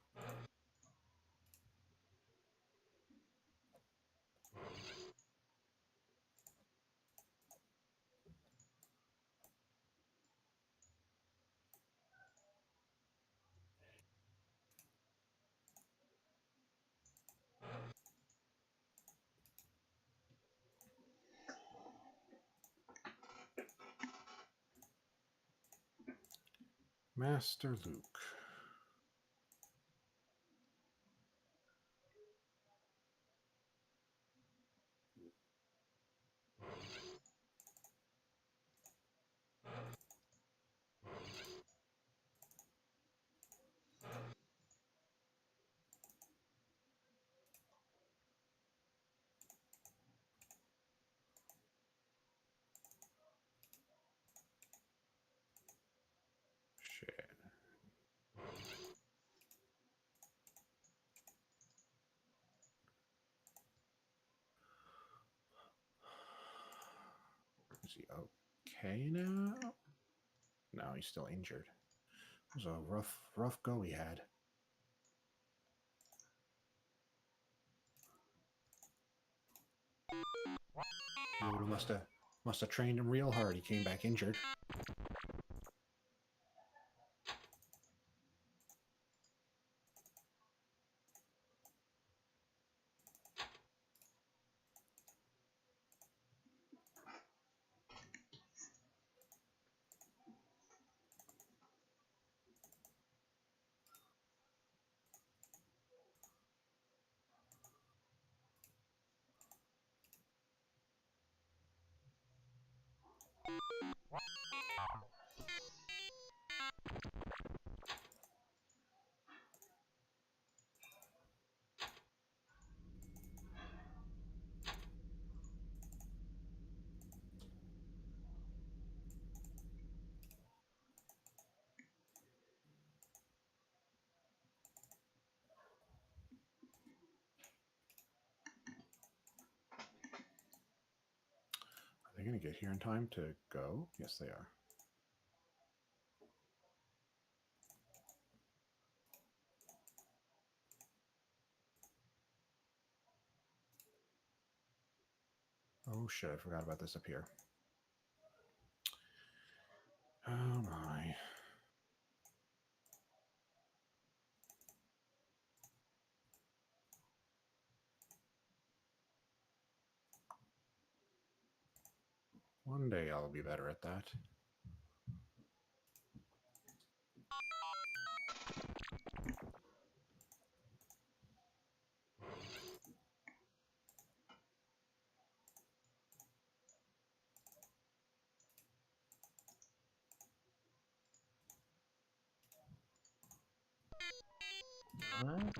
Master Luke. Shit. Is he okay now? No, he's still injured. It was a rough go he had. Yoda must have trained him real hard. He came back injured. going to get here in time to go? Yes, they are. Oh shit, I forgot about this up here. Oh my. One day I'll be better at that. Alright.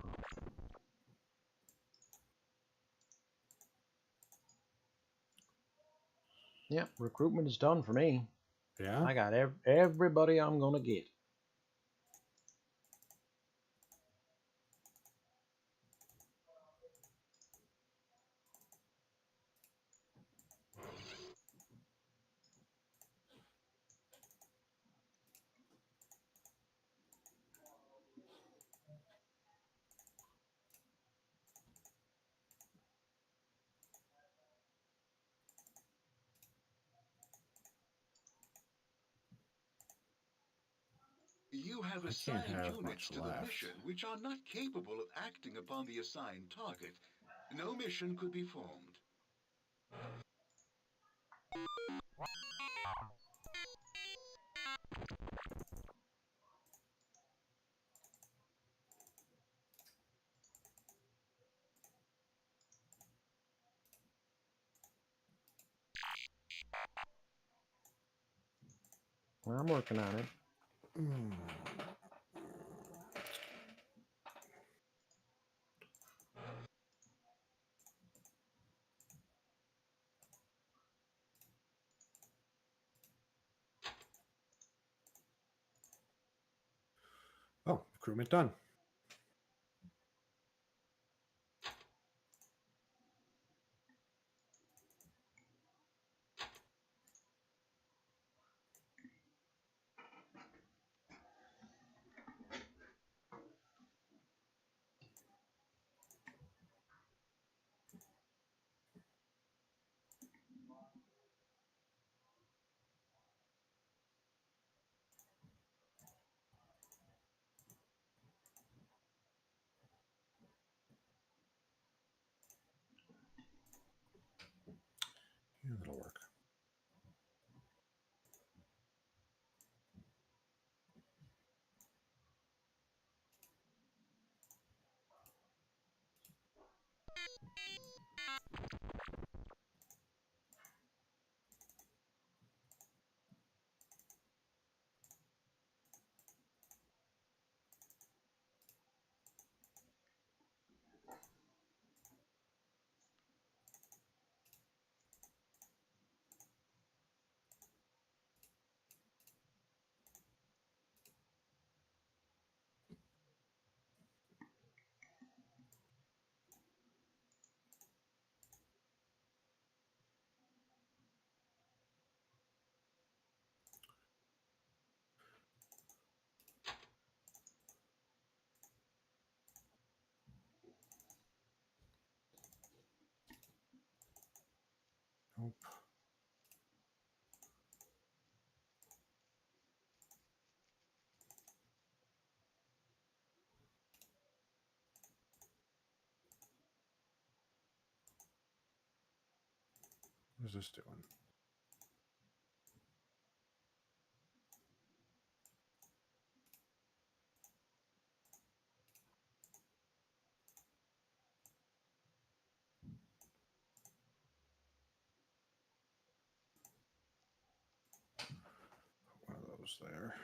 Yep, recruitment is done for me. Yeah? I got everybody I'm gonna get. You have I can't assigned have units much to the left. mission which are not capable of acting upon the assigned target. No mission could be formed. I'm working on it. Oh, recruitment done. Yeah, that'll work. Nope. What is this doing? One of those there.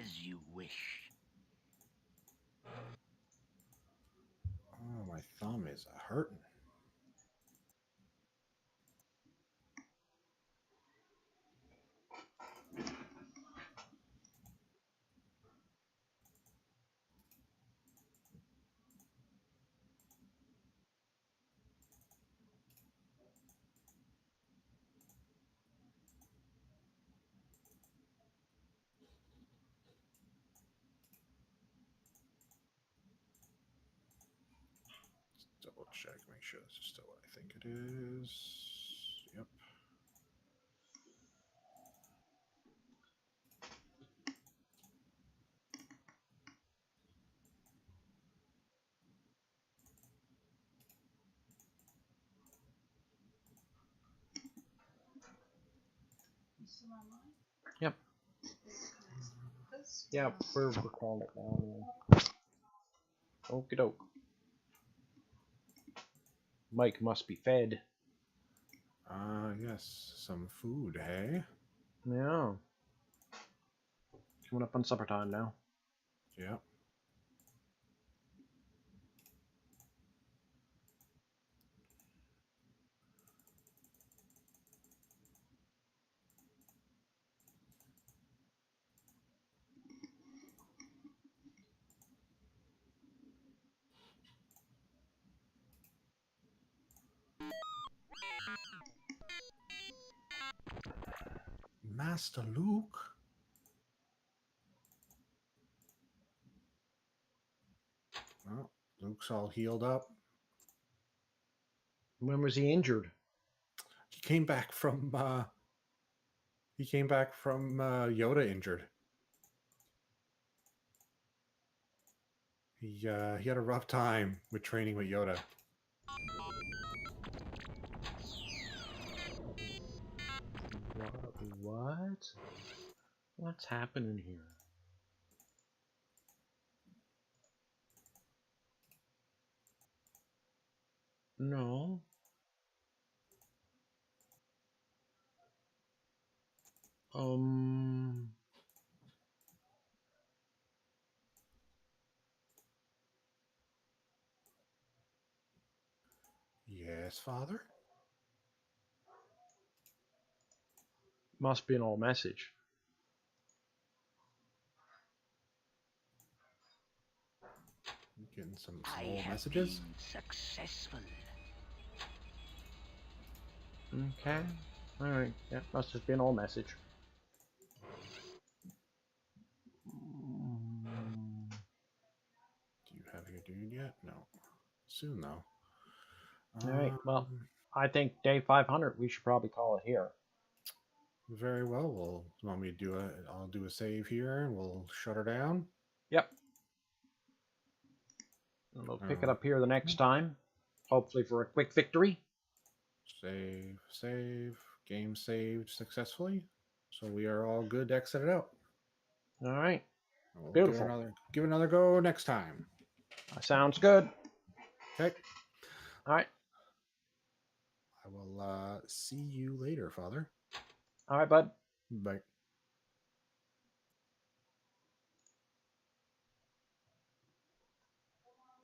As you wish. Oh, my thumb is hurting. Double check, make sure this is still what I think it is. Yep. Yep. Yep, we're calling it now. Okie doke. Mike must be fed. Yes, some food, hey? Yeah. Coming up on supper time now. Yep. Master Luke? Well, Luke's all healed up. When was he injured? He came back from Yoda injured. He had a rough time with training with Yoda. What? What's happening here? No. Yes, Father? Must be an old message. Getting some I old have messages? been successful. Okay. Alright. That must just be an old message. Do you have your dude yet? No. Soon, though. Alright, well, I think day 500, we should probably call it here. Very well. Well, you want me to do I'll do a save here and we'll shut her down? Yep. And we'll pick it up here the next time. Hopefully for a quick victory. Save. Game saved successfully. So we are all good to exit it out. Alright. We'll Beautiful. Give it another go next time. Sounds good. Okay. Alright. I will see you later, Father. Alright, bud. Bye.